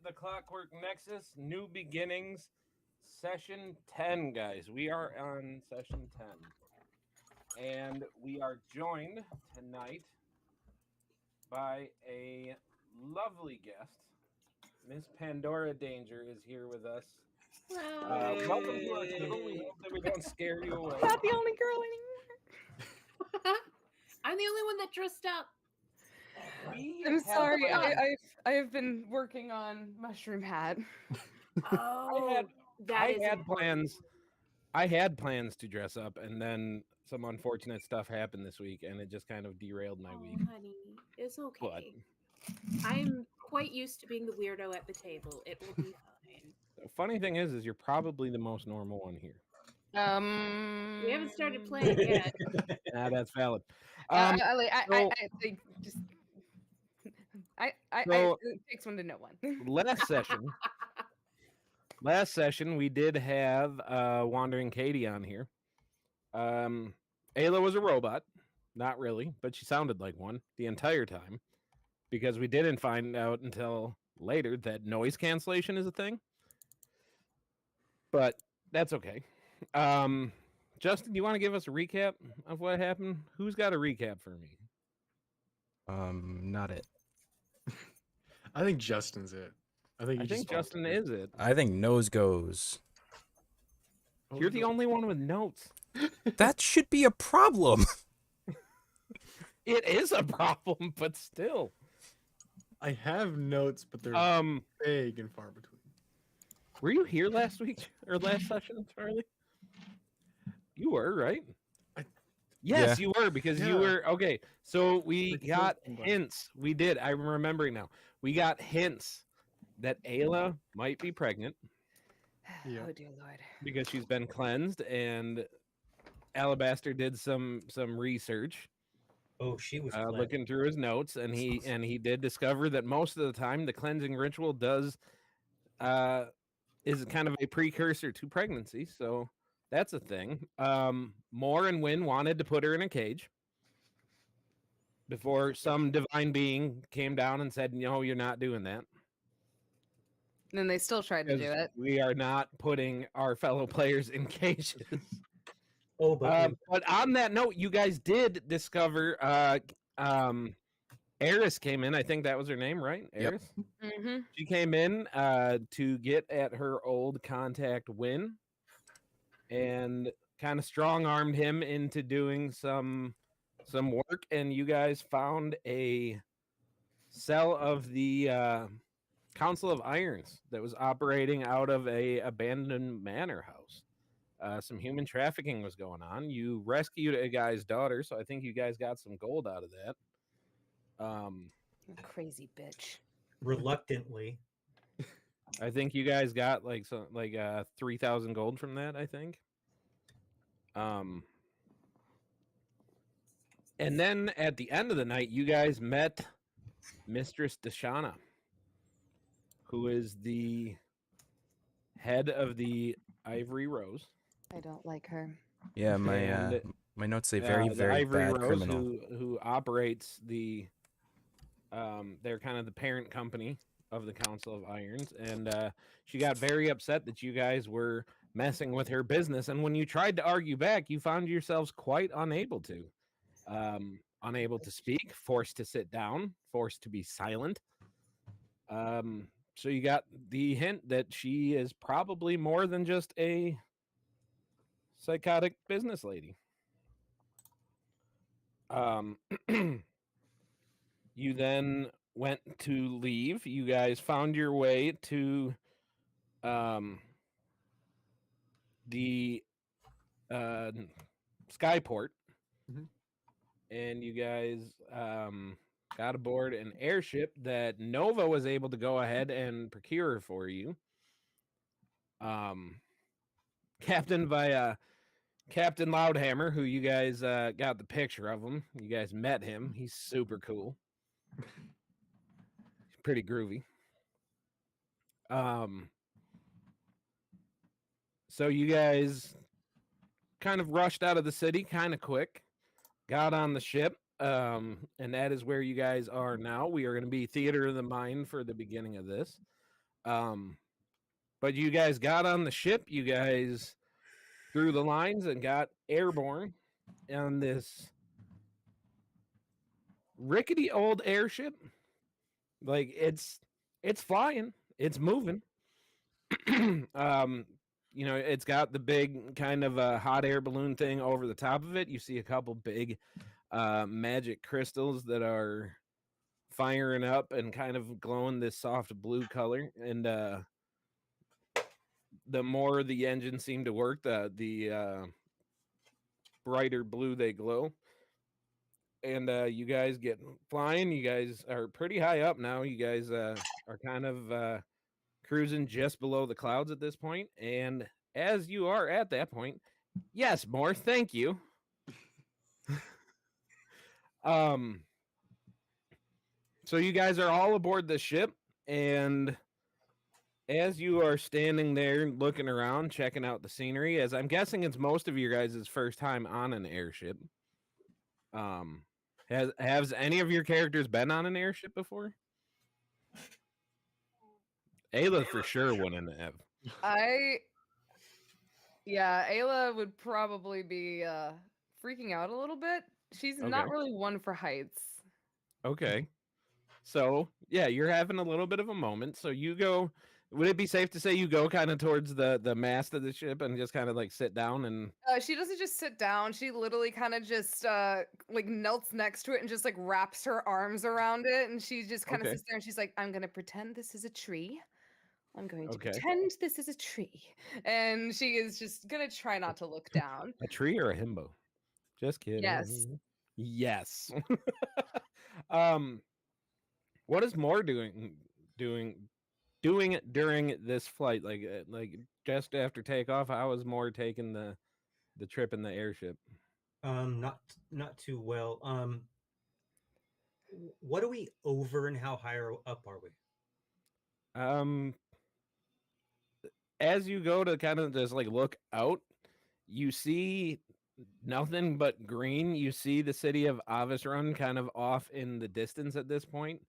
the Clockwork Nexus New Beginnings Session 10, guys. We are on Session 10. And we are joined tonight by a lovely guest. Miss Pandora Danger is here with us. Welcome to our table. We hope that we don't scare you away. I'm not the only girl anymore. I'm the only one that dressed up. I'm sorry. I have been working on Mushroom Hat. Oh, I had plans. I had plans to dress up, and then some unfortunate stuff happened this week, and it just kind of derailed my week. Honey, it's okay. I'm quite used to being the weirdo at the table. It will be fine. The funny thing is you're probably the most normal one here. We haven't started playing yet. That's valid. It takes one to know one. Last session we did have Wandering Katie on here. Ayla was a robot, not really, but she sounded like one the entire time, because we didn't find out until later that noise cancellation is a thing. But that's okay. Justin, do you want to give us a recap of what happened? Who's got a recap for me? Not it. I think Justin's it. I think Justin is it. I think nose goes. You're the only one with notes. That should be a problem. It is a problem, but still. I have notes, but they're vague and far between. Were you here last week or last session, Charlie? You were, right? Yes, you were, because you were. Okay, so we got hints. We did. I'm remembering now. We got hints that Ayla might be pregnant. Yeah. Oh, dear Lord. Because she's been cleansed, and Alabaster did some research. Oh, she was looking through his notes, and he did discover that most of the time the cleansing ritual is kind of a precursor to pregnancy. So that's a thing. Moore and Wynn wanted to put her in a cage before some divine being came down and said, "No, you're not doing that." And then they still tried to do it. We are not putting our fellow players in cages. Oh, but on that note, you guys did discover Eris came in. I think that was her name, right? Eris? Yep. Mm-hmm. She came in to get at her old contact, Wynn, and kind of strong-armed him into doing some work. And you guys found a cell of the Council of Irons that was operating out of a abandoned manor house. Some human trafficking was going on. You rescued a guy's daughter, so I think you guys got some gold out of that. Crazy bitch. Reluctantly. I think you guys got 3,000 gold from that, I think. And then at the end of the night, you guys met Mistress Deshana, who is the head of the Ivory Rose. I don't like her. Yeah, my notes say very Ivory bad Rose, criminal. who operates the they're kind of the parent company of the Council of Irons, and she got very upset that you guys were messing with her business, and when you tried to argue back, you found yourselves quite unable to. Unable to speak, forced to sit down, forced to be silent. So you got the hint that she is probably more than just a psychotic business lady. You then went to leave. You guys found your way to the Skyport. Mm-hmm. And you guys got aboard an airship that Nova was able to go ahead and procure for you. Captained by Captain Loudhammer, who you guys got the picture of him. You guys met him. He's super cool. He's pretty groovy. So you guys kind of rushed out of the city kind of quick, got on the ship, and that is where you guys are now. We are going to be Theater of the Mind for the beginning of this. But you guys got on the ship. You guys through the lines and got airborne on this rickety old airship. Like it's flying, it's moving. It's got the big kind of hot air balloon thing over the top of it. You see a couple big magic crystals that are firing up and kind of glowing this soft blue color. And the more the engine seem to work, the brighter blue they glow. And you guys get flying. You guys are pretty high up now. You guys are kind of cruising just below the clouds at this point. And as you are at that point, yes, more, thank you. So you guys are all aboard the ship, and as you are standing there looking around, checking out the scenery, as I'm guessing it's most of your guys' first time on an airship. Has any of your characters been on an airship before? Ayla for sure wouldn't have. Ayla would probably be freaking out a little bit. She's not really one for heights. Okay. So, yeah, you're having a little bit of a moment. So you go, would it be safe to say you go kind of towards the mast of the ship and just kind of like sit down and... She doesn't just sit down. She literally kind of just like melts next to it and just like wraps her arms around it. And she just kind of sits there and she's like, I'm going to pretend this is a tree. I'm going to pretend this is a tree. And she is just going to try not to look down. A tree or a himbo? Just kidding. Yes. What is Moore doing it during this flight? Like just after takeoff, how is Moore taking the trip in the airship? Not too well. What are we over and how high up are we? As you go to kind of just like look out, you see nothing but green. You see the city of Avisrun kind of off in the distance at this point.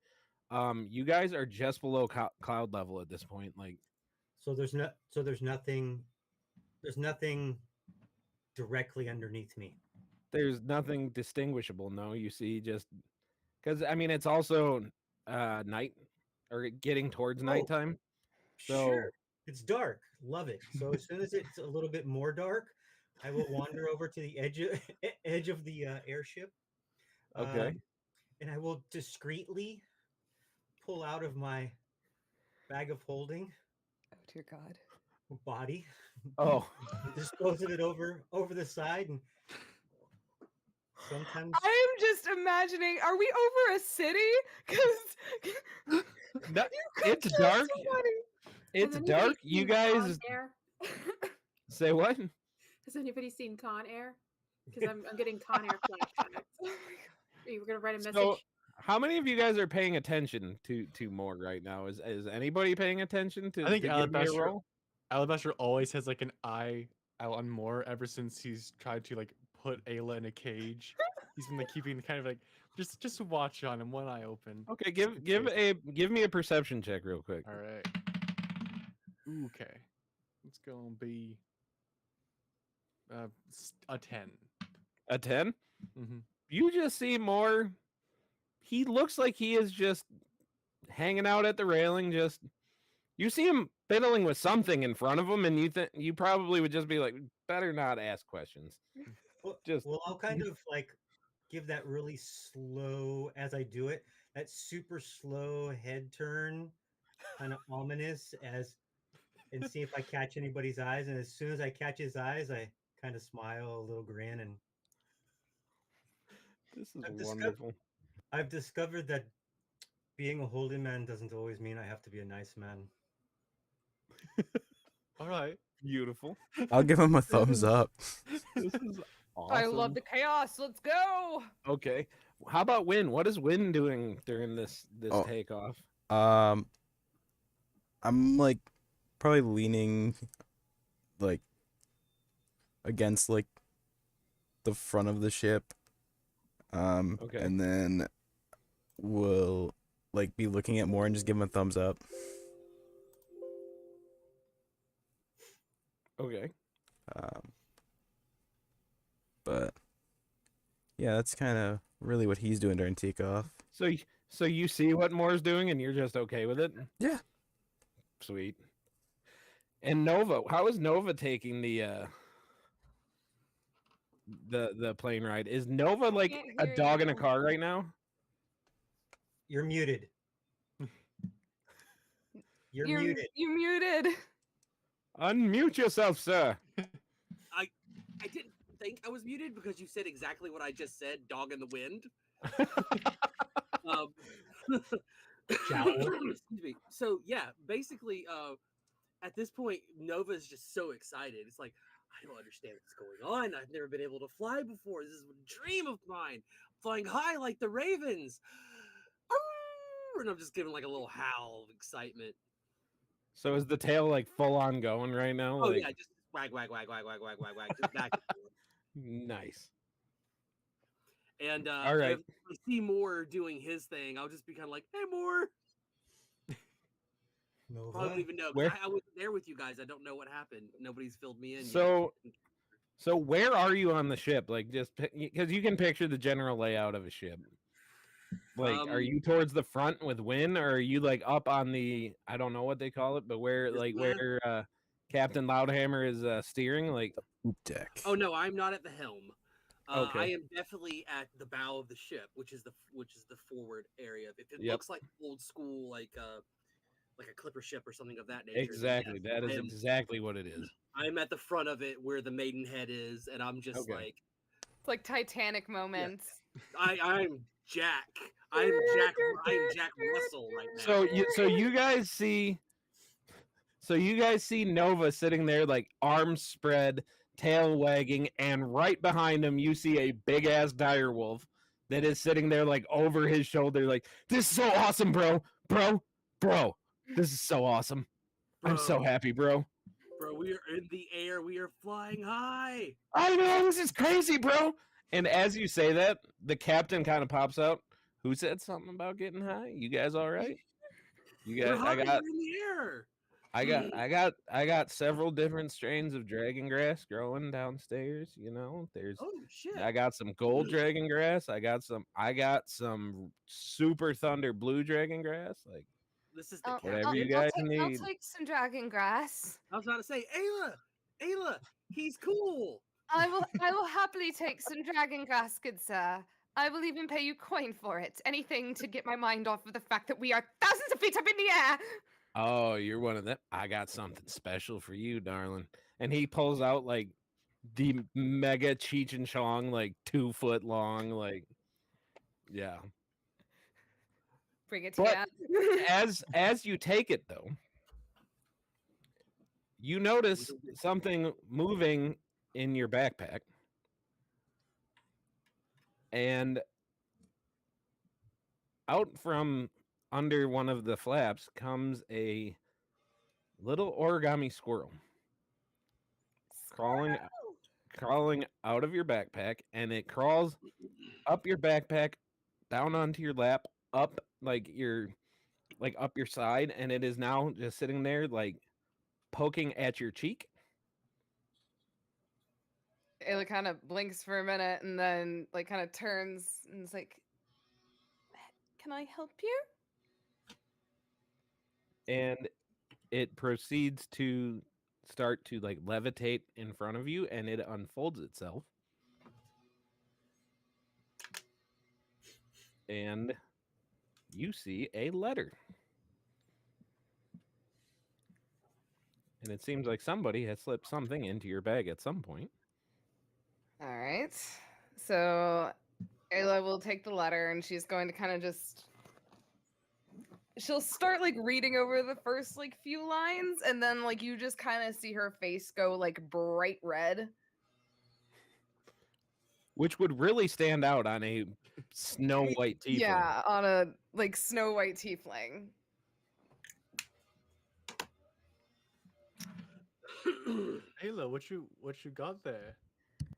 You guys are just below cloud level at this point. Like, there's nothing directly underneath me. There's nothing distinguishable. No, you see just because I mean it's also night or getting towards nighttime. So sure. It's dark. Love it. So as soon as it's a little bit more dark, I will wander over to the edge of the airship. Okay. And I will discreetly pull out of my bag of holding. Oh dear God. Body. Oh. Dispose of it over the side, and sometimes I am just imagining. Are we over a city? Because it's dark. It's dark. You guys say what? Has anybody seen Con Air? Because I'm getting Con Air flashbacks. Are you gonna write a message? So, how many of you guys are paying attention to Morg right now? Is anybody paying attention to? I think Alabaster always has like an eye out on Moore ever since he's tried to like put Ayla in a cage. He's been like keeping kind of like just watch on him, one eye open. Okay, give me a perception check real quick. All right. Okay, it's gonna be a 10. A 10? Mm-hmm. You just see Moore. He looks like he is just hanging out at the railing. Just you see him fiddling with something in front of him, and you probably would just be like, better not ask questions. Well, I'll kind of like give that really slow as I do it. That super slow head turn, kind of ominous and see if I catch anybody's eyes. And as soon as I catch his eyes, I kind of smile, a little grin, and this is wonderful. I've discovered that being a holy man doesn't always mean I have to be a nice man. All right. Beautiful. I'll give him a thumbs up. This is awesome. I love the chaos. Let's go. Okay. How about Win? What is Win doing during this takeoff? I'm like probably leaning like against like the front of the ship. Okay. And then we'll like be looking at Moore and just give him a thumbs up. Okay. But yeah, that's kind of really what he's doing during takeoff. So you see what Moore's doing, and you're just okay with it? Yeah. Sweet. And Nova, how is Nova taking the plane ride? Is Nova like a dog in a car right now? You're muted. You're muted. You're muted. Unmute yourself, sir. I didn't think I was muted because you said exactly what I just said, dog in the wind. Excuse me. So yeah, basically, at this point, Nova is just so excited. It's like, I don't understand what's going on. I've never been able to fly before. This is a dream of mine. Flying high like the ravens. And I'm just giving like a little howl of excitement. So is the tail like full on going right now? Oh like... yeah, just wag, wag, wag, wag, wag, wag, wag, wag, just back and forth. Nice. And all right, if I see Moore doing his thing, I'll just be kind of like, "Hey, Moore." Nova? I don't even know. I wasn't there with you guys. I don't know what happened. Nobody's filled me in. So where are you on the ship? Like, just because you can picture the general layout of a ship. Like, are you towards the front with Wynn, or are you like up on the, I don't know what they call it, but where Captain Loudhammer is steering, like poop deck? Oh no, I'm not at the helm. Okay. I am definitely at the bow of the ship, which is the forward area. If it looks like old school, like a clipper ship or something of that nature. Exactly, that is exactly what it is. I'm at the front of it where the Maidenhead is, and I'm just like, it's like Titanic moments. Yeah. I'm Jack. I'm Jack Russell right now. So you guys see Nova sitting there like arms spread, tail wagging, and right behind him you see a big ass direwolf that is sitting there like over his shoulder, like, this is so awesome, bro. This is so awesome. Bro, I'm so happy, bro. Bro, we are in the air. We are flying high. I know, this is crazy, bro. And as you say that, the captain kind of pops out. Who said something about getting high? You guys all right? You guys, in the air. I got several different strains of dragon grass growing downstairs. You know, I got some gold dragon grass. I got some super thunder blue dragon grass. Like, this is the whatever you guys need. I'll take some dragon grass. I was about to say, Ayla, he's cool. I will happily take some dragon grass, good sir. I will even pay you coin for it. Anything to get my mind off of the fact that we are thousands of feet up in the air. Oh, you're one of them. I got something special for you, darling. And he pulls out like the mega Cheech and Chong, like 2 foot long, like, yeah. Bring it to you. As you take it though, you notice something moving in your backpack. And out from under one of the flaps comes a little origami squirrel crawling out of your backpack, and it crawls up your backpack, down onto your lap, up up your side, and it is now just sitting there like poking at your cheek. Ayla kind of blinks for a minute and then like kind of turns and is like, "Can I help you?" And it proceeds to start to like levitate in front of you, and it unfolds itself. And you see a letter. And it seems like somebody has slipped something into your bag at some point. All right. So Ayla will take the letter and she's going to kind of she'll start like reading over the first like few lines, and then like you just kind of see her face go like bright red. Which would really stand out on a Snow White tiefling. Yeah, on a like Snow White tiefling. Ayla, what you got there?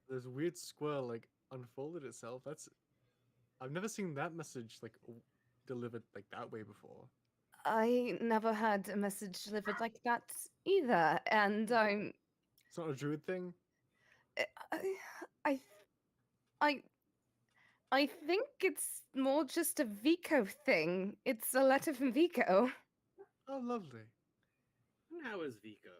This weird squirrel like unfolded itself. I've never seen that message like delivered like that way before. I never had a message delivered like that either, and I'm It's not a druid thing. I, I, I think it's more just a Vico thing. It's a letter from Vico. Oh, lovely. How is Vico?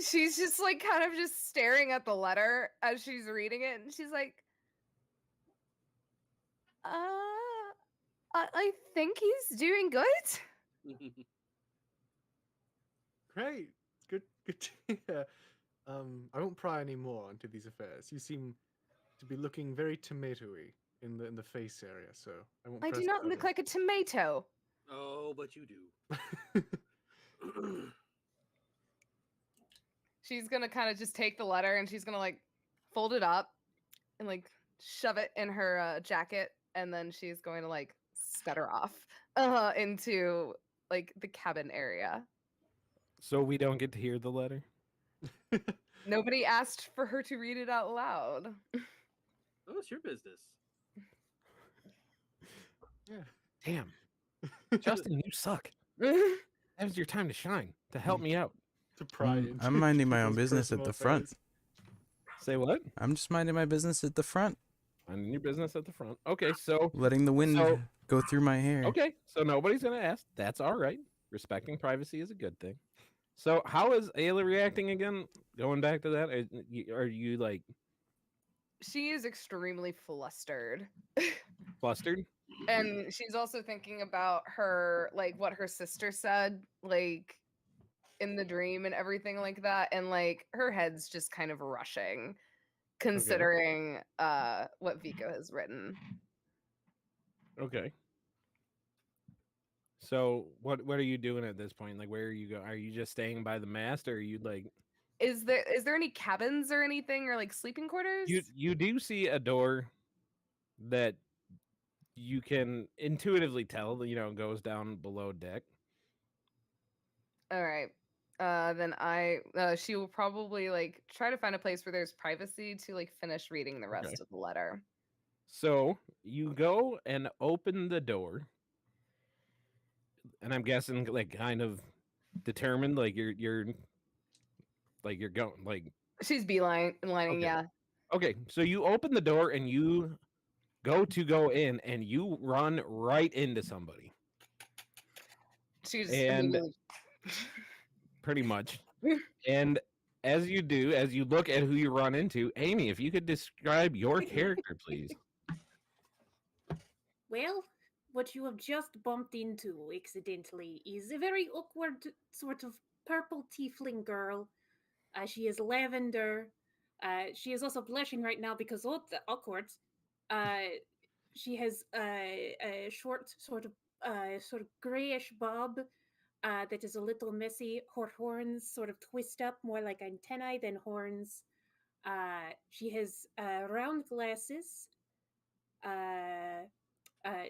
She's just like kind of just staring at the letter as she's reading it, and she's like, I think he's doing good. Great. Good to hear. I won't pry any more into these affairs. You seem to be looking very tomatoey in the face area, so I won't. I press do not further. look like a tomato. Oh, but you do. She's gonna kind of just take the letter and she's gonna like fold it up and like shove it in her jacket, and then she's going to like scutter off into like the cabin area. So we don't get to hear the letter? Nobody asked for her to read it out loud. Oh, it's your business. Yeah. Damn. Justin, you suck. That was your time to shine, to help me out. To pry into I'm minding my own people's business at personal the front. affairs. Say what? I'm just minding my business at the front, Minding your business at the front. Okay, so letting the wind So- go through my hair. okay, so nobody's gonna ask. That's all right. Respecting privacy is a good thing. So how is Ayla reacting again? Going back to that, are you like She is extremely flustered. flustered? And she's also thinking about her, like what her sister said, like in the dream and everything like that. And like her head's just kind of rushing, considering what Vico has written. Okay. So what are you doing at this point? Like, where are you going? Are you just staying by the mast, or are you like? Is there any cabins or anything, or like sleeping quarters? You do see a door that you can intuitively tell, goes down below deck. All right. Then she will probably like try to find a place where there's privacy to like finish reading the rest of the letter. So you go and open the door, and I'm guessing like kind of determined, like you're going like. She's lining, Okay. yeah. Okay, so you open the door and you go in, and you run right into somebody. She's And pretty much. And as you look at who you run into, Amy, if you could describe your character, please. Well, what you have just bumped into accidentally is a very awkward sort of purple tiefling girl. She is lavender. She is also blushing right now because of the awkward. She has a short sort of grayish bob that is a little messy. Her horns sort of twist up more like antennae than horns. She has round glasses.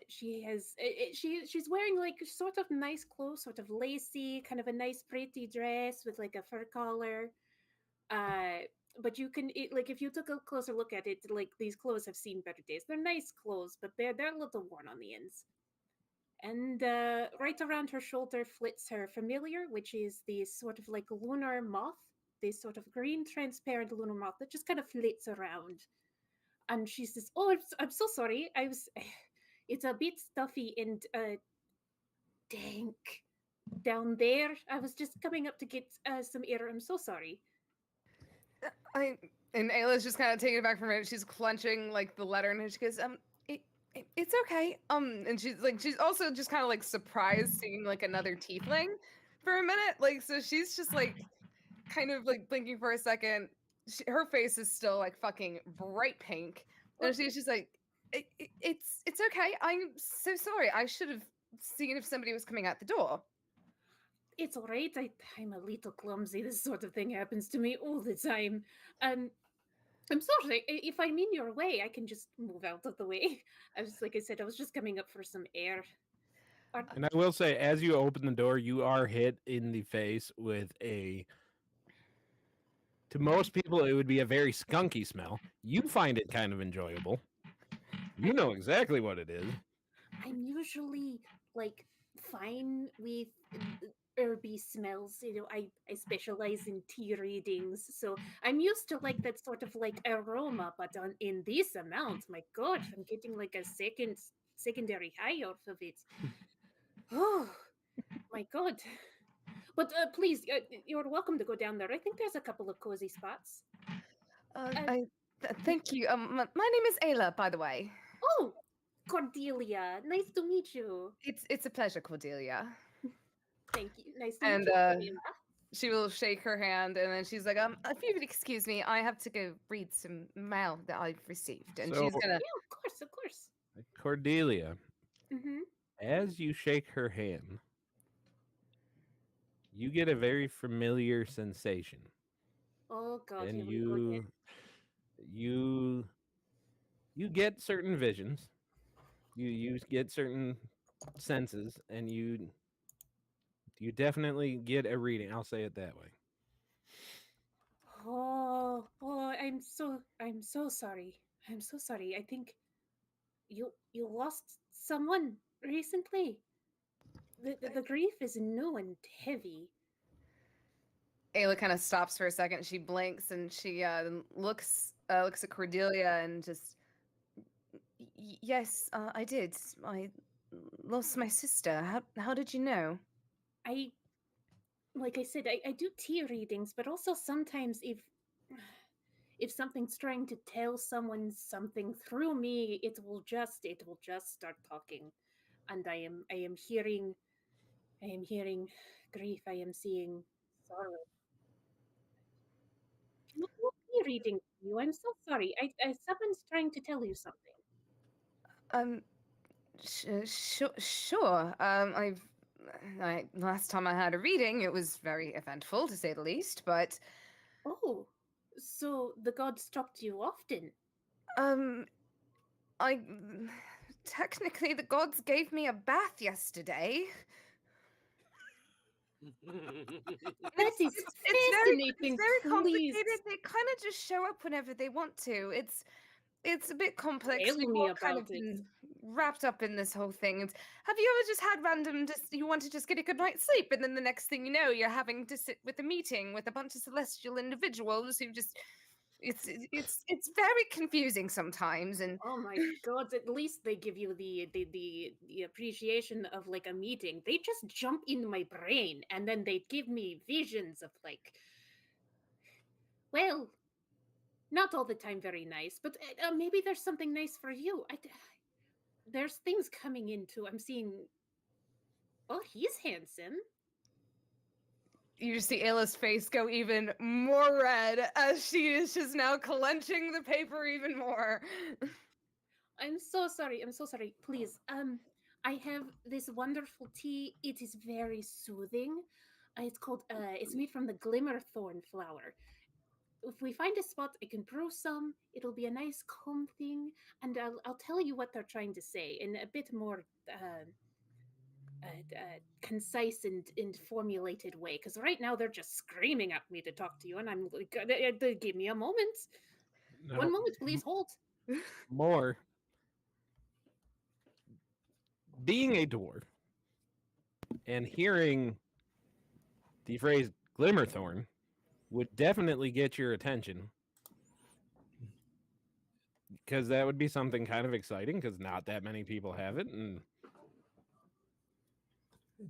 She's wearing like sort of nice clothes, sort of lacy, kind of a nice pretty dress with like a fur collar. But you can like if you took a closer look at it, like these clothes have seen better days. They're nice clothes, but they're a little worn on the ends. And right around her shoulder flits her familiar, which is this sort of like lunar moth, this sort of green transparent lunar moth that just kind of flits around. And she says, "Oh, I'm so sorry. It's a bit stuffy and dank down there. I was just coming up to get some air. I'm so sorry." And Ayla's just kind of taking it back from it. She's clenching like the letter, and she goes, it's okay. And she's also just kind of like surprised seeing like another tiefling for a minute. Like, so she's just like kind of like blinking for a second. Her face is still like fucking bright pink, and she's just like, it's okay. I'm so sorry. I should have seen if somebody was coming out the door. It's all right. I'm a little clumsy. This sort of thing happens to me all the time. I'm sorry. If I'm in your way, I can just move out of the way. Like I said, I was just coming up for some air. And I will say, as you open the door, you are hit in the face with to most people, it would be a very skunky smell. You find it kind of enjoyable. You know exactly what it is. I'm usually like fine with herby smells. I specialize in tea readings, so I'm used to like that sort of like aroma. But in this amount, my God, I'm getting like a secondary high off of it. Oh my God! But please, you're welcome to go down there. I think there's a couple of cozy spots. Thank you. My name is Ayla, by the way. Oh, Cordelia, nice to meet you. It's a pleasure, Cordelia. Thank you. Nice to meet you. And she will shake her hand, and then she's like, if you would excuse me, I have to go read some mail that I've received. And So- she's gonna. Yeah, of course. Cordelia, Mm-hmm. as you shake her hand, you get a very familiar sensation. Oh God, And here we go again. you get certain visions. You get certain senses, and you definitely get a reading. I'll say it that way. Oh, I'm so sorry. I'm so sorry. I think you lost someone recently. The grief is new and heavy. Ayla kind of stops for a second. She blinks and she looks at Cordelia and just. Yes, I did. I lost my sister. How did you know? Like I said, I do tea readings, but also sometimes if something's trying to tell someone something through me, it will just start talking, and I am hearing grief. I am seeing sorrow. No tea reading for you. I'm so sorry. Someone's trying to tell you something. Sure. Last time I had a reading, it was very eventful to say the least. But Oh, so the gods talk to you often? I technically the gods gave me a bath yesterday. That is fascinating. It's very complicated. They kind of just show up whenever they want to. It's a bit complex. Tell We've me all kind of about it. been wrapped up in this whole thing. Have you ever just had random? You want to just get a good night's sleep, and then the next thing you know, you're having to sit with a meeting with a bunch of celestial individuals who just. It's very confusing sometimes, and oh my God! At least they give you the appreciation of like a meeting. They just jump into my brain and then they give me visions of like, well, not all the time very nice, but maybe there's something nice for you. There's things coming into. I'm seeing. Oh, he's handsome. you just see Ayla's face go even more red as she is just now clenching the paper even more. I'm so sorry. Please, I have this wonderful tea. It is very soothing. It's called. It's made from the glimmerthorn flower. If we find a spot, I can brew some. It'll be a nice calm thing, and I'll tell you what they're trying to say in a bit more concise and formulated way. Because right now they're just screaming at me to talk to you, and I'm like, give me a moment. No, 1 moment, please hold. more. Being a dwarf and hearing the phrase Glimmerthorn would definitely get your attention, because that would be something kind of exciting, because not that many people have it. And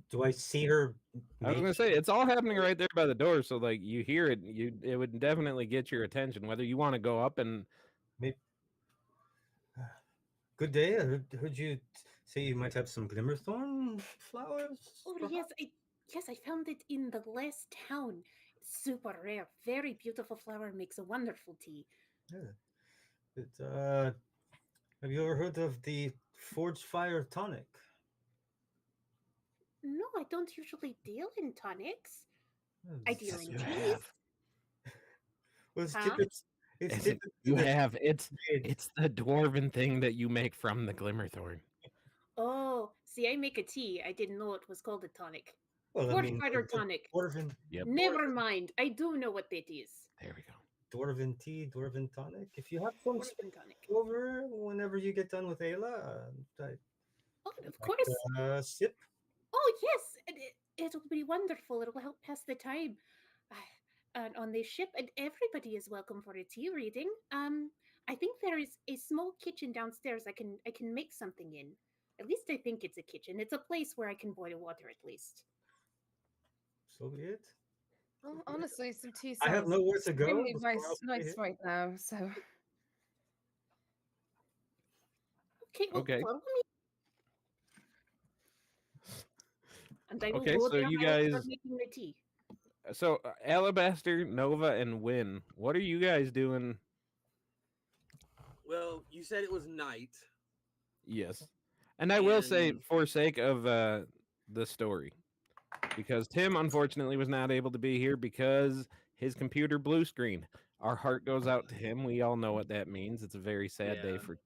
Do I see her? I was gonna say it's all happening right there by the door, so like you hear it, it would definitely get your attention, whether you want to go up and. Maybe... Good day. I heard you say you might have some glimmerthorn flowers. Oh yes, I found it in the last town. Super rare, very beautiful flower. Makes a wonderful tea. Yeah. Have you ever heard of the Forged Fire tonic? No, I don't usually deal in tonics. I deal in You teas. have. Well, Huh? You have. It's the dwarven thing that you make from the Glimmerthorn. Oh, see, I make a tea. I didn't know it was called a tonic. Well, Forged fire tonic. Dwarven. Yep. Never mind. I do know what that is. There we go. Dwarven tea, dwarven tonic. If you have some Dwarven tonic. over whenever you get done with Ayla, Oh, of course. Sip. Oh, yes. It'll be wonderful. It'll help pass the time on this ship, and everybody is welcome for a tea reading. I think there is a small kitchen downstairs. I can make something in. At least I think it's a kitchen. It's a place where I can boil water, at least. So be it. Well, honestly, some tea I have sounds nowhere to go. extremely nice right now. So Okay. Well, Okay. follow me. And I will Okay, go so down. you I will guys- start making the tea. So Alabaster, Nova, and Win, what are you guys doing? Well, you said it was night. Yes. And I will say, And- for sake of the story, because Tim unfortunately was not able to be here because his computer blue screen. Our heart goes out to him. We all know what that means. It's a very sad day Yeah. for.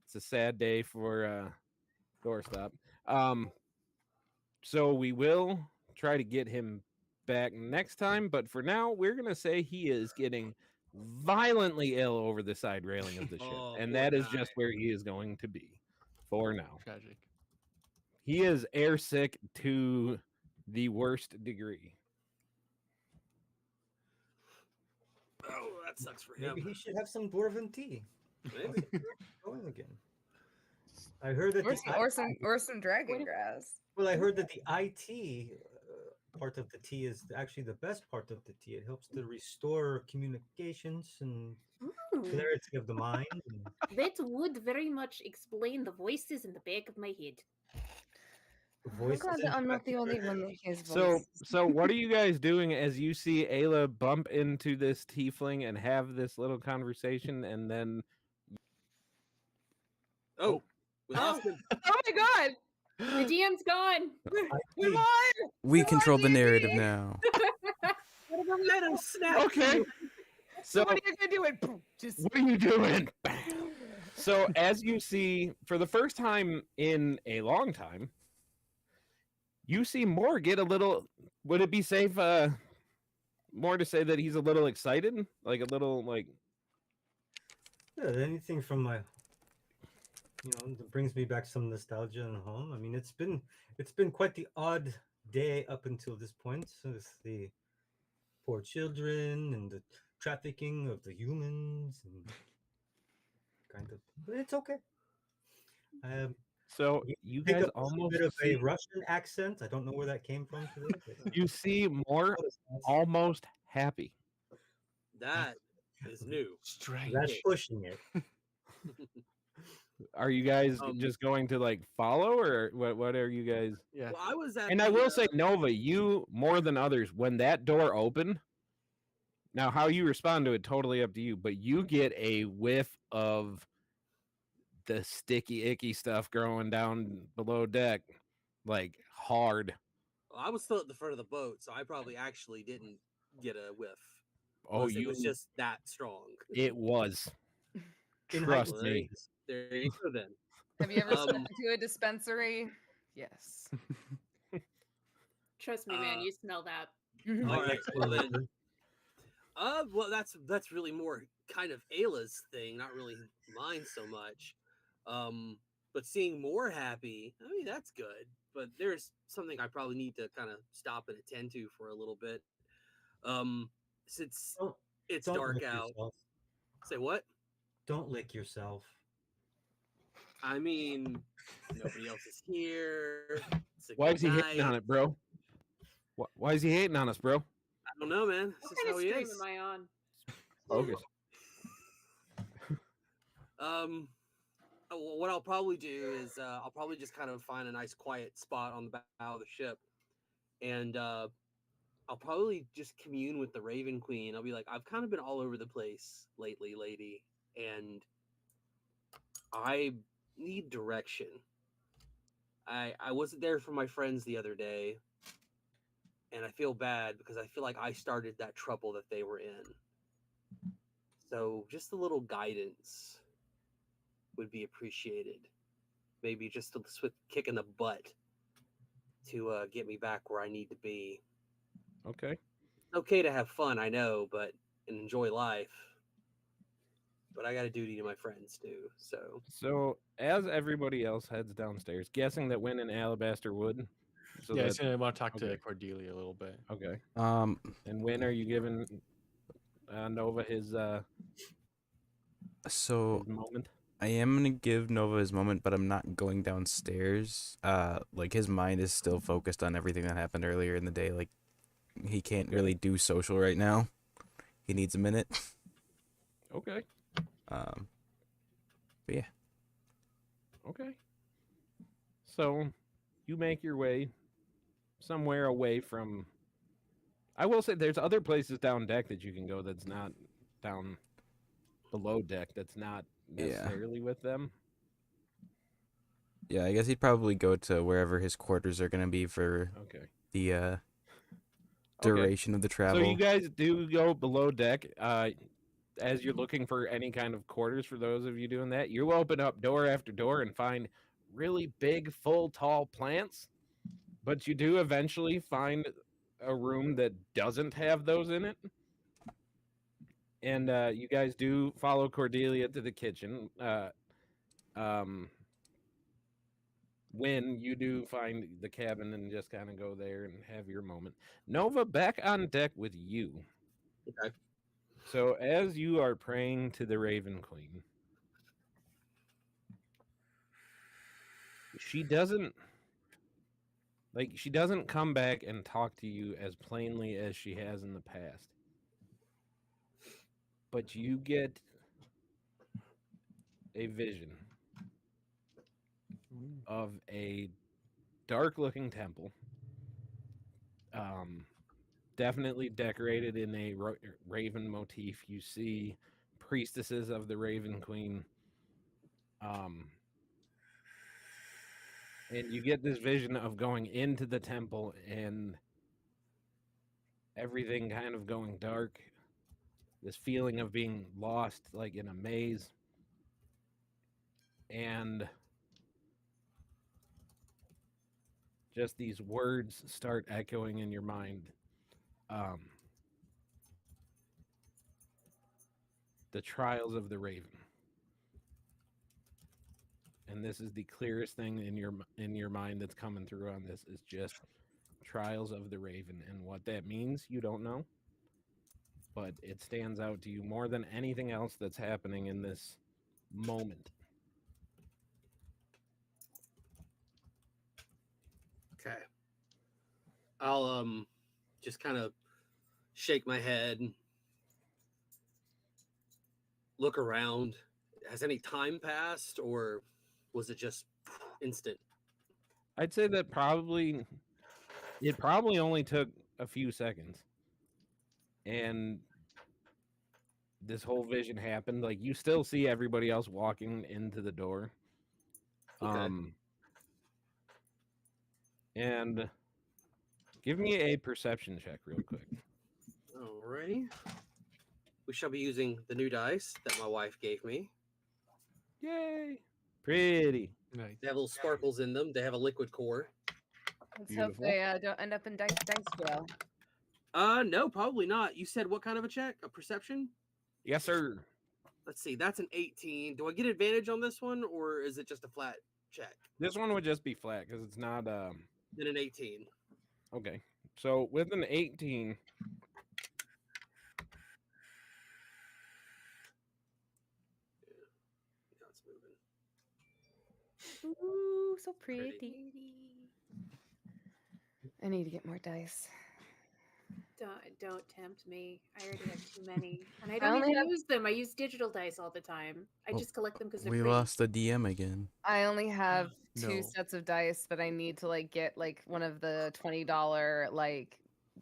It's a sad day for Doorstop. So we will try to get him back next time, but for now, we're gonna say he is getting violently ill over the side railing of the ship, Oh, and poor that is guy. just where he is going to be for now. Tragic. He is airsick to the worst degree. Oh, that sucks for him. Maybe he should have some dwarven tea. Maybe. Going again. I heard that or some dragon grass. Well, I heard that the IT part of the tea is actually the best part of the tea. It helps to restore communications and clarity of the mind. That would very much explain the voices in the back of my head. I'm glad that I'm not the only one that hears voices. So what are you guys doing as you see Ayla bump into this tiefling and have this little conversation, and then Oh, we lost him. Oh my god! The DM's gone. Come on! We Come control on, the DD! narrative now. What about let him snap? okay. So what are you gonna do? And boom, just what are you doing? So as you see, for the first time in a long time, you see Moore get a little. Would it be safe, more to say that he's a little excited, like a little like? Yeah, anything from my, that brings me back some nostalgia and home. I mean, it's been quite the odd day up until this point with the poor children and the trafficking of the humans and kind of. But it's okay. So you Pick guys up a little almost bit of see, a Russian accent. I don't know where that came from today. But you see Moore almost happy. That is new. Strange. that's pushing it. Are you guys Um, just going to like follow, or what are you guys? Yeah. Well, I was at And I will say, Nova, you more than others, when that door opened. Now, how you respond to it, totally up to you. But you get a whiff of the sticky, icky stuff growing down below deck, like hard. I was still at the front of the boat, so I probably actually didn't get a whiff. Oh, Unless it was just that strong. It was. In Trust Well, there, me. there you go then. have you ever stepped Um, into a dispensary? Yes. Trust me, man. You smell that. All right, well then. Well, that's really more kind of Ayla's thing, not really mine so much. But seeing more happy, I mean, that's good. But there's something I probably need to kind of stop and attend to for a little bit. Since Don't- it's don't dark lick out. yourself. Say what? Don't lick yourself. I mean, nobody else is here. It's a Why good is he hating night. on it, bro? Why is he hating on us, bro? I don't know, man. This What is kind how of he stream is. am I on? Focus. What I'll probably do is I'll probably just kind of find a nice quiet spot on the bow of the ship, and I'll probably just commune with the Raven Queen. I'll be like, I've kind of been all over the place lately, lady, and I need direction. I wasn't there for my friends the other day, and I feel bad because I feel like I started that trouble that they were in. So just a little guidance would be appreciated. Maybe just a swift kick in the butt to get me back where I need to be. Okay. It's okay to have fun, I know, but and enjoy life. but I got a duty to my friends too. So as everybody else heads downstairs, guessing that Win and Alabaster would. So yeah, that, I want to talk okay. to Cordelia a little bit. Okay. And When are you giving Nova his so his moment? I am gonna give Nova his moment, but I'm not going downstairs. Like his mind is still focused on everything that happened earlier in the day. Like he can't really do social right now. He needs a minute. Okay. But yeah. Okay. So you make your way somewhere away from. I will say there's other places down deck that you can go that's not down below deck that's not necessarily with them. Yeah, I guess he'd probably go to wherever his quarters are gonna be for the duration of the travel. So you guys do go below deck. As you're looking for any kind of quarters, for those of you doing that, you open up door after door and find really big, full, tall plants. But you do eventually find a room that doesn't have those in it. And you guys do follow Cordelia to the kitchen. When you do find the cabin and just kind of go there and have your moment. Nova, back on deck with you. Okay. So as you are praying to the Raven Queen, she doesn't come back and talk to you as plainly as she has in the past. But you get a vision of a dark-looking temple, definitely decorated in a raven motif. You see priestesses of the Raven Queen, and you get this vision of going into the temple and everything kind of going dark, this feeling of being lost like in a maze, and just these words start echoing in your mind. The trials of the Raven. And this is the clearest thing in your mind that's coming through on this is just trials of the Raven. And what that means, you don't know. But it stands out to you more than anything else that's happening in this moment. Okay. I'll just kind of shake my head, look around. Has any time passed, or was it just instant? I'd say that it probably only took a few seconds. And this whole vision happened. Like you still see everybody else walking into the door. Okay. And give me a perception check real quick. Alrighty. We shall be using the new dice that my wife gave me. Yay! Pretty. Nice. They have little sparkles in them. They have a liquid core. Let's hope they don't end up in dice jail. No, probably not. You said what kind of a check? A perception? Yes, sir. Let's see. That's an 18. Do I get advantage on this one, or is it just a flat check? This one would just be flat because it's not. Then an 18. Okay. So with an 18. Now it's moving. Ooh, so pretty. I need to get more dice. Don't tempt me. I already have too many, and I don't even use them. I use digital dice all the time. I just collect them because they're We free. lost the DM again. I only have two No. sets of dice, but I need to get one of the $20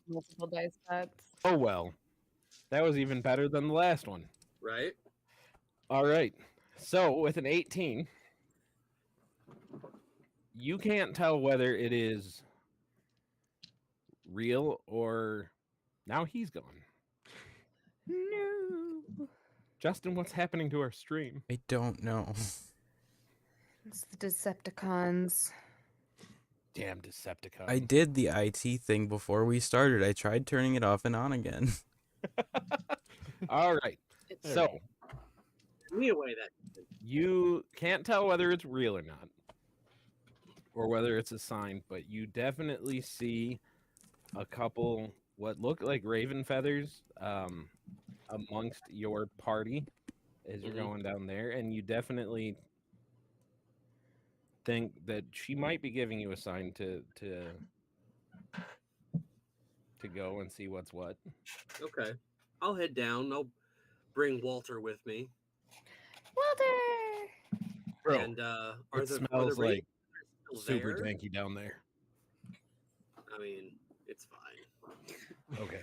multiple dice sets. Oh well, that was even better than the last one. Right. All right. So with an 18, you can't tell whether it is real or now he's gone. No. Justin, what's happening to our stream? I don't know. It's the Decepticons. Damn Decepticons. I did the IT thing before we started. I tried turning it off and on again. All right. So me away that. You can't tell whether it's real or not, or whether it's a sign, but you definitely see a couple what look like raven feathers amongst your party as you're going down there, and you definitely think that she might be giving you a sign to go and see what's what. Okay, I'll head down. I'll bring Walter with me. Walter! Bro, And are it the smells like still super there? tanky down there. I mean, it's fine. Okay.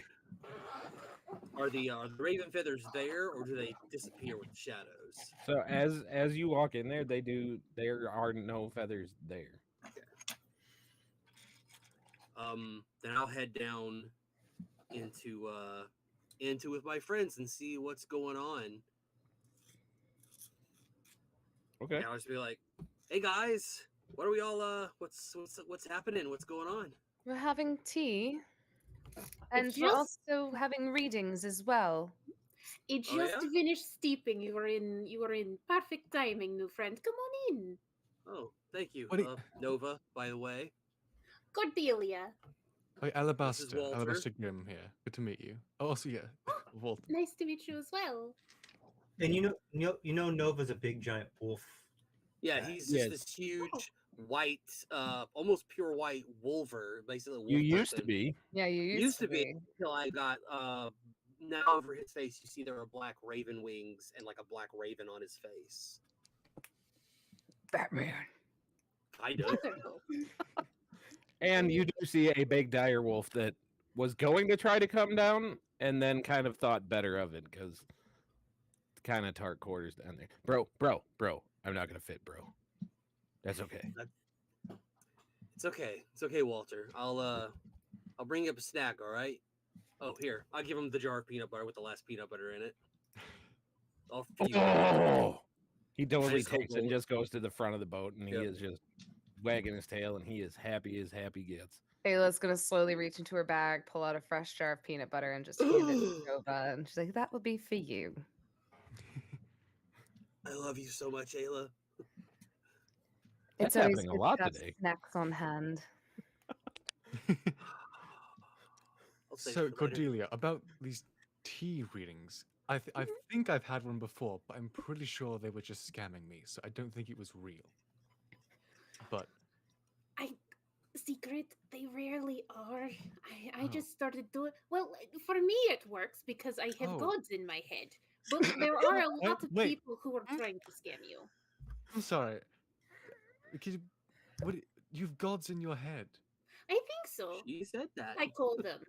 Are the raven feathers there, or do they disappear with the shadows? So as you walk in there, there are no feathers there. Then I'll head down into with my friends and see what's going on. Okay. And I'll just be like, "Hey guys, what are we all? What's happening? What's going on?" We're having tea. And It's we're just- also having readings as well. It Oh, just yeah? finished steeping. You were in perfect timing, new friend. Come on in. Oh, thank you, What do you- Nova. By the way, Cordelia. Like Alabaster, Walter. Alabaster Grim here. Good to meet you. Oh, also, yeah, Walter. Nice to meet you as well. And you know Nova's a big giant wolf. yeah, he's just this huge white, almost pure white wolver, basically. Wolf You used to person. be. Yeah, you used to be. Until I got now over his face. You see there are black raven wings and like a black raven on his face. Batman. I do. Wonderful. And you do see a big dire wolf that was going to try to come down and then kind of thought better of it because kind of tart quarters down there. Bro. I'm not going to fit, bro. That's okay. It's okay. It's okay, Walter. I'll bring you up a snack, all right? Oh, here. I'll give him the jar of peanut butter with the last peanut butter in it. I'll feed you. Oh! He totally just hope takes it and Walter- just goes to the front of the boat and he Yep. is just wagging his tail and he is happy as happy gets. Ayla's gonna slowly reach into her bag, pull out a fresh jar of peanut butter, and just hand it to Nova. And she's like, "That will be for you." I love you so much, Ayla. That's It's always happening a good to lot have today. snacks on hand. I'll save So it for later. Cordelia, about these tea readings, I think I've had one before, but I'm pretty sure they were just scamming me, so I don't think it was real. But Secret, they rarely are. I Oh. just started doing well. For me, it works because I have Oh. gods in my head. But there are a Wait, lot of wait. people who are trying to scam you. I'm sorry. Could you, you've gods in your head. I think so. She said that. I call them.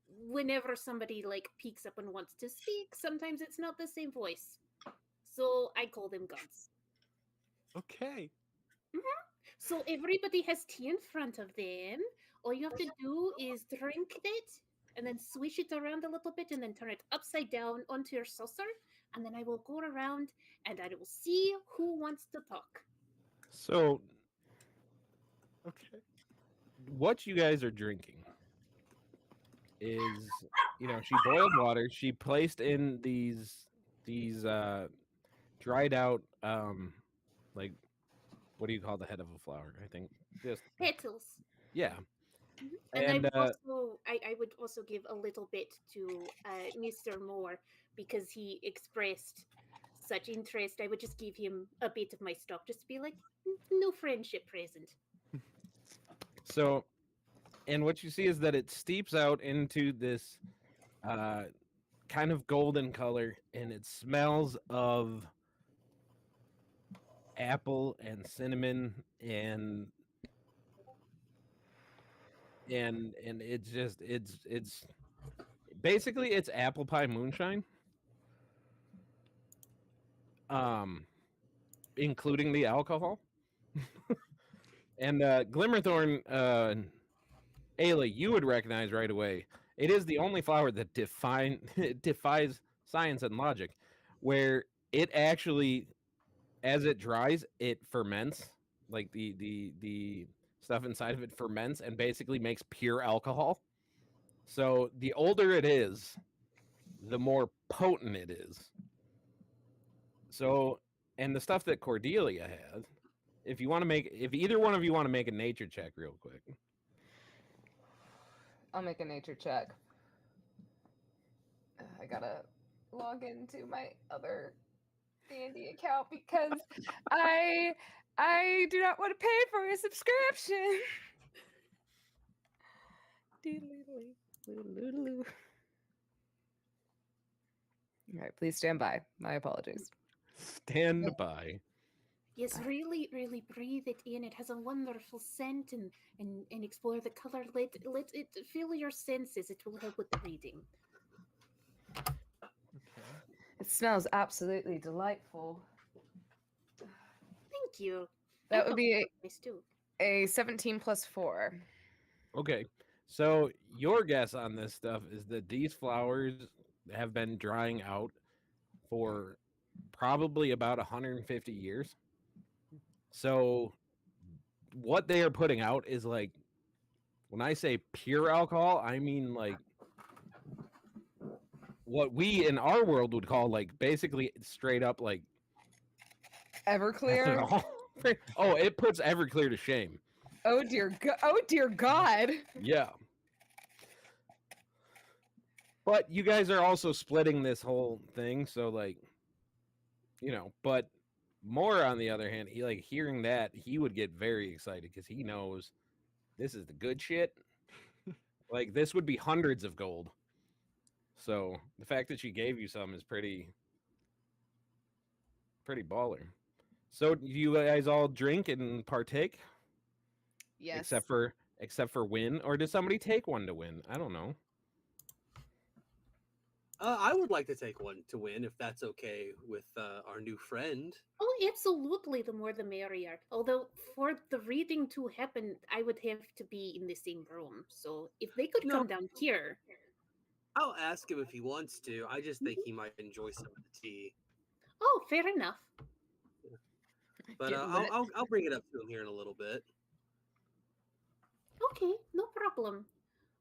Whenever somebody like peeks up and wants to speak, sometimes it's not the same voice. So I call them gods. Okay. So everybody has tea in front of them. All you have to do is drink it and then swish it around a little bit and then turn it upside down onto your saucer. And then I will go around and I will see who wants to talk. So Okay. what you guys are drinking is, she boiled water. She placed in these dried out, like, what do you call the head of a flower? I think just Petals. yeah. And, And, I would also give a little bit to Mr. Moore because he expressed such interest. I would just give him a bit of my stock, just to be like, no friendship present. So, and what you see is that it steeps out into this kind of golden color, and it smells of apple and cinnamon and it's just it's basically it's apple pie moonshine, including the alcohol. And Glimmerthorn, Ayla, you would recognize right away. It is the only flower that defies science and logic, where it actually, as it dries, it ferments. Like the stuff inside of it ferments and basically makes pure alcohol. So the older it is, the more potent it is. So, and the stuff that Cordelia has, if either one of you want to make a nature check real quick. I'll make a nature check. I gotta log into my other D&D account because I do not want to pay for a subscription. All right, please stand by. My apologies. Stand by. Yes, really, really breathe it in. It has a wonderful scent and explore the color. Let it feel your senses. It will help with the reading. Okay. It smells absolutely delightful. Thank you. That would be nice too. A 17 plus 4. Okay. So your guess on this stuff is that these flowers have been drying out for probably about 150 years. So what they are putting out is like, when I say pure alcohol, I mean like what we in our world would call like basically straight up like Everclear. Oh, it puts Everclear to shame. Oh dear God. Yeah. But you guys are also splitting this whole thing, so like, but more on the other hand, he like hearing that, he would get very excited because he knows this is the good shit. Like this would be hundreds of gold. So the fact that she gave you some is pretty baller. So you guys all drink and partake? Yes. Except for win, or does somebody take one to win? I don't know. I would like to take one to win, if that's okay with our new friend. Oh, absolutely. The more the merrier. Although for the reading to happen, I would have to be in the same room. So if they could come down here. I'll ask him if he wants to. I just think he might enjoy some of the tea. Oh, fair enough. But I'll bring it up to him here in a little bit. Okay, no problem.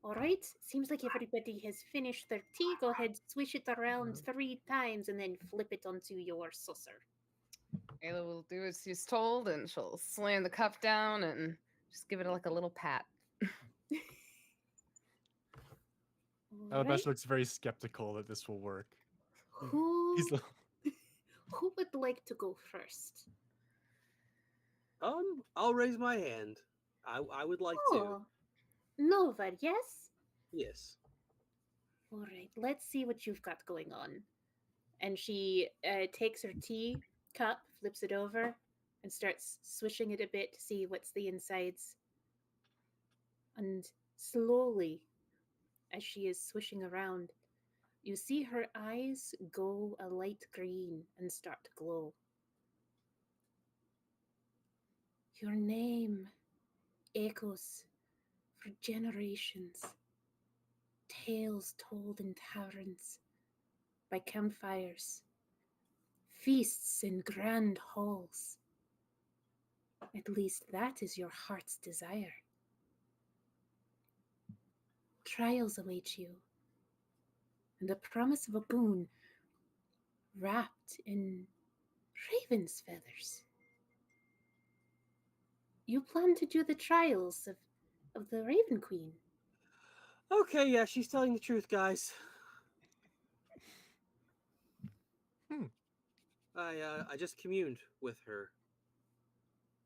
All right, seems like everybody has finished their tea. Go ahead, swish it around 3 times and then flip it onto your saucer. Ayla will do as she's told, and she'll slam the cup down and just give it like a little pat. Alabaster looks very skeptical that this will work. Who would like to go first? I'll raise my hand. I would like to. Nova, yes? Yes. All right, let's see what you've got going on. And she takes her tea cup, flips it over, and starts swishing it a bit to see what's the insides. And slowly, as she is swishing around, you see her eyes go a light green and start to glow. Your name echoes for generations. Tales told in taverns, by campfires, feasts in grand halls. At least that is your heart's desire. Trials await you, and the promise of a boon wrapped in raven's feathers. You plan to do the trials of the Raven Queen. Okay, yeah, she's telling the truth, guys. I just communed with her.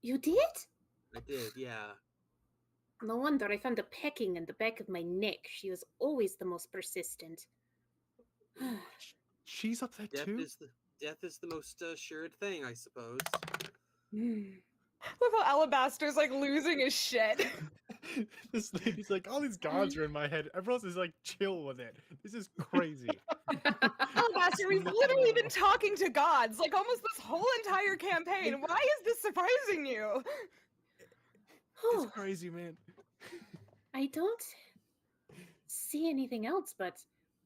You did? I did, yeah. No wonder I found a pecking in the back of my neck. She was always the most persistent. She's up there too? Death is the most assured thing, I suppose. Love how Alabaster's like losing his shit. This lady's like, all these gods are in my head. Everyone's is like, chill with it. This is crazy. Alabaster, we've literally been talking to gods like almost this whole entire campaign. Why is this surprising you? It's crazy, man. I don't see anything else, but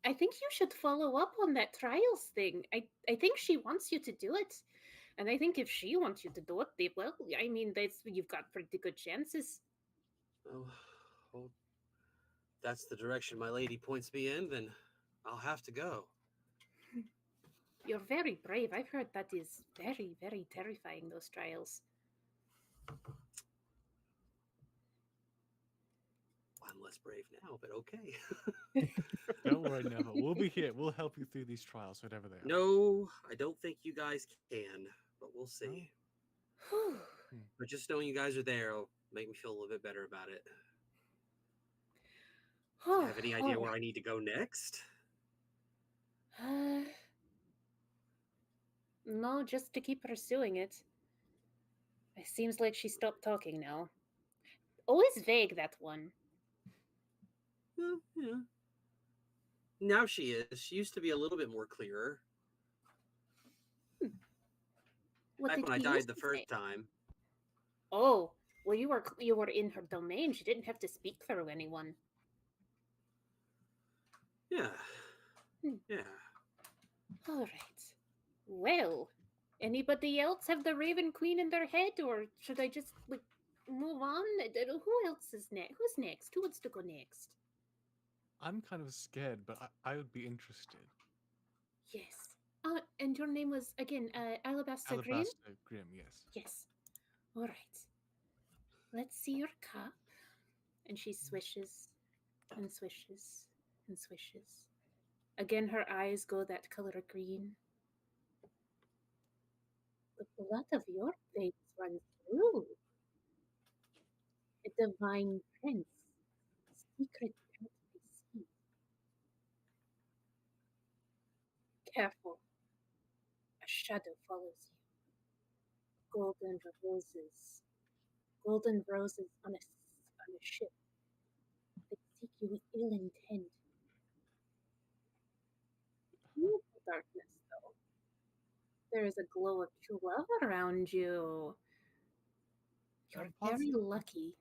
I think you should follow up on that trials thing. I think she wants you to do it. And I think if she wants you to do it, well, I mean, you've got pretty good chances. Oh, well, that's the direction my lady points me in, then I'll have to go. You're very brave. I've heard that is very, very terrifying, those trials. I'm less brave now, but okay. Don't worry, Nova. We'll be here. We'll help you through these trials, whatever they are. No, I don't think you guys can, but we'll see. But just knowing you guys are there will make me feel a little bit better about it. Do you have any idea where I need to go next? No, just to keep pursuing it. It seems like she stopped talking now. Always vague, that one. Well, yeah. Now she is. She used to be a little bit more clearer. Back when I died the first time. Oh, well, you were in her domain. She didn't have to speak through anyone. Yeah. Yeah. All right. Well, anybody else have the Raven Queen in their head, or should I just move on? Who else is next? Who's next? Who wants to go next? I'm kind of scared, but I would be interested. Yes. And your name was again Alabaster Grimm? Alabaster Grimm, yes. Yes. All right. Let's see your cup. And she swishes and swishes and swishes. Again, her eyes go that color of green. The blood of your veins runs through. A divine prince. Secret can't be seen. Careful. A shadow follows you. Golden roses. Golden roses on a ship. They seek you with ill intent. You the darkness, though. There is a glow of true love around you. You're very lucky.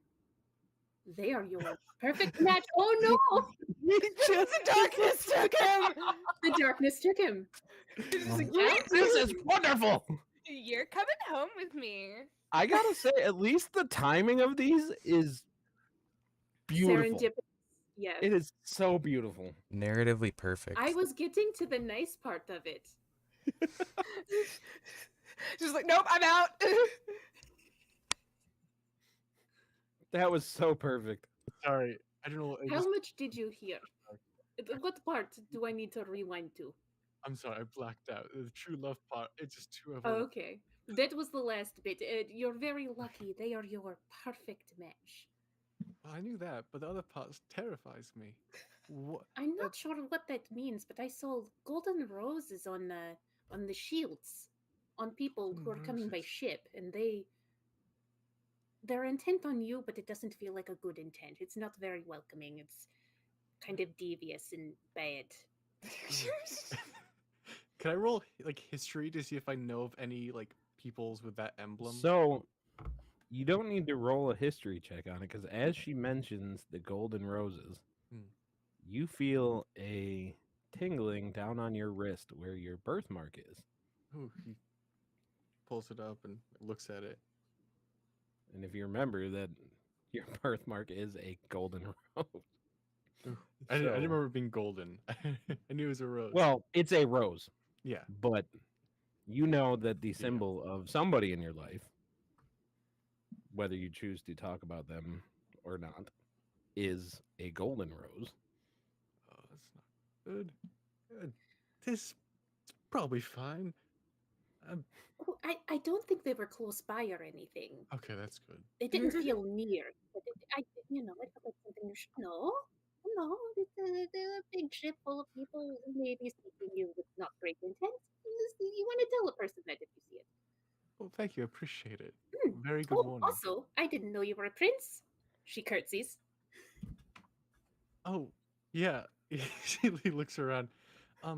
They are your perfect match. Oh no! The darkness took him. The darkness took him. This is wonderful. You're coming home with me. I gotta say, at least the timing of these is beautiful. Serendipitous. Yes. It is so beautiful. Narratively perfect. I was getting to the nice part of it. Just like, nope, I'm out. That was so perfect. Sorry, I don't know. How much did you hear? What part do I need to rewind to? I'm sorry, I blacked out. The true love part, it's just two of Oh, them. okay. That was the last bit. You're very lucky. They are your perfect match. Well, I knew that, but the other part terrifies me. What? I'm not sure what that means, but I saw golden roses on the shields on people who are coming by ship, and they're intent on you, but it doesn't feel like a good intent. It's not very welcoming. It's kind of devious and bad. Can I roll history to see if I know of any peoples with that emblem? So you don't need to roll a history check on it because as she mentions the golden roses, you feel a tingling down on your wrist where your birthmark is. Ooh, he pulls it up and looks at it. And if you remember that your birthmark is a golden rose. I didn't remember it being golden. I knew it was a rose. Well, it's a rose. Yeah. But you know that the symbol of somebody in your life, whether you choose to talk about them or not, is a golden rose. Oh, that's not good. Good. This is probably fine. I don't think they were close by or anything. Okay, that's good. It didn't feel near. But I felt like something you should know. No, it's a big ship full of people who may be seeking you with not great intent. You want to tell a person that if you see it. Well, thank you. I appreciate it. Very good morning. Also, I didn't know you were a prince. She curtsies. Oh, yeah. She looks around. I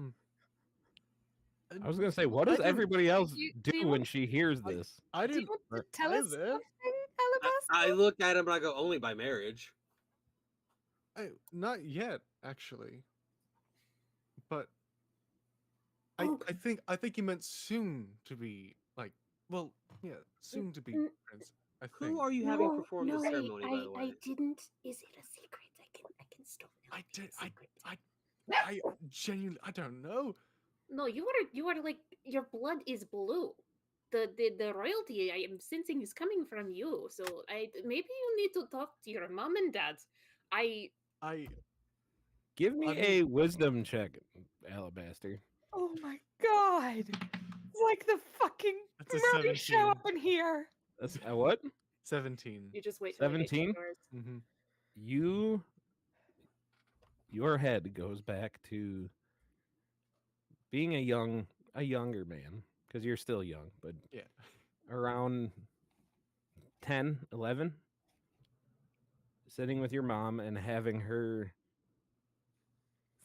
was gonna say, what does everybody else do when she hears this? I didn't. Do you want to tell us something, Alabaster? I look at him and I go, only by marriage. Not yet, actually. But I think you meant soon to be soon to be prince. I think. Who are you having perform the ceremony, by the way? I didn't. Is it a secret? I can stop. I genuinely, I don't know. No, you are like your blood is blue. The royalty I am sensing is coming from you. So maybe you need to talk to your mom and dad. I Give me a wisdom check, Alabaster. Oh my god! It's like the fucking That's a Murray show 17. up in here. That's a what? 17. You just wait till I get 17? yours. Mm-hmm. Your head goes back to being a younger man, because you're still young, but Yeah. around 10, 11, sitting with your mom and having her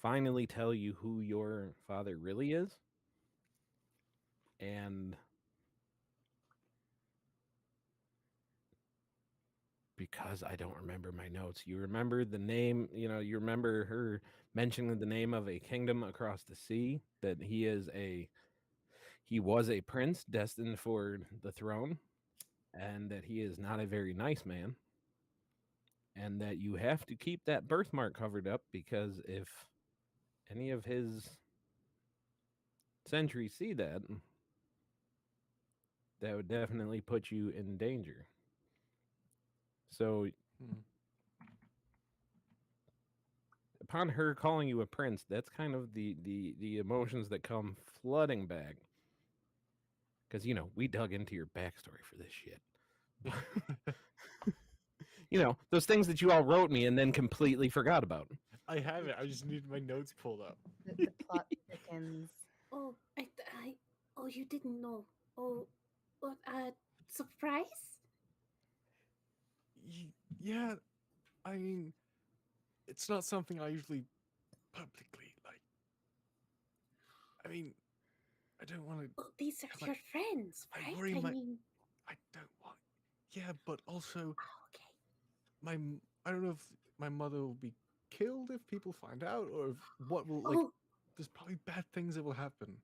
finally tell you who your father really is. And because I don't remember my notes, you remember the name, you remember her mentioning the name of a kingdom across the sea, that he was a prince destined for the throne, and that he is not a very nice man, and that you have to keep that birthmark covered up, because if any of his sentries see that, that would definitely put you in danger. So upon her calling you a prince, that's kind of the emotions that come flooding back. Because, we dug into your backstory for this shit. Those things that you all wrote me and then completely forgot about. I have it. I just need my notes pulled up. The plot thickens. Oh, oh, you didn't know. Oh, what? Surprise? Yeah, I mean, it's not something I usually publicly like. I mean, I don't want to. Oh, these are your friends, right? I worry I don't want. Yeah, but also. Oh, okay. I don't know if my mother will be killed if people find out, or if what will There's probably bad things that will happen.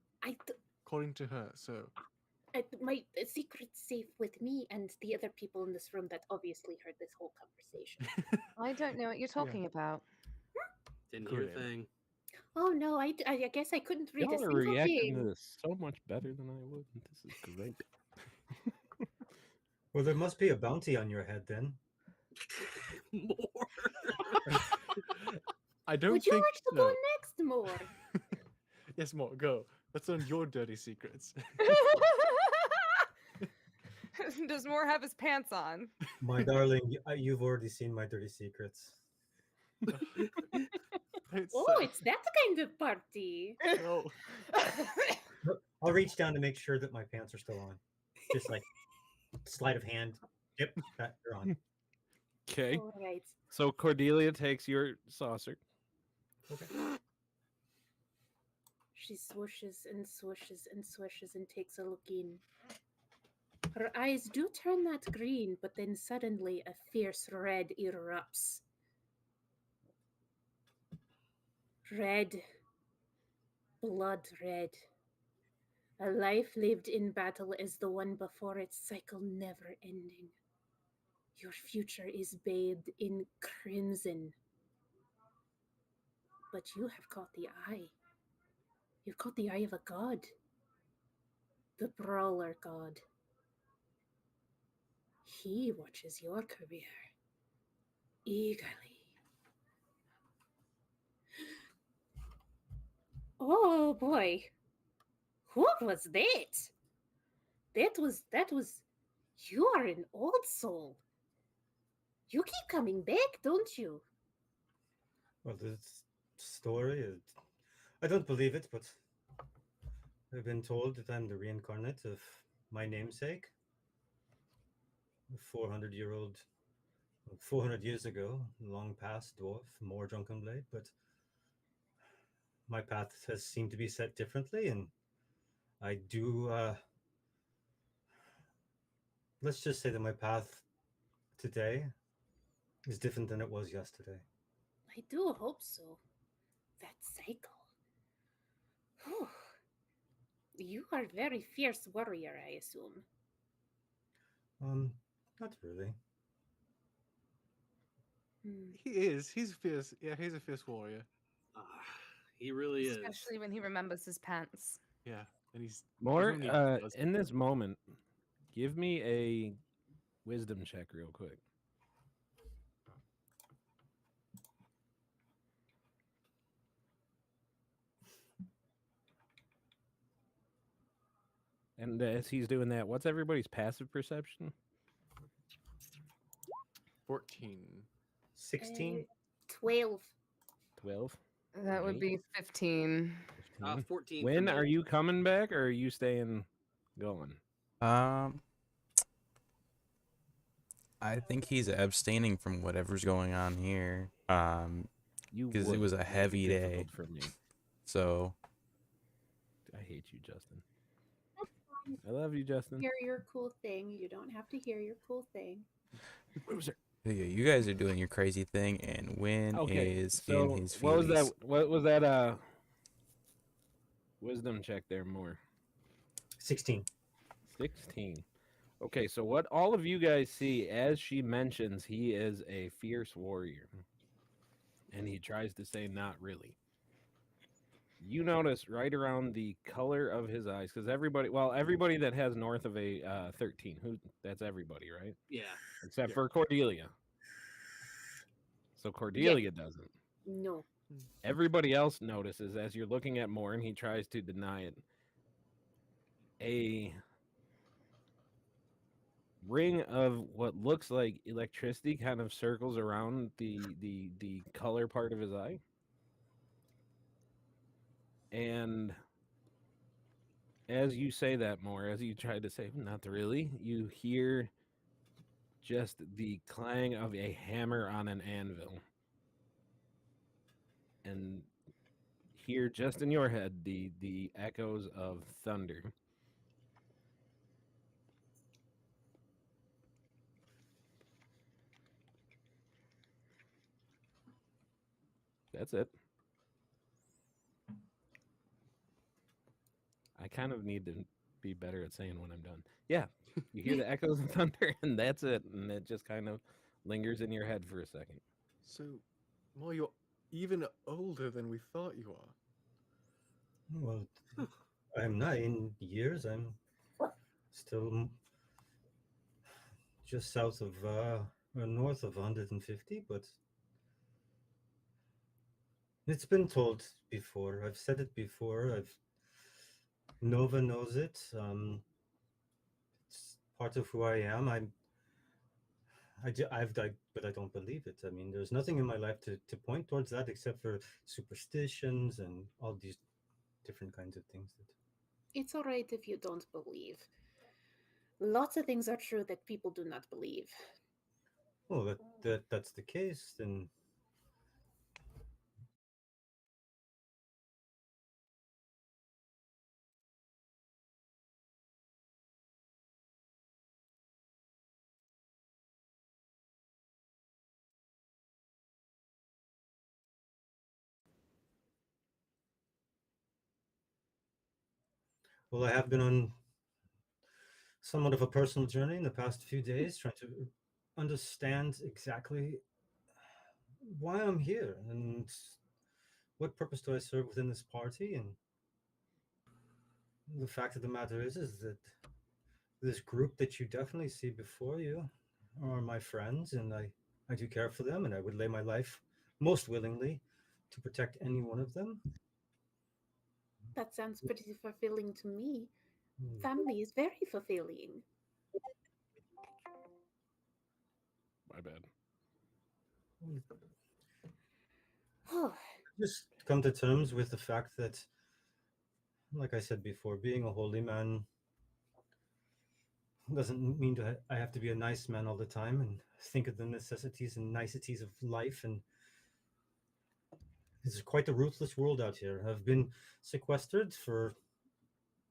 According to her, so. My secret's safe with me and the other people in this room that obviously heard this whole conversation. I don't know what you're talking about. Didn't hear a thing. Oh no, I guess I couldn't read Y'all a are single reacting to thing. this so much better than I would. This is great. Well, there must be a bounty on your head then. More. I don't Would think. you like to go next, More? Yes, More. Go. Let's learn your dirty secrets. Does Moore have his pants on? My darling, you've already seen my dirty secrets. It's that kind of party. No. I'll reach down to make sure that my pants are still on. Just like sleight of hand. Yep, they're on. Okay. All right. So Cordelia takes your saucer. Okay. She swooshes and swooshes and swooshes and takes a look in. Her eyes do turn that green, but then suddenly a fierce red erupts. Red. Blood red. A life lived in battle as the one before its cycle never ending. Your future is bathed in crimson. But you have caught the eye. You've caught the eye of a god. The brawler god. He watches your career eagerly. Oh boy. What was that? That was you are an old soul. You keep coming back, don't you? Well, this story, I don't believe it, but I've been told that I'm the reincarnate of my namesake. 400 years ago, long past dwarf, more drunken blade, but my path has seemed to be set differently, and I do, let's just say that my path today is different than it was yesterday. I do hope so. That cycle. Whew. You are a very fierce warrior, I assume. Not really. He is. He's fierce. Yeah, he's a fierce warrior. He really is. Especially when he remembers his pants. Yeah, and he's More presumably does in this moment, give me a wisdom check real quick. And as he's doing that, what's everybody's passive perception? 14. 16. 12. 12. That would be 15. 15. 14. When are you coming back, or are you staying going? I think he's abstaining from whatever's going on here. Because it was a heavy day for me. So I hate you, Justin. I love you, Justin. Hear your cool thing. You don't have to hear your cool thing. you guys are doing your crazy thing, and Win is in his feelings. What was that? Wisdom check there, more. 16. 16. Okay, so what all of you guys see as she mentions he is a fierce warrior, and he tries to say not really. You notice right around the color of his eyes, because everybody that has north of a 13, that's everybody, right? Yeah. Except for Cordelia. So Cordelia doesn't. No. Everybody else notices as you're looking at more, and he tries to deny it. A ring of what looks like electricity kind of circles around the color part of his eye. And as you say that more, as you try to say, not really, you hear just the clang of a hammer on an anvil. And hear just in your head the echoes of thunder. That's it. I kind of need to be better at saying when I'm done. Yeah, you hear the echoes of thunder, and that's it. And it just kind of lingers in your head for a second. So, well, you're even older than we thought you are. Well, I'm not in years. I'm still just south of, or north of 150, but it's been told before. I've said it before. Nova knows it. It's part of who I am. I've died, but I don't believe it. I mean, there's nothing in my life to point towards that except for superstitions and all these different kinds of things. It's all right if you don't believe. Lots of things are true that people do not believe. Well, that's the case, then. Well, I have been on somewhat of a personal journey in the past few days, trying to understand exactly why I'm here and what purpose do I serve within this party. And the fact of the matter is that this group that you definitely see before you are my friends, and I do care for them, and I would lay my life most willingly to protect any one of them. That sounds pretty fulfilling to me. Hmm. Family is very fulfilling. My bad. Just come to terms with the fact that, like I said before, being a holy man doesn't mean I have to be a nice man all the time and think of the necessities and niceties of life. And it's quite a ruthless world out here. I've been sequestered for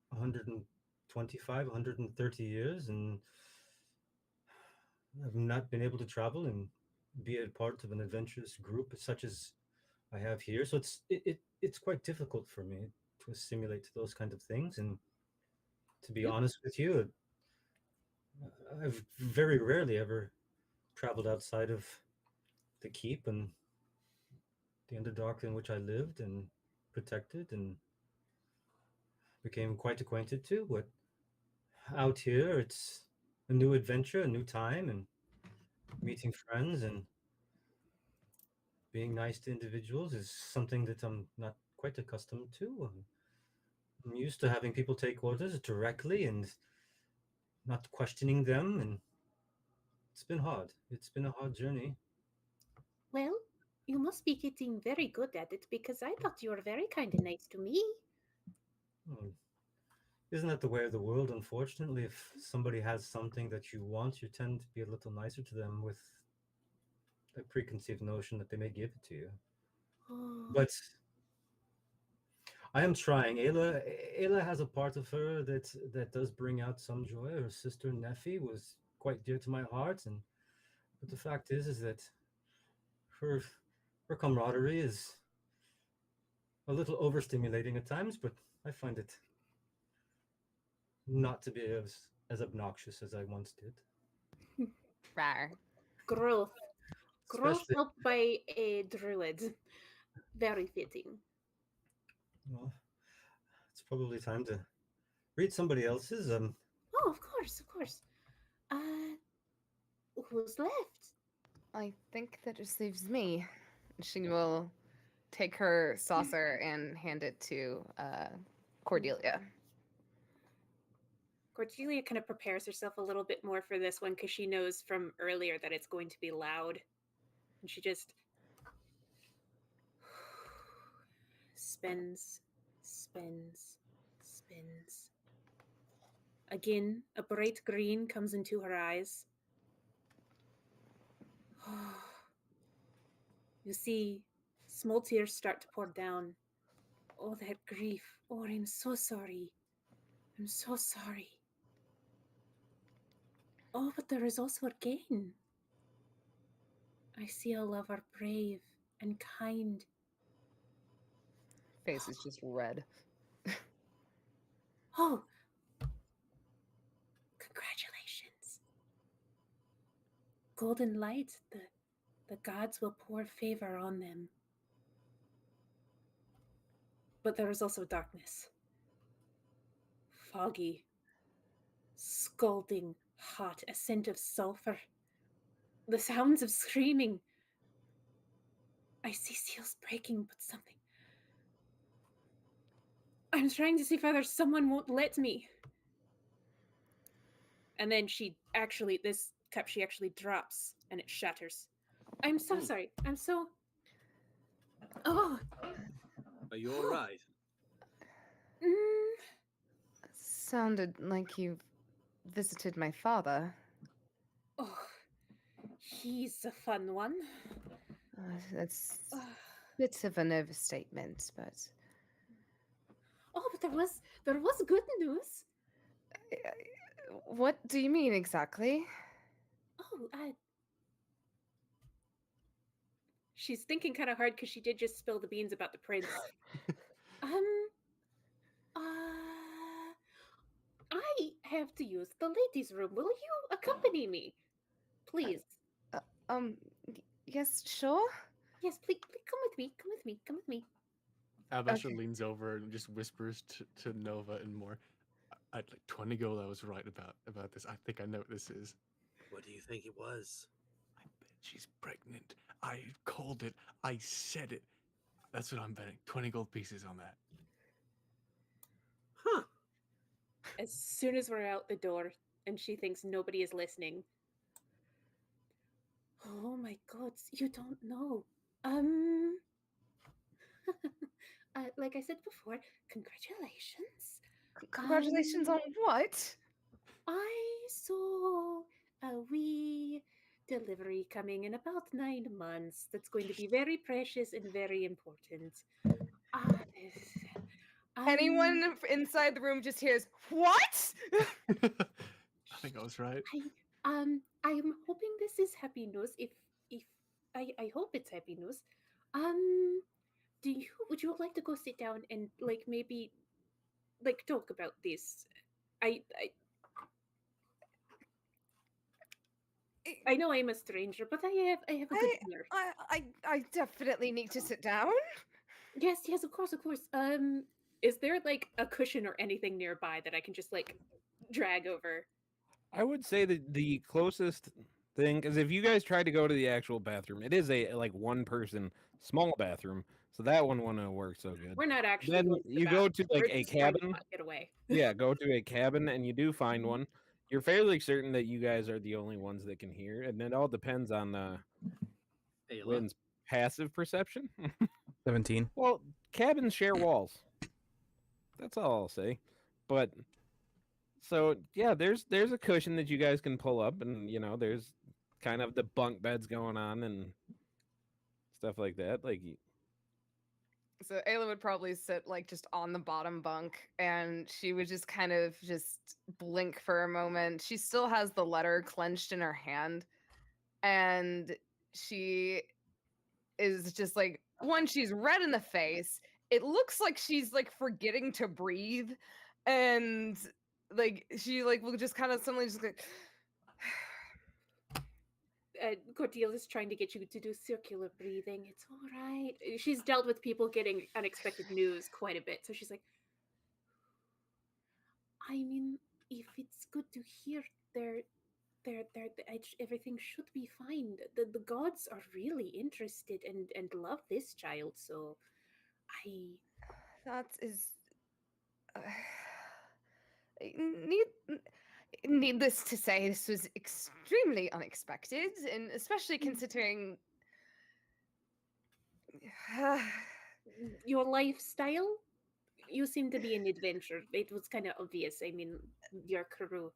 125, 130 years, and I've not been able to travel and be a part of an adventurous group such as I have here. So it's quite difficult for me to assimilate to those kind of things. And to be honest with you, I've very rarely ever traveled outside of the keep and the Underdark in which I lived and protected and became quite acquainted to. But out here, it's a new adventure, a new time, and meeting friends and being nice to individuals is something that I'm not quite accustomed to. I'm used to having people take orders directly and not questioning them, and it's been hard. It's been a hard journey. Well, you must be getting very good at it because I thought you were very kind and nice to me. Hmm. Isn't that the way of the world? Unfortunately, if somebody has something that you want, you tend to be a little nicer to them with a preconceived notion that they may give it to you. Oh, But I am trying. Ayla has a part of her that does bring out some joy. Her sister Neffy was quite dear to my heart, and but the fact is that her her camaraderie is a little overstimulating at times. But I find it not to be as obnoxious as I once did. Rar. growth. Growth Especially, helped by a druid. Very fitting. well, it's probably time to read somebody else's. Oh, of course, of course. Who's left? I think that just leaves me. She will take her saucer and hand it to Cordelia. Cordelia kind of prepares herself a little bit more for this one because she knows from earlier that it's going to be loud. And she just spins. Again, a bright green comes into her eyes. You see small tears start to pour down. Oh, that grief. Oh, I'm so sorry. I'm so sorry. Oh, but there is also a gain. I see all of our brave and kind. Face is just red. Oh, congratulations. Golden light, the gods will pour favor on them. But there is also darkness. Foggy, scalding, hot, a scent of sulfur. The sounds of screaming. I see seals breaking, but something. I'm trying to see whether someone won't let me. And then this cup she actually drops and it shatters. I'm so sorry. I'm so. Oh. Are you all right? Sounded like you've visited my father. Oh, he's a fun one. That's a bit of an overstatement, but. Oh, but there was good news. What do you mean exactly? Oh, she's thinking kind of hard because she did just spill the beans about the prince. I have to use the ladies' room. Will you accompany me, please? Yes, sure. Yes, please come with me. Come with me. Come with me. Abasha leans over and just whispers to Nova and more. I'd like 20 gold. I was right about this. I think I know what this is. What do you think it was? I bet she's pregnant. I called it. I said it. That's what I'm betting. 20 gold pieces on that. Huh. As soon as we're out the door and she thinks nobody is listening. Oh my god, you don't know. Like I said before, congratulations. Congratulations on what? I saw a wee delivery coming in about 9 months that's going to be very precious and very important. Anyone inside the room just hears, what? I think I was right. I am hoping this is happy news. If I hope it's happy news. Would you like to go sit down and maybe talk about this? I know I'm a stranger, but I have a good dinner. I definitely need to sit down. Yes, yes, of course, of course. Is there like a cushion or anything nearby that I can just like drag over? I would say that the closest thing, because if you guys tried to go to the actual bathroom, it is a like one person small bathroom, so that one wouldn't work so good. We're not actually Then going to the you go bathroom. to like We're a just trying to cabin. not get away. Yeah, go to a cabin and you do find one. You're fairly certain that you guys are the only ones that can hear, and it all depends on Ayla. Wynn's passive perception. 17. Well, cabins share walls. That's all I'll say. But so yeah, there's a cushion that you guys can pull up, and there's kind of the bunk beds going on and stuff like that. Like, So Ayla would probably sit like just on the bottom bunk, and she would just kind of just blink for a moment. She still has the letter clenched in her hand, and she is just like, one, she's red in the face. It looks like she's like forgetting to breathe, and like she like will just kind of suddenly just like Cordelia's trying to get you to do circular breathing. It's all right. She's dealt with people getting unexpected news quite a bit, so she's like, I mean, if it's good to hear, everything should be fine. The gods are really interested and love this child, so I that is need needless to say, this was extremely unexpected, and especially considering your lifestyle. You seem to be an adventurer. It was kind of obvious. I mean, your crew.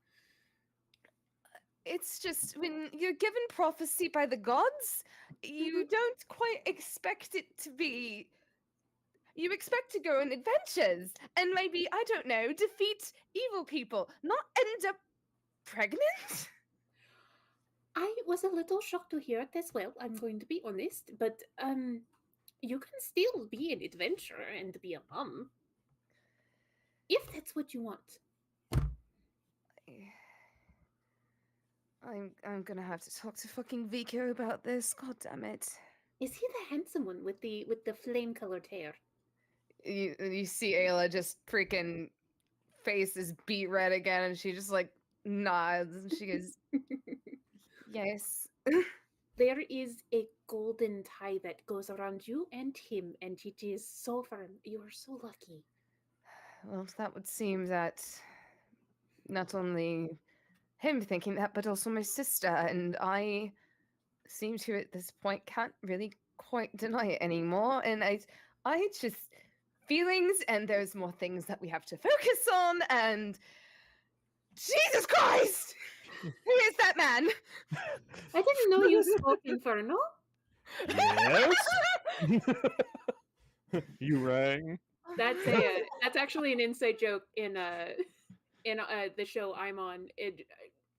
it's just when you're given prophecy by the gods, you don't quite expect it to be. You expect to go on adventures and maybe, I don't know, defeat evil people, not end up pregnant? I was a little shocked to hear it as well, I'm going to be honest, but you can still be an adventurer and be a mom. If that's what you want. I'm gonna have to talk to fucking Vico about this. God damn it. Is he the handsome one with the flame colored hair? You see Ayla just freaking face is beat red again, and she just like nods and she goes, yes. There is a golden tie that goes around you and him, and it is so firm. You are so lucky. Well, that would seem that not only him thinking that, but also my sister, and I seem to at this point can't really quite deny it anymore. And I just feelings, and there's more things that we have to focus on, and Jesus Christ! Who is that man? I didn't know you spoke Infernal. yes. You rang. That's actually an inside joke in the show I'm on.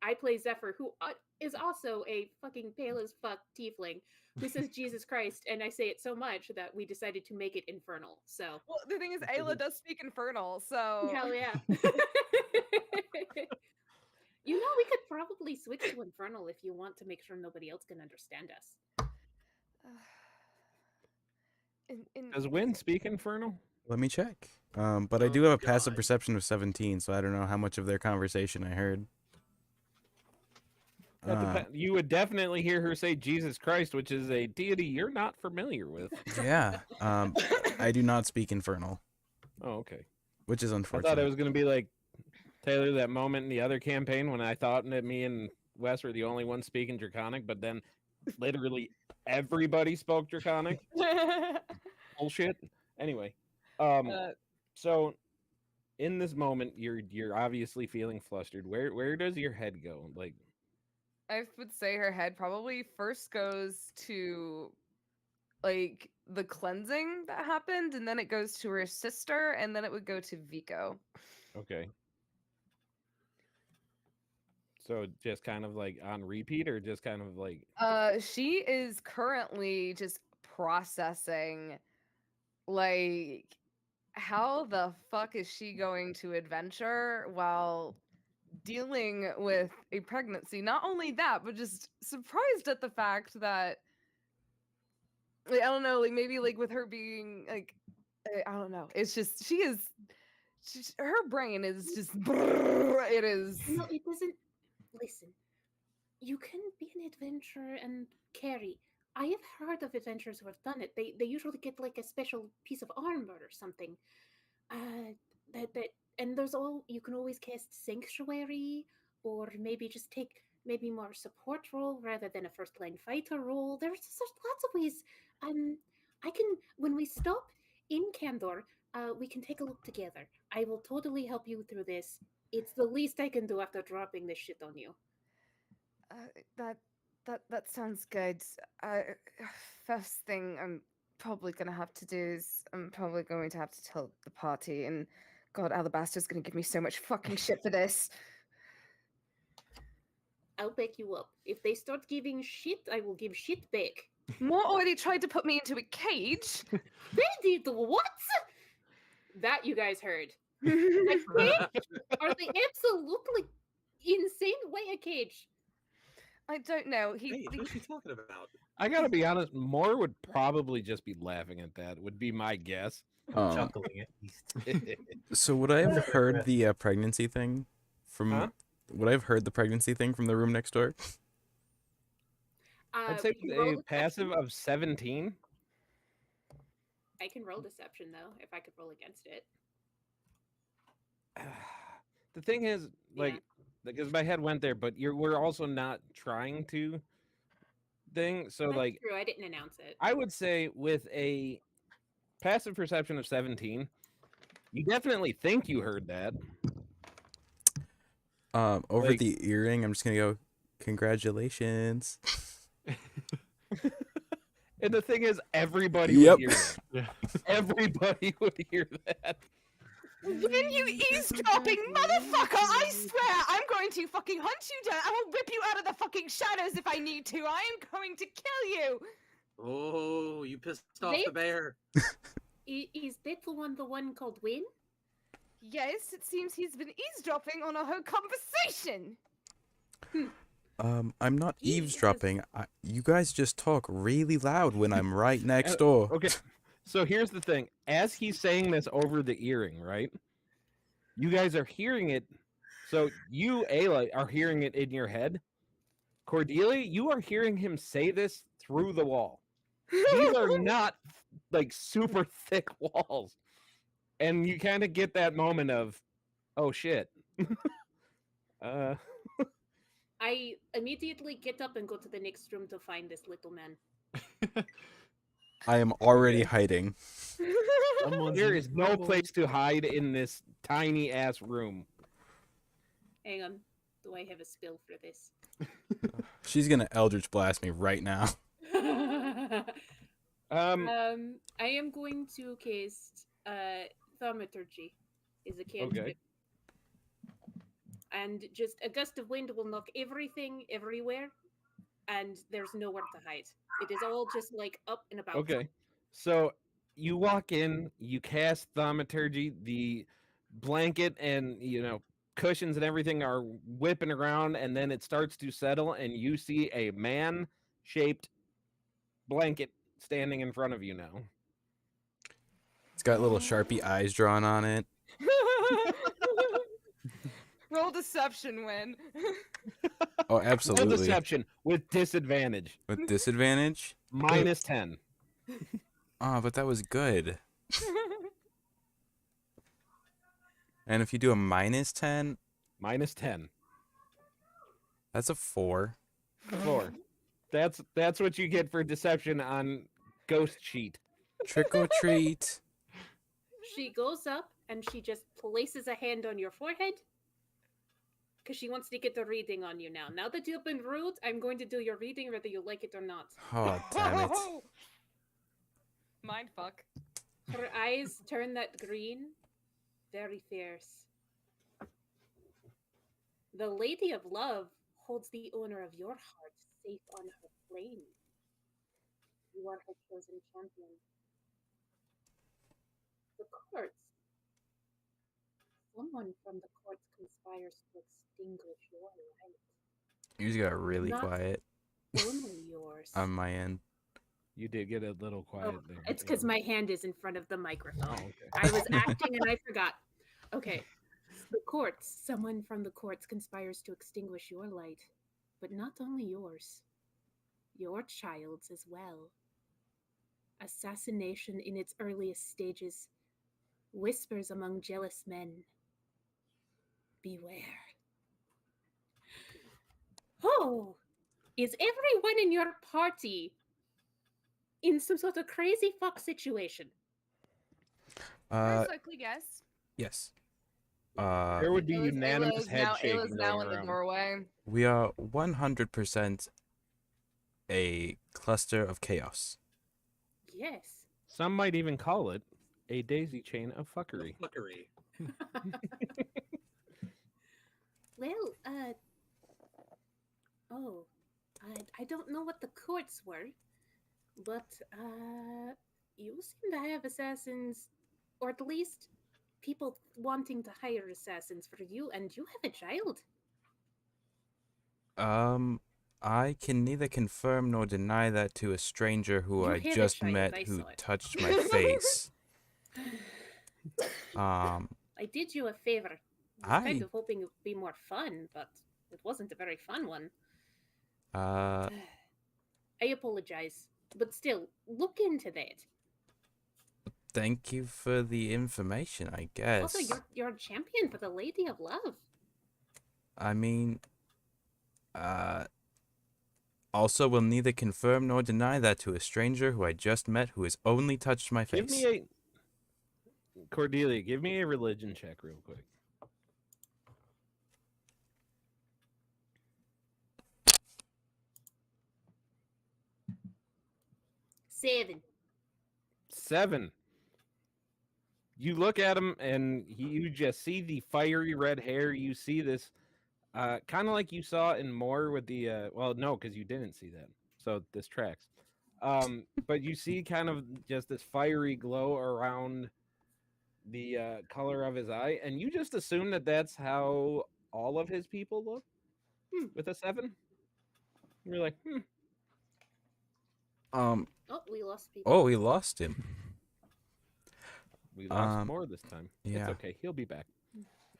I play Zephyr, who is also a fucking pale as fuck tiefling who says Jesus Christ, and I say it so much that we decided to make it Infernal. So, well, the thing is, Ayla does speak Infernal, so hell yeah. You know, we could probably switch to Infernal if you want to make sure nobody else can understand us. Does Wynn speak Infernal? Let me check. But I do have a passive perception of 17, so I don't know how much of their conversation I heard. You would definitely hear her say Jesus Christ, which is a deity you're not familiar with. Yeah. I do not speak Infernal. Oh, okay. Which is unfortunate. I thought it was going to be like Taylor, that moment in the other campaign when I thought that me and Wes were the only ones speaking Draconic, but then literally everybody spoke Draconic. Bullshit. Anyway, so in this moment, you're obviously feeling flustered. Where does your head go? Like, I would say her head probably first goes to like the cleansing that happened, and then it goes to her sister, and then it would go to Vico. Okay. So just kind of like on repeat, or just kind of like she is currently just processing like how the fuck is she going to adventure while dealing with a pregnancy. Not only that, but just surprised at the fact that Like, I don't know, like maybe like with her being like, I don't know. It's just her brain is just it is. No, it doesn't. Listen, you can be an adventurer and carry. I have heard of adventurers who have done it. They usually get like a special piece of armor or something. That and there's all you can always cast sanctuary, or maybe just take maybe more support role rather than a first line fighter role. There's lots of ways. I can when we stop in Candor, we can take a look together. I will totally help you through this. It's the least I can do after dropping this shit on you. That that sounds good. Uh, First thing I'm probably gonna have to do is I'm probably going to have to tell the party, and God, Alabaster's gonna give me so much fucking shit for this. I'll back you up. If they start giving shit, I will give shit back. Moore already tried to put me into a cage. They did what? That you guys heard. A cage? Are they absolutely insane way a cage? I don't know. Hey, who's she talking about? I gotta be honest, Moore would probably just be laughing at that, would be my guess. Chuckling at least. So would I have heard the pregnancy thing from? Huh? Would I have heard the pregnancy thing from the room next door? I'd say we can roll a passive deception. of 17. I can roll deception though, if I could roll against it. The thing is, like, Yeah. because my head went there, but we're also not trying to thing. So That's like, true. I didn't announce it. I would say with a passive perception of 17, you definitely think you heard that. Over Like- the earring, I'm just gonna go, congratulations. And the thing is, everybody Yep. would hear that. Yeah. Everybody would hear that. When you eavesdropping motherfucker, I swear I'm going to fucking hunt you down. I will rip you out of the fucking shadows if I need to. I am going to kill you. Oh, you pissed off They- the bear. Is that the one called Win? Yes, it seems he's been eavesdropping on our whole conversation. I'm not He is- eavesdropping. You guys just talk really loud when I'm right next door. Okay, so here's the thing. As he's saying this over the earring, right? You guys are hearing it. So you, Ayla, are hearing it in your head. Cordelia, you are hearing him say this through the wall. These are not like super thick walls. And you kind of get that moment of, oh shit. I immediately get up and go to the next room to find this little man. I am already hiding. Someone's There in is no trouble. place to hide in this tiny ass room. Hang on. Do I have a spell for this? She's gonna Eldritch Blast me right now. Um, I am going to cast Thaumaturgy is a cantrip. Okay. And just a gust of wind will knock everything everywhere, and there's nowhere to hide. It is all just like up and about. okay. So you walk in, you cast Thaumaturgy, the blanket and cushions and everything are whipping around, and then it starts to settle, and you see a man-shaped blanket standing in front of you now. It's got little Sharpie eyes drawn on it. Roll deception, Win. Oh, Roll absolutely. deception with disadvantage. With disadvantage? Minus 10. Oh, but that was good. And if you do a minus 10, Minus 10. that's a 4. 4. That's what you get for deception on Ghost Sheet. Trick or treat. She goes up and she just places a hand on your forehead because she wants to get the reading on you now. Now that you've been rude, I'm going to do your reading whether you like it or not. Oh, damn it. Mind fuck. Her eyes turn that green, very fierce. The Lady of Love holds the owner of your heart safe on her flame. You are her chosen champion. The courts. Someone from the courts conspires to extinguish your light. You just got really Not- quiet Only yours. on my end. You did get a little quiet there. It's because my hand is in front of the microphone. Oh, okay. I was acting and I forgot. Okay. The courts. Someone from the courts conspires to extinguish your light. But not only yours. Your child's as well. Assassination in its earliest stages. Whispers among jealous men. Beware. Oh! Is everyone in your party in some sort of crazy fuck situation? Most likely, yes. Yes. There would be unanimous head shaking Ayla's now going in the around. doorway. We are 100% a cluster of chaos. Yes. Some might even call it a daisy chain of fuckery. Fuckery. Well, I don't know what the courts were, but you seem to have assassins, or at least people wanting to hire assassins for you, and you have a child. I can neither confirm nor deny that to a stranger who You I had a just child, met I who saw it. touched my face. I did you a favor. I was kind of hoping it would be more fun, but it wasn't a very fun one. I apologize, but still, look into that. Thank you for the information, I guess. Also, you're a champion for the Lady of Love. I mean, also will neither confirm nor deny that to a stranger who I just met who has only touched my face. Cordelia, give me a religion check real quick. Seven. You look at him and you just see the fiery red hair. You see this kind of like you saw in More with the well, no, because you didn't see that. So this tracks. But you see kind of just this fiery glow around the color of his eye, and you just assume that that's how all of his people look with a 7. You're like, Oh, we lost people. Oh, we lost him. We lost More this time. Yeah. It's okay. He'll be back.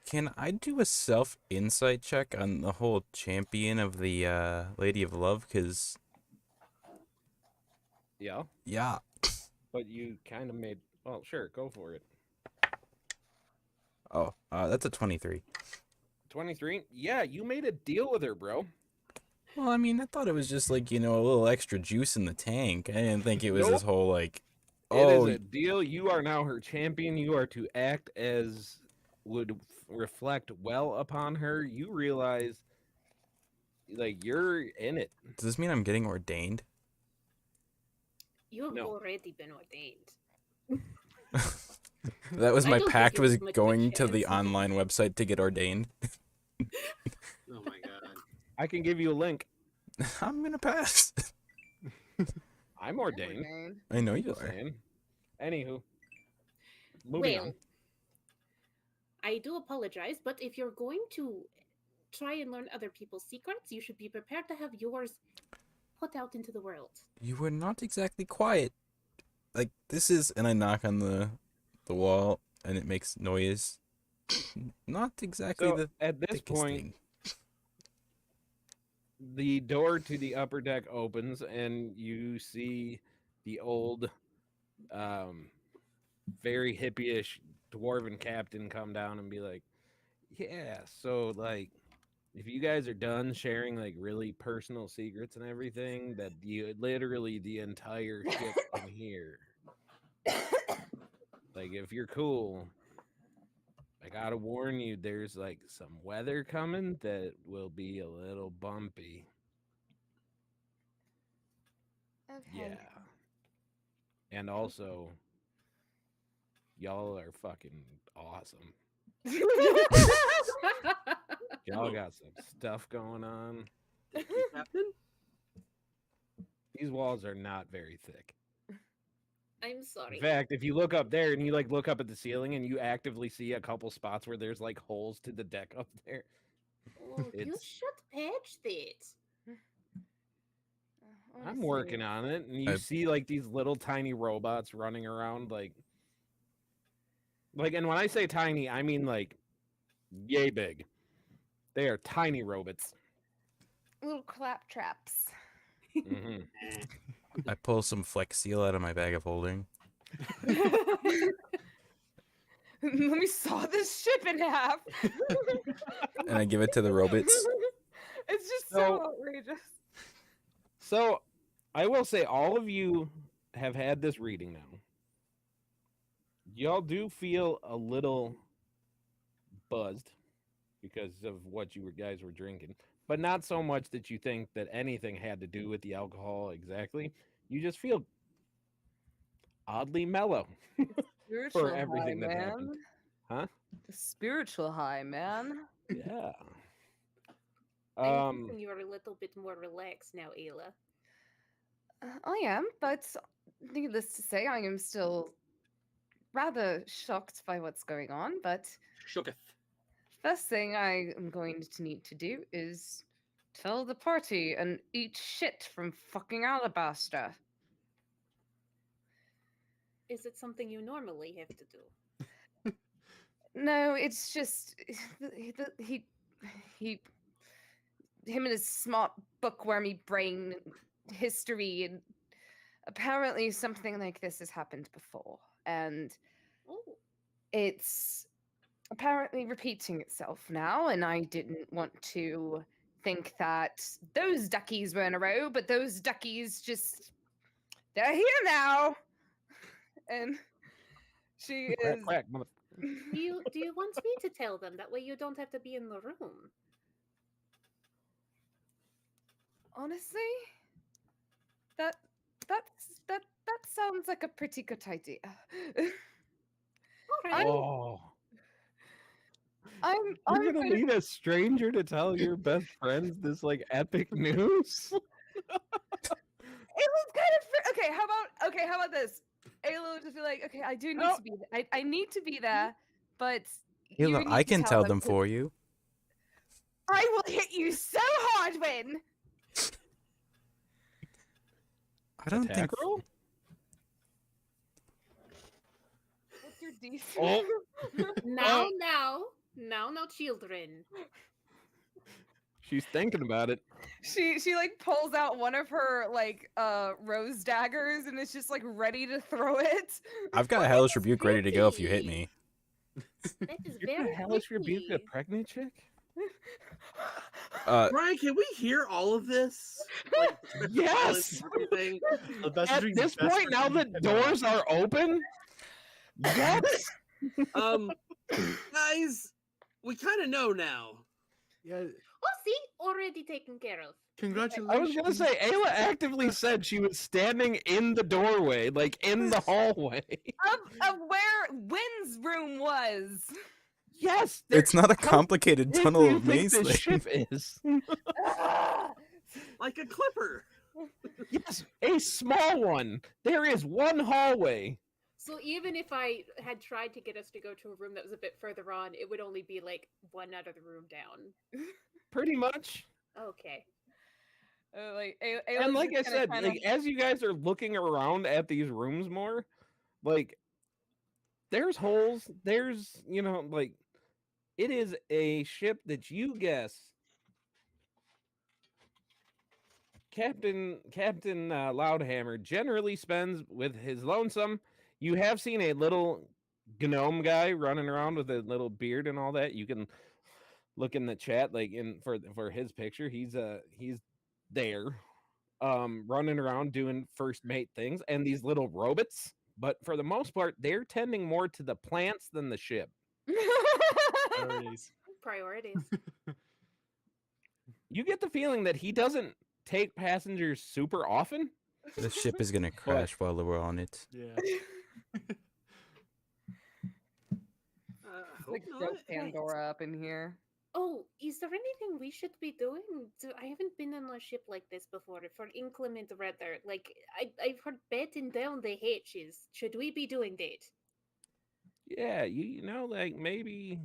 Can I do a self-insight check on the whole champion of the Lady of Love? Because... Yeah. Yeah. But you kind of made... Well, sure. Go for it. Oh, that's a 23. 23? Yeah, you made a deal with her, bro. Well, I mean, I thought it was just like, a little extra juice in the tank. I didn't think it was this whole, like... It is a deal. You are now her champion. You are to act as would reflect well upon her. You realize, like, you're in it. Does this mean I'm getting ordained? You have already been ordained. That was my pact, was going to the online website to get ordained. Oh my god. I can give you a link. I'm gonna pass. I'm ordained. I know you are. Saying. Anywho, moving on. I do apologize, but if you're going to try and learn other people's secrets, you should be prepared to have yours put out into the world. You were not exactly quiet. Like, this is... And I knock on the wall, and it makes noise. Not exactly so the at this point, thing. The door to the upper deck opens, and you see the old, very hippie-ish dwarven captain come down and be like, yeah, so, like, if you guys are done sharing, like, really personal secrets and everything, that you literally the entire ship can hear. Like, if you're cool, I gotta warn you, there's, like, some weather coming that will be a little bumpy. Okay. Yeah. And also, y'all are fucking awesome. Y'all got some stuff going on. Captain? These walls are not very thick. I'm sorry. In fact, if you look up there and you like look up at the ceiling and you actively see a couple spots where there's like holes to the deck up there. Oh, you should patch that. I'm working on it, and you see like these little tiny robots running around, like, and when I say tiny, I mean like yay big. They are tiny robots. Little claptraps. Mm-hmm. I pull some Flex Seal out of my bag of holding. Let me saw this ship in half. And I give it to the robots. It's just so outrageous. So, I will say, all of you have had this reading now. Y'all do feel a little buzzed because of what guys were drinking, but not so much that you think that anything had to do with the alcohol exactly. You just feel oddly mellow for everything that happened. Huh? The spiritual high, man. Yeah. I'm guessing you're a little bit more relaxed now, Ayla. I am, but needless to say, I am still rather shocked by what's going on. But Shooketh. first thing I am going to need to do is tell the party and eat shit from fucking Alabaster. Is it something you normally have to do? No, it's just him and his smart bookwormy brain history, and apparently something like this has happened before, and it's apparently repeating itself now, and I didn't want to think that those duckies were in a row, but those duckies they're here now. And she quack, is quack, Do you want me to tell them? That way you don't have to be in the room. honestly, that sounds like a pretty good idea. Alright. You're gonna need a stranger to tell your best friends this like epic news? It was kind of okay. How about this? Ayla would just be like, okay, I do need to be. I need to be there, but you Ayla, need I to can tell them 'cause for you. I will hit you so hard, Win. I don't Attack think. roll? What's your DC? Oh. Now, children. She's thinking about it. She like pulls out one of her like rose daggers and is just like ready to throw it. I've got a hellish rebuke ready to go if you hit me. That is You're very gonna hellish rebuke a pretty. pregnant chick? Brian, can we hear all of this? Like, Yes! everything. At this point, now that doors are open, yes! Guys, we kind of know now. Yeah, Oh, see, already taken care of. congratulations. I was gonna say, Ayla actively said she was standing in the doorway, like in the hallway. Of where Win's room was. Yes! It's not a complicated How big tunnel do you of think maze this lane. ship is? Like a clipper. Yes, a small one. There is one hallway. So even if I had tried to get us to go to a room that was a bit further on, it would only be like one out of the room down. Pretty much. Okay. And like I said, like as you guys are looking around at these rooms more, like there's holes, there's like it is a ship that you guess Captain Loudhammer generally spends with his lonesome. You have seen a little gnome guy running around with a little beard and all that. You can look in the chat, like for his picture. He's there, running around doing first mate things, and these little robots. But for the most part, they're tending more to the plants than the ship. Priorities. You get the feeling that he doesn't take passengers super often. The ship is gonna crash while we're on it. Yeah. Like so Pandora up in here. Oh, is there anything we should be doing? I haven't been on a ship like this before for inclement weather. Like, I've heard batten down the hatches. Should we be doing that? Yeah, you know, like maybe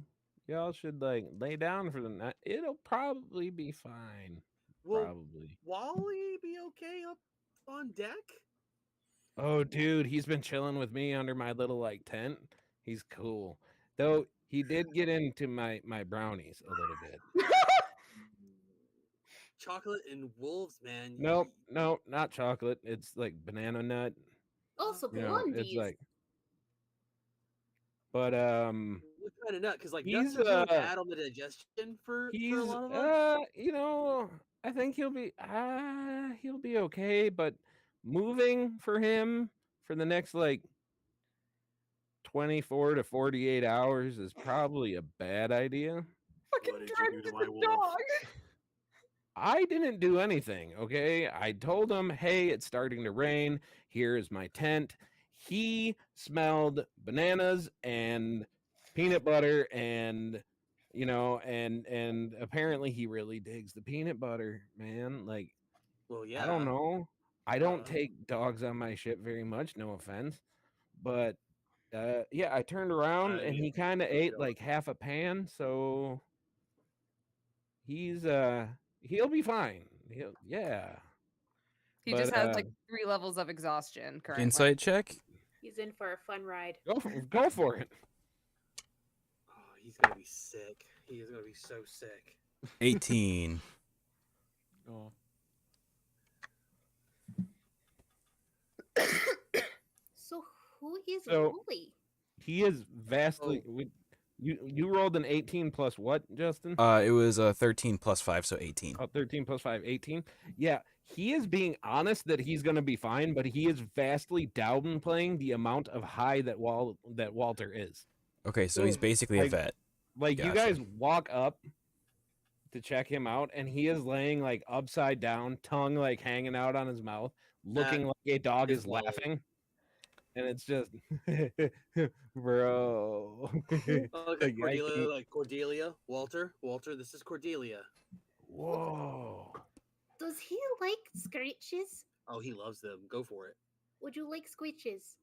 y'all should like lay down for the night. It'll probably be fine. Will Probably. Wally be okay up on deck? Oh, dude, he's been chilling with me under my little like tent. He's cool, though. He did get into my brownies a little bit. Chocolate and wolves, man. Nope, no, not chocolate. It's like banana nut. Also, You know, it's blondies. like. But What kind of nut? Because like he's nuts are really bad on the digestion for a he's lot of us. you know, I think he'll be okay. But moving for him for the next like 24 to 48 hours is probably a bad idea. Fucking What did you drenched do to the my wolf? dog. I didn't do anything, okay? I told him, hey, it's starting to rain. Here is my tent. He smelled bananas and peanut butter and and apparently he really digs the peanut butter, man. Like, Well, yeah. I don't know. I don't Uh, take dogs on my ship very much, no offense. But yeah, I turned around and he kind of ate like half a pan, so he'll be fine. Yeah. He But just has like 3 levels of exhaustion currently. Insight check. He's in for a fun ride. go for it. oh, he's gonna be sick. He is gonna be so sick. 18. Oh. So who is So- Wooly? He is vastly. You rolled an 18 plus what, Justin? It was 13 plus 5, so 18. 13 plus 5, 18. Yeah, he is being honest that he's going to be fine, but he is vastly downplaying the amount of high that Walter is. Okay, so he's basically a like- vet. Like, you Gotcha. guys walk up to check him out, and he is laying like upside down, tongue like hanging out on his mouth, looking like a dog is is low. laughing. And it's just, bro. Okay, Like, I can't- like Cordelia, Walter, this is Cordelia. Whoa. Does he like screeches? Oh, he loves them. Go for it. Would you like squeeches?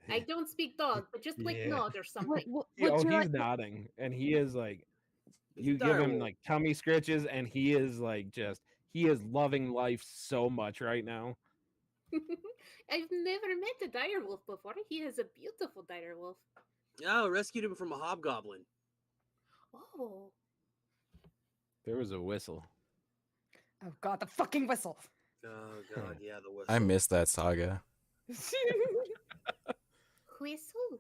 I don't speak dog, but just like Yeah. nod or something. He's nodding, and he is like, He's you a give him direwolf. like tummy scritches, and he is like he is loving life so much right now. I've never met a dire wolf before. He is a beautiful dire wolf. Oh, rescued him from a hobgoblin. Oh, There was a whistle. Oh god, the fucking whistle. Oh god, yeah, the whistle. I missed that saga. whistle.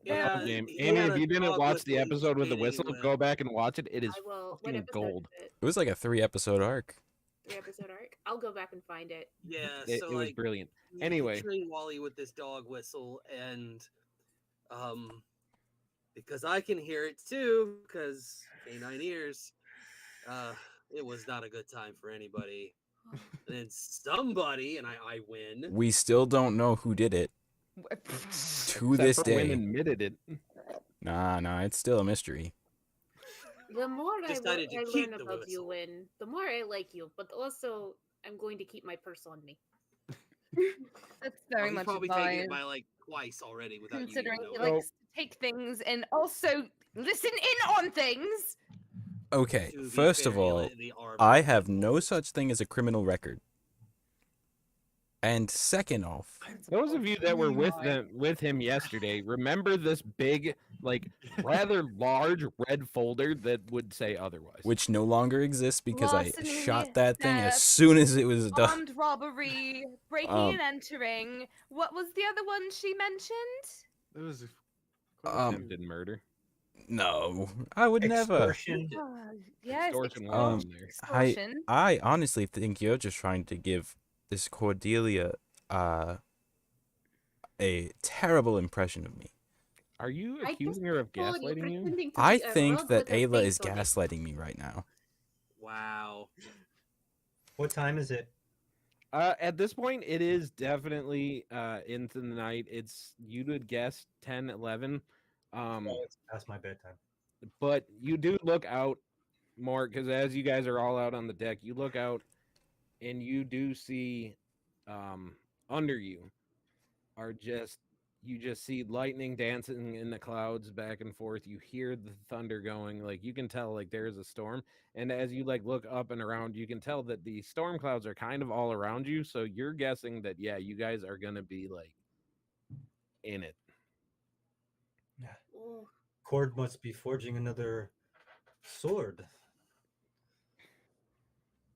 Yeah, Game. he Amy, had if a you didn't dog watch the whistle he was episode with the mating whistle, with. go back and watch it. It is I will. What fucking episode gold. is it? It was like a 3-episode arc. 3-episode arc. I'll go back and find it. Yeah, It, so it was like brilliant. you Anyway. train Wally with this dog whistle, and because I can hear it too, because canine ears, it was not a good time for anybody. And then somebody, and I win. We still don't know who did it to Except this for Wynn day. admitted it. Nah, it's still a mystery. The more I Decided to keep learn the about you, whistle. Win, the more I like you. But also, I'm going to keep my purse on me. That's Oh, very he's much probably taken advised, it by like twice already without you considering even he knowing. likes to take things and also listen in on things. Okay, To be first of fair, all, they are I both have no wolves. such thing as a criminal record. And second off, Those of you that were Oh with my. with him yesterday, remember this big, like rather large red folder that would say otherwise. which no longer exists because Larceny, I shot that thing as theft, soon as it was done. Armed robbery, breaking Um, and entering. What was the other one she mentioned? There was quite a few. Attempted murder. No, I would never. Extortion. Yes, Extortion was Um, on there. extortion. I honestly think you're just trying to give this Cordelia a terrible impression of me. Are you I just accusing her of told you, gaslighting you? pretending to I be a think rug that with a Ayla face is on it. gaslighting me right now. Wow. What time is it? At this point, it is definitely into the night. You would guess 10, 11. Oh, it's past my bedtime. But you do look out more because as you guys are all out on the deck, you look out and you do see under you are just you just see lightning dancing in the clouds back and forth. You hear the thunder going, like you can tell like there's a storm. And as you like look up and around, you can tell that the storm clouds are kind of all around you. So you're guessing that yeah, you guys are gonna be like in it. Oh, Cord must be forging another sword.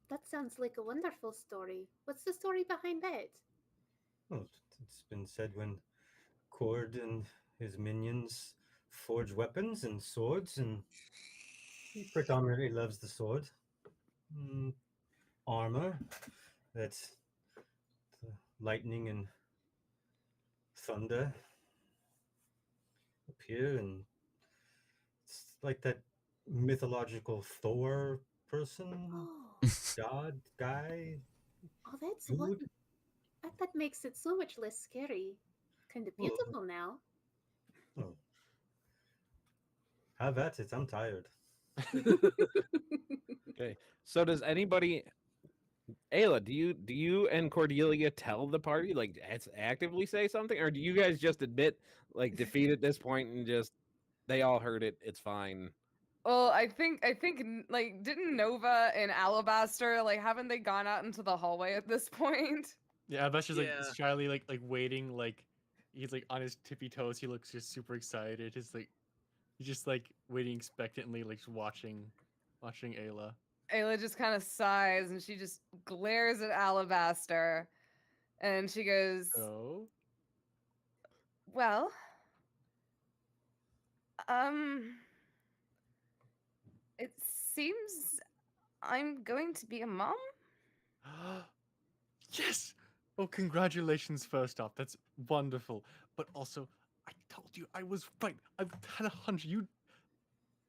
that sounds like a wonderful story. What's the story behind that? Oh, it's been said when Cord and his minions forge weapons and swords, and he predominantly loves the sword. Armor that's the lightning and thunder appear, and it's like that mythological Thor person, Oh, god, guy, oh, that's what. dude. That makes it so much less scary. Kind of Well, beautiful now. oh, have at it. I'm tired. Okay. So does anybody Ayla, do you and Cordelia tell the party like actively say something, or do you guys just admit like defeat at this point and just they all heard it, it's fine? Well, I think like didn't Nova and Alabaster like haven't they gone out into the hallway at this point? Yeah, that's just like Yeah. shyly like waiting, like he's like on his tippy toes. He looks just super excited. He's just like waiting expectantly, like just watching Ayla. Ayla just kind of sighs and she just glares at Alabaster and she goes, Oh, "Well, um, it seems I'm going to be a mom." yes! Oh, congratulations! First off, that's wonderful. But also, I told you I was right. I've had a hunch.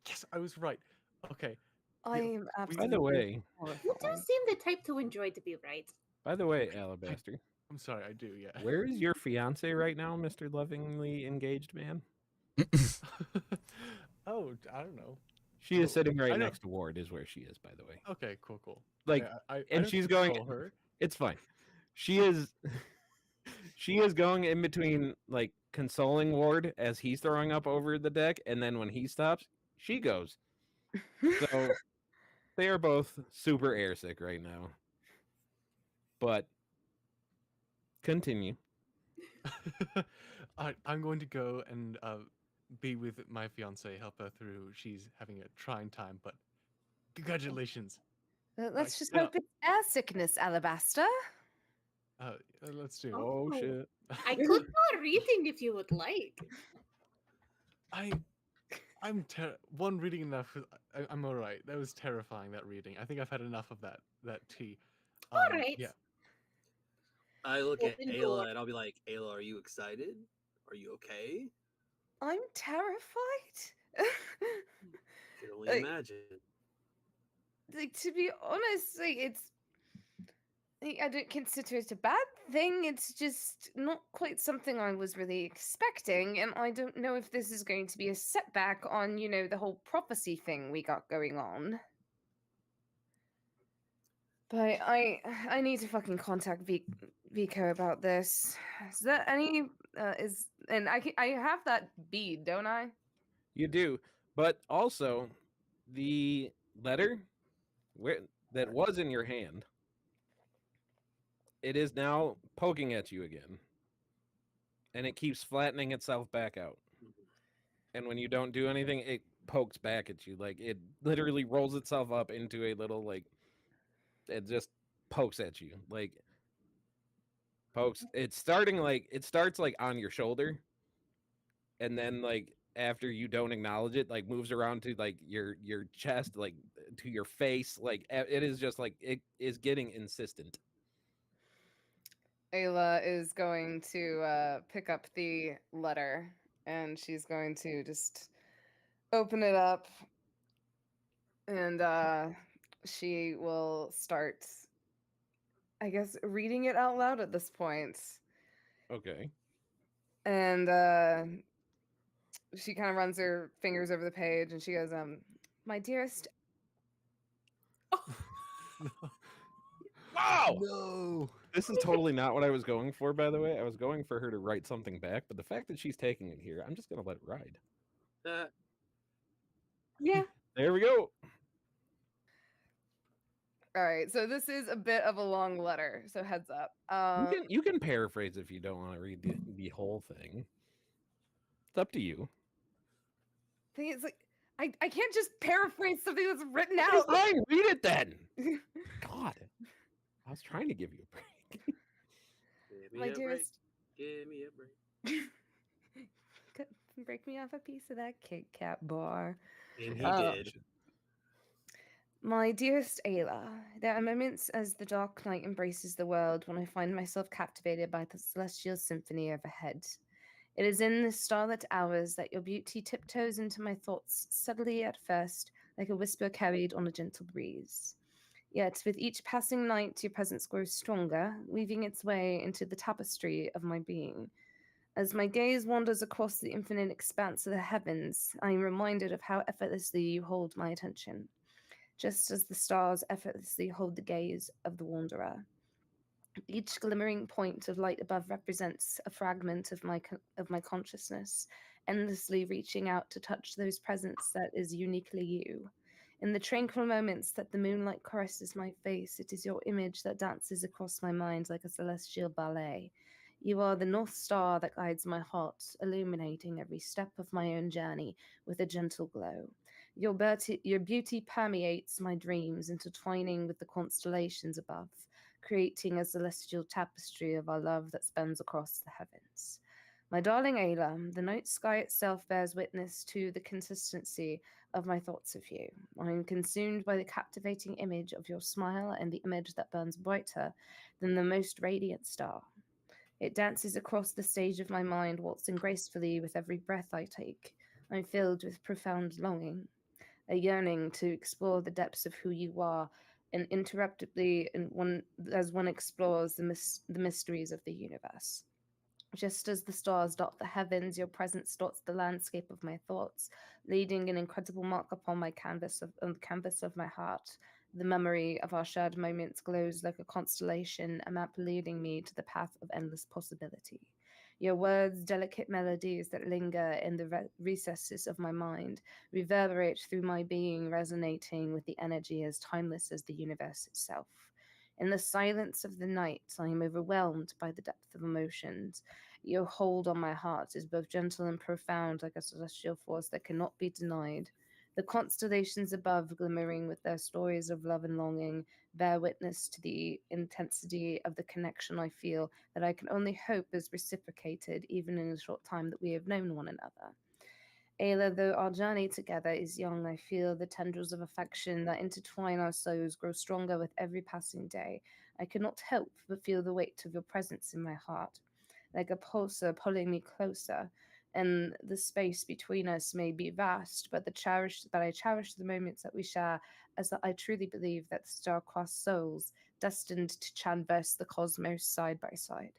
Yes, I was right. Okay. I'm By absolutely the way, You do horrified. seem the type to enjoy to be right. Alabaster, I'm sorry. I do. Yeah. where is your fiance right now, Mr. Lovingly Engaged Man? Oh, I don't know. She is Oh, sitting I right know. next to Ward, is where she is, by the way. Okay. Cool. Like, Okay, I and don't she's going. control her. It's fine. She is. She is going in between, like consoling Ward as he's throwing up over the deck, and then when he stops, she goes. So they are both super airsick right now. But continue. I'm going to go and be with my fiance, help her through. She's having a trying time, but congratulations. Let's just yeah. hope it's air sickness, Alabaster. Let's do. Oh shit! I could go reading if you would like. I'm one reading enough. I'm all right. That was terrifying. That reading. I think I've had enough of that tea. All right. Yeah. I look at Open Ayla door. and I'll be like, Ayla, are you excited? Are you okay? I'm terrified. Can only Like- imagine. Like to be honest, like I don't consider it a bad thing. It's just not quite something I was really expecting, and I don't know if this is going to be a setback on, the whole prophecy thing we got going on. But I need to fucking contact Vico about this. Is there any and I have that bead, don't I? You do, but also the letter that was in your hand. It is now poking at you again, and it keeps flattening itself back out. And when you don't do anything, it pokes back at you. Like it literally rolls itself up into a little like. It just pokes at you, like pokes. It starts like on your shoulder, and then like after you don't acknowledge it, like moves around to like your chest, like to your face. Like it is just like it is getting insistent. Ayla is going to pick up the letter and she's going to just open it up and she will start, I guess, reading it out loud at this point. Okay. And she kind of runs her fingers over the page and she goes, "My dearest." Wow. No. This is totally not what I was going for, by the way. I was going for her to write something back, but the fact that she's taking it here, I'm just going to let it ride. Yeah. There we go. All right, so this is a bit of a long letter, so heads up. You can paraphrase if you don't want to read the whole thing. It's up to you. Thing is, like, I can't just paraphrase something that's written out. Fine, read it then. God, I was trying to give you a break. My dearest, give me a break. Break me off a piece of that Kit Kat bar. And he did. My dearest Ayla, there are moments as the dark night embraces the world when I find myself captivated by the celestial symphony overhead. It is in the starlit hours that your beauty tiptoes into my thoughts, subtly at first, like a whisper carried on a gentle breeze. Yet, with each passing night, your presence grows stronger, weaving its way into the tapestry of my being. As my gaze wanders across the infinite expanse of the heavens, I am reminded of how effortlessly you hold my attention, just as the stars effortlessly hold the gaze of the wanderer. Each glimmering point of light above represents a fragment of my consciousness, endlessly reaching out to touch those presence that is uniquely you. In the tranquil moments that the moonlight caresses my face, it is your image that dances across my mind like a celestial ballet. You are the North Star that guides my heart, illuminating every step of my own journey with a gentle glow. Your beauty permeates my dreams, intertwining with the constellations above, creating a celestial tapestry of our love that spans across the heavens. My darling Ayla, the night sky itself bears witness to the consistency of my thoughts of you. I am consumed by the captivating image of your smile and the image that burns brighter than the most radiant star. It dances across the stage of my mind, waltzing gracefully with every breath I take. I'm filled with profound longing, a yearning to explore the depths of who you are, and interruptedly, as one explores the mysteries of the universe. Just as the stars dot the heavens, your presence dots the landscape of my thoughts, leaving an incredible mark upon on the canvas of my heart. The memory of our shared moments glows like a constellation, a map leading me to the path of endless possibility. Your words, delicate melodies that linger in the recesses of my mind, reverberate through my being, resonating with the energy as timeless as the universe itself. In the silence of the night, I am overwhelmed by the depth of emotions. Your hold on my heart is both gentle and profound, like a celestial force that cannot be denied. The constellations above, glimmering with their stories of love and longing, bear witness to the intensity of the connection I feel that I can only hope is reciprocated even in the short time that we have known one another. Ayla, though our journey together is young, I feel the tendrils of affection that intertwine our souls grow stronger with every passing day. I cannot help but feel the weight of your presence in my heart, like a pulsar pulling me closer. And the space between us may be vast, but I cherish the moments that we share, as that I truly believe that the star-crossed souls destined to traverse the cosmos side by side.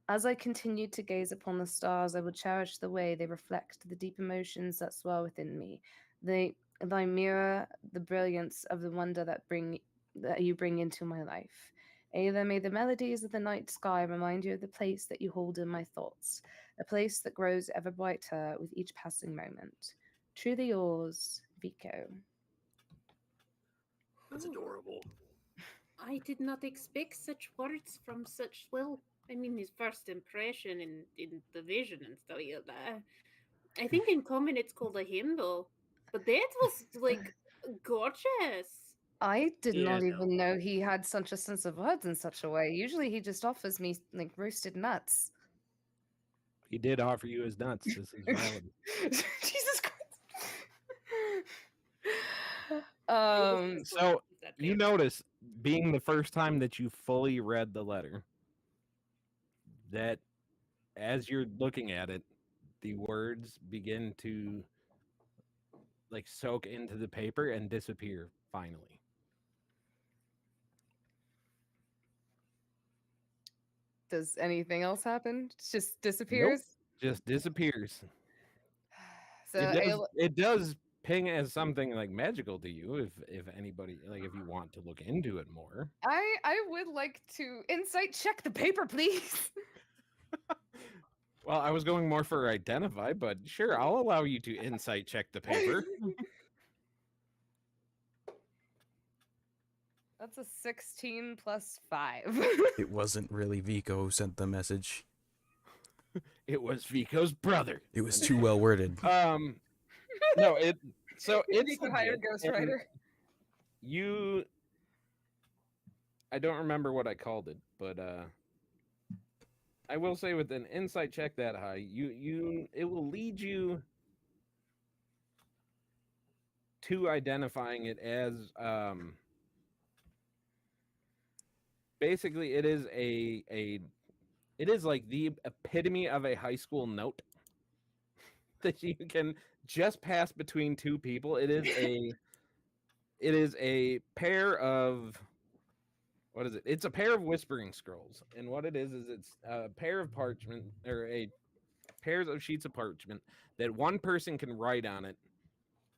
As I continue to gaze upon the stars, I will cherish the way they reflect the deep emotions that swell within me. They mirror the brilliance of the wonder that you bring into my life. Ayla, may the melodies of the night sky remind you of the place that you hold in my thoughts, a place that grows ever brighter with each passing moment. Truly yours, Vico. That's adorable. I did not expect such words from such, well, I mean, his first impression in the vision and stuff like that. I think in common it's called a hymnal, but that was like gorgeous. I did Yeah, not no. even know he had such a sense of words in such a way. Usually he just offers me like roasted nuts. He did offer you his nuts. This is valid. Jesus Christ. So you notice, being the first time that you fully read the letter, that as you're looking at it, the words begin to like soak into the paper and disappear finally. Does anything else happen? It just disappears? Nope, just disappears. So It does ping as something like magical to you if anybody like if you want to look into it more. I would like to insight check the paper, please. Well, I was going more for identify, but sure, I'll allow you to insight check the paper. That's a 16 plus 5. It wasn't really Vico who sent the message. It was Vico's brother. It was too well worded. No, it's Vico hired Ghostwriter. I don't remember what I called it, but I will say with an insight check that high, it will lead you to identifying it as basically it is it is like the epitome of a high school note that you can just pass between two people. It is a pair of what is it? It's a pair of whispering scrolls, and what it is it's a pair of parchment or pairs of sheets of parchment that one person can write on it,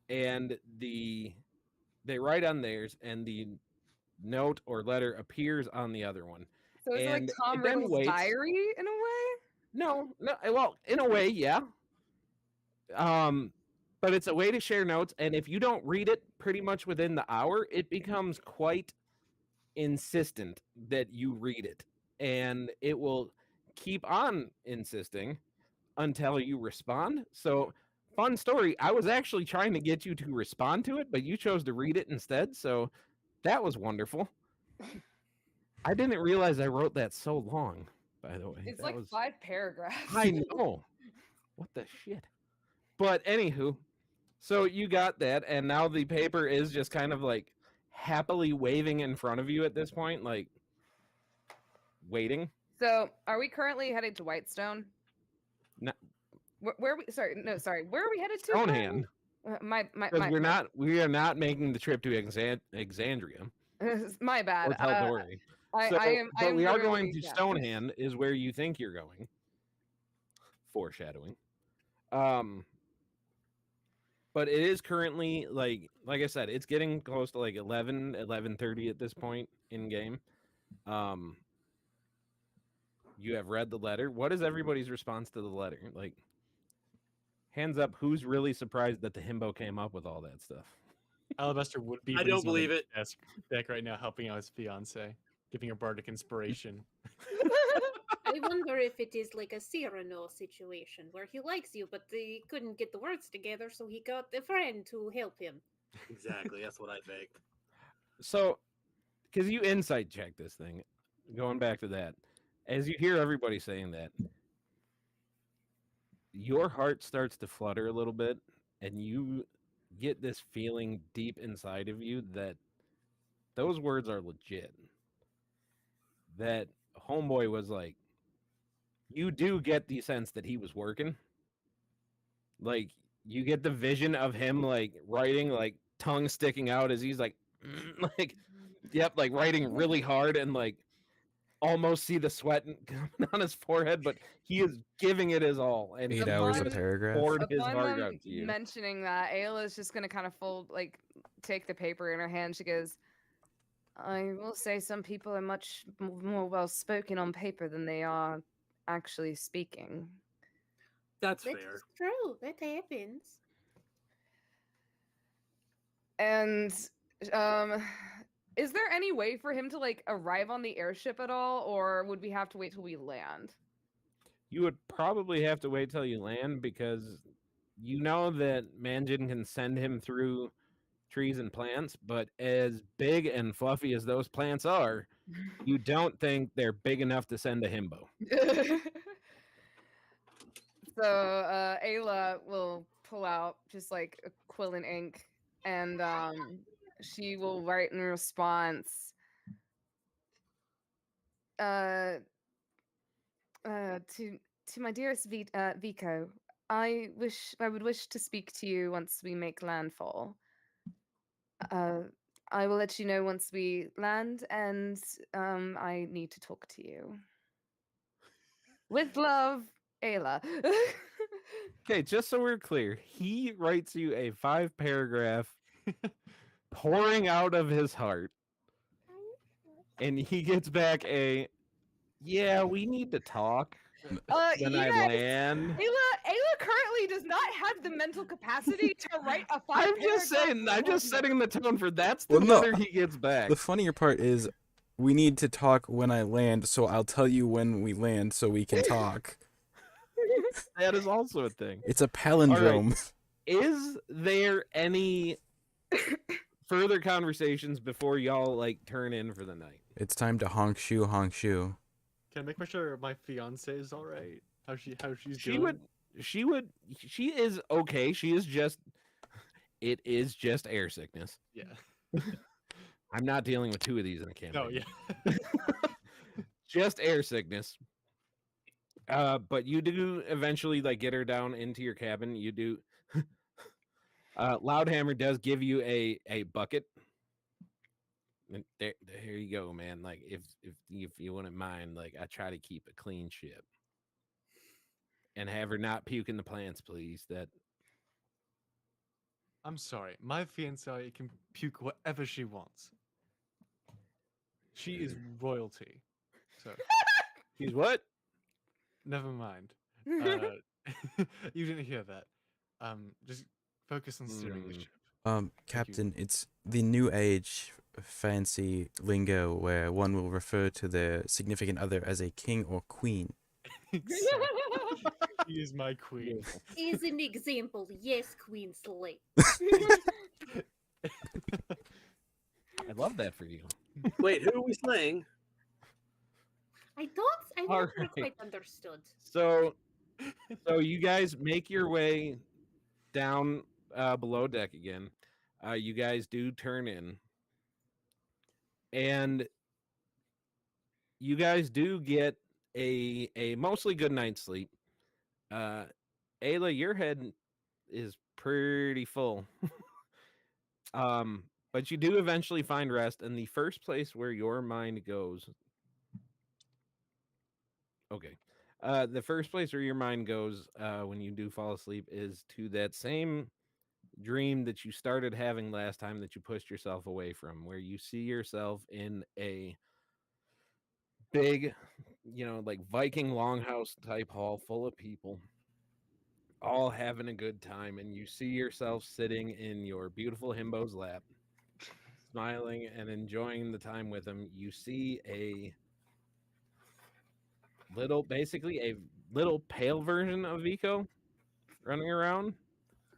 and they write on theirs, and the note or letter appears on the other one. So it's like Tom Riddle's diary in a way? No, well, in a way, yeah. But it's a way to share notes, and if you don't read it pretty much within the hour, it becomes quite insistent that you read it, and it will keep on insisting until you respond. So, fun story, I was actually trying to get you to respond to it, but you chose to read it instead, so that was wonderful. I didn't realize I wrote that so long, by the way. It's like 5 paragraphs. I know. What the shit? But anywho, so you got that, and now the paper is just kind of like happily waving in front of you at this point, like waiting. So, are we currently headed to Whitestone? No. Where are we? Sorry, where are we headed to? Stonehand. We are not making the trip to Exandria. My bad. But we are going to Stonehand, is where you think you're going. Foreshadowing. But it is currently like I said, it's getting close to like 11:30 at this point in game. You have read the letter. What is everybody's response to the letter? Like, hands up, who's really surprised that the himbo came up with all that stuff? Alabaster would be. I don't believe it. Desk right now, helping out his fiance, giving her bardic inspiration. I wonder if it is like a Cyrano situation where he likes you, but he couldn't get the words together, so he got a friend to help him. Exactly, that's what I think. So, because you insight check this thing, going back to that, as you hear everybody saying that, your heart starts to flutter a little bit, and you get this feeling deep inside of you that those words are legit. That homeboy was like, you do get the sense that he was working. Like, you get the vision of him like writing, like tongue sticking out as he's like, like, yep, like writing really hard, and like almost see the sweat coming on his forehead, but he is giving it his all. And 8 hours a paragraph. Poured his heart out to you. Mentioning that, Ayla is just gonna kind of take the paper in her hand. She goes, I will say some people are much more well spoken on paper than they are actually speaking. That's That fair. is true. That happens. And is there any way for him to like arrive on the airship at all, or would we have to wait till we land? You would probably have to wait till you land, because you know that Manjin can send him through trees and plants, but as big and fluffy as those plants are, you don't think they're big enough to send a himbo. So Ayla will pull out just like a quill and ink, and she will write in response, to my dearest Vico, I would wish to speak to you once we make landfall. I will let you know once we land, and I need to talk to you. With love, Ayla. Okay, just so we're clear, he writes you a 5-paragraph pouring out of his heart, and he gets back a, yeah, we need to talk when I land. Ayla currently does not have the mental capacity to write a 5 I'm just saying, I'm just setting the tone for that's the Well, no, letter he gets back. The funnier part is we need to talk when I land, so I'll tell you when we land so we can talk. That is also a thing. It's a palindrome. Right. Is there any further conversations before y'all like turn in for the night? It's time to honk shoe, honk shoe. Can I make sure my fiance is all right? How she's She doing? she is okay. She is just, it is just air sickness. Yeah. I'm not dealing with 2 of these in a campaign. No, yeah. Just air sickness. But you do eventually like get her down into your cabin. You do. Loudhammer does give you a bucket. And there you go, man. Like if you wouldn't mind, like I try to keep a clean ship. And have her not puke in the plants, please. That I'm sorry. My fiance can puke whatever she wants. She is royalty. So she's what? never mind. You didn't hear that. Just focus on steering the ship. Captain, it's the new age fancy lingo where one will refer to their significant other as a king or queen. She is my queen. Is an example, yes, Queen Slate. I love that for you. Wait, who are we slaying? I All never right. quite understood. So you guys make your way down below deck again. You guys do turn in, and you guys do get a mostly good night's sleep. Ayla, your head is pretty full. But you do eventually find rest, and the first place where your mind goes. Okay. The first place where your mind goes when you do fall asleep is to that same dream that you started having last time that you pushed yourself away from, where you see yourself in a big, like Viking longhouse type hall full of people, all having a good time, and you see yourself sitting in your beautiful himbo's lap, smiling and enjoying the time with him. You see basically a little pale version of Vico running around,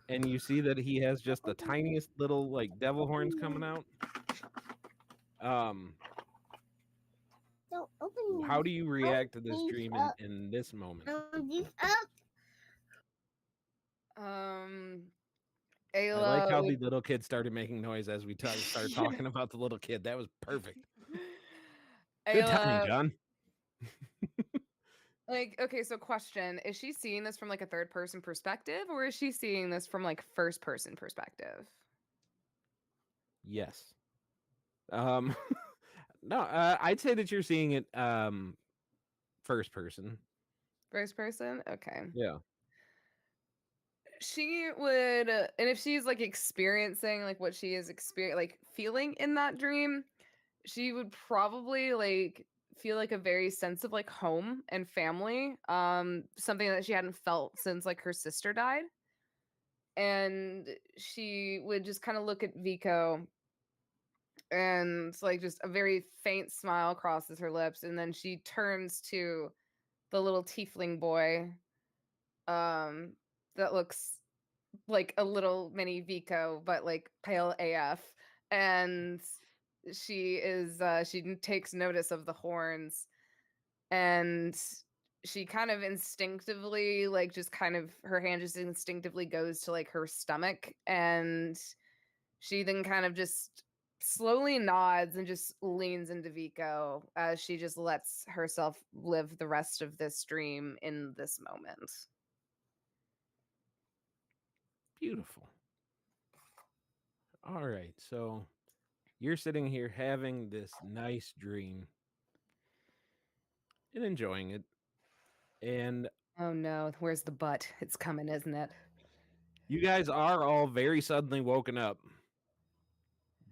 and you see that he has just the tiniest little like devil horns coming out. How do you react to this dream in this moment? Ayla, I like how the little kid started making noise as we started talking about the little kid. That was perfect. Good timing, John. Like, okay, so question, is she seeing this from like a third person perspective, or is she seeing this from like first person perspective? Yes. No, I'd say that you're seeing it first person. First person? Okay. Yeah. She would, and if she's like experiencing like what she is like feeling in that dream, she would probably like feel like a very sense of like home and family, something that she hadn't felt since like her sister died. And she would just kind of look at Vico, and like just a very faint smile crosses her lips, and then she turns to the little tiefling boy that looks like a little mini Vico, but like pale AF. And she takes notice of the horns, and she kind of instinctively, like just kind of her hand just instinctively goes to like her stomach, and she then kind of just slowly nods and just leans into Vico as she just lets herself live the rest of this dream in this moment. Beautiful. All right, so you're sitting here having this nice dream and enjoying it. And Oh no, where's the butt? It's coming, isn't it? You guys are all very suddenly woken up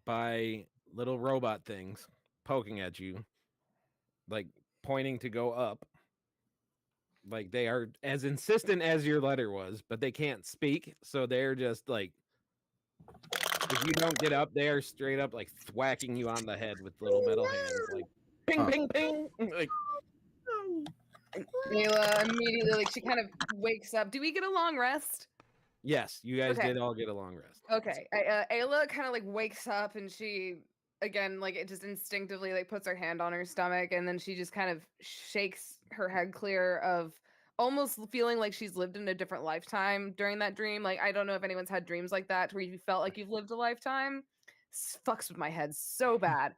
by little robot things poking at you, like pointing to go up. Like they are as insistent as your letter was, but they can't speak, so they're just like, if you don't get up, they are straight up like thwacking you on the head with little metal hands, like ping, ping, ping. Like, Ayla immediately, like, she kind of wakes up. Do we get a long rest? yes, you guys Okay. did all get a long rest. Okay. Ayla kind of like wakes up and she, again, like it just instinctively like puts her hand on her stomach and then she just kind of shakes her head clear of almost feeling like she's lived in a different lifetime during that dream. Like, I don't know if anyone's had dreams like that where you felt like you've lived a lifetime. Fucks with my head so bad.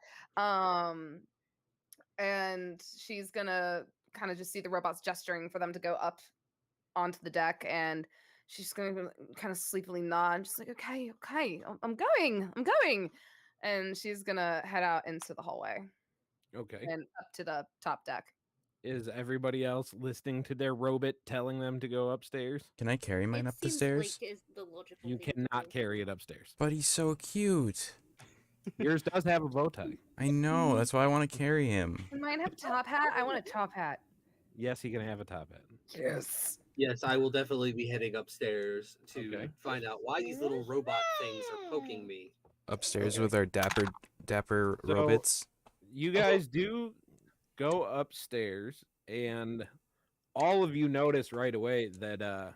And she's gonna kind of just see the robots gesturing for them to go up onto the deck, and she's gonna kind of sleepily nod and just like, okay, I'm going, and she's gonna head out into the hallway Okay. and up to the top deck. Is everybody else listening to their robot telling them to go upstairs? Can I carry mine up the stairs? Like is the logical You thing to cannot do. carry it upstairs. But he's so cute. Yours does have a bow tie. I know. That's why I want to carry him. Can mine have a top hat? I want a top hat. Yes, he can have a top hat. Yes. Yes, I will definitely be heading upstairs to Okay. find out why these little robot things are poking me. Upstairs Okay. with our dapper So- robots. You guys do go upstairs, and all of you notice right away that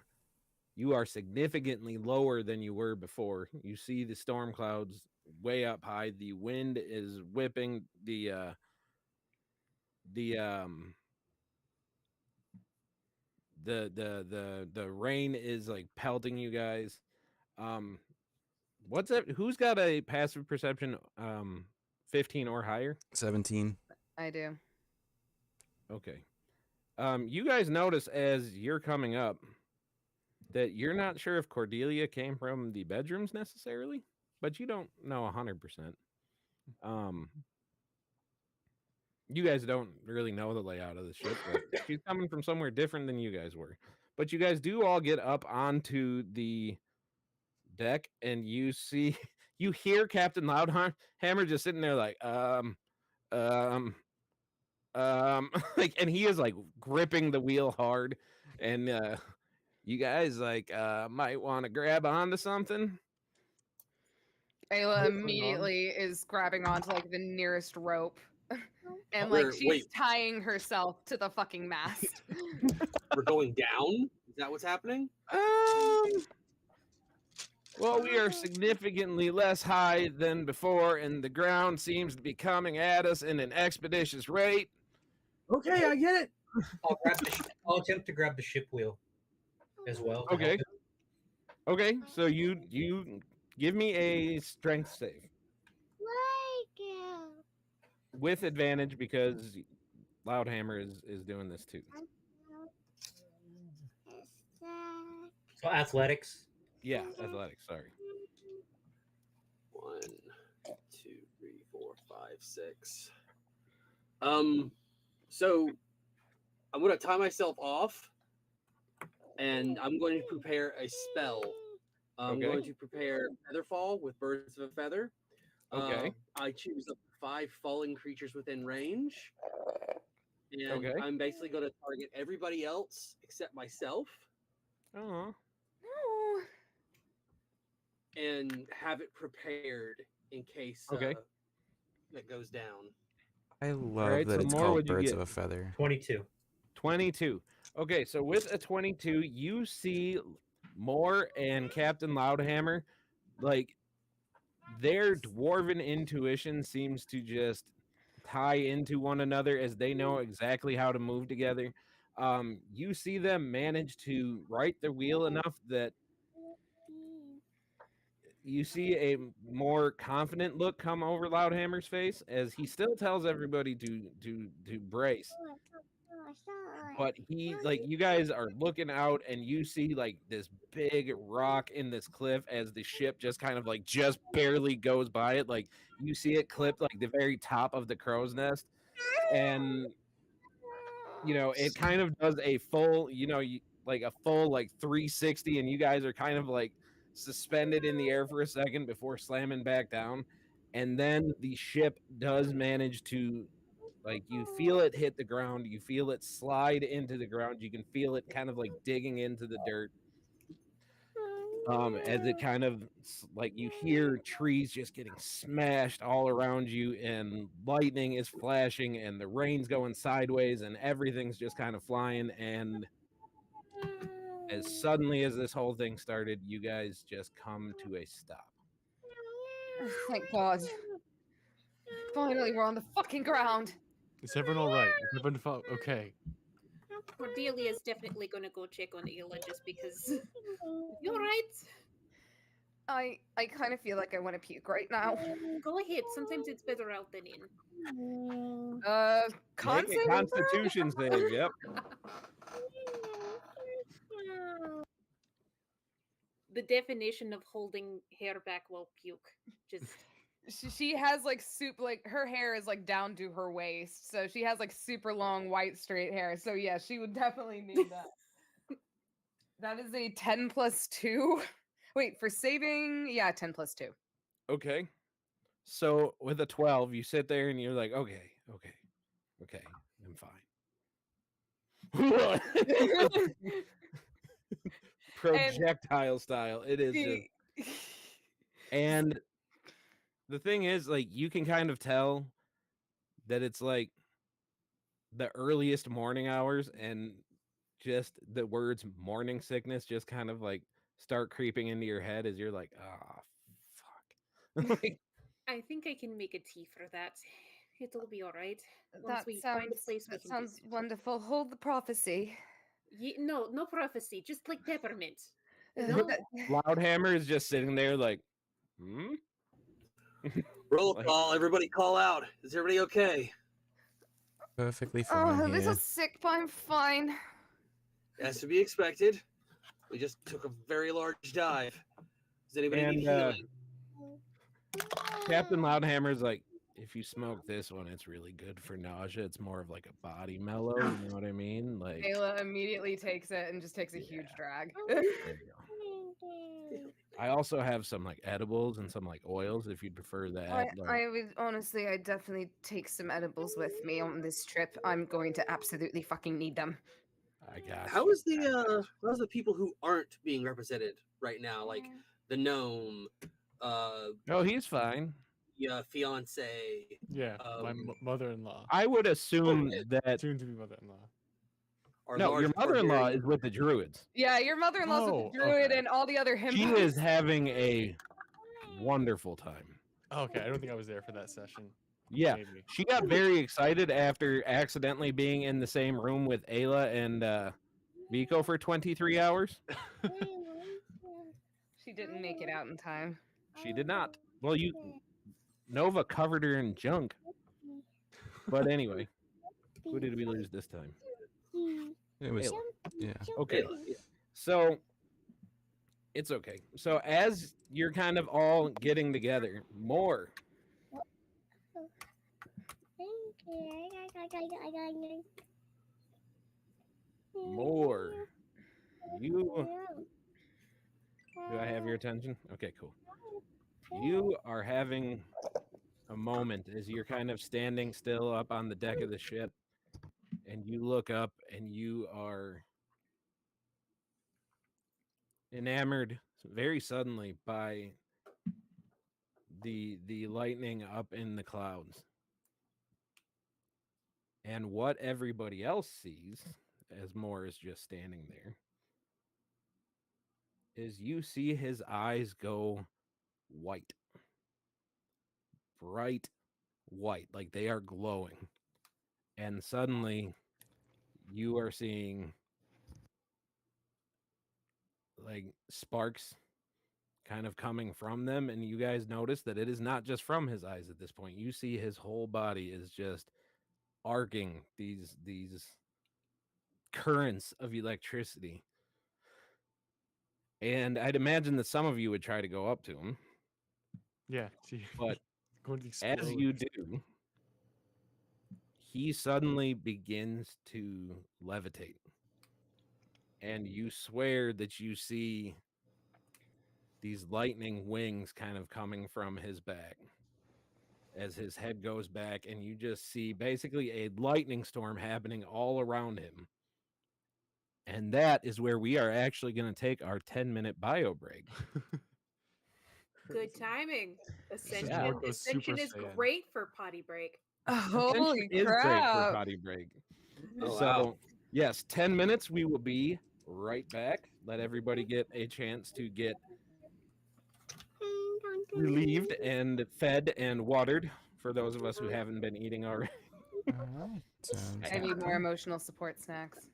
you are significantly lower than you were before. You see the storm clouds way up high. The wind is whipping. The rain is like pelting you guys. What's that? Who's got a passive perception 15 or higher? 17. I do. Okay. You guys notice as you're coming up that you're not sure if Cordelia came from the bedrooms necessarily, but you don't know 100%. You guys don't really know the layout of the ship, but she's coming from somewhere different than you guys were. But you guys do all get up onto the deck, and you hear Captain Loudhammer just sitting there like, like, and he is like gripping the wheel hard, and you guys like might want to grab onto something. Ayla immediately is grabbing onto like the nearest rope. And like she's Wait. tying herself to the fucking mast. We're going down? Is that what's happening? Well, we are significantly less high than before, and the ground seems to be coming at us in an expeditious rate. Okay, I get it. I'll attempt to grab the ship wheel as well. to Okay. help it. Okay, so you give me a strength save with advantage because Loudhammer is doing this too. So athletics. Yeah, athletics. Sorry. 1, 2, 3, 4, 5, 6. So I'm gonna tie myself off, and I'm going to prepare a spell. I'm Okay. going to prepare Featherfall with Birds of a Feather. Okay. I choose up to 5 falling creatures within range, and Okay. I'm basically going to target everybody else except myself, Oh. No. and have it prepared in case Okay. that goes down. I love right, that so it's more called would you Birds get? of a Feather. 22. 22. Okay, so with a 22, you see Moore and Captain Loudhammer, like their dwarven intuition seems to just tie into one another as they know exactly how to move together. You see them manage to right the wheel enough that you see a more confident look come over Loudhammer's face as he still tells everybody to brace. But he, like, you guys are looking out and you see like this big rock in this cliff as the ship just kind of like just barely goes by it. Like you see it clip like the very top of the crow's nest, and it kind of does a full, like a full like 360, and you guys are kind of like suspended in the air for a second before slamming back down. And then the ship does manage to, like, you feel it hit the ground, you feel it slide into the ground, you can feel it kind of like digging into the dirt. As it kind of, like, you hear trees just getting smashed all around you, and lightning is flashing, and the rain's going sideways, and everything's just kind of flying. And as suddenly as this whole thing started, you guys just come to a stop. Thank God. Finally, we're on the fucking ground. Is everyone all right? Is everyone okay? Cordelia is definitely going to go check on Ayla just because. You all right? I kind of feel like I want to puke right now. Go ahead. Sometimes it's better out than in. Make a Constitution save. Yep. The definition of holding hair back while puke. Just she has like her hair is like down to her waist, so she has like super long white straight hair. So yeah, she would definitely need that. That is a 10 plus 2. Wait, for saving, yeah, 10 plus 2. Okay. So with a 12, you sit there and you're like, okay, I'm fine. Projectile style. It is just. And the thing is, like, you can kind of tell that it's like the earliest morning hours, and just the words morning sickness just kind of like start creeping into your head as you're like, ah, fuck. Like, I think I can make a tea for that. It'll be all right. That sounds wonderful. Hold the prophecy. No prophecy. Just like peppermint. Loudhammer is just sitting there like, Roll call. Everybody call out. Is everybody okay? Perfectly fine. Oh, a little sick, but I'm fine. As to be expected. We just took a very large dive. Does anybody need healing? Captain Loudhammer's like, if you smoke this one, it's really good for nausea. It's more of like a body mellow, you know what I mean? Like, Ayla immediately takes it and just takes a huge drag. There you go. I also have some like edibles and some like oils if you'd prefer that. I would honestly, I definitely take some edibles with me on this trip. I'm going to absolutely fucking need them. I got. How's the people who aren't being represented right now? Like the gnome. Oh, he's fine. Yeah, fiance. Yeah, my mother-in-law. I would assume that soon to be mother-in-law. No, your mother-in-law is with the druids. Yeah, your mother-in-law's with the druid and all the other himpos. She is having a wonderful time. Okay, I don't think I was there for that session. Yeah, Maybe. She got very excited after accidentally being in the same room with Ayla and Vico for 23 hours. She didn't make it out in time. She did not. Well, Nova covered her in junk. But anyway, who did we lose this time? It was, yeah. Okay. So it's okay. So as you're kind of all getting together, more. You. Do I have your attention? Okay, cool. You are having a moment as you're kind of standing still up on the deck of the ship, and you look up and you are enamored very suddenly by the lightning up in the clouds. And what everybody else sees, as Moore is just standing there, is you see his eyes go white. Bright white, like they are glowing. And suddenly you are seeing like sparks kind of coming from them, and you guys notice that it is not just from his eyes at this point. You see his whole body is just arcing these currents of electricity. And I'd imagine that some of you would try to go up to him. Yeah, but as you do, he suddenly begins to levitate. And you swear that you see these lightning wings kind of coming from his back as his head goes back, and you just see basically a lightning storm happening all around him. And that is where we are actually going to take our 10-minute bio break. Good timing. Ascension, Yeah. Ascension is Super Saiyan. great for potty break. Holy Is great for crap. potty break. Oh, So, wow. yes, 10 minutes. We will be right back. Let everybody get a chance to get relieved and fed and watered for those of us who haven't been eating already. All right. Sounds I need good. more emotional support snacks.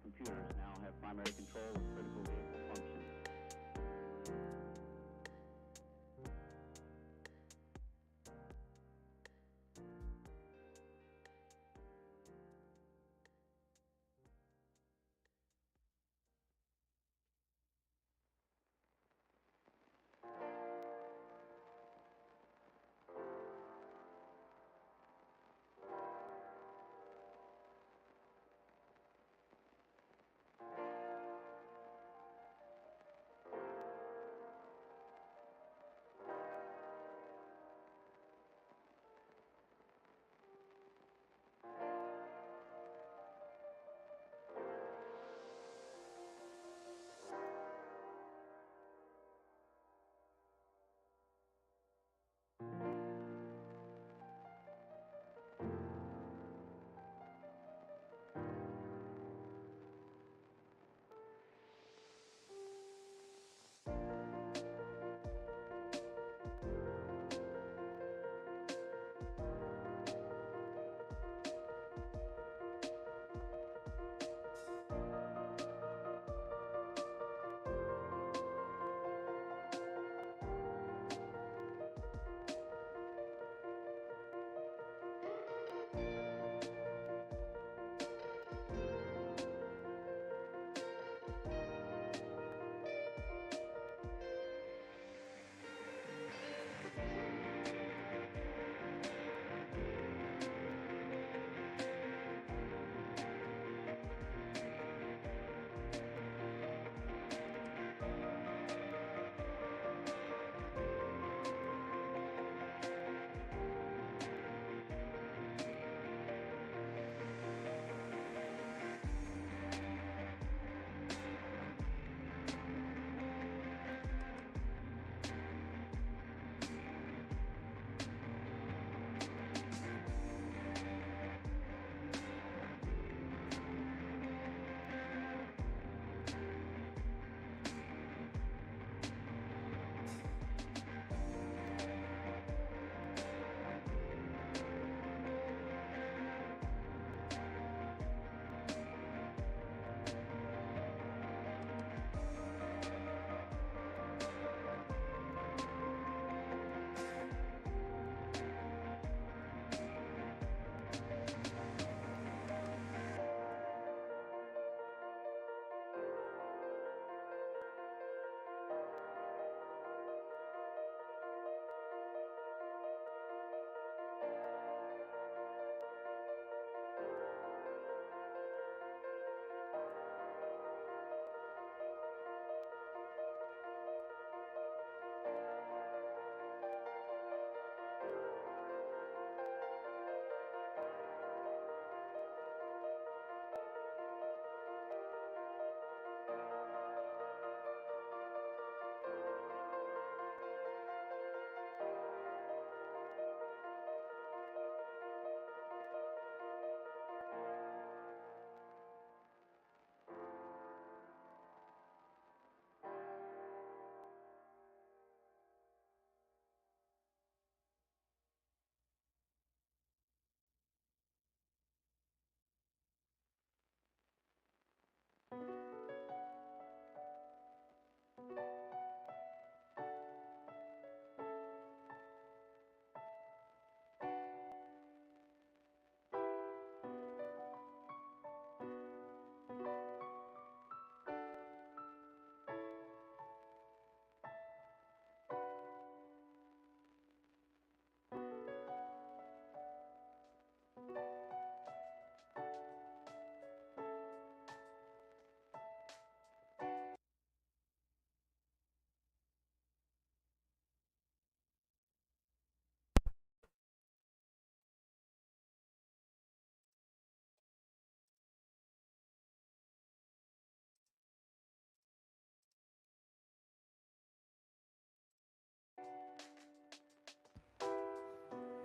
computers now have primary control of critical vehicle functions.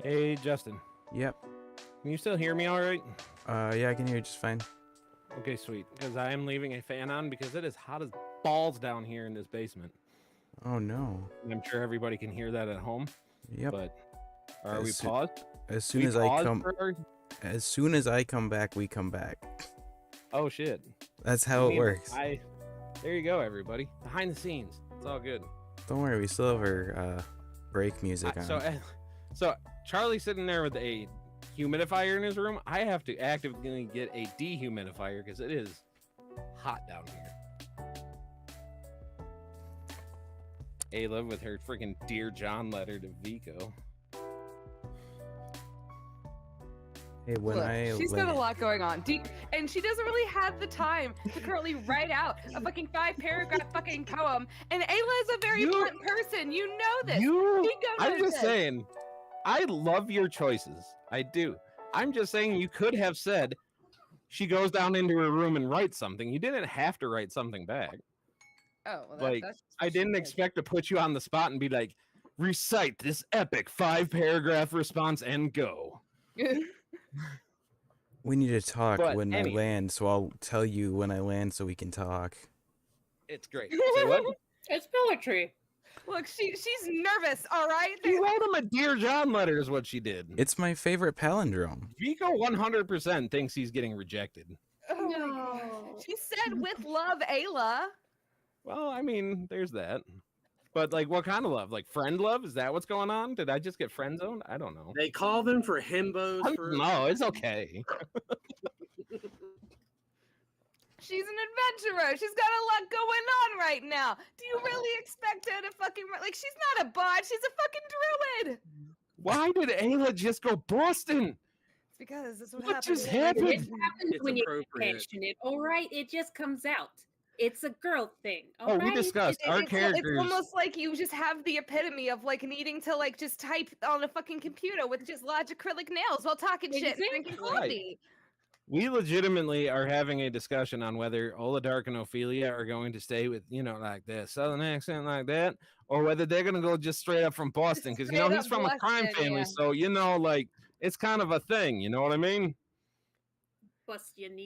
Hey, Justin. Yep. Can you still hear me all right? Yeah, I can hear you just fine. Okay, sweet. Because I am leaving a fan on because it is hot as balls down here in this basement. Oh no. And I'm sure everybody can hear that at home. Yep. But are we As soo- paused? As soon We as I paused come, for our- as soon as I come back, we come back. Oh shit. That's how it works. There you go, everybody. Behind the scenes. It's all good. Don't worry, we still have our break music on. So Charlie's sitting there with a humidifier in his room. I have to actively get a dehumidifier because it is hot down here. Ayla with her freaking Dear John letter to Vico. Hey, she's got a lot going on, and she doesn't really have the time to currently write out a fucking 5-paragraph fucking poem. And Ayla is a very blunt person. You know this. I'm just saying, I love your choices. I do. I'm just saying you could have said she goes down into her room and writes something. You didn't have to write something back. Oh, well, that's I didn't expect to put you on the spot and be like, recite this epic 5-paragraph response and go. We need to talk I land, so I'll tell you when I land so we can talk. It's great. Say what? It's poetry. Look, she's nervous, all right? She wrote him a Dear John letter is what she did. It's my favorite palindrome. Vico 100% thinks he's getting rejected. Oh, no. She said with love, Ayla. Well, I mean, there's that. But, like, what kind of love? Like, friend love? Is that what's going on? Did I just get friend zoned? I don't know. They call them for himbos. No, it's okay. She's an adventurer. She's got a lot going on right now. Do you really expect her to fucking... Like, she's not a bard. She's a fucking druid. Why did Ayla just go Boston? It's because this is what What happens. just happened? It happens when you're passionate. All right, it just comes out. It's a girl thing. We discussed our characters. It's almost like you just have the epitome of like needing to like just type on a fucking computer with just large acrylic nails while talking shit and drinking coffee. We legitimately are having a discussion on whether Ola Dark and Ophelia are going to stay with, like the southern accent like that, or whether they're going to go just straight up from Boston. Because, he's from a crime family. So, like, it's kind of a thing. You know what I mean?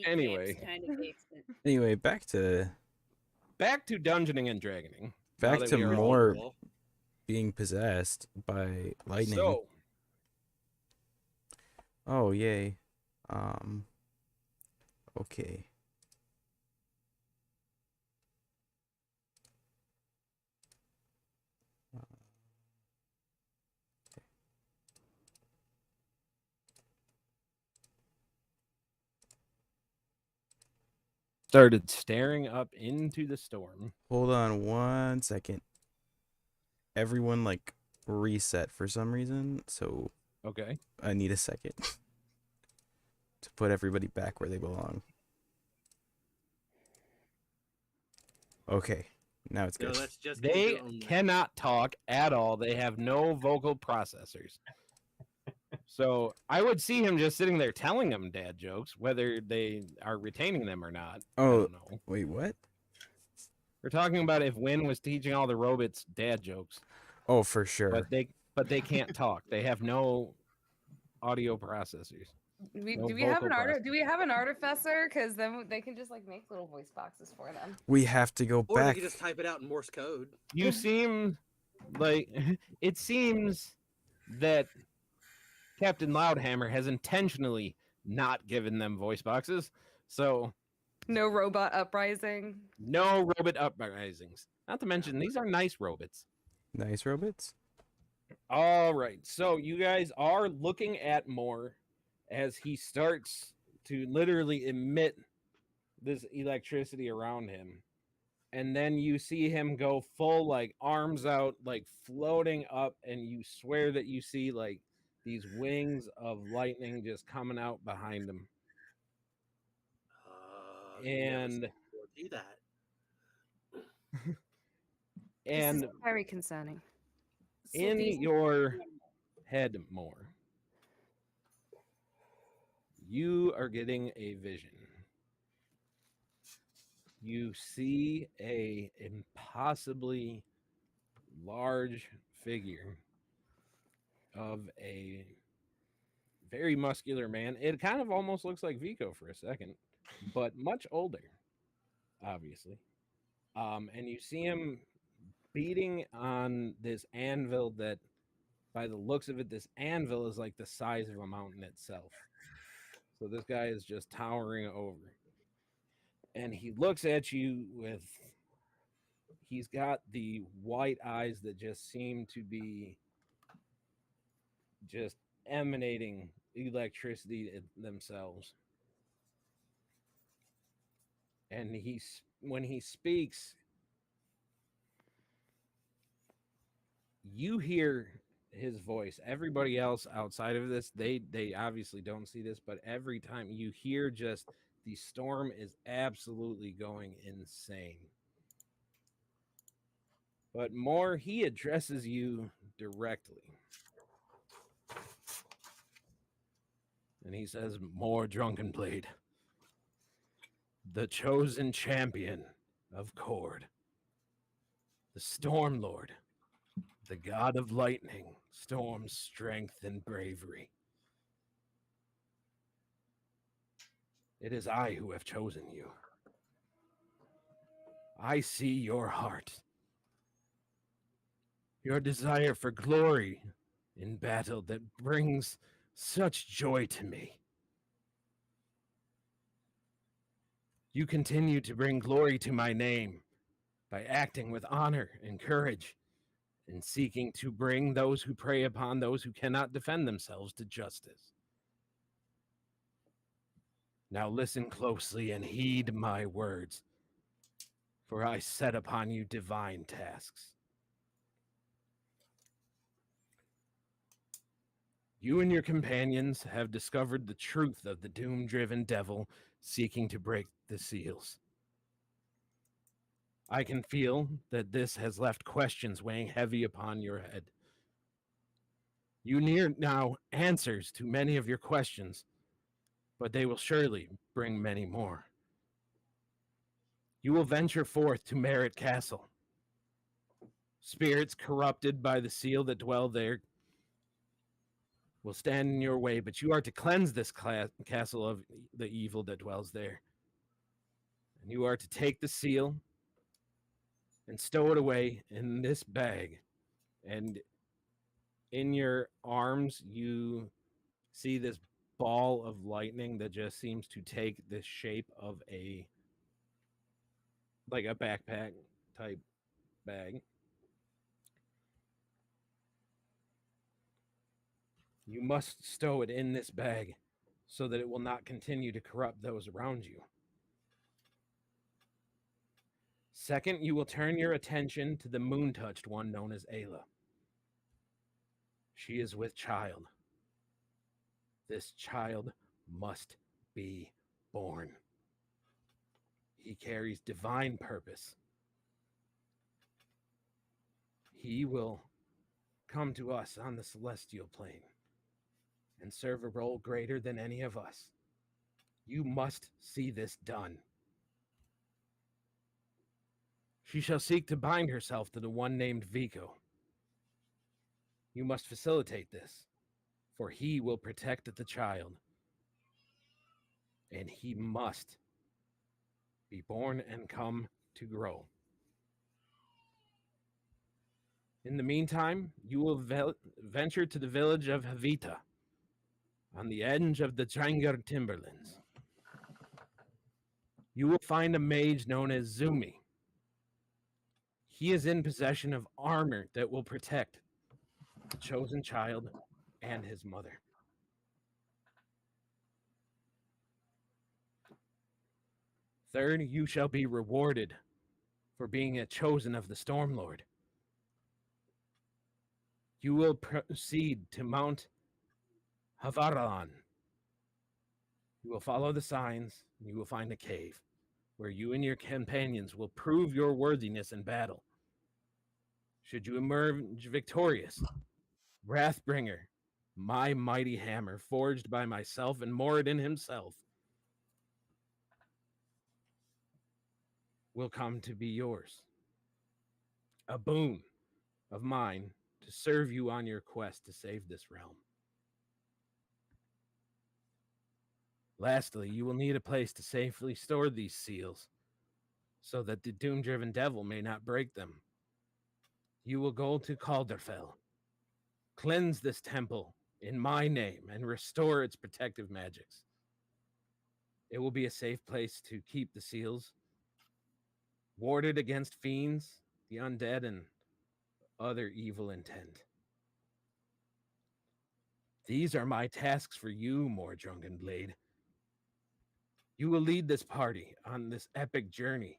Anyway. Kind of anyway, back to dungeoning and dragoning. Back to more being possessed by lightning. So. Oh, yay. Okay. Started staring up into the storm. Hold on 1 second. Everyone reset for some reason, so okay. I need a second to put everybody back where they belong. Okay, now it's good. They cannot talk at all. They have no vocal processors. So I would see him just sitting there telling them dad jokes, whether they are retaining them or not. Oh, I don't know. Wait, what? We're talking about if Wynn was teaching all the robots dad jokes. Oh, for sure. But they can't talk. They have no audio processors. Do we have an artificer? Because then they can just make little voice boxes for them. We have to go or back. Or you can just type it out in Morse code. You seem like it seems that Captain Loudhammer has intentionally not given them voice boxes. So no robot uprising. No robot uprisings. Not to mention these are nice robots. Nice robots. All right. So you guys are looking at Moore as he starts to literally emit this electricity around him. And then you see him go full arms out, floating up, and you swear that you see these wings of lightning just coming out behind him. And do that. And this is very concerning. In your head, more, you are getting a vision. You see a impossibly large figure of a very muscular man. It kind of almost looks like Vico for a second, but much older, obviously. And you see him beating on this anvil that, by the looks of it, this anvil is the size of a mountain itself. So this guy is just towering over. And he looks at you with, he's got the white eyes that just seem to be just emanating electricity themselves. And when he speaks, you hear his voice. Everybody else outside of this, they obviously don't see this, but every time you hear, just the storm is absolutely going insane. But more, he addresses you directly. And he says, "More Drunken Blade, the chosen champion of Cord, the Storm Lord, the god of lightning, storm, strength, and bravery. It is I who have chosen you. I see your heart, your desire for glory in battle that brings such joy to me. You continue to bring glory to my name by acting with honor and courage and seeking to bring those who prey upon those who cannot defend themselves to justice. Now listen closely and heed my words, for I set upon you divine tasks. You and your companions have discovered the truth of the doom-driven devil seeking to break the seals. I can feel that this has left questions weighing heavy upon your head. You need now answers to many of your questions, but they will surely bring many more. You will venture forth to Merit Castle. Spirits corrupted by the seal that dwell there will stand in your way, but you are to cleanse this castle of the evil that dwells there. And you are to take the seal and stow it away in this bag. And in your arms, you see this ball of lightning that just seems to take the shape of like a backpack type bag. You must stow it in this bag so that it will not continue to corrupt those around you. Second, you will turn your attention to the moon-touched one known as Ayla. She is with child. This child must be born. He carries divine purpose. He will come to us on the celestial plane and serve a role greater than any of us. You must see this done. She shall seek to bind herself to the one named Vico. You must facilitate this, for he will protect the child, and he must be born and come to grow. In the meantime, you will venture to the village of Havita, on the edge of the Jangar Timberlands. You will find a mage known as Zumi. He is in possession of armor that will protect the chosen child and his mother. Third, you shall be rewarded for being a chosen of the Stormlord. You will proceed to Mount Havaralan. You will follow the signs, and you will find a cave where you and your companions will prove your worthiness in battle. Should you emerge victorious, Wrathbringer, my mighty hammer, forged by myself and Moradin himself, will come to be yours. A boon of mine to serve you on your quest to save this realm. Lastly, you will need a place to safely store these seals so that the doom-driven devil may not break them. You will go to Calderfell, cleanse this temple in my name, and restore its protective magics. It will be a safe place to keep the seals, warded against fiends, the undead, and other evil intent. These are my tasks for you, more drunken blade. You will lead this party on this epic journey,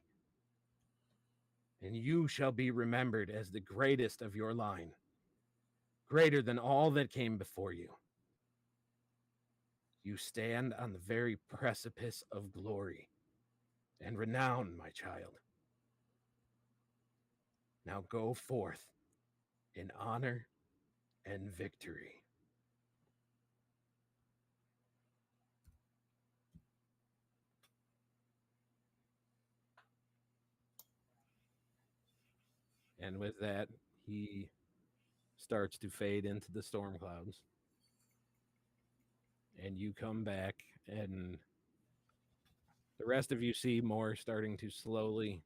and you shall be remembered as the greatest of your line, greater than all that came before you. You stand on the very precipice of glory and renown, my child. Now go forth in honor and victory. And with that, he starts to fade into the storm clouds. And you come back, and the rest of you see more starting to slowly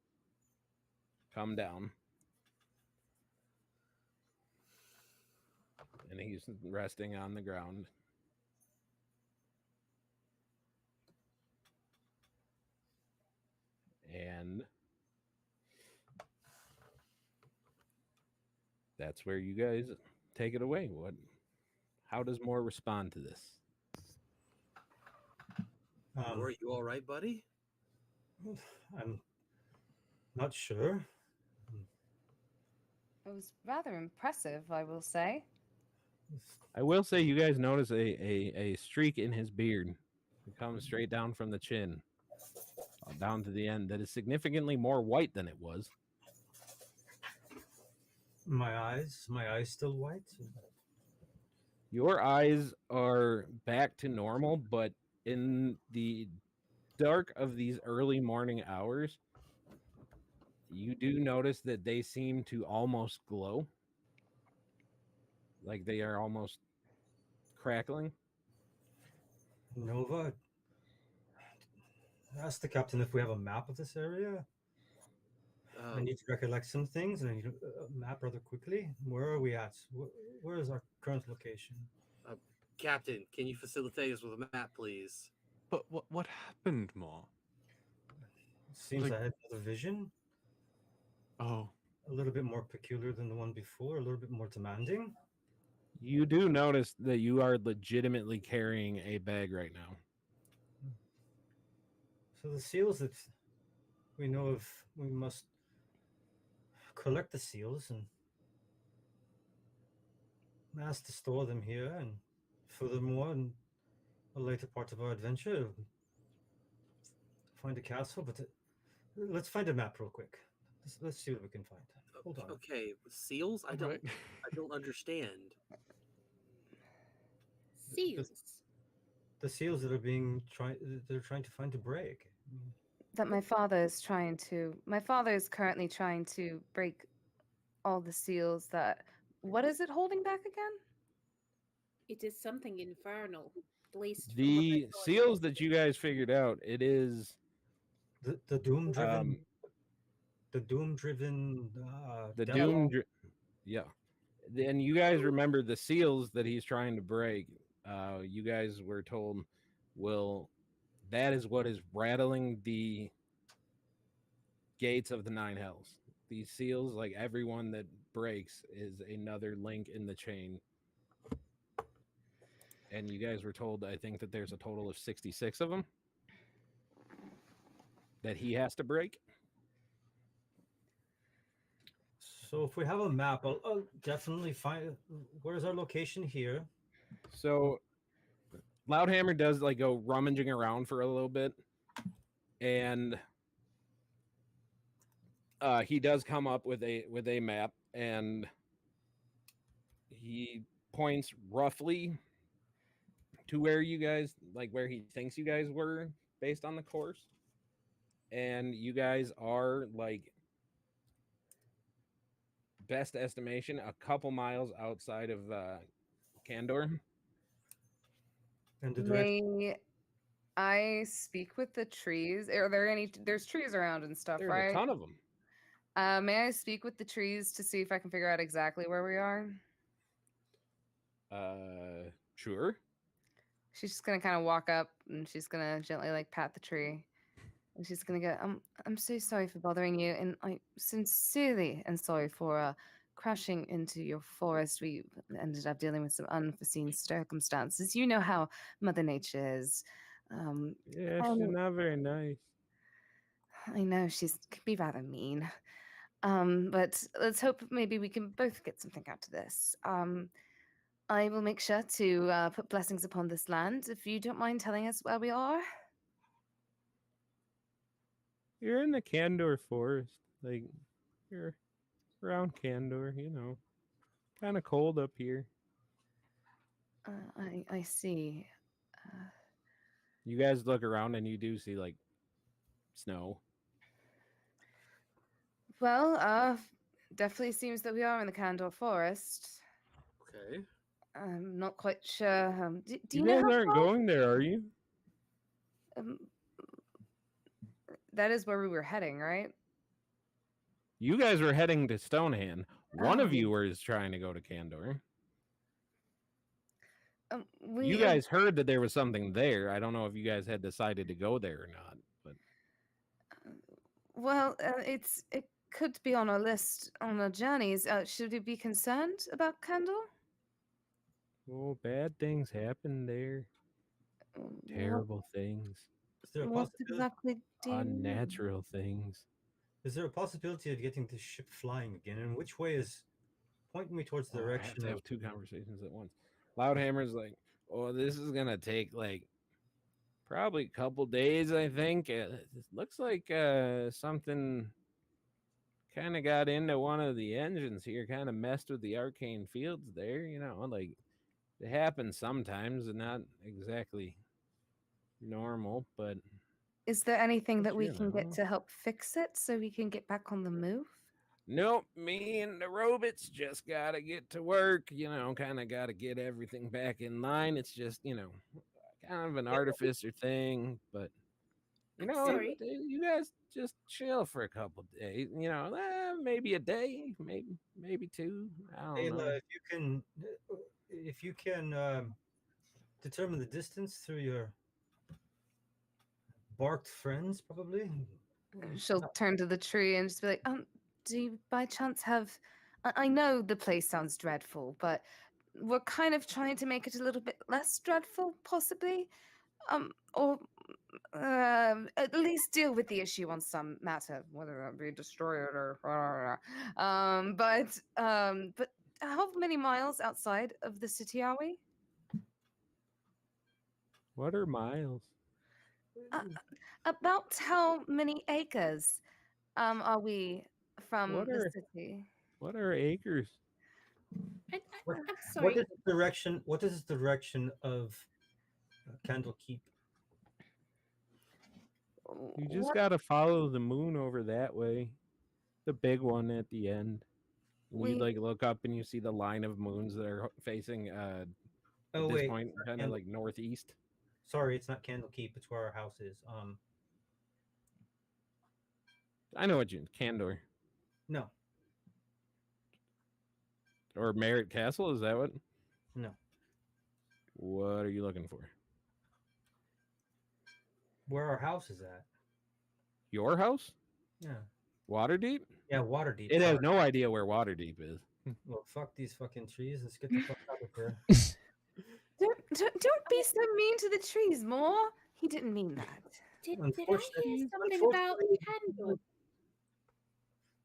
come down. And he's resting on the ground. And that's where you guys take it away. How does Moore respond to this? Are you all right, buddy? I'm not sure. It was rather impressive, I will say. I will say you guys notice a streak in his beard. It comes straight down from the chin down to the end that is significantly more white than it was. My eyes still white? Your eyes are back to normal, but in the dark of these early morning hours, you do notice that they seem to almost glow. Like they are almost crackling. Nova, ask the captain if we have a map of this area. I need to recollect some things, and I need a map rather quickly. Where are we at? Where is our current location? Captain, can you facilitate us with a map, please? But what happened, More? Seems I had another vision. Oh. A little bit more peculiar than the one before, a little bit more demanding. You do notice that you are legitimately carrying a bag right now. So the seals that we know of, we must collect the seals and ask to store them here, and furthermore, in a later part of our adventure, find a castle. But let's find a map real quick. Let's see what we can find. Hold on. Okay, seals? I don't understand. Seals. The seals that they're trying to find to break. That my father is currently trying to break all the seals that. What is it holding back again? It is something infernal. The seals that you guys figured out, it is the doom driven. The doom driven. Yeah. And you guys remember the seals that he's trying to break. You guys were told, that is what is rattling the gates of the nine hells. These seals, like everyone that breaks, is another link in the chain. And you guys were told, I think, that there's a total of 66 of them that he has to break. So if we have a map, I'll definitely find where's our location here. So Loudhammer does go rummaging around for a little bit, and he does come up with a map, and he points roughly to where you guys, where he thinks you guys were based on the course. And you guys are, best estimation, a couple miles outside of Candor. And May I speak with the trees? Are there there's trees around and stuff, There's right? a ton of them. May I speak with the trees to see if I can figure out exactly where we are? Sure. She's just gonna kind of walk up and she's gonna gently like pat the tree. And she's gonna go, I'm so sorry for bothering you, and I sincerely am sorry for crashing into your forest. We ended up dealing with some unforeseen circumstances. You know how Mother Nature is. Yeah, she's not very nice. I know can be rather mean. But let's hope maybe we can both get something out of this. I will make sure to put blessings upon this land. If you don't mind telling us where we are. You're in the Candor Forest. Like, you're around Candor, you know. Kind of cold up here. I see. You guys look around and you do see, like, snow. Well, definitely seems that we are in the Candor Forest. Okay. I'm not quite sure. Do You you know guys how aren't far? going there, are you? That is where we were heading, right? You guys were heading to Stonehand. One of Oh. you was trying to go to Candor. We, You guys heard that there was something there. I don't know if you guys had decided to go there or not, but well, it could be on our list on our journeys. Should we be concerned about Candor? oh, bad things happen there. Terrible things. Is there a What possibility? exactly do you mean? Unnatural things. Is there a possibility of getting this ship flying again? And which way is pointing me towards the Oh, I have direction to have of two conversations at once. Loudhammer's like, oh, this is gonna take like probably a couple days, I think. It looks like something kind of got into one of the engines here, kind of messed with the arcane fields there. You know, like it happens sometimes, and not exactly normal, but Is there anything But that we you can get know. to help fix it so we can get back on the move? nope, me and the robots just gotta get to work, you know, kind of gotta get everything back in line. It's just, you know, kind of an artificer thing, but you know, Sorry. you guys just chill for a couple days, you know, maybe a day, maybe two. I don't know. Ayla, if you can determine the distance through your barked friends, probably. She'll turn to the tree and just be like, do you by chance have I know the place sounds dreadful, but we're kind of trying to make it a little bit less dreadful, possibly. Or at least deal with the issue on some matter, whether that be destroy it or but how many miles outside of the city are we? What are miles? About how many acres are we from What the are city? what are acres? I'm What sorry. is the direction? What is the direction of Candlekeep? You just What- gotta follow the moon over that way, the big one at the end. And you we like look up and you see the line of moons that are facing Oh at this wait, point it's not kind of like northeast. sorry, it's not Candlekeep. It's where our house is. I know what you Candor No, or Merritt Castle. Is that what? no. What are you looking for? Where our house is at. Your house? Yeah. Waterdeep? Yeah, Waterdeep. It has Sorry. no idea where Waterdeep is. Well, fuck these fucking trees. Let's get the fuck out of here. don't be so mean to the trees, Moore. He didn't mean that. Did I hear Unfortunately- something about candle?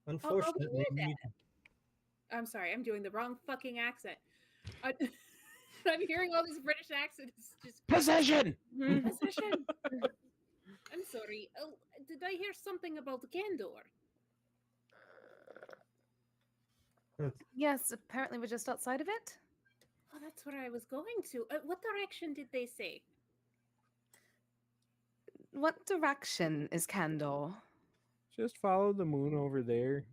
Unfortunately, I'm sorry, I'm doing the wrong fucking accent. I'm hearing all these British accents. Just Possession! possession. I'm sorry. Oh, did I hear something about the Candor? Yes, apparently we're just outside of it. Oh, that's where I was going to. What direction did they say? What direction is Candor? Just follow the moon over there.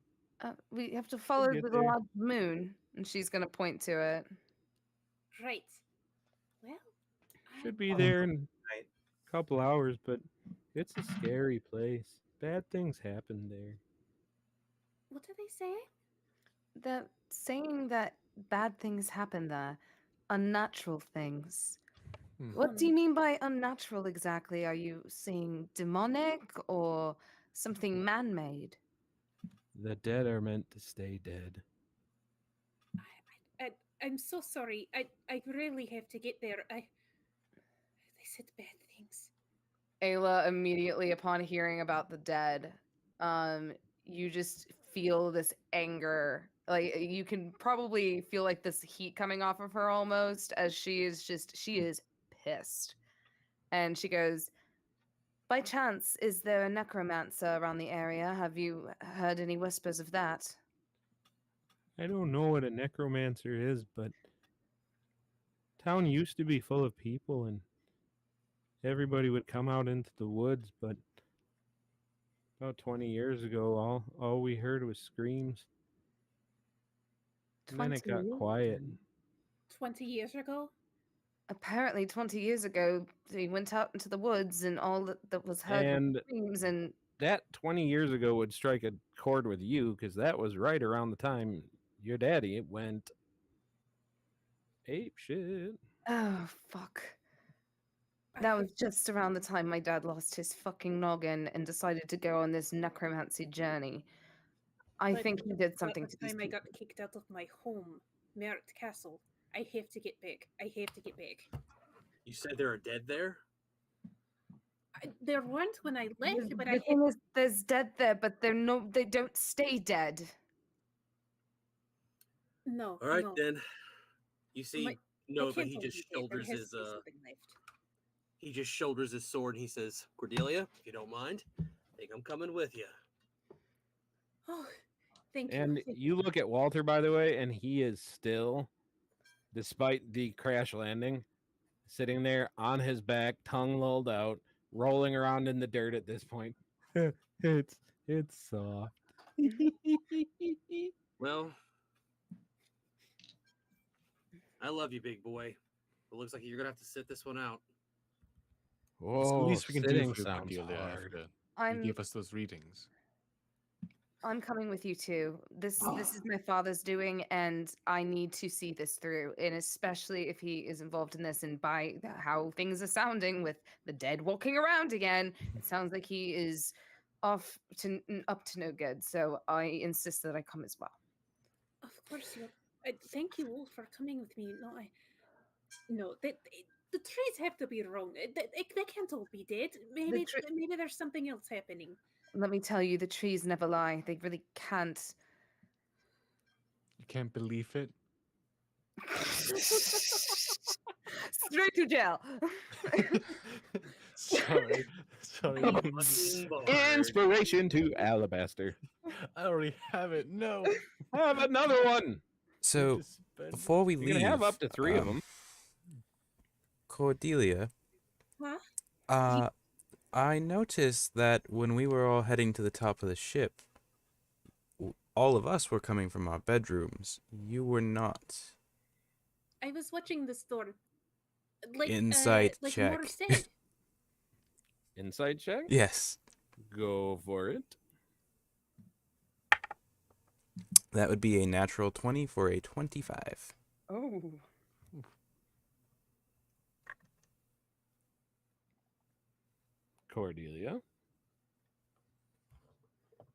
We have to follow get the there. large moon, and she's gonna point to it. Right. Well, Should be Oh, there in right. a couple hours, but it's a scary place. Bad things happen there. what do they say? They're saying that bad things happen there, unnatural things. What do you mean by unnatural exactly? Are you seeing demonic or something man-made? The dead are meant to stay dead. I'm so sorry. I really have to get there. They said bad things. Ayla, immediately upon hearing about the dead, you just feel this anger. Like you can probably feel like this heat coming off of her almost as she is pissed. And she goes, by chance, is there a necromancer around the area? Have you heard any whispers of that? I don't know what a necromancer is, but town used to be full of people and everybody would come out into the woods, but about 20 years ago all we heard was screams. And then it got quiet. 20 years ago? Apparently 20 years ago, they went out into the woods and all that was heard And were screams and that 20 years ago would strike a chord with you because that was right around the time your daddy went ape shit. oh fuck. That was just around the time my dad lost his fucking noggin and decided to go on this necromancy journey. I think he did something to the these time I got people. kicked out of my home, Merritt Castle. I have to get back. I have to get back. You said there are dead there? There weren't when I left, but The thing is, there's dead there, but they don't stay dead. No. All right, no. then. You see, Nova, can't he all just be dead. There shoulders has his to be something left. he just shoulders his sword and he says, Cordelia, if you don't mind, I think I'm coming with you. Oh, thank you. And you look at Walter, by the way, and he is still, despite the crash landing, sitting there on his back, tongue lulled out, rolling around in the dirt at this point. it's soft. Well, I love you, big boy. It looks like you're gonna have to sit this one out. It's the Oh, least we can do sitting for you, sounds Cordelia, hard. after you gave us those readings. I'm coming with you too. This is my father's doing, and I need to see this through. And especially if he is involved in this, and by how things are sounding with the dead walking around again, it sounds like he is up to no good. So I insist that I come as well. Of course, thank you all for coming with me. No, the trees have to be wrong. They can't all be dead. Maybe there's something else happening. Let me tell you, the trees never lie. They really can't. You can't believe it? Straight to jail. Sorry. Inspiration to Alabaster. I already have it. No. Have another one. So before we You leave, can have up to 3 of them. Cordelia. Huh? I noticed that when we were all heading to the top of the ship, all of us were coming from our bedrooms. You were not. I was watching the storm. Insight like check. Morris said. Insight check? Yes. Go for it. That would be a natural 20 for a 25. Oh. Cordelia.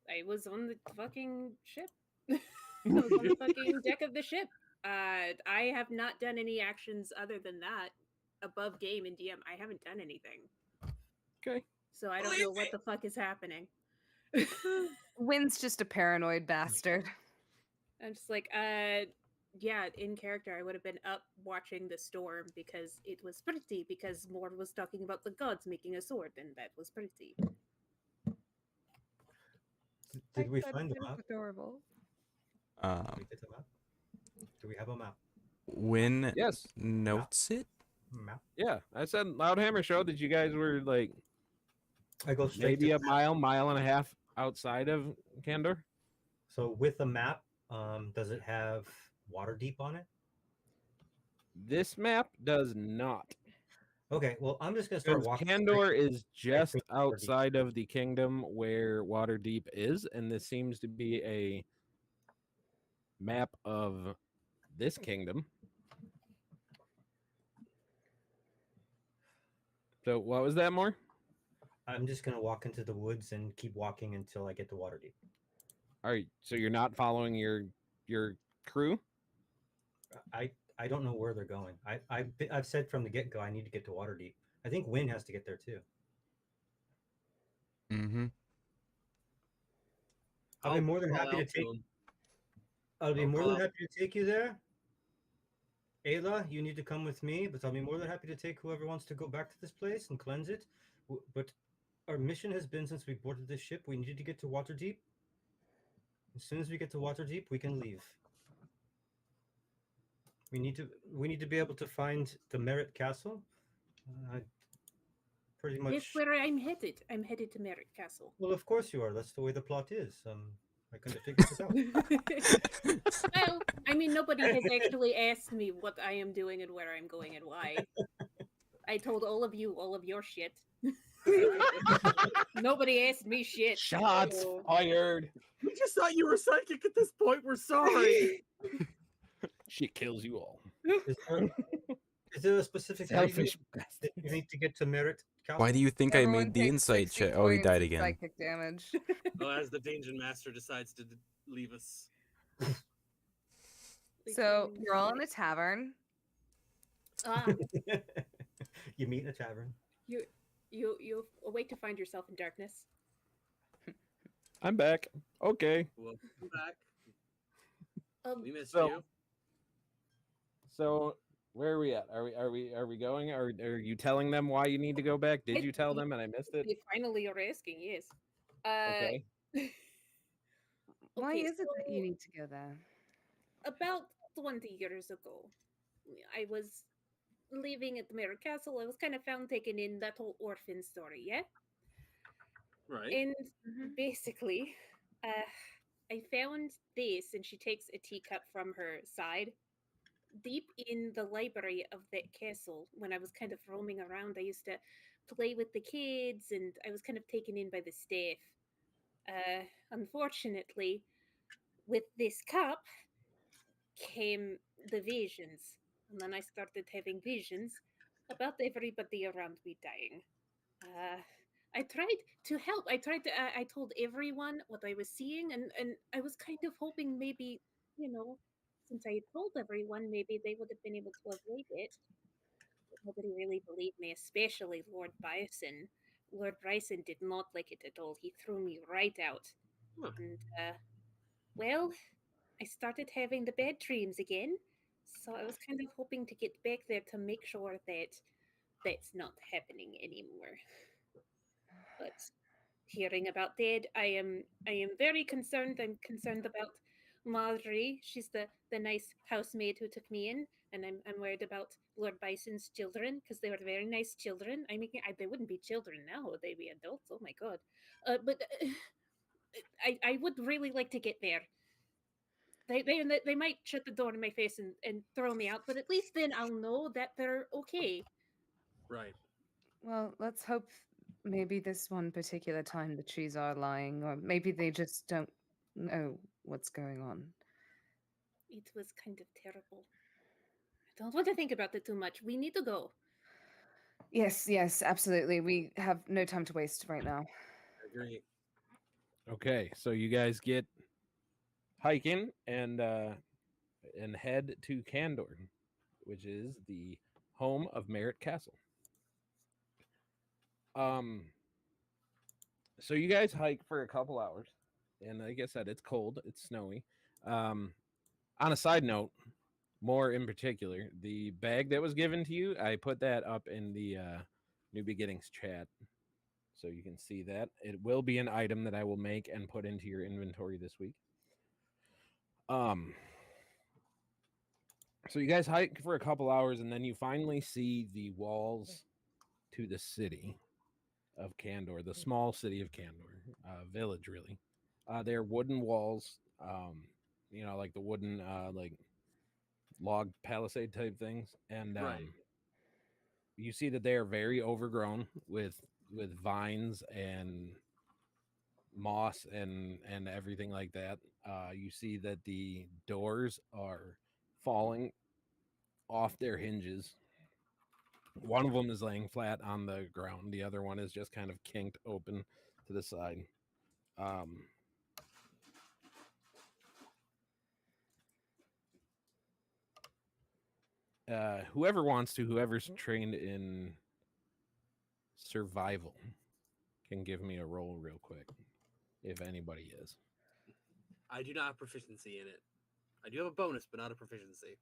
I was on the fucking ship. I was on the fucking deck of the ship. I have not done any actions other than that. Above game and DM, I haven't done anything. Okay. So I don't know what the fuck is happening. Wynn's just a paranoid bastard. I'm just like, yeah, in character, I would have been up watching the storm because it was pretty, because Mord was talking about the gods making a sword, and that was pretty. Did we find the map? Adorable. Did we get the map? Do we have a map? Wynn Yes. notes it? Map? Yeah, I said Loudhammer showed that you guys were like I go straight maybe to a mile and a half outside of Candor. So with the map, does it have Waterdeep on it? This map does not. Okay, well, I'm just gonna start walking. Candor is just through Waterdeep. outside of the kingdom where Waterdeep is, and this seems to be a map of this kingdom. So what was that, more? I'm just gonna walk into the woods and keep walking until I get to Waterdeep. All right, so you're not following your crew? I don't know where they're going. I've said from the get go I need to get to Waterdeep. I think Wynn has to get there too. Mm-hmm. I'll be more than happy to take. I'll be more than happy to take you there. Ayla, you need to come with me, but I'll be more than happy to take whoever wants to go back to this place and cleanse it. But our mission has been since we boarded this ship, we needed to get to Waterdeep. As soon as we get to Waterdeep, we can leave. We need to be able to find the Merit Castle. Pretty much. That's where I'm headed. I'm headed to Merrick Castle. Well, of course you are. That's the way the plot is. I couldn't figure this out. Well, I mean, nobody has actually asked me what I am doing and where I'm going and why. I told all of you all of your shit. Nobody asked me shit. Shots fired. We just thought you were psychic at this point. We're sorry. She kills you all. Is there a specific Selfish that you need to get to Merit Castle? Why do you think Everyone I made the takes insight 60 check? Oh, he points died of again. Psychic damage. Oh, as the Dungeon Master decides to leave us. So you're all in a tavern. You meet in a tavern. You awake to find yourself in darkness. I'm back. Okay. Welcome back. We missed so- you. So where are we at? Are we going? Are you telling them why you need to go back? Did you tell them and I missed it? You finally are asking, yes. Okay. Why Okay, is it that so you need to go there? about 20 years ago, I was living at the Mirror Castle. I was kind of found taken in that whole orphan story, yeah? Right. And basically, I found this, and she takes a teacup from her side. Deep in the library of that castle, when I was kind of roaming around, I used to play with the kids, and I was kind of taken in by the staff. Unfortunately, with this cup came the visions, and then I started having visions about everybody around me dying. I tried to help. I told everyone what I was seeing, and I was kind of hoping maybe, since I told everyone, maybe they would have been able to avoid it. But nobody really believed me, especially Lord Bryson. Lord Bryson did not like it at all. He threw me right out. Huh. And, well, I started having the bad dreams again. So I was kind of hoping to get back there to make sure that that's not happening anymore. But hearing about that, I am very concerned. I'm concerned about Marjorie. She's the nice housemaid who took me in, and I'm worried about Lord Bison's children because they were very nice children. I mean, they wouldn't be children now; they'd be adults. Oh my god! But I would really like to get there. They might shut the door in my face and throw me out, but at least then I'll know that they're okay. Right. Well, let's hope maybe this one particular time the trees are lying, or maybe they just don't know what's going on. It was kind of terrible. I don't want to think about it too much. We need to go. Yes, absolutely. We have no time to waste right now. I agree. Okay. So you guys get hiking and head to Candor, which is the home of Merritt Castle. So you guys hike for a couple hours, and like I said, it's cold, it's snowy. On a side note, more in particular, the bag that was given to you, I put that up in the New Beginnings chat, so you can see that. It will be an item that I will make and put into your inventory this week. So you guys hike for a couple hours, and then you finally see the walls to the city of Candor, the small city of Candor, village really. They're wooden walls, like the wooden like log palisade type things, and Right. you see that they are very overgrown with vines and moss and everything like that. You see that the doors are falling off their hinges, One of them is laying flat on the ground. The other one is just kind of kinked open to the side. Whoever's trained in survival can give me a roll real quick, if anybody is. I do not have proficiency in it. I do have a bonus, but not a proficiency.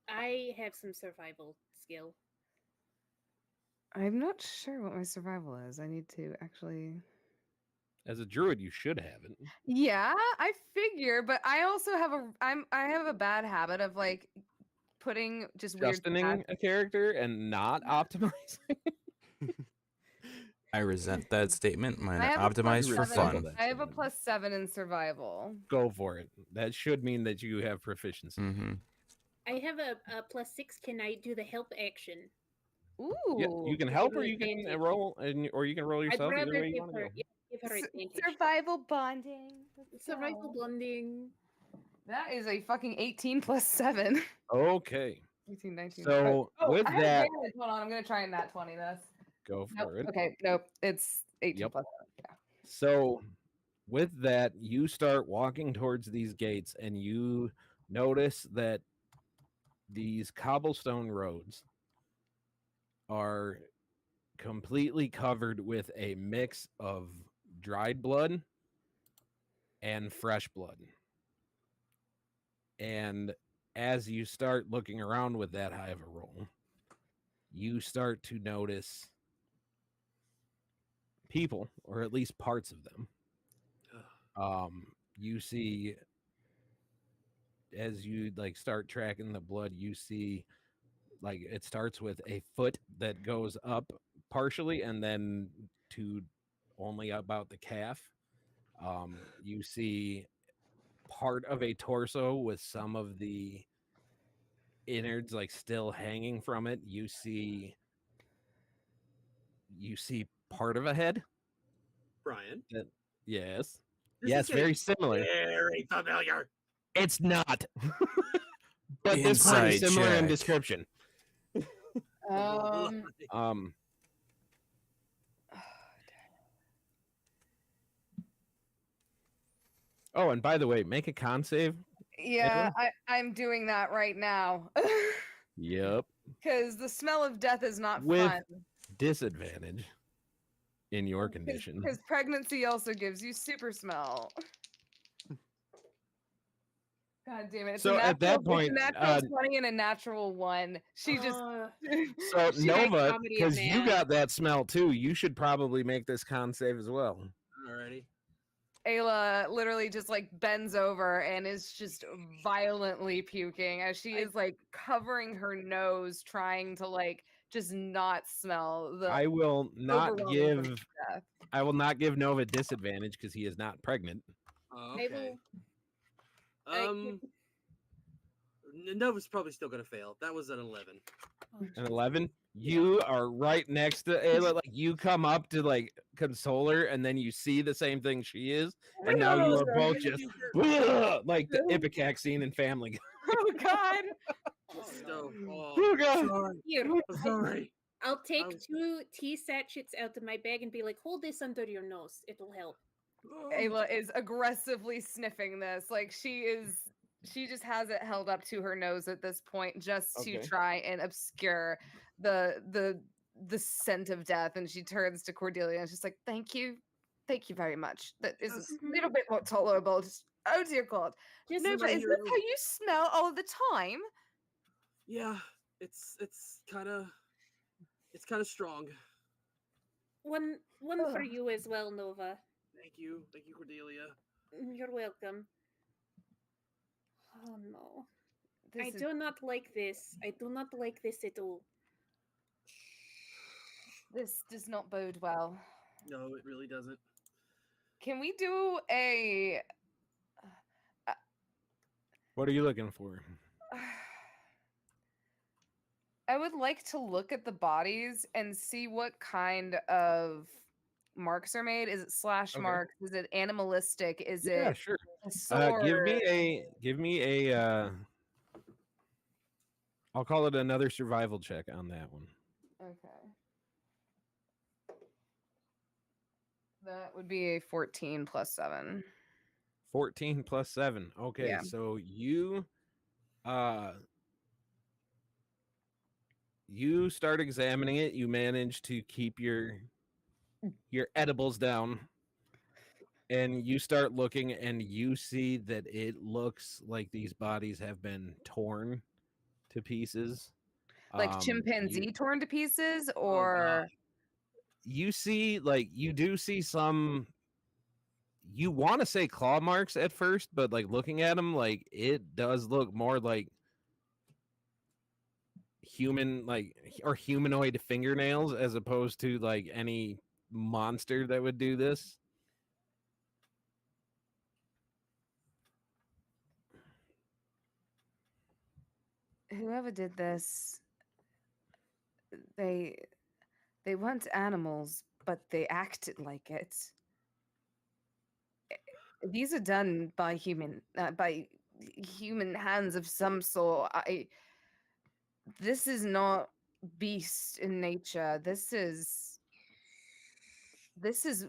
I have some survival skill. I'm not sure what my survival is. I need to actually. As a druid, you should have it. Yeah, I figure, but I also have I have a bad habit of like putting just weird Justining a character and not optimizing. I resent that statement. Mine I are have a optimized for +7 fun. I have a +7 in survival. Go for it. That should mean that you have proficiency. Mm-hmm. I have a +6. Can I do the help action? Ooh. Yeah, you can help, or you can roll, or you can roll yourself. I'd Either rather way you give want to her, go. yeah, give her advantage. Survival bonding. Let's Survival go. bonding. That is a fucking 18 +7. Okay. 18, 19. So with I have that, advantage. Hold on, I'm gonna try and nat 20 this. go Nope. for it. Okay, nope. It's 18 Yep. +7. Yeah. So with that, you start walking towards these gates, and you notice that these cobblestone roads are completely covered with a mix of dried blood and fresh blood. And as you start looking around with that high of a roll, you start to notice people, or at least parts of them. You see, as you like start tracking the blood, you see like it starts with a foot that goes up partially and then to only about the calf. You see part of a torso with some of the innards like still hanging from it. You see part of a head. Brian? Yes. This Yes, is getting very similar. Very familiar. It's not. But this part Inside is similar in check. description. Um, Oh, and by the way, make a con save. yeah, I'm doing that right now. Yep. Because the smell of death is not With fun. disadvantage in your condition. Because pregnancy also gives you super smell. God damn it. It's So at that point, it's a natural 20 and a natural 1. She just. So She Nova, comedy of because you man. got that smell too, you should probably make this con save as well. Alrighty. Ayla literally just like bends over and is just violently puking as she is like covering her nose, trying to like just not smell the. I will not overwhelming death. I will not give Nova disadvantage because he is not pregnant. Okay. Nova's probably still gonna fail. That was an 11. An 11. You are right next to Ayla. Like you come up to like console her, and then you see the same thing she is, and now you are both just like the Ipecac scene in Family Guy. Oh God! Oh God! Here, Sorry. I'll take 2 tea sachets out of my bag and be like, hold this under your nose. It'll help. Ayla is aggressively sniffing this. Like she just has it held up to her nose at this point just to try and obscure the scent of death. And she turns to Cordelia and she's like, thank you very much. That is a little bit more tolerable. Just, oh dear God. Just Nova, is this how you smell all the time? Yeah, it's kind of strong. One for you as well, Nova. Thank you, Cordelia. You're welcome. Oh no. I do not like this. I do not like this at all. This does not bode well. No, it really doesn't. Can we do a... What are you looking for? I would like to look at the bodies and see what kind of marks are made. Is it slash marks? Is it animalistic? Is it sure. A sword? Give me a I'll call it another survival check on that one. Okay. That would be a 14 plus 7. 14 plus 7. Okay, Yeah. so you start examining it. You manage to keep your edibles down, and you start looking, and you see that it looks like these bodies have been torn to pieces. Like chimpanzee torn to pieces, or you see, like, you do see some. You want to say claw marks at first, but like looking at them, like it does look more like human, like, or humanoid fingernails as opposed to like any monster that would do this. whoever did this, they weren't animals, but they acted like it. These are done by human hands of some sort. This is not beast in nature. This is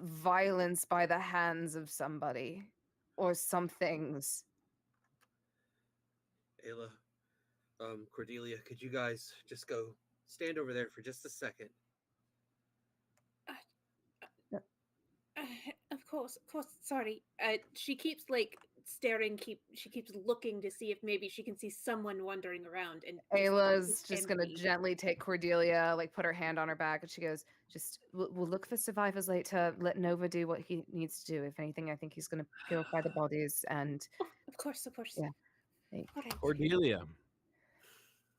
violence by the hands of somebody or some things. Ayla, Cordelia, could you guys just go stand over there for just a second? Of course. Sorry. She keeps like staring. She keeps looking to see if maybe she can see someone wandering around. And Ayla's just gonna gently take Cordelia, like put her hand on her back, and she goes, "Just we'll look for survivors later. Let Nova do what he needs to do. If anything, I think he's gonna purify the bodies." And of course. Yeah. Cordelia,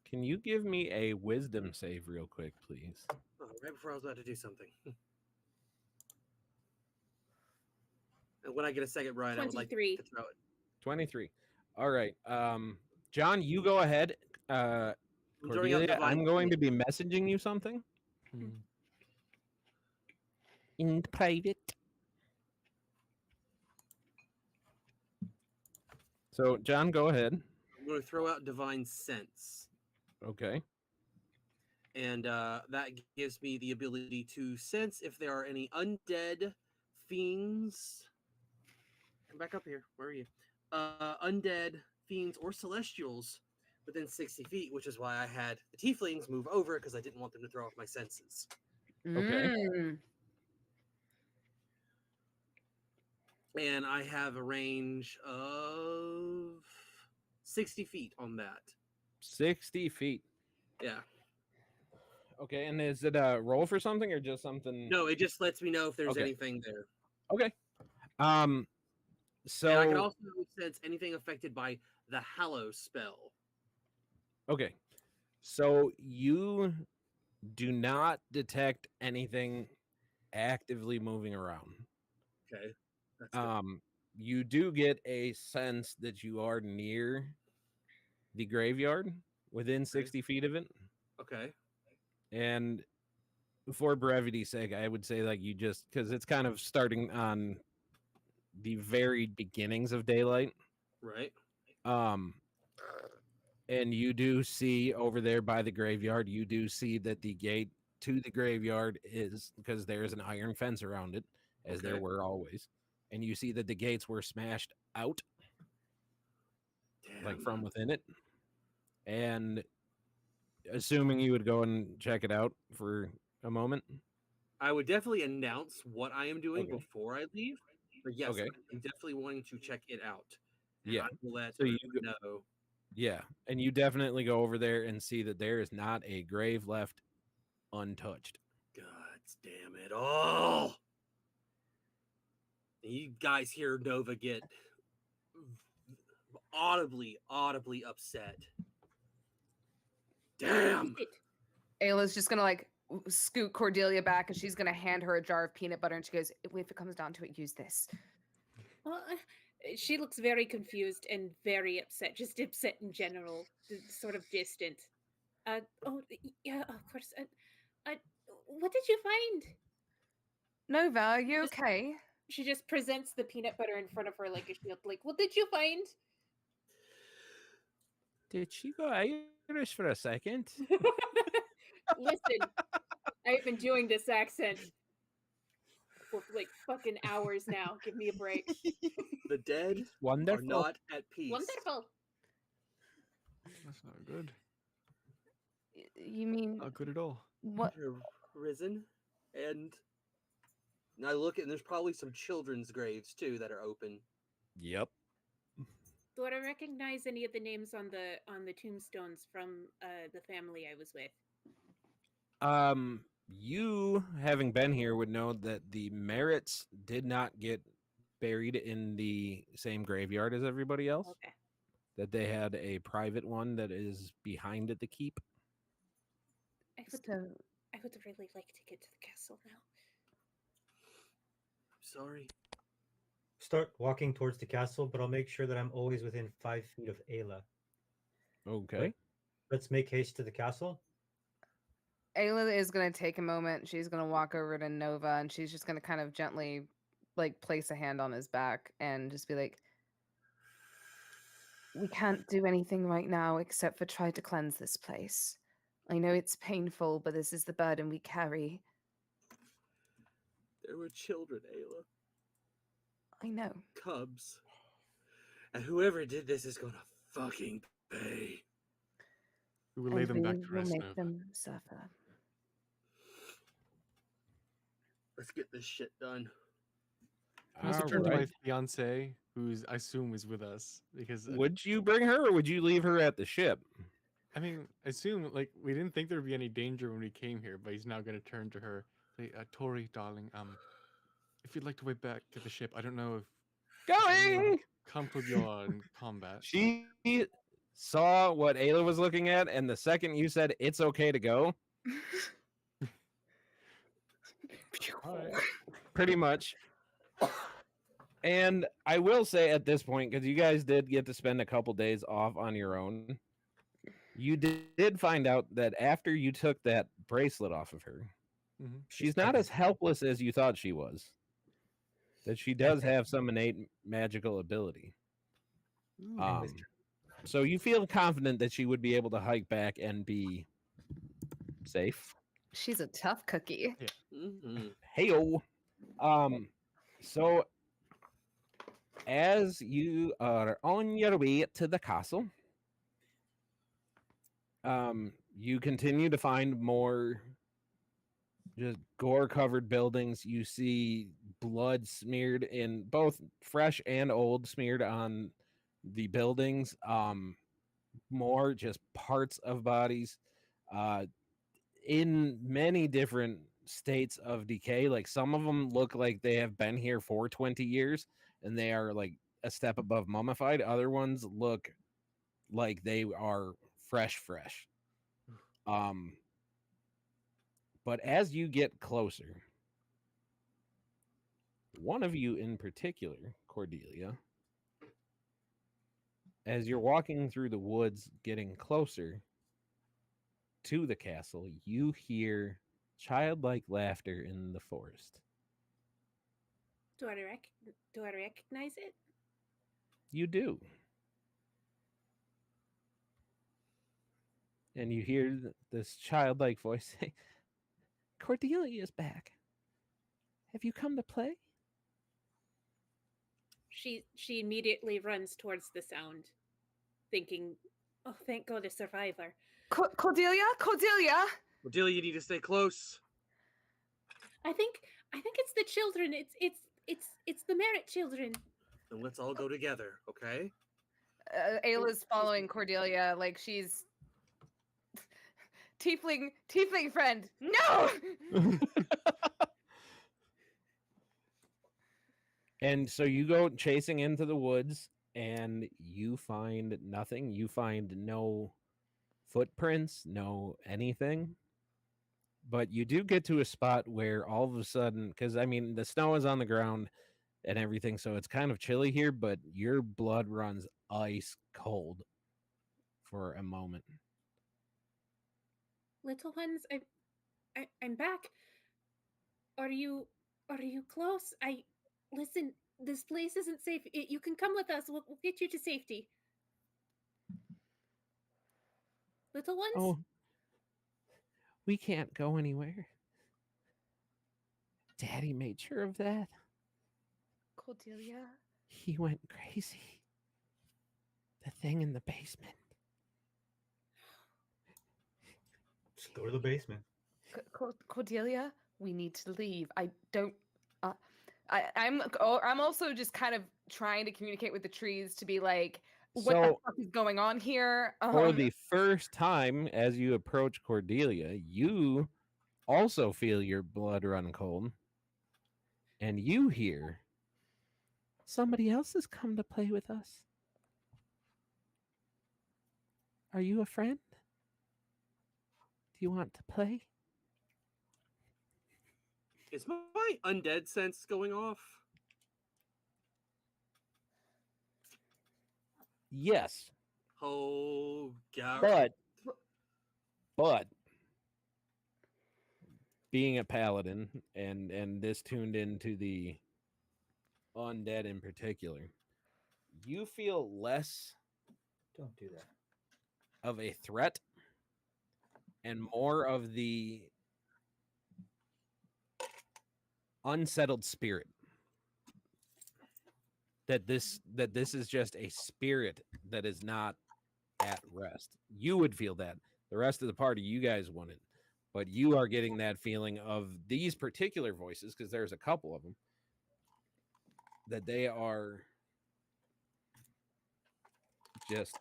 can you give me a wisdom save real quick, please? Oh, right before I was about to do something. And when I get a second, Brian, I would like to throw it. 23. All right. John, you go ahead. Cordelia, I'm going to be messaging you something. In private. So, John, go ahead. I'm going to throw out Divine Sense. Okay. And that gives me the ability to sense if there are any undead fiends. Come back up here. Where are you? Undead fiends or celestials within 60 feet, which is why I had the tieflings move over because I didn't want them to throw off my senses. Okay. And I have a range of 60 feet on that. 60 feet. Yeah. Okay, and is it a roll for something or just something? No, it just lets me know if there's anything there. Okay. So and I can also sense anything affected by the Hallow spell. Okay. So you do not detect anything actively moving around. Okay. That's good. You do get a sense that you are near the graveyard, within 60 feet of it. Okay. And for brevity's sake, I would say like you just, because it's kind of starting on the very beginnings of daylight. Right. And you do see over there by the graveyard, you do see that the gate to the graveyard is, because there's an iron fence around it, as there were always. And you see that the gates were smashed out. Like from within it. And assuming you would go and check it out for a moment. I would definitely announce what I am doing before I leave. But yes, I'm definitely wanting to check it out. And Yeah. I will let so you know. Yeah. And you definitely go over there and see that there is not a grave left untouched. God damn it all. You guys hear Nova get audibly upset. Damn. Ayla's just gonna like scoot Cordelia back, and she's gonna hand her a jar of peanut butter, and she goes, "If it comes down to it, use this." Well, she looks very confused and very upset, just upset in general, sort of distant. Oh, yeah, of course. What did you find? Nova, are you okay? She just presents the peanut butter in front of her like a shield. Like, what did you find? Did she go Irish for a second? Listen, I've been doing this accent for like fucking hours now. Give me a break. The dead are Wonderful. not at peace. Wonderful. That's not good. You mean Not good at all. what? They're risen, and I look and there's probably some children's graves too that are open. Yep. Do I recognize any of the names on the tombstones from the family I was with? You having been here would know that the Merritts did not get buried in the same graveyard as everybody else. Okay. That they had a private one that is behind the keep. I would So really like to get to the castle now. Sorry. Start walking towards the castle, but I'll make sure that I'm always within 5 feet of Ayla. Okay. Let's make haste to the castle. Ayla is gonna take a moment. She's gonna walk over to Nova, and she's just gonna kind of gently, like, place a hand on his back and just be like, "We can't do anything right now except for try to cleanse this place. I know it's painful, but this is the burden we carry." There were children, Ayla. I know. Cubs. And whoever did this is gonna fucking pay. We will lay And them back we to will rest make now. them suffer. Let's get this shit done. I also All turn to my right. fiance, who's I assume is with us, because Would you bring her or would you leave her at the ship? I mean, I assume like we didn't think there'd be any danger when we came here, but he's now going to turn to her, say, "Tori, darling, if you'd like to wait back to the ship, I don't know if Going! come with you in combat." She saw what Ayla was looking at, and the second you said it's okay to go, All right. pretty much. And I will say at this point, because you guys did get to spend a couple days off on your own, you did find out that after you took that bracelet off of her, Mm-hmm. she's not as helpless as you thought she was. That she does have some innate magical ability. So you feel confident that she would be able to hike back and be safe. She's a tough cookie. Mm-hmm. Heyo. So as you are on your way to the castle, you continue to find more just gore-covered buildings. You see blood smeared in both fresh and old, smeared on the buildings. More just parts of bodies. In many different states of decay. Like some of them look like they have been here for 20 years and they are like a step above mummified. Other ones look like they are fresh. But as you get closer, one of you in particular, Cordelia, as you're walking through the woods getting closer to the castle, you hear childlike laughter in the forest. Do I recognize it? You do. And you hear this childlike voice say, "Cordelia is back. Have you come to play?" She immediately runs towards the sound, thinking, "Oh, thank God, a survivor." Cordelia? Cordelia, you need to stay close. I think it's the children. It's the Merritt children. Then let's all go together, okay? Ayla's following Cordelia like she's tiefling friend. No. And so you go chasing into the woods and you find nothing. You find no footprints, no anything. But you do get to a spot where all of a sudden, because I mean, the snow is on the ground and everything, so it's kind of chilly here, but your blood runs ice cold for a moment. Little ones, I'm back. Are you close? Listen. This place isn't safe. You can come with us. We'll get you to safety. Little ones? Oh, we can't go anywhere. Daddy made sure of that. Cordelia. He went crazy. The thing in the basement. Just go to the basement. Cordelia, we need to leave. I don't. I'm also just kind of trying to communicate with the trees to be like, what the fuck is going on here? For the first time, as you approach Cordelia, you also feel your blood run cold, and you hear somebody else has come to play with us. Are you a friend? Do you want to play? Is my undead sense going off? Yes. Oh god. But being a paladin and this tuned into the undead in particular, you feel less Don't do that. of a threat and more of the unsettled spirit. That this is just a spirit that is not at rest. You would feel that. The rest of the party, you guys wouldn't. But you are getting that feeling of these particular voices, because there's a couple of them, that they are just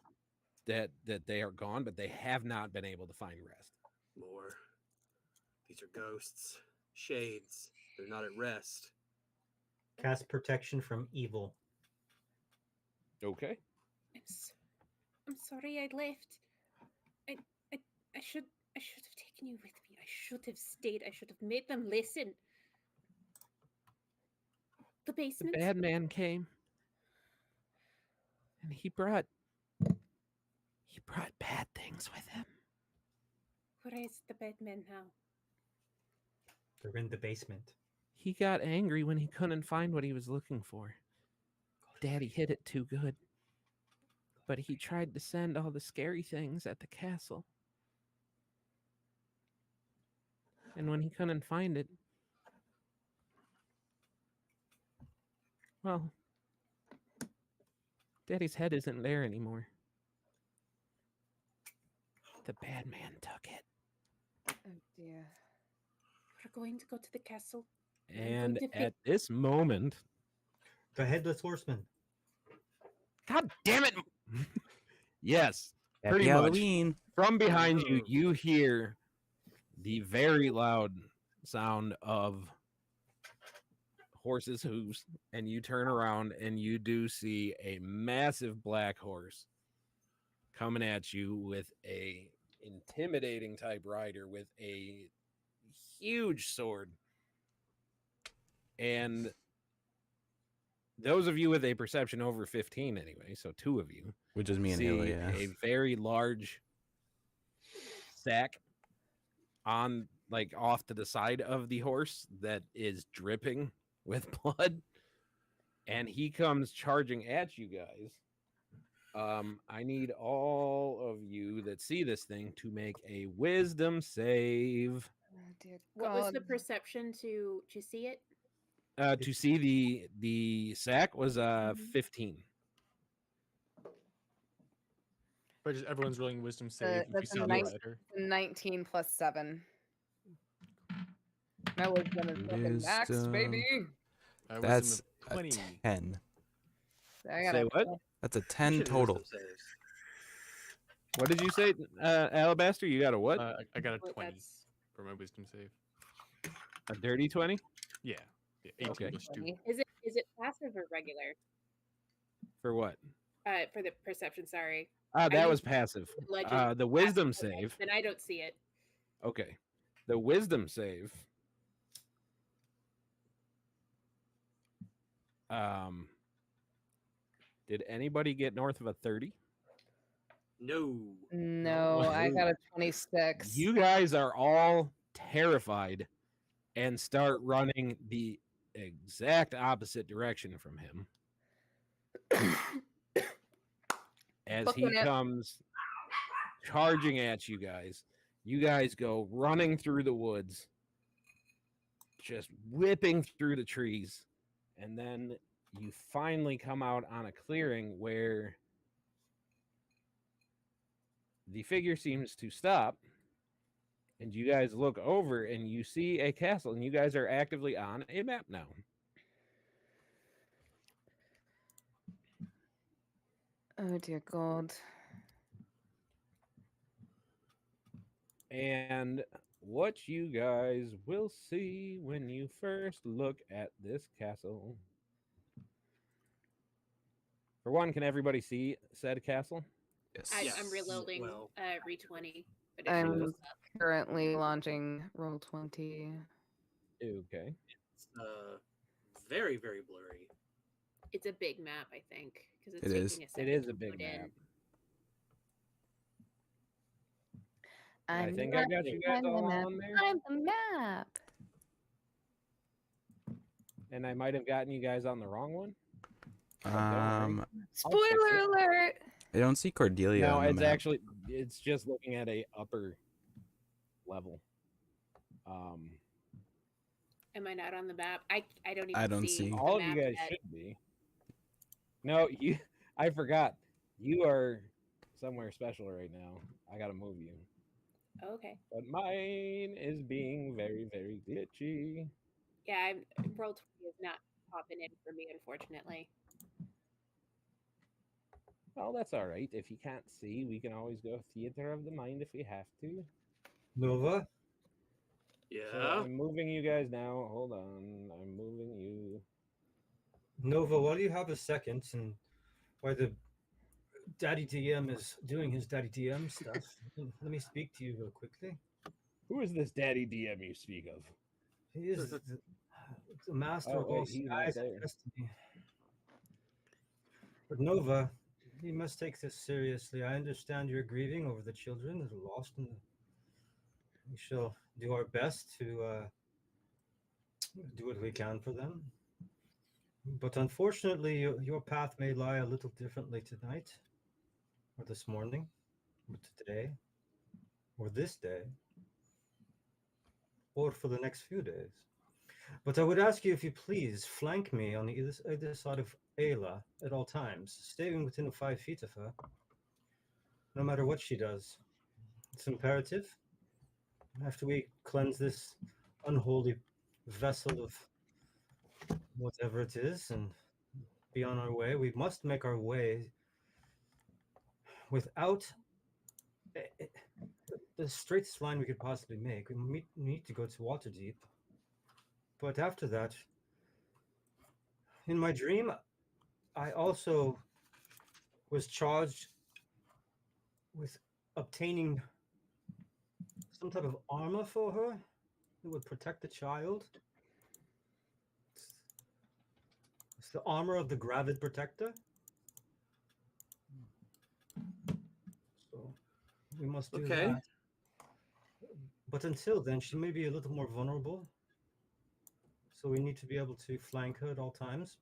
that they are gone, but they have not been able to find rest. More. These are ghosts. Shades. They're not at rest. Cast protection from evil. Okay. I'm sorry I left. I should have taken you with me. I should have stayed. I should have made them listen. The basement. The bad man came, and he brought bad things with him. Where is the bad man now? They're in the basement. He got angry when he couldn't find what he was looking for. Daddy hid it too good. But he tried to send all the scary things at the castle. And when he couldn't find it, well, Daddy's head isn't there anymore. The bad man took it. Oh dear. We're going to go to the castle. And at this moment, the headless horseman. God damn it! Yes, Happy pretty Halloween. much. From behind you, you hear the very loud sound of horses' hooves, and you turn around and you do see a massive black horse coming at you with a intimidating type rider with a huge sword. And those of you with a perception over 15 anyway, so two of you, which is me and see Haley, yeah. a very large sack on like off to the side of the horse that is dripping with blood, and he comes charging at you guys. I need all of you that see this thing to make a wisdom save. Oh, dear What was the God. perception to see it? To see the sack was 15. But just everyone's rolling wisdom save. If you That's see a the nice rider. 19 plus 7. My wisdom is fucking max, Wisdom. baby. Wisdom That's of a 20. 10. I got Say a what? That's a 10 Shit, total. wisdom saves. What did you say, Alabaster? You got a what? I got a Well, 20 that's- for my wisdom save. A dirty 20? Yeah. 18 Okay. plus 2. Is it passive or regular? For what? For the perception, sorry. That I was used passive. Legend. The wisdom Passive, okay, save. then I don't see it. Okay. The wisdom save. Did anybody get north of a 30? No. No, I got a 26. You guys are all terrified and start running the exact opposite direction from him. As he Booking it. comes charging at you guys. You guys go running through the woods, just whipping through the trees, and then you finally come out on a clearing where the figure seems to stop, and you guys look over and you see a castle, and you guys are actively on a map now. Oh dear God. And what you guys will see when you first look at this castle. For one, can everybody see said castle? Yes. I'm reloading Well, Re20. But I'm currently launching Roll20. Okay. it's very, very blurry. it's a big map, I think, because it's It is. taking a It second is to a big load map. in. I think I got you guys all on there. I'm the map. And I might have gotten you guys on the wrong one. But don't worry. I'll fix Spoiler it. alert! I don't see Cordelia No, on the it's map. actually it's just looking at a upper level. Am I not on the map? I don't even I don't see see. the All of you map guys yet. should be. No, you. I forgot. You are somewhere special right now. I gotta move you. Okay. But mine is being very, very glitchy. Yeah, Roll20 is not popping in for me, unfortunately. Well, that's all right. If you can't see, we can always go theater of the mind if we have to. Nova, Yeah. So I'm moving you guys now. Hold on. I'm moving you. Nova, while you have a second, and while the Daddy DM is doing his Daddy DM stuff, let me speak to you real quickly. Who is this Daddy DM you speak of? He is the master Oh, of all wait, he's not skies and there. destiny. But Nova, you must take this seriously. I understand you're grieving over the children that are lost in the. We shall do our best to do what we can for them. But unfortunately, your path may lie a little differently tonight, or this morning, or today, or this day, or for the next few days. But I would ask you if you please flank me on the either side of Ayla at all times, staying within 5 feet of her, no matter what she does. It's imperative. After we cleanse this unholy vessel of whatever it is and be on our way, we must make our way without the straightest line we could possibly make. We need to go to Waterdeep. But after that, in my dream, I also was charged with obtaining some type of armor for her that would protect the child. It's the armor of the Gravid Protector. So we must do Okay. that. But until then, she may be a little more vulnerable. So we need to be able to flank her at all times.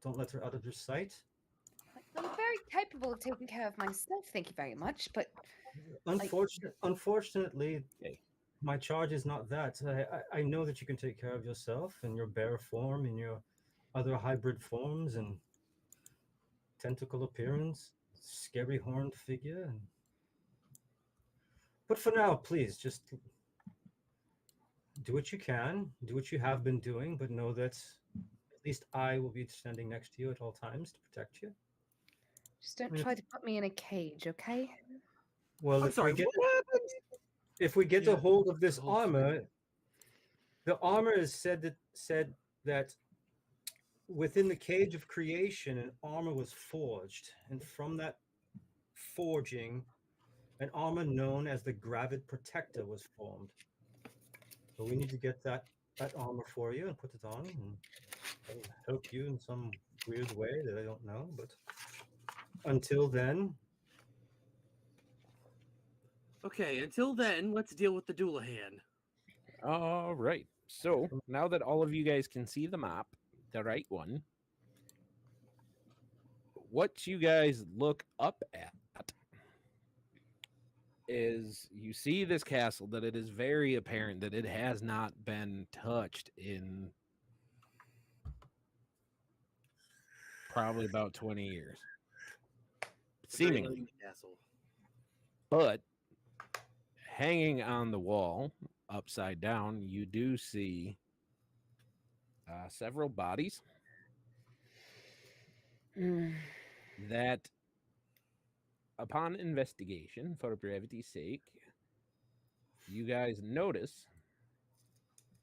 Don't let her out of your sight. I'm very capable of taking care of myself, thank you very much, but Unfortunately, Okay. my charge is not that. I know that you can take care of yourself in your bear form, in your other hybrid forms, and tentacle appearance, scary horned figure. But for now, please, just do what you can, do what you have been doing, but know that at least I will be standing next to you at all times to protect you. just don't try to put me in a cage, okay? Well, I'm sorry. What happened? if we get a Yeah, hold of this the whole armor, the armor is said that within the cage of creation, an armor was forged, and from that forging, an armor known as the Gravid Protector was formed. So we need to get that armor for you and put it on, and that'll help you in some weird way that I don't know. But until then, Okay, until then, let's deal with the Doulahan. All right. So now that all of you guys can see the map, the right one, what you guys look up at is you see this castle that it is very apparent that it has not been touched in probably about 20 years. Seemingly. Castle. But hanging on the wall, upside down, you do see several bodies that, upon investigation, for brevity's sake, you guys notice,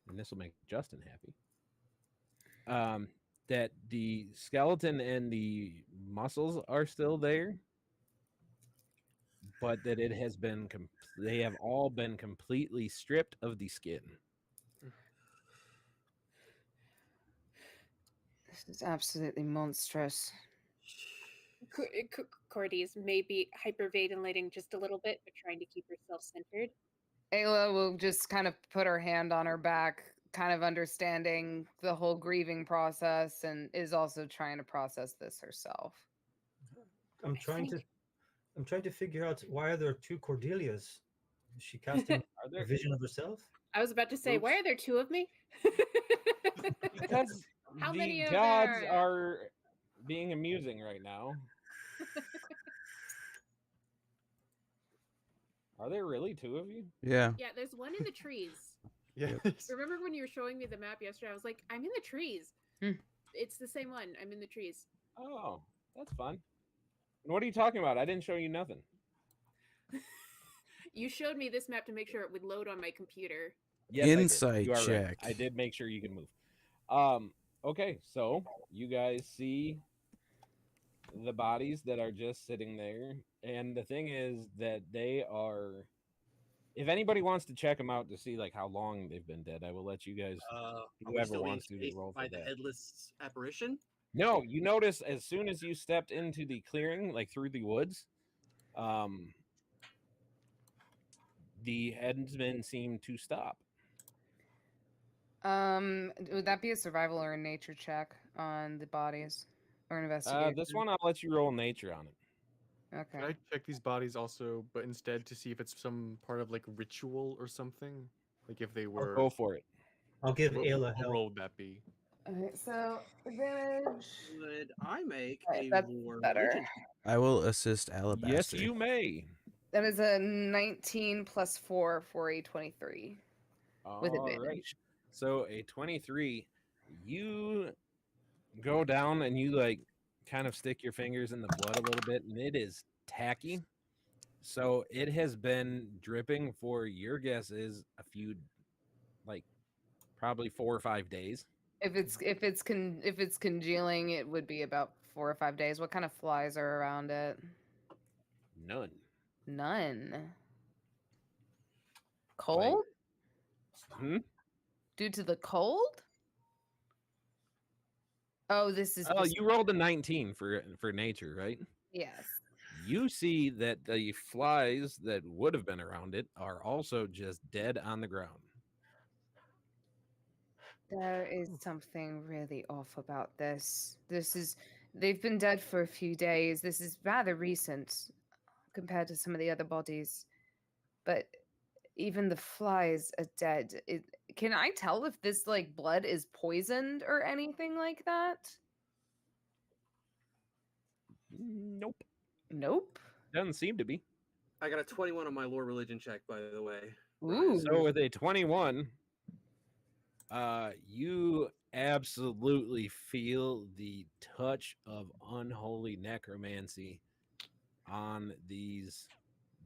and this will make Justin happy, that the skeleton and the muscles are still there, but that it has been they have all been completely stripped of the skin. This is absolutely monstrous. Cordy's maybe hyperventilating just a little bit, but trying to keep herself centered. Ayla will just kind of put her hand on her back, kind of understanding the whole grieving process, and is also trying to process this herself. I'm trying to figure out why are there two Cordelias? Is she casting a vision of herself? I was about to say, why are there two of me? Because How many the of gods there? are being amusing right now. Are there really two of you? Yeah. Yeah, there's one in the trees. Yes. Remember when you were showing me the map yesterday? I was like, I'm in the trees. It's the same one. I'm in the trees. Oh, that's fun. And what are you talking about? I didn't show you nothing. You showed me this map to make sure it would load on my computer. Yes, Insight you are check. right. I did make sure you can move. Okay, so you guys see the bodies that are just sitting there, and the thing is that they are. If anybody wants to check them out to see like how long they've been dead, I will let you guys. Whoever wants to roll for by the that. headless apparition. No, you notice as soon as you stepped into the clearing, like through the woods, the headsmen seem to stop. Would that be a survival or a nature check on the bodies, or an investigation? This one I'll let you roll nature on it. Okay. Can I check these bodies also, but instead to see if it's some part of like ritual or something? Like if they were. Go for it. I'll give Ayla What help. role would that be? Okay, so advantage. Would I make Right, a that's war better. religion? I will assist Alabaster. Yes, you may. That is a 19 plus 4 for a 23 with advantage. Right. So a 23, you go down and you like kind of stick your fingers in the blood a little bit, and it is tacky. So it has been dripping for, your guess is a few, like probably 4 or 5 days. If it's congealing, it would be about 4 or 5 days. What kind of flies are around it? None. None. Cold? Due to the cold? Oh, this is. Oh, you rolled a 19 for nature, right? Yes. You see that the flies that would have been around it are also just dead on the ground. There is something really off about this. They've been dead for a few days. This is rather recent compared to some of the other bodies. But even the flies are dead. Can I tell if this like blood is poisoned or anything like that? Nope. Nope. Doesn't seem to be. I got a 21 on my lore religion check, by the way. Ooh. So with a 21, you absolutely feel the touch of unholy necromancy on these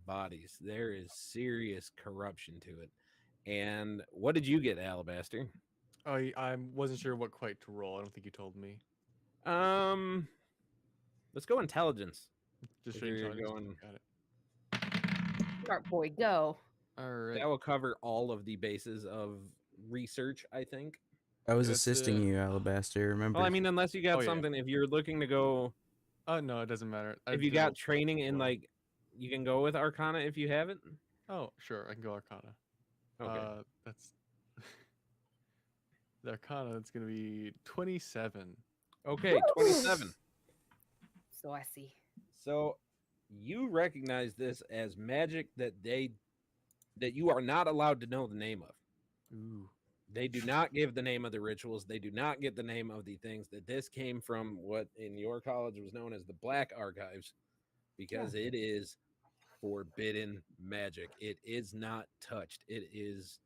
bodies. There is serious corruption to it. And what did you get, Alabaster? I wasn't sure what quite to roll. I don't think you told me. Let's go intelligence. Just If straight you're intelligence. going- Got it. Smart boy, go. All right. That will cover all of the bases of research, I think. I was That's, assisting you, Alabaster. Remember? Well, I mean, unless you got Oh, yeah. something, if you're looking to go, No, it doesn't matter. I if you did got roll training in 12. like, you can go with Arcana if you haven't. Oh, sure. I can go Arcana. Okay. That's the Arcana. That's gonna be 27. Okay, 27. So I see. So you recognize this as magic that you are not allowed to know the name of. Ooh. They do not give the name of the rituals. They do not get the name of the things. That this came from what in your college was known as the Black Archives, because it is forbidden magic. It is not touched. It is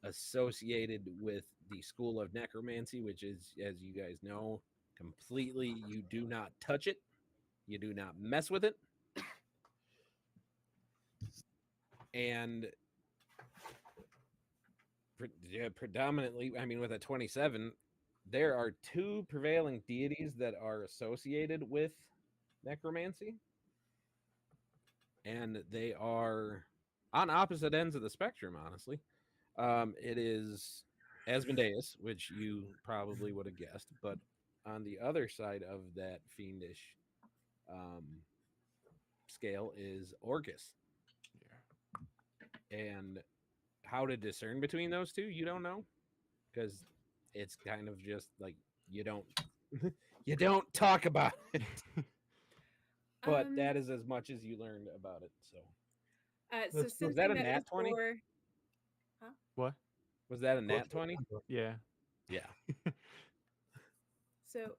associated with the school of necromancy, which is, as you guys know, completely, you do not touch it. You do not mess with it. And predominantly, I mean, with a 27, there are two prevailing deities that are associated with necromancy. And they are on opposite ends of the spectrum, honestly. It is Asmodeus, which you probably would have guessed, but on the other side of that fiendish scale is Orcus. Yeah. And how to discern between those two, you don't know, because it's kind of just like you don't you don't talk about it. But that is as much as you learned about it. So, so was that a that nat 20? Huh? What? Was that a nat 20? Yeah. Yeah. So,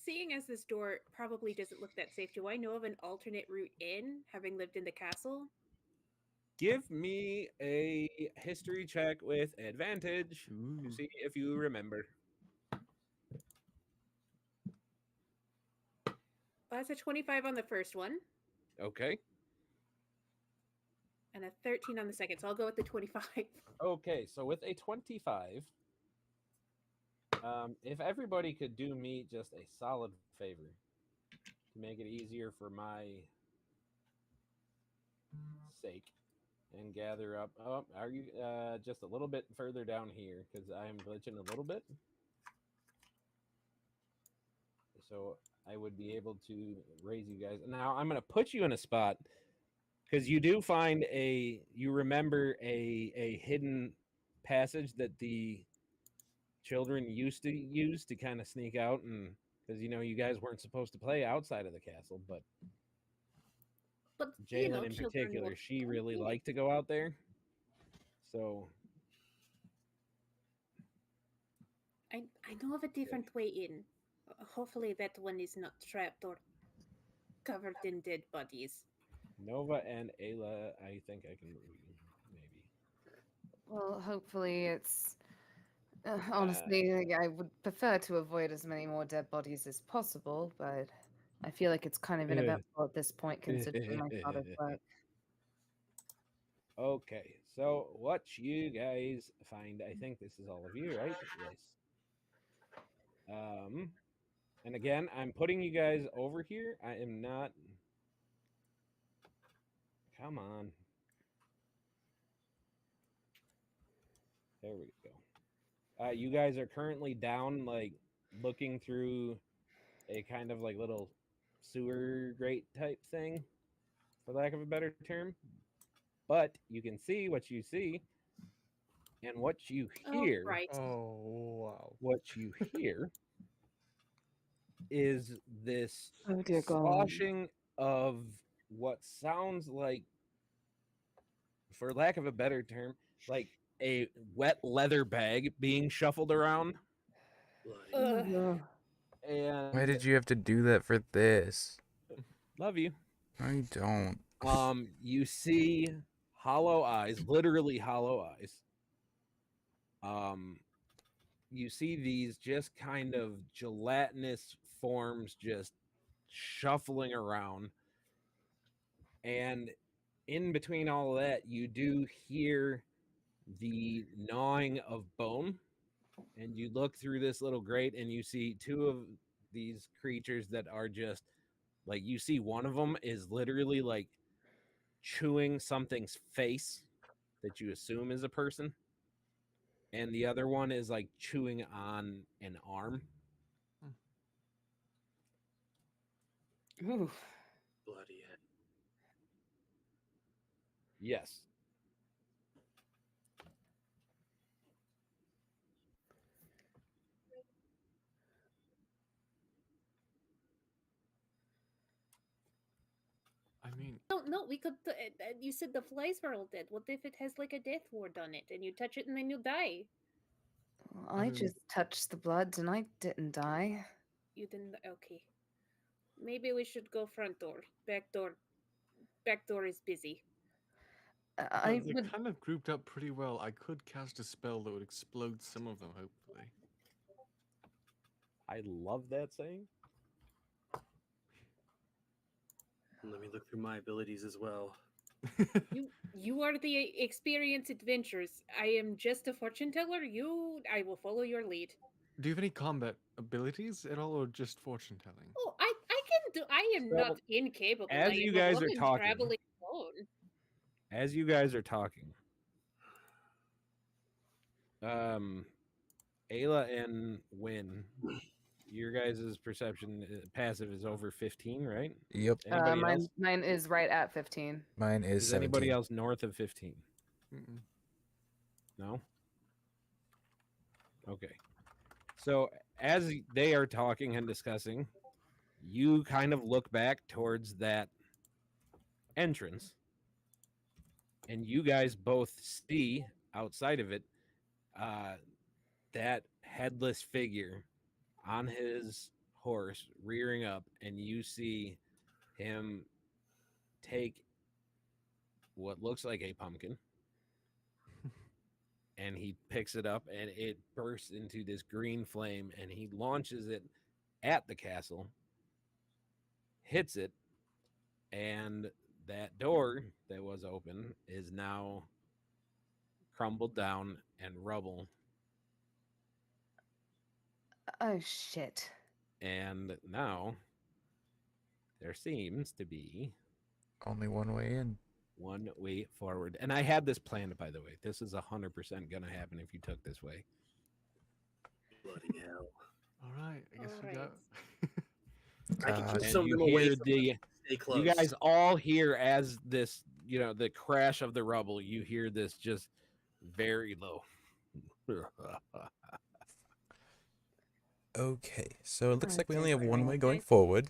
seeing as this door probably doesn't look that safe, do I know of an alternate route in, having lived in the castle? Give me a history check with advantage to see if you remember. Well, that's a 25 on the first one. Okay. And a 13 on the second, so I'll go with the 25. Okay, so with a 25, if everybody could do me just a solid favor to make it easier for my sake and gather up. Oh, are you just a little bit further down here because I am glitching a little bit. So I would be able to raise you guys. Now I'm going to put you in a spot because you do find you remember a hidden passage that the children used to use to kind of sneak out, and because you guys weren't supposed to play outside of the castle, but Jalen in particular, she really liked to go out there. So I know of a different way in. Hopefully that one is not trapped or covered in dead bodies. Nova and Ayla, I think I can maybe. Well, hopefully it's. Honestly, I would prefer to avoid as many more dead bodies as possible, but I feel like it's kind of inevitable at this point, considering my father's work. Okay, so what you guys find, I think this is all of you, right? Yes. And again, I'm putting you guys over here. I am not. Come on. There we go. You guys are currently down, like, looking through a kind of like little sewer grate type thing, for lack of a better term. But you can see what you see, and what you hear. Oh, right. Oh, wow. What you hear is this dear God. sloshing of what sounds like, for lack of a better term, like a wet leather bag being shuffled around. Ugh. And Why did you have to do that for this? love you. I don't. You see hollow eyes, literally hollow eyes. You see these just kind of gelatinous forms just shuffling around. And in between all of that, you do hear the gnawing of bone. And you look through this little grate and you see two of these creatures that are just like, you see one of them is literally like chewing something's face that you assume is a person. And the other one is like chewing on an arm. Ooh. Bloody head. Yes. mean, No, we could. You said the flies were all dead. What if it has like a death ward on it, and you touch it and then you die? Well, I I mean- just touched the blood and I didn't die. You didn't. Okay. Maybe we should go front door. Back door. Back door is busy. I they're would. kind of grouped up pretty well. I could cast a spell that would explode some of them, hopefully. I love that saying. Let me look through my abilities as well. You are the experienced adventurers. I am just a fortune teller. I will follow your lead. Do you have any combat abilities at all, or just fortune telling? Oh, I can do. I am not incapable. as I you am a guys are woman talking- traveling alone. As you guys are talking, Ayla and Win, your guys' perception passive is over 15, right? Yep. Anybody else? Mine is right at 15. Mine is Is 17. anybody else north of 15? Mm-mm. No? Okay. So as they are talking and discussing, you kind of look back towards that entrance, and you guys both see outside of it that headless figure on his horse rearing up, and you see him take what looks like a pumpkin and he picks it up and it bursts into this green flame and he launches it at the castle, hits it, and that door that was open is now crumbled down and rubble. Oh shit. And now there seems to be Only one way in. one way forward. And I had this planned, by the way. This is 100% gonna happen if you took this way. Bloody hell. All right, I guess we Alright. got. I can keep And some of you them away hear from the us. Stay close. you guys all hear as this, the crash of the rubble, you hear this just very low. Okay, so it looks like we Okay, only have one right. way going Okay. forward.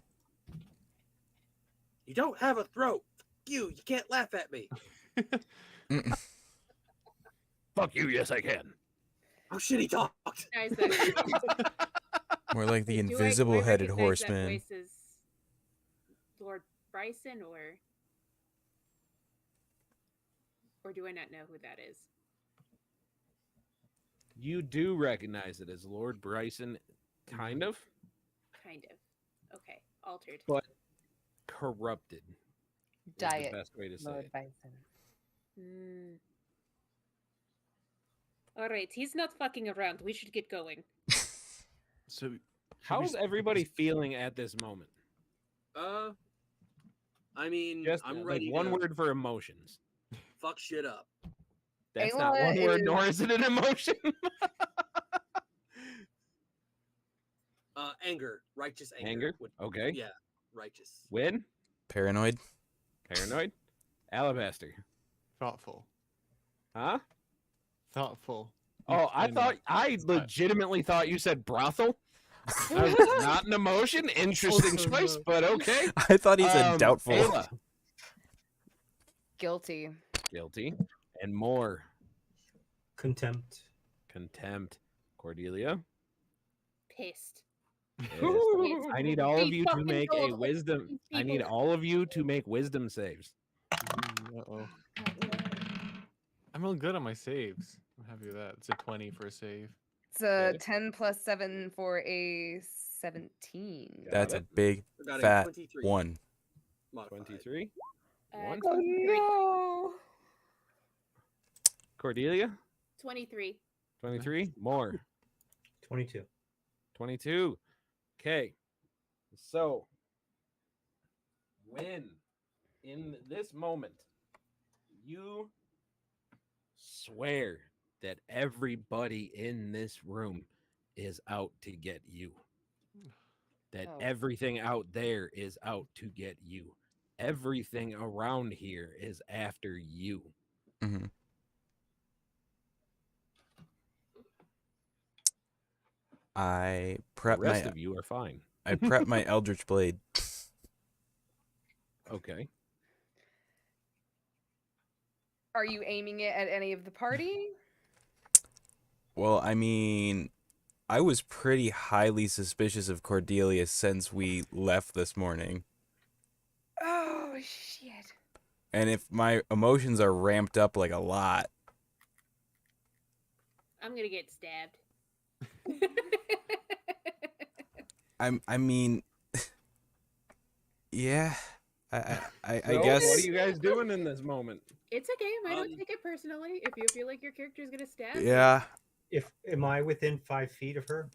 You don't have a throat. Fuck you. You can't laugh at me. Mm. Fuck you, yes I can. Oh shit, he talked. Recognize that- More like the Do I invisible-headed recognize that horseman. voice as Lord Bryson, or do I not know who that is? You do recognize it as Lord Bryson, kind of, Kind of. Okay, altered. but corrupted. Is Diet. the best way to say Lord it. Bison. Hmm. All right, he's not fucking around. We should get going. So, How's everybody feeling at this moment? I mean, Just I'm like ready one to word for emotions. fuck shit up. That's Ayla not one word, is- nor is it an emotion. Anger, righteous anger. Anger. would- Okay. Yeah, righteous. Win. Paranoid. Paranoid. Alabaster. thoughtful. Huh? Thoughtful. Oh, I And- thought I legitimately thought you said brothel. I was not an emotion. Interesting Also choice, no. but okay. I thought he said doubtful. Ayla. Guilty. Guilty. And more. Contempt. Contempt. Cordelia. Pissed. Yes. I need all of Please you to fucking make go a away, wisdom. these I need people. all of you to make wisdom saves. Uh-oh. I'm real good on my saves. I'm happy with that. It's a 20 for a save. It's a Okay. 10 plus 7 for a 17. Got That's a it. big I got a fat 23 one. modified. 23. One. 23. no. Cordelia. 23. 23. More. 22. 22. Okay. So, when in this moment you swear that everybody in this room is out to get you, that Oh. everything out there is out to get you, everything around here is after you. Hmm. I The prep rest my of you are fine. I prep my Eldritch Blade. Okay. Are you aiming it at any of the party? Well, I mean, I was pretty highly suspicious of Cordelia since we left this morning. Oh shit. And if my emotions are ramped up like a lot, I'm gonna get stabbed. I mean, yeah, I So, guess. What are you guys doing in this moment? It's a game. I don't take it personally. If you feel like your character is gonna stab, Yeah. Am I within 5 feet of her?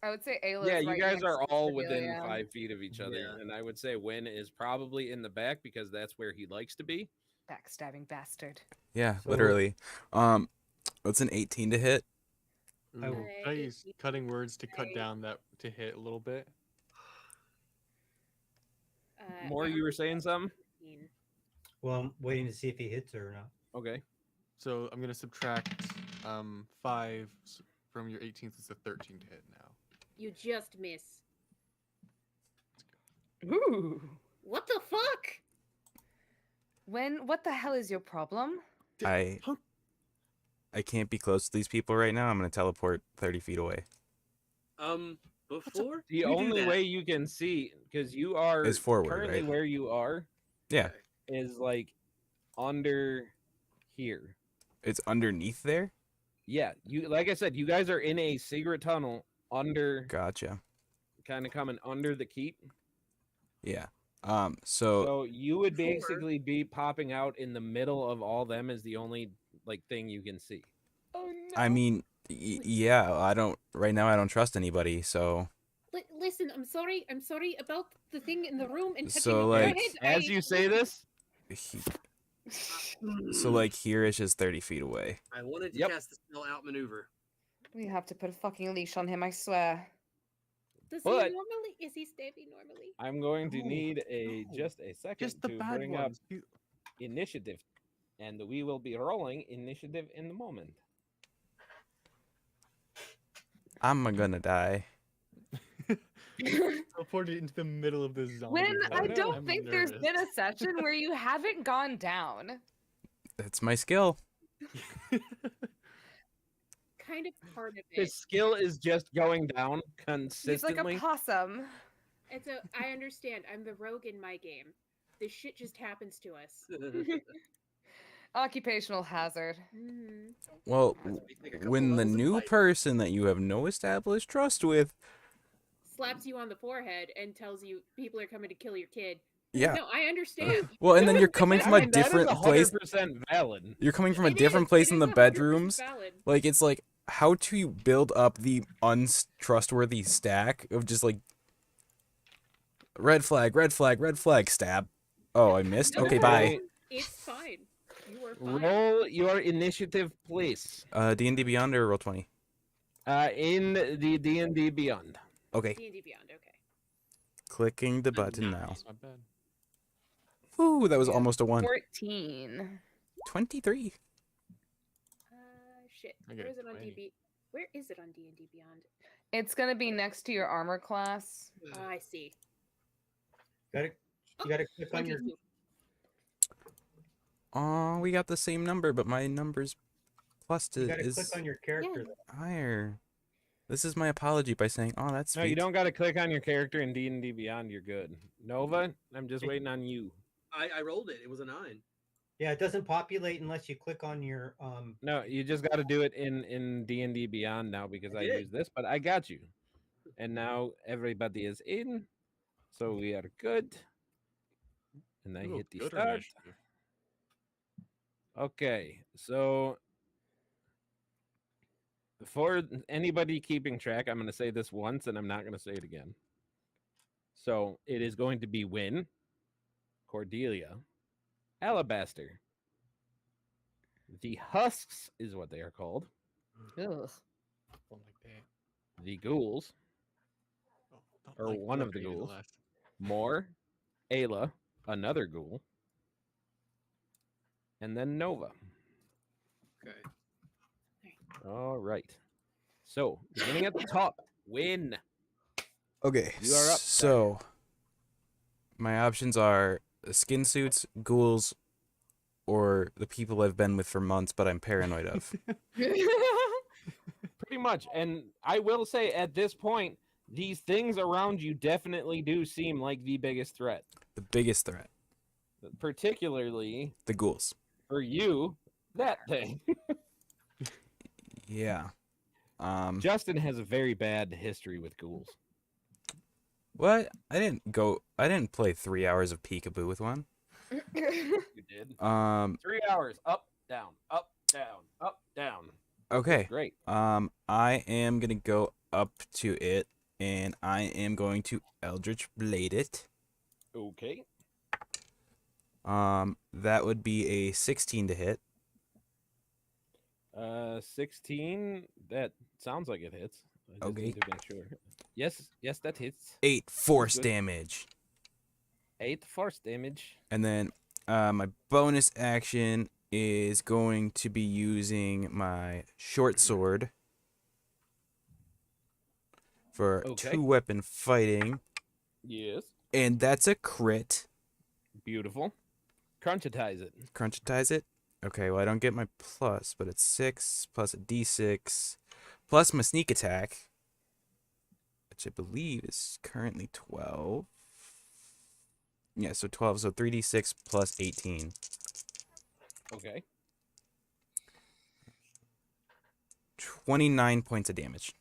I would say Ayla's Yeah, you right guys next are to all within Cordelia. 5 feet of each other, Yeah. and I would say Win is probably in the back because that's where he likes to be. Backstabbing bastard. Yeah, So- literally. What's an 18 to hit? Ooh, I- can I use cutting words to cut down that to hit a little bit? More, you were saying something? Well, I'm waiting to see if he hits her or not. Okay. So I'm gonna subtract 5 from your 18th. It's a 13 to hit now. You just miss. Ooh. What the fuck? What the hell is your problem? I can't be close to these people right now. I'm gonna teleport 30 feet away. Before The you do only that- way you can see, because you are Is forward, currently right? where you are, Yeah, is like under here. it's underneath there. Yeah, you like I said, you guys are in a secret tunnel under, Gotcha. kind of coming under the keep. Yeah. So So you would Before- basically be popping out in the middle of all them is the only like thing you can see. Oh no. I mean, yeah. I don't right now. I don't trust anybody. So Listen, I'm sorry. I'm sorry about the thing in the room and touching So, it. like, Go ahead, As you say this, so like here is just 30 feet away. I wanted to Yep. cast the spell outmaneuver. We have to put a fucking leash on him, I swear. Does But- he normally? Is he stabby normally? I'm going to No, need a no. just a second Just the to bad bring up ones. initiative, and we will be rolling initiative in the moment. I'm gonna die. Teleported into the middle of the zombie. When Oh, I no. don't I'm think there's been a nervous. session where you haven't gone down. That's my skill. Kind of part of His it. skill is just going down He's like consistently. a possum. It's a. I understand. I'm the rogue in my game. This shit just happens to us. Occupational hazard. Mm-hmm. Well, That's what we take a couple when the levels of new fight. person that you have no established trust with, Slaps you on the forehead and tells you people are coming to kill your kid. yeah. No, I understand. Well, and then you're coming I from mean, a different that is place. 100% valid. You're coming from a It different is, place it in is the 100% bedrooms. valid. Like it's like how do you build up the untrustworthy stack of just like red flag, red flag, red flag, stab. Oh, I missed. No, Okay, no, bye. It's fine. You are fine. Roll your initiative, please. D&D Beyond or Roll20? In the D&D Beyond. Okay, D&D Beyond. Okay. clicking the button now. That's not bad. Woo, that was almost a 1. 14. 23. Shit. I Where get is it on 20. DB? Where is it on D&D Beyond? It's gonna be next to your armor class. Oh, I see. You gotta click on your 22. Oh, we got the same number, but my number's plus you to gotta is click on your character. though. higher. This is my apology by saying, "Oh, that's No, sweet." you don't got to click on your character in D&D Beyond. You're good. Nova, I'm just waiting on you. I rolled it. It was a 9. Yeah, it doesn't populate unless you click on your No, you just got to do it in D&D Beyond now because I I did. use this, but I got you. And now everybody is in, so we are good. And I Ooh, hit the good start. initiative. Okay, so for anybody keeping track, I'm going to say this once and I'm not going to say it again. So it is going to be Win, Cordelia, Alabaster. The Husks is what they are called. Ugh. Don't like that. The Ghouls, Oh, don't or like one of the any ghouls. left. More, Ayla, another ghoul, and then Nova. Okay. All right. So, beginning at the top, Win. Okay, You are up, so my options are skin suits, ghouls, or the people I've been with for months, but I'm paranoid of. Pretty much. And I will say at this point, these things around you definitely do seem like the biggest threat. The biggest threat. Particularly the ghouls. For you, that thing. Yeah. Justin has a very bad history with ghouls. What? I didn't play 3 hours of peekaboo with one. You did. 3 hours. Up, down, up, down, up, down. Okay. Great. I am gonna go up to it, and I am going to Eldritch Blade it. Okay. That would be a 16 to hit. 16. That sounds like it hits. I just Okay. need to make sure. Yes, that hits. 8 force damage. 8 force damage. And then my bonus action is going to be using my short sword for 2-weapon fighting. Yes. And that's a crit. Beautiful. Crunchitize it. Crunchitize it? Okay, well, I don't get my plus, but it's 6 plus a d6 plus my sneak attack, which I believe is currently 12. Yeah, so 12, so 3d6 plus 18. Okay. 29 points of damage.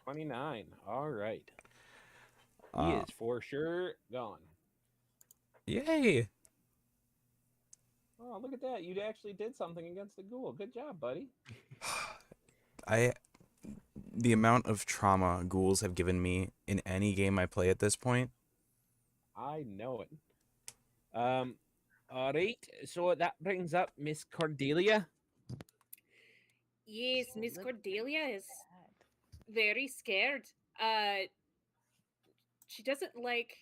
29. All right. He is for sure gone. Yay! Oh, look at that. You actually did something against the ghoul. Good job, buddy. The amount of trauma ghouls have given me in any game I play at this point. I know it. All right. So that brings up Miss Cordelia. Yes, Miss Cordelia is very scared. She doesn't like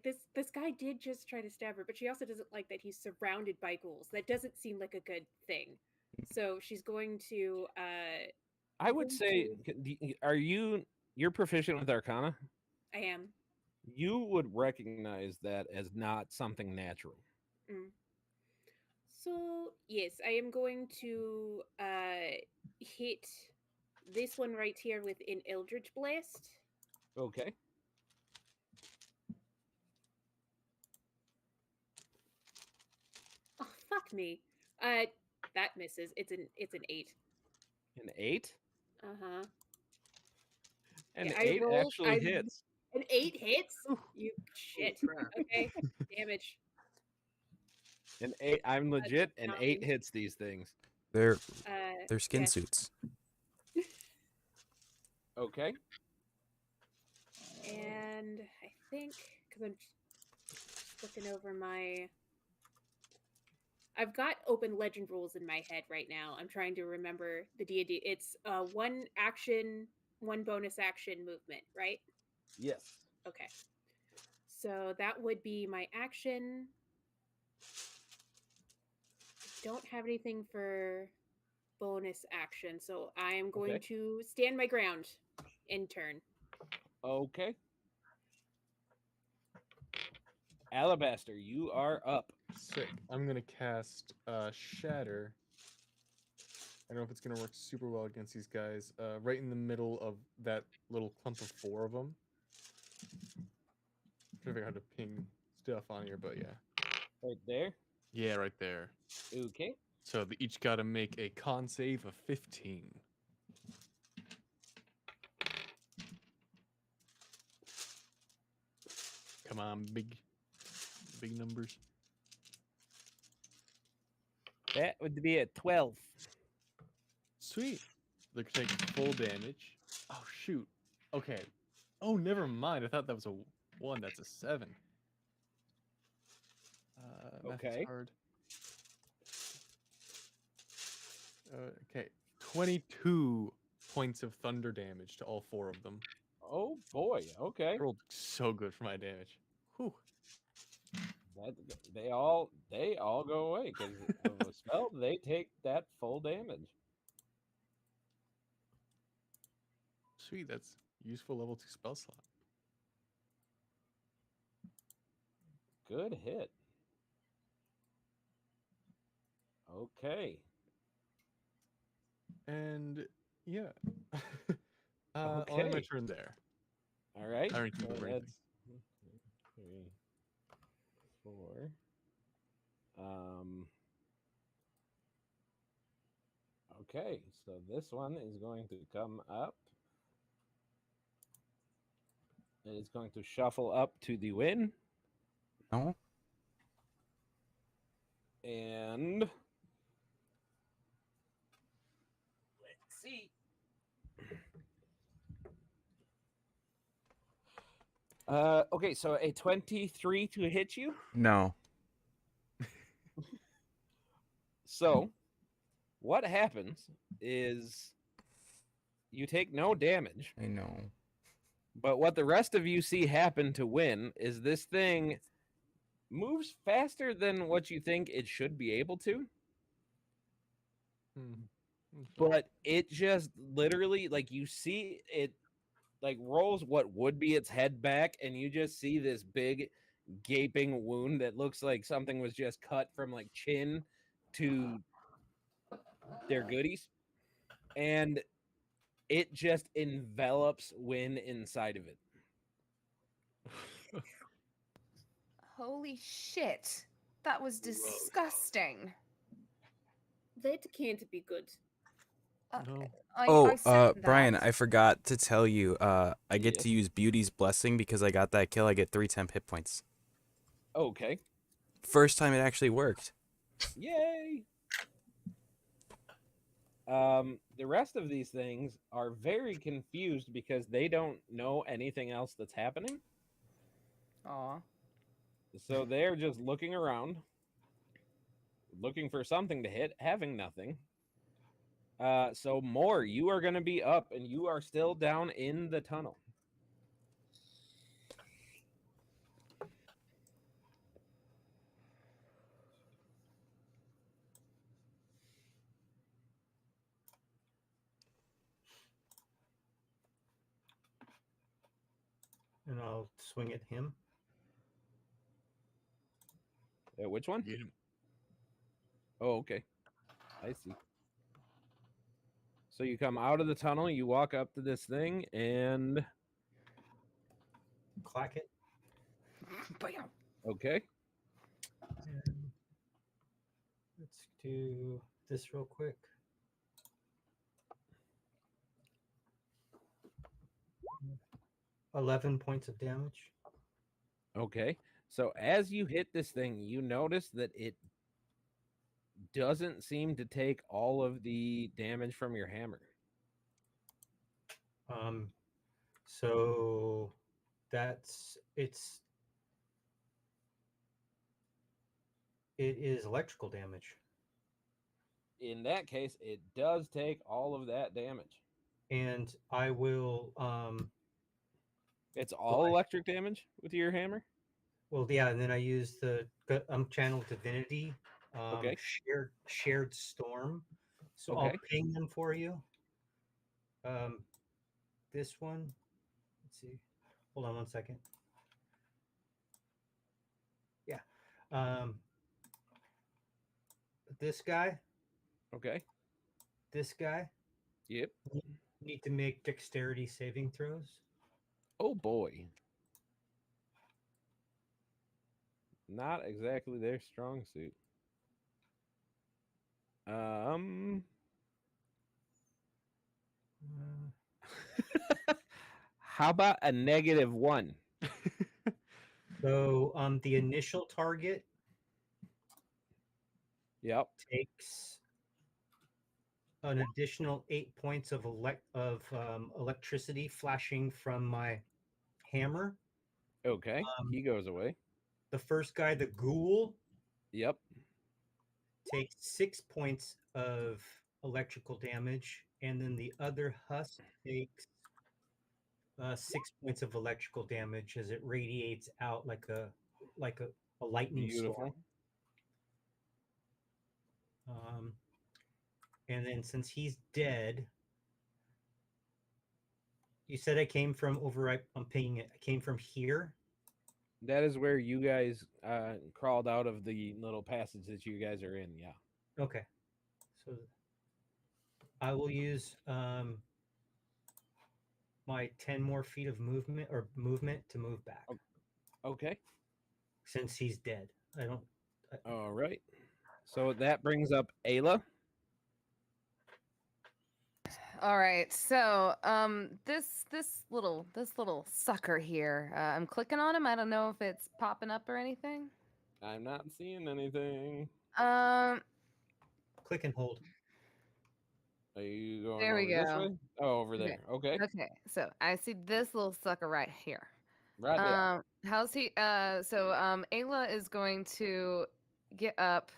this guy did just try to stab her, but she also doesn't like that he's surrounded by ghouls. That doesn't seem like a good thing. So she's going to I would say you're proficient with Arcana? I am. You would recognize that as not something natural. So yes, I am going to hit this one right here with an Eldritch Blast. Okay. Oh, fuck me. That misses. It's an 8. An 8? Uh-huh. An 8 actually hits. An 8 hits? You shit. Okay. Damage. An 8. I'm legit. An 8 hits these things. They're skin suits. Okay. And I think because I'm just looking over my. I've got open legend rules in my head right now. I'm trying to remember the D&D. It's 1 action, 1 bonus action movement, right? Yes. Okay. So that would be my action. Don't have anything for bonus action, so I am going to stand my ground in turn. Okay. Alabaster, you are up. Sick. I'm gonna cast Shatter. I don't know if it's gonna work super well against these guys. Right in the middle of that little clump of 4 of them. I'm trying to figure out how to ping stuff on here, but yeah. Right there? Yeah, right there. Okay. So they each got to make a con save of 15. Come on, big numbers. That would be a 12. Sweet. They're gonna take full damage. Oh shoot. Okay. Oh, never mind. I thought that was a 1. That's a 7. Math is hard. Okay. 22 points of thunder damage to all 4 of them. Oh boy. Okay. I rolled so good for my damage. Whew. They all go away because of a spell. They take that full damage. Sweet, that's useful level 2 spell slot. Good hit. Okay. And yeah. I'll end my Okay. turn there. All right. I don't So think of anything. that's 1, 2, 3, 4. Okay, so this one is going to come up. It is going to shuffle up to the win. No. And Let's see. okay, so a 23 to hit you. No. So what happens is you take no damage. I know. But what the rest of you see happen to win is this thing moves faster than what you think it should be able to. But it just literally, like, you see it, like, rolls what would be its head back, and you just see this big gaping wound that looks like something was just cut from, like, chin to their goodies. And it just envelops Win inside of it. Holy shit. That was disgusting. That can't be good. No. I second Brian, that. I forgot to tell you. I get Yes. to use Beauty's Blessing because I got that kill. I get 3 temp hit points. Okay. First time it actually worked. Yay! The rest of these things are very confused because they don't know anything else that's happening. Aw. So they're just looking around, looking for something to hit, having nothing. So more, you are going to be up, and you are still down in the tunnel. And I'll swing at him. Which one? Get him. Oh, okay. I see. So you come out of the tunnel, you walk up to this thing, and Clack it. Bam. okay. And let's do this real quick. $11 points of damage. Okay. So as you hit this thing, you notice that it doesn't seem to take all of the damage from your hammer. So that's it is electrical damage. In that case, it does take all of that damage. And I will It's all electric damage with your hammer? well, yeah, and then I use the channel divinity, Okay. shared storm. So Okay. I'll ping them for you. This one, let's see. Hold on one second. Yeah. This guy. Okay. This guy. Yep. Need to make dexterity saving throws. Oh boy. Not exactly their strong suit. How about a -1? So the initial target Yep. takes an additional 8 points of electricity flashing from my hammer. Okay. He goes away. The first guy, the ghoul, Yep. takes 6 points of electrical damage, and then the other husk takes 6 points of electrical damage as it radiates out like a lightning storm. And then since he's dead, you said I came from over. I'm pinging it. I came from here. That is where you guys crawled out of the little passage that you guys are in. Yeah. Okay. So I will use my 10 more feet of movement to move back. Okay. Since he's dead. I don't. All right. So that brings up Ayla. All right. So, this little sucker here. I'm clicking on him. I don't know if it's popping up or anything. I'm not seeing anything. Click and hold. Are you going There we over this go. way? Oh, over there. Okay. Okay. So I see this little sucker right here. Right there. How's he? Ayla is going to get up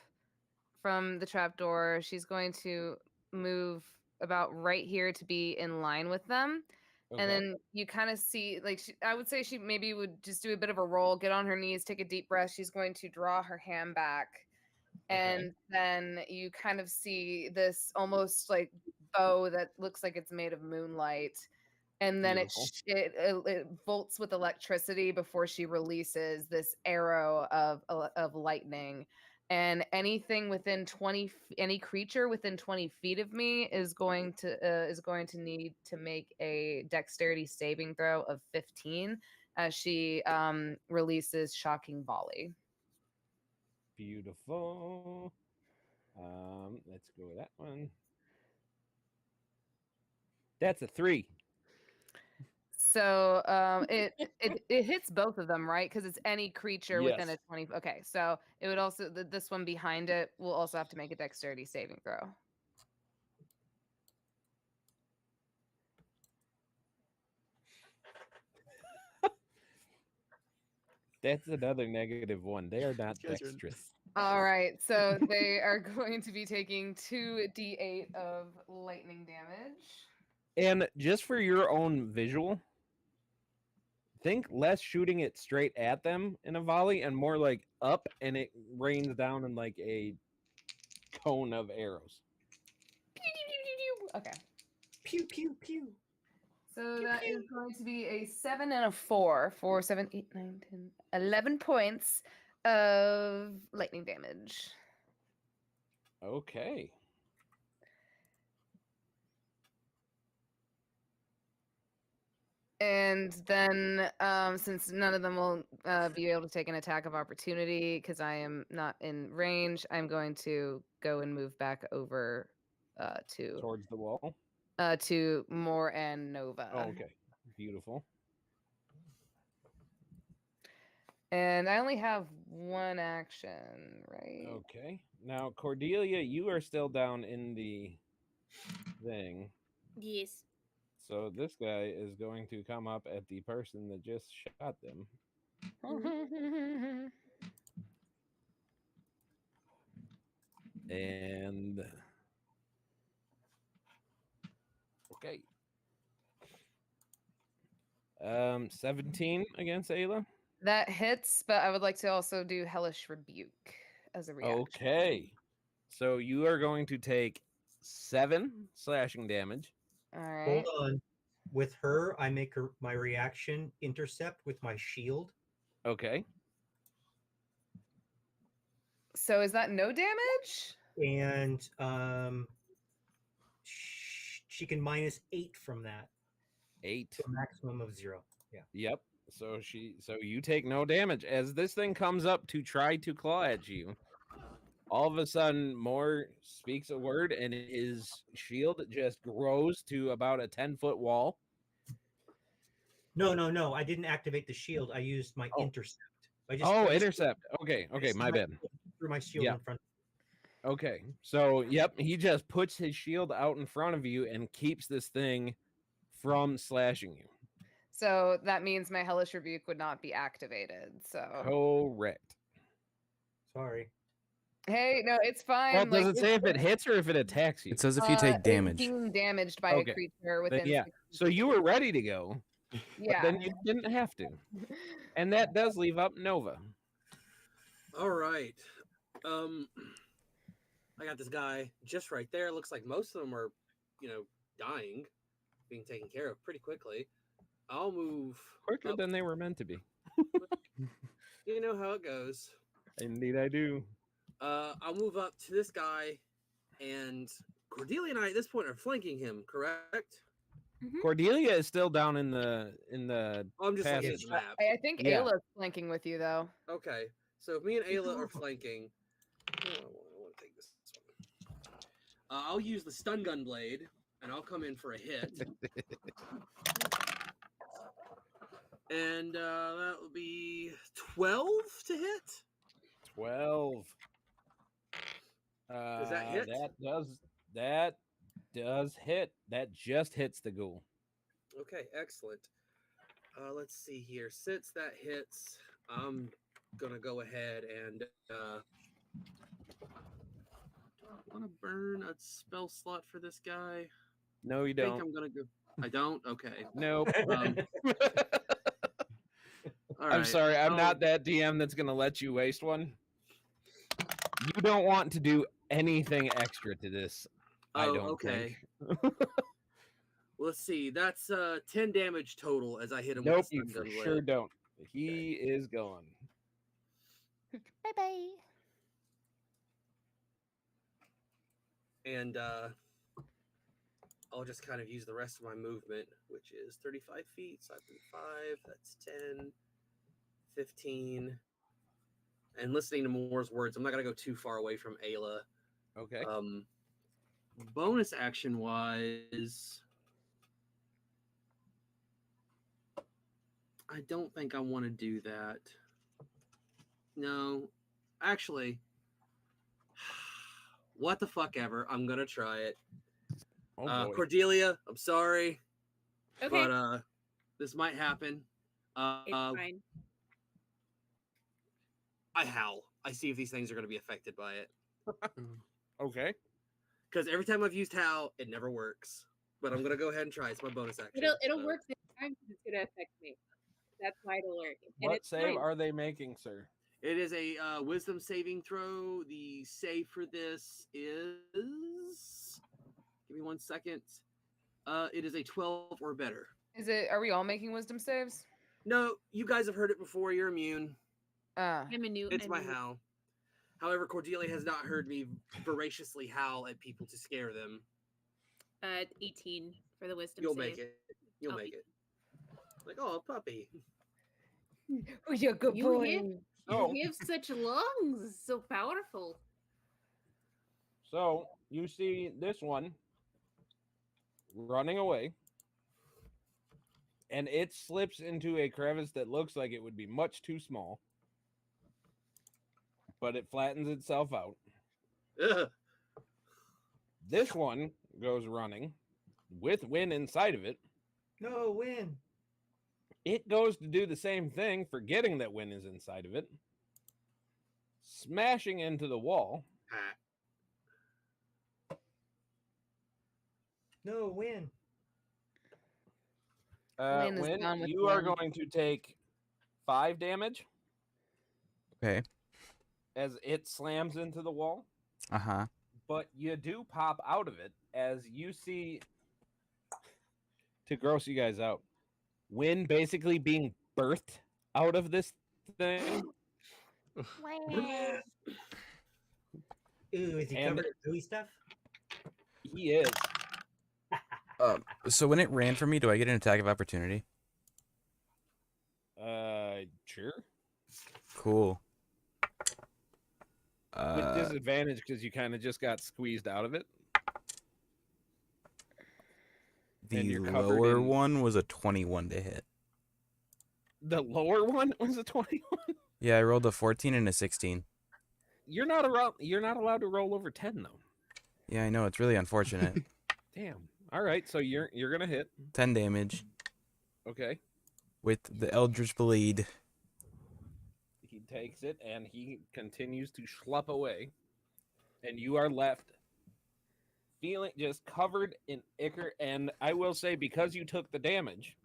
from the trapdoor. She's going to move about right here to be in line with them. Okay. And then you kind of see, like, I would say she maybe would just do a bit of a roll, get on her knees, take a deep breath. She's going to draw her hand back. And then you kind of see this almost like bow that looks like it's made of moonlight. And then it bolts with electricity before she releases this arrow of lightning. And anything within 20, any creature within 20 feet of me is going to need to make a dexterity saving throw of 15 as she releases shocking volley. Beautiful. Let's go with that one. That's a 3. So it hits both of them, right? Because it's any creature within a 20. Okay, so it would also this one behind it will also have to make a dexterity saving throw. That's another -1. They are not dexterous. All right, so they are going to be taking 2d8 of lightning damage. And just for your own visual, think less shooting it straight at them in a volley and more like up, and it rains down in like a cone of arrows. Okay. Pew, pew, pew. So that is going to be a 7 and a 4 for 7, 8, 9, 10, 11 points of lightning damage. Okay. And then, since none of them will be able to take an attack of opportunity because I am not in range, I'm going to go and move back over towards the wall. To Moore and Nova. Oh, okay. Beautiful. And I only have one action, right? Okay. Now, Cordelia, you are still down in the thing. Yes. So this guy is going to come up at the person that just shot them. And okay. 17 against Ayla. That hits, but I would like to also do Hellish Rebuke as a reaction. Okay. So you are going to take 7 slashing damage. All right. Hold on. With her, I make my reaction intercept with my shield. Okay. So is that no damage? And she can -8 from that. 8. To a maximum of 0. Yeah. Yep. So you take no damage as this thing comes up to try to claw at you. All of a sudden, Moore speaks a word, and his shield just grows to about a 10-foot wall. No. I didn't activate the shield. I used my intercept. Intercept. Okay, my bad. Threw my shield in front. Okay, so yep, he just puts his shield out in front of you and keeps this thing from slashing you. So that means my Hellish Rebuke would not be activated. So correct. Sorry. Hey, no, it's fine. Well, does it say if it hits or if it attacks you? It says if you take damage. Being damaged by a creature within. Yeah. So you were ready to go. Yeah. But then you didn't have to. And that does leave up Nova. All right. I got this guy just right there. Looks like most of them are, dying, being taken care of pretty quickly. I'll move quicker than they were meant to be. You know how it goes. Indeed, I do. I'll move up to this guy, and Cordelia and I at this point are flanking him. Correct? Cordelia is still down in the Oh, I'm just looking at passage. the map. I think Yeah. Ayla's flanking with you though. Okay, so if me and Ayla are flanking, I want to take this one. I'll use the stun gun blade, and I'll come in for a hit. And that will be 12 to hit. 12. Does that hit? That does hit. That just hits the ghoul. Okay, excellent. Let's see here. Since that hits, I'm gonna go ahead and want to burn a spell slot for this guy. No, you I think don't. I'm gonna go. I don't. Okay. Nope. All I'm right. sorry. I'm not that DM that's gonna let you waste one. You don't want to do anything extra to this. I don't think. Let's see. That's 10 damage total as I hit him. Nope, with the you stun for gun sure blade. don't. He is gone. Bye bye. And I'll just kind of use the rest of my movement, which is 35 feet. So I think 5. That's 10, 15. And listening to Moore's words, I'm not gonna go too far away from Ayla. Okay. Bonus action wise, I don't think I want to do that. No, actually, what the fuck ever. I'm gonna try it. Oh, boy. Cordelia, I'm sorry, Okay. but this might happen. It's fine. I howl. I see if these things are going to be affected by it. Okay. Because every time I've used howl, it never works. But I'm going to go ahead and try. It's my bonus action. It'll work this time because it's gonna affect me. That's why it'll work. And What it's save fine. are they making, sir? It is a wisdom saving throw. The save for this is... Give me 1 second. It is a 12 or better. Are we all making wisdom saves? No, you guys have heard it before. You're immune. I'm a new. It's my howl. However, Cordelia has not heard me voraciously howl at people to scare them. 18 for the wisdom You'll save. make it. You'll make it. Like, oh, a puppy. Oh, you're a good boy. You have such lungs. So powerful. So you see this one running away, and it slips into a crevice that looks like it would be much too small, but it flattens itself out. Ugh. This one goes running with Win inside of it. No, Win. It goes to do the same thing, forgetting that Win is inside of it, smashing into the wall. No, Win. Win is Win, gone with you are Win. going to take 5 damage Okay. as it slams into the wall. Uh-huh. But you do pop out of it as you see, to gross you guys out, Win basically being birthed out of this thing. Ooh, is he And- covered in gooey stuff? He is. So when it ran for me, do I get an attack of opportunity? Sure. Cool. With disadvantage because you kind of just got squeezed out of it. and The you're covered lower in- one was a 21 to hit. The lower one was a 21. Yeah, I rolled a 14 and a 16. You're not allowed to roll over 10 though. Yeah, I know, it's really unfortunate. Damn. All right, so you're gonna hit. 10 damage Okay. with the Eldritch Bleed. He takes it and he continues to schlup away, and you are left feeling just covered in ichor. And I will say, because you took the damage,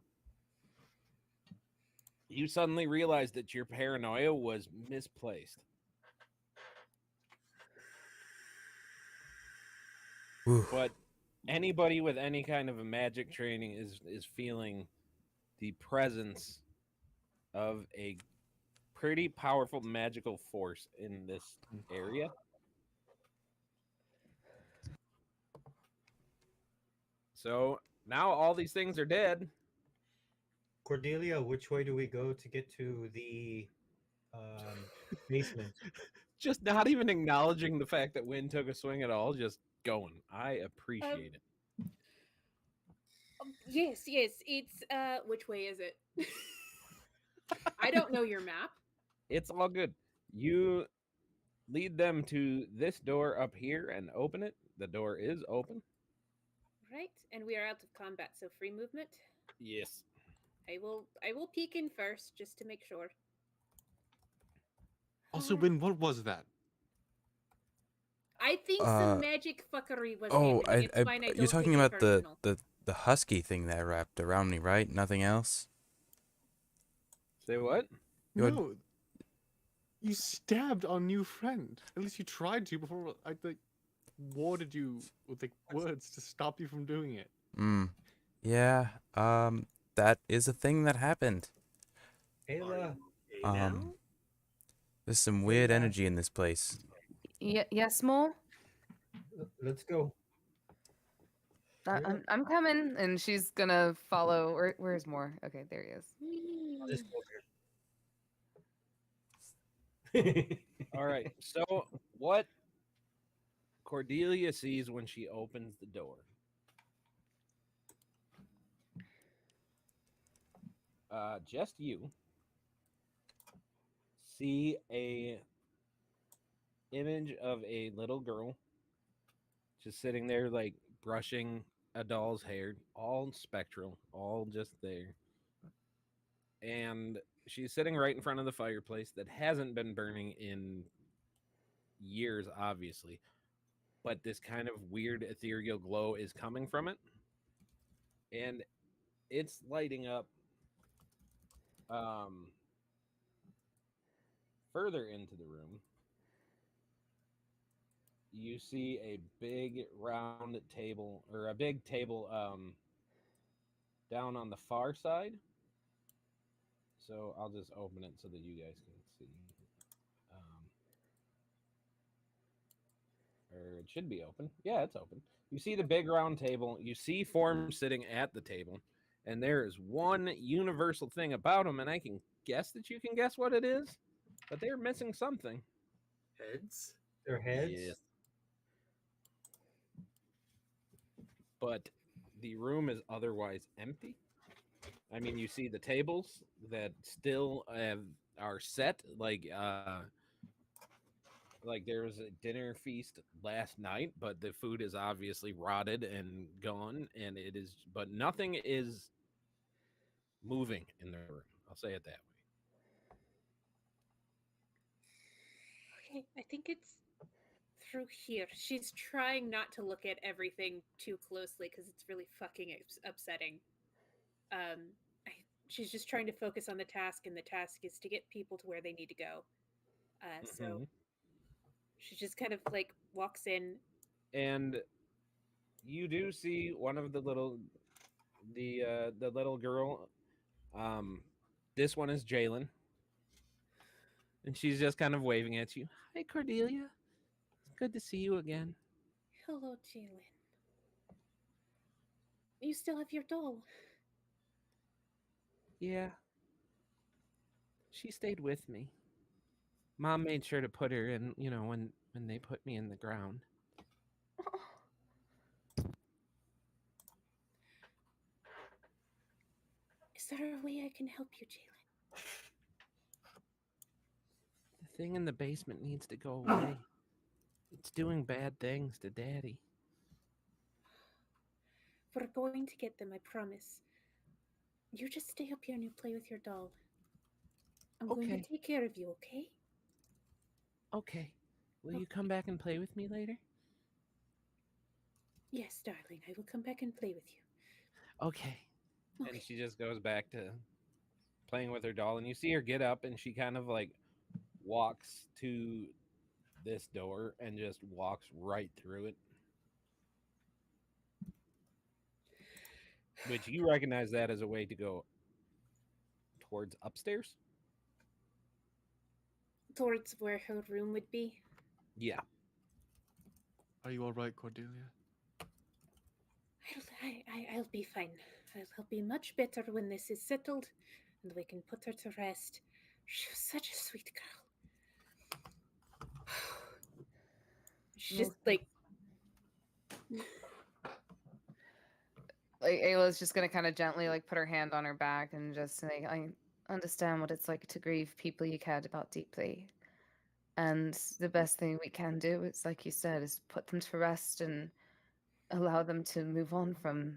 you suddenly realized that your paranoia was misplaced. Whew. But anybody with any kind of a magic training is feeling the presence of a pretty powerful magical force in this area. So now all these things are dead. Cordelia, which way do we go to get to the basement? Just not even acknowledging the fact that Wynn took a swing at all, just going. I appreciate it. Yes, it's which way is it? I don't know your map. It's all good. You lead them to this door up here and open it. The door is open. Right, and we are out of combat, so free movement. Yes. I will peek in first just to make sure. Also, Win, what was that? I think some magic fuckery was Oh, happening. It's fine. I don't you're talking take it about personal. the husky thing that wrapped around me, right? Nothing else? Say what? No. You stabbed our new friend. At least you tried to before I warded you with words to stop you from doing it. Yeah, that is a thing that happened. Ayla. There's some weird energy in this place. Yes, Mo? Let's go. I'm coming, and she's gonna follow. Where's Moore? Okay, there he is. I'll just go here. All right. So what Cordelia sees when she opens the door. Just you see a image of a little girl just sitting there like brushing a doll's hair, all spectral, all just there. And she's sitting right in front of the fireplace that hasn't been burning in years, obviously, but this kind of weird ethereal glow is coming from it, and it's lighting up further into the room. You see a big round table, or a big table down on the far side. So I'll just open it so that you guys can see. Or it should be open. Yeah, it's open. You see the big round table. You see forms sitting at the table. And there is one universal thing about them, and I can guess that you can guess what it is, but they're missing something. Heads? Their heads? Yes. But the room is otherwise empty. I mean, you see the tables that still are set, like there was a dinner feast last night, but the food is obviously rotted and gone, and it is, but nothing is moving in the room. I'll say it that way. Okay, I think it's through here. She's trying not to look at everything too closely because it's really fucking upsetting. She's just trying to focus on the task, and the task is to get people to where they need to go. So she just kind of like walks in, and you do see one of the little girl. This one is Jalen, and she's just kind of waving at you. Hi, Cordelia. It's good to see you again. Hello, Jalen. You still have your doll? Yeah. She stayed with me. Mom made sure to put her in, when they put me in the ground. Is there a way I can help you, Jalen? The thing in the basement needs to go away. It's doing bad things to Daddy. We're going to get them, I promise. You just stay up here and you play with your doll. I'm going to take care of you, okay? Okay. Will you come back and play with me later? Yes, darling. I will come back and play with you. Okay. And she just goes back to playing with her doll. And you see her get up, and she kind of like walks to this door and just walks right through it. Which you recognize that as a way to go towards upstairs? towards where her room would be. Yeah. Are you all right, Cordelia? I'll be fine. I'll be much better when this is settled, and we can put her to rest. She was such a sweet girl. She's just like Ayla's just gonna kind of gently like put her hand on her back and just say, I understand what it's like to grieve people you cared about deeply. And the best thing we can do is, like you said, is put them to rest and allow them to move on from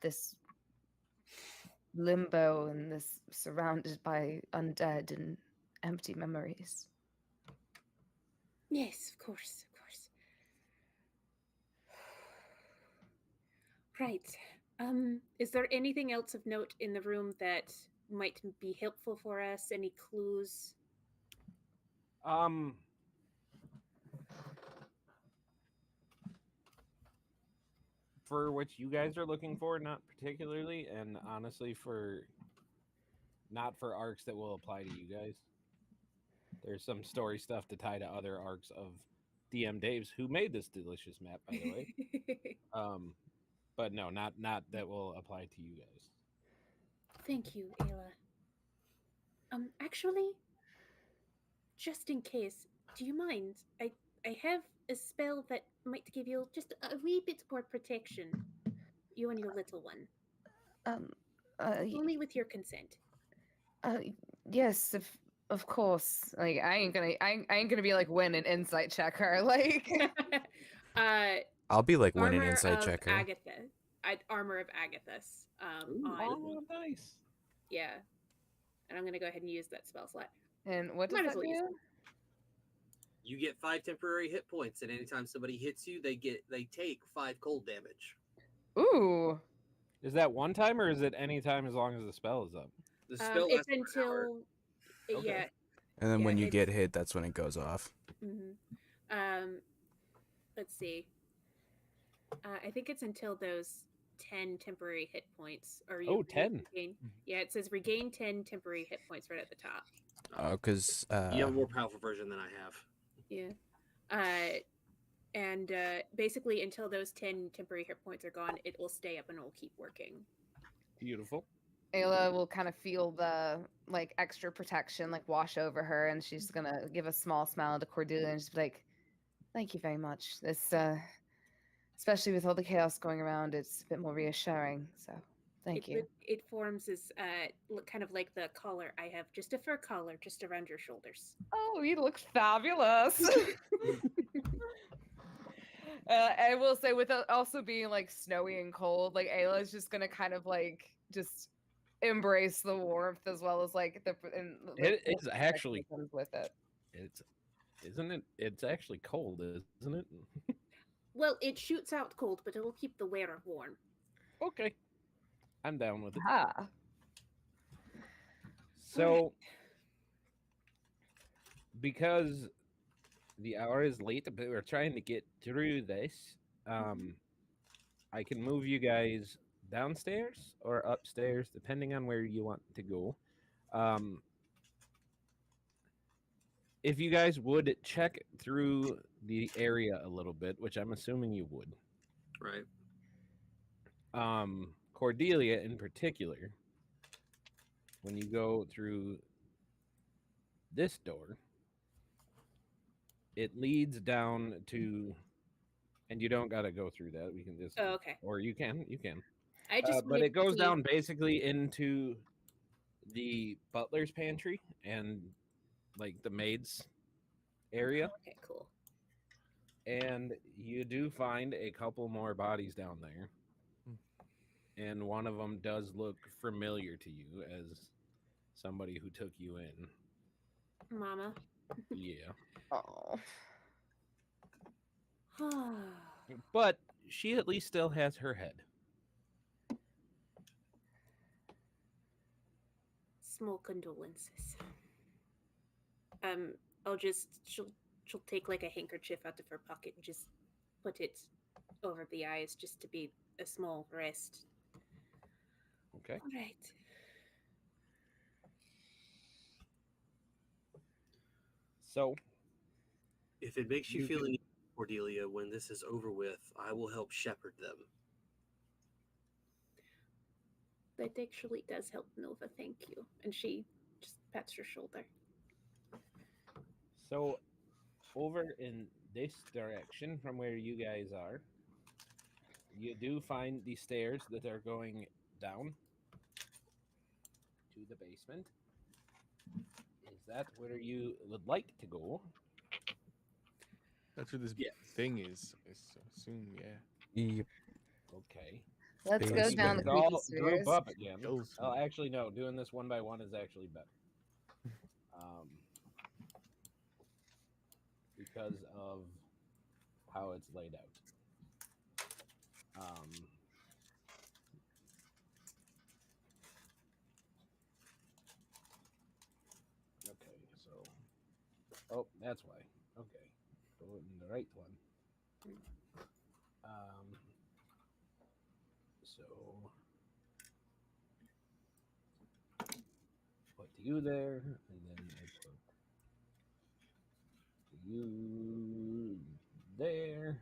this limbo and this surrounded by undead and empty memories. Yes, of course, of course. Right. Is there anything else of note in the room that might be helpful for us? Any clues? For what you guys are looking for, not particularly, and honestly, not for arcs that will apply to you guys. There's some story stuff to tie to other arcs of DM Daves, who made this delicious map, by the way. But no, not that will apply to you guys. Thank you, Ayla. Actually, just in case, do you mind? I have a spell that might give you just a wee bit more protection. You and your little one. Only with your consent. Yes, of course. Like I ain't gonna be like win an insight check her. Like I'll be like win an insight checker. Armor of Agathis. Oh, nice. Yeah. And I'm gonna go ahead and use that spell slot. And what does that do? You get 5 temporary hit points, and anytime somebody hits you, they take 5 cold damage. Ooh. Is that one time, or is it any time as long as the spell is up? The spell it's until Okay. yeah. And then when you get hit, that's when it goes off. Mm-hmm. Let's see. I think it's until those 10 temporary hit points. Or you 10. Regain, yeah, it says regain 10 temporary hit points right at the top. Oh, because you have a more powerful version than I have. Yeah. And basically until those 10 temporary hit points are gone, it will stay up and it will keep working. Beautiful. Ayla will kind of feel the like extra protection like wash over her, and she's gonna give a small smile to Cordelia and just be like, "Thank you very much. This, especially with all the chaos going around, it's a bit more reassuring. So, thank you." It forms as kind of like the collar I have, just a fur collar just around your shoulders. Oh, you look fabulous. I will say, with it also being like snowy and cold, like Ayla is just gonna kind of like just embrace the warmth as well as like it's actually comes with it. Isn't it? It's actually cold, isn't it? Well, it shoots out cold, but it will keep the wearer warm. Okay, I'm down with it. Ah. So, because the hour is late, but we're trying to get through this, I can move you guys downstairs or upstairs, depending on where you want to go. If you guys would check through the area a little bit, which I'm assuming you would. Right. Cordelia in particular, when you go through this door, it leads down to, and you don't got to go through that. We can just, okay. Or you can. I just, but it goes down basically into the butler's pantry and like the maid's area. Okay, cool. And you do find a couple more bodies down there. And one of them does look familiar to you as somebody who took you in. Mama. Yeah. Oh. But she at least still has her head. Small condolences. She'll take like a handkerchief out of her pocket and just put it over the eyes just to be a small rest. Okay. All right. So, if it makes you feel any Cordelia, when this is over with, I will help shepherd them. That actually does help, Nova. Thank you. And she just pats her shoulder. So, over in this direction from where you guys are, you do find the stairs that are going down to the basement. Is that where you would like to go? That's where this thing is. I assume, yeah. Yep. Okay. Let's go Basement. down the Let's creepy all stairs. group up again. Go Oh, actually, no. Doing this one by one is actually better. Because of how it's laid out. Okay, so... Oh, that's why. Okay. Go in the right one. So... Put you there, and then I put you there.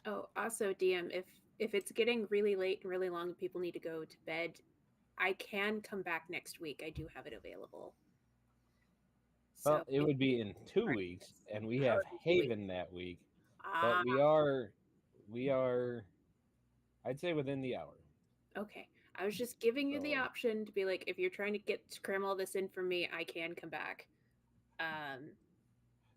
Oh, also, DM, if it's getting really late and really long and people need to go to bed, I can come back next week. I do have it available. Well, it would be in 2 weeks, and we have Haven that week. But we are, I'd say within the hour. Okay. I was just giving you the option to be like, if you're trying to cram all this in for me, I can come back.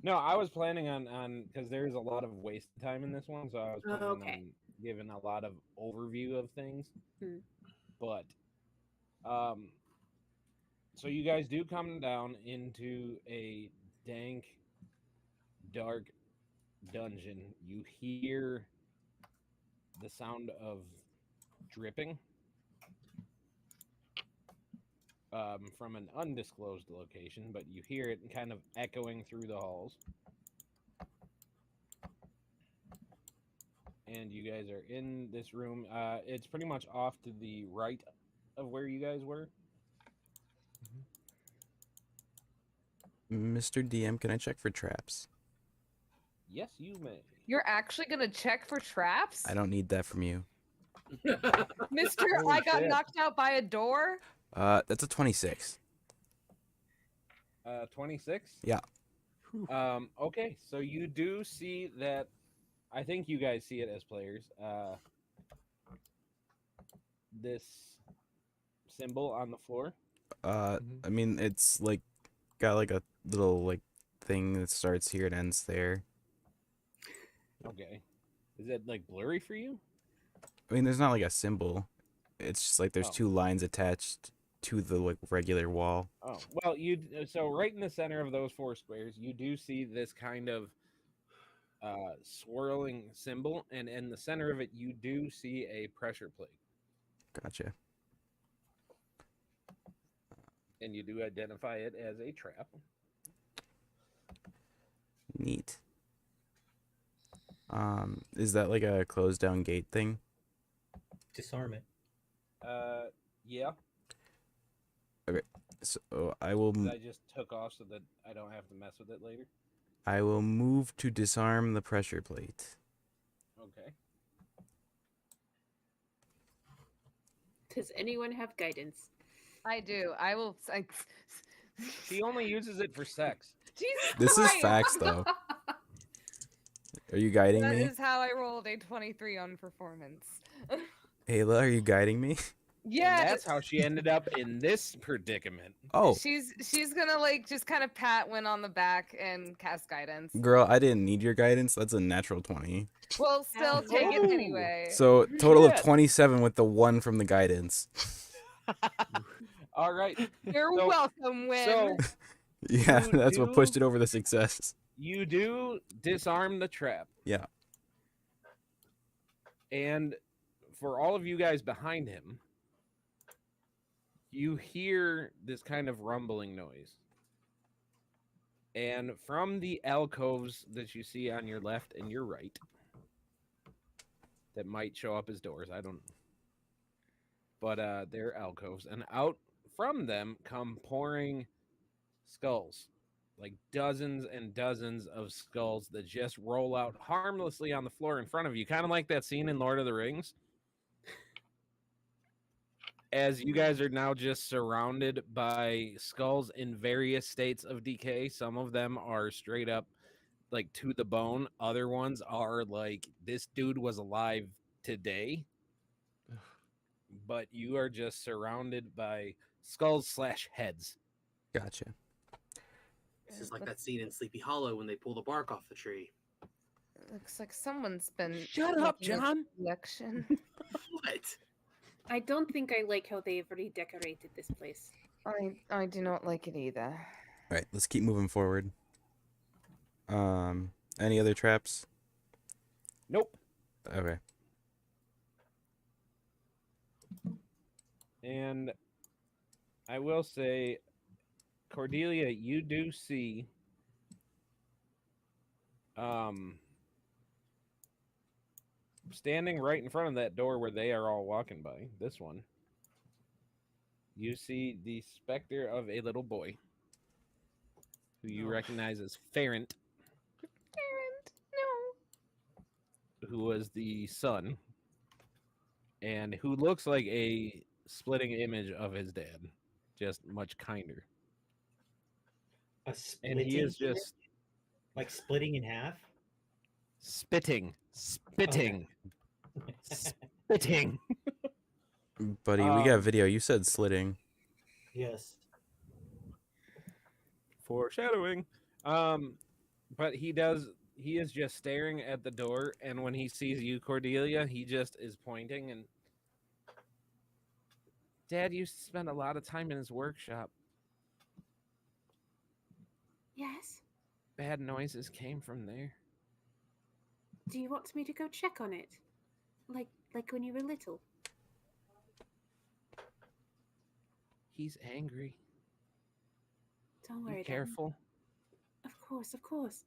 No, I was planning on because there's a lot of waste time in this one, so I was planning on giving a lot of overview of things. But, so you guys do come down into a dank, dark dungeon. You hear the sound of dripping from an undisclosed location, but you hear it kind of echoing through the halls. And you guys are in this room. It's pretty much off to the right of where you guys were. Mr. DM, can I check for traps? Yes, you may. You're actually gonna check for traps? I don't need that from you. Mr. I got knocked out by a door? That's a 26. 26? Yeah. Okay, so you do see that. I think you guys see it as players. This symbol on the floor. I mean, it's like got like a little like thing that starts here and ends there. Okay. Is it like blurry for you? I mean, there's not like a symbol. It's just like there's 2 lines attached to the like regular wall. Oh, well, so right in the center of those 4 squares, you do see this kind of swirling symbol, and in the center of it, you do see a pressure plate. Gotcha. And you do identify it as a trap. Neat. Is that like a closed down gate thing? Disarm it. Yeah. Okay, so I will. I just took off so that I don't have to mess with it later. I will move to disarm the pressure plate. Okay. Does anyone have guidance? I do. I will. She only uses it for sex. Jesus This Christ. is facts, though. Are you guiding me? That is how I rolled a 23 on performance. Ayla, are you guiding me? Yeah, that's how she ended up in this predicament. Oh, she's gonna like just kind of pat Win on the back and cast guidance. girl, I didn't need your guidance. That's a natural 20. Well, still take it anyway. So total of 27 with the 1 from the guidance. All right. You're welcome, Win. So yeah, that's what pushed it over the success. You do disarm the trap. Yeah. And for all of you guys behind him, you hear this kind of rumbling noise. And from the alcoves that you see on your left and your right, that might show up as doors, I don't know. but they're alcoves, and out from them come pouring skulls, like dozens and dozens of skulls that just roll out harmlessly on the floor in front of you, kind of like that scene in Lord of the Rings. As you guys are now just surrounded by skulls in various states of decay. Some of them are straight up like to the bone. Other ones are like, this dude was alive today. But you are just surrounded by skulls slash heads. Gotcha. This is like that scene in Sleepy Hollow when they pull the bark off the tree. Looks like someone's been. Shut up, John. Collection. What? I don't think I like how they've redecorated this place. I do not like it either. All right, let's keep moving forward. Any other traps? Nope. Okay. And I will say, Cordelia, you do see standing right in front of that door where they are all walking by, this one, you see the specter of a little boy who you recognize as Ferrant. Ferrant, no. Who was the son and who looks like a splitting image of his dad, just much kinder. And he is just like splitting in half. Spitting. Okay. Spitting. Buddy, we got video. You said slitting. Yes. Foreshadowing. But he is just staring at the door, and when he sees you, Cordelia, he just is pointing and Dad used to spend a lot of time in his workshop. Yes? Bad noises came from there. Do you want me to go check on it? Like when you were little? He's angry. Don't worry. Be careful. Then. Of course.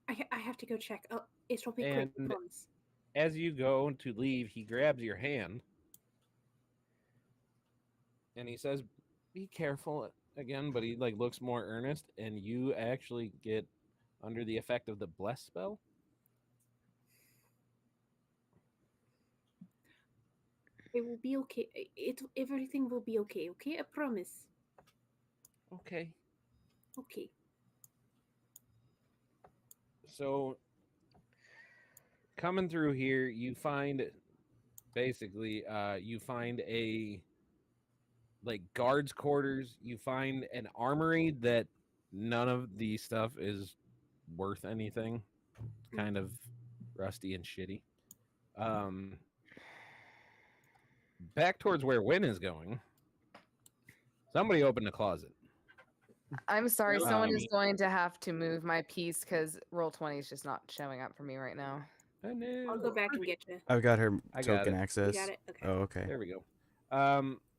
I have to go check. Oh, it'll be quick, I promise. As you go to leave, he grabs your hand. And he says, be careful again, but he like looks more earnest, and you actually get under the effect of the bless spell. It will be okay. Everything will be okay, okay? I promise. Okay. Okay. So coming through here, you find basically you find a like guards quarters, you find an armory that none of the stuff is worth anything. It's kind of rusty and shitty. Back towards where Wynn is going, somebody opened a closet. I'm sorry, someone is going to have to move my piece because Roll20 is just not showing up for me right now. I'll go back and get you. I've got her got token it. access. You got it? Okay. Oh, okay. There we go.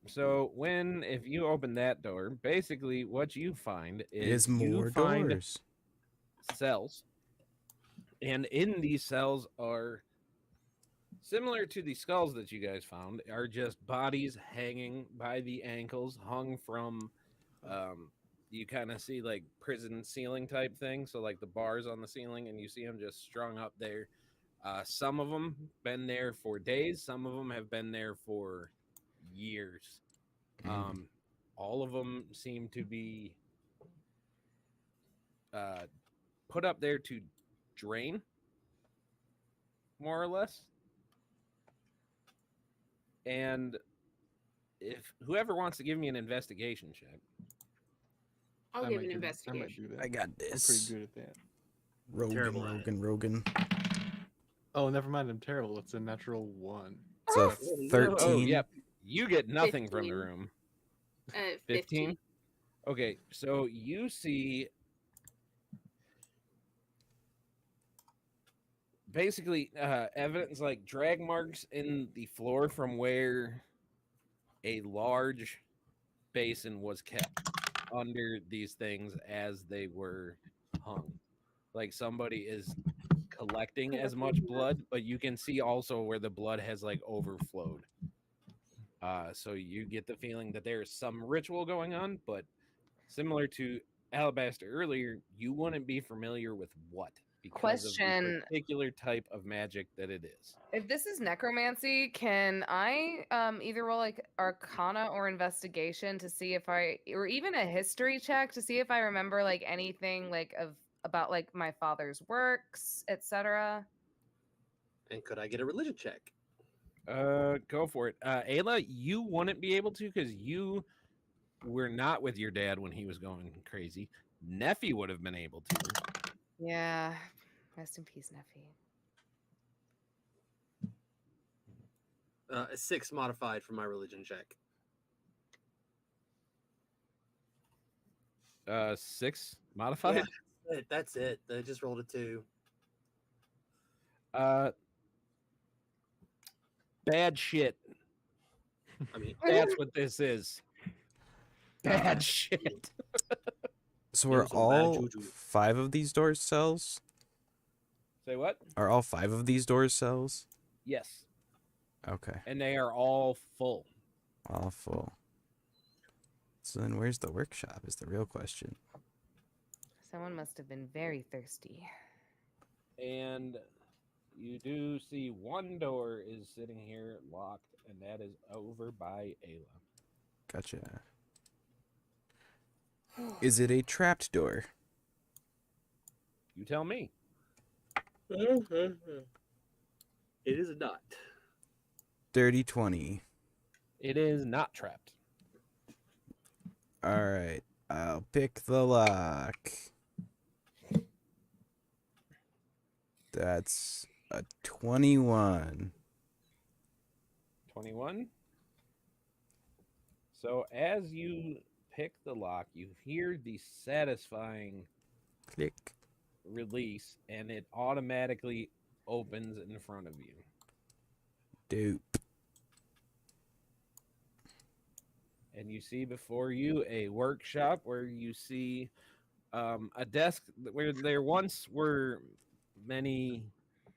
So when if you open that door, basically what you find is more doors. Cells. And in these cells are similar to the skulls that you guys found, are just bodies hanging by the ankles, hung from you kind of see like prison ceiling type thing, so like the bars on the ceiling, and you see them just strung up there. Some of them been there for days, some of them have been there for years. All of them seem to be put up there to drain, more or less. And if whoever wants to give me an investigation check, I'll give an investigation. I got this. I'm pretty good at that. Rogan. Oh, never mind. I'm terrible. It's a natural 1. It's a 13. Oh, yep. You get nothing from the 15. room. 15. Okay, so you see basically evidence like drag marks in the floor from where a large basin was kept under these things as they were hung. Like somebody is collecting as much blood, but you can see also where the blood has like overflowed. So you get the feeling that there's some ritual going on, but similar to Alabaster earlier, you wouldn't be familiar with what because of the particular type of magic that it is. If this is necromancy, can I either roll like Arcana or Investigation to see if or even a history check to see if I remember like anything like about like my father's works, etc. And could I get a religion check? Go for it. Ayla, you wouldn't be able to because you were not with your dad when he was going crazy. Neffy would have been able to. Yeah. Rest in peace, Neffy. A 6 modified for my religion check. 6 modified? Yeah, that's it. I just rolled a 2. Bad shit. I mean, that's what this is. Bad shit. So are all 5 of these doors cells? Say what? Are all 5 of these doors cells? Yes. Okay. And they are all full. All full. So then where's the workshop is the real question. Someone must have been very thirsty. And you do see one door is sitting here locked, and that is over by Ayla. Gotcha. Is it a trapped door? You tell me. It is not. Dirty 20. It is not trapped. All right. I'll pick the lock. That's a 21. 21. So as you pick the lock, you hear the satisfying click release, and it automatically opens in front of you. Dope. And you see before you a workshop where you see a desk where there once were many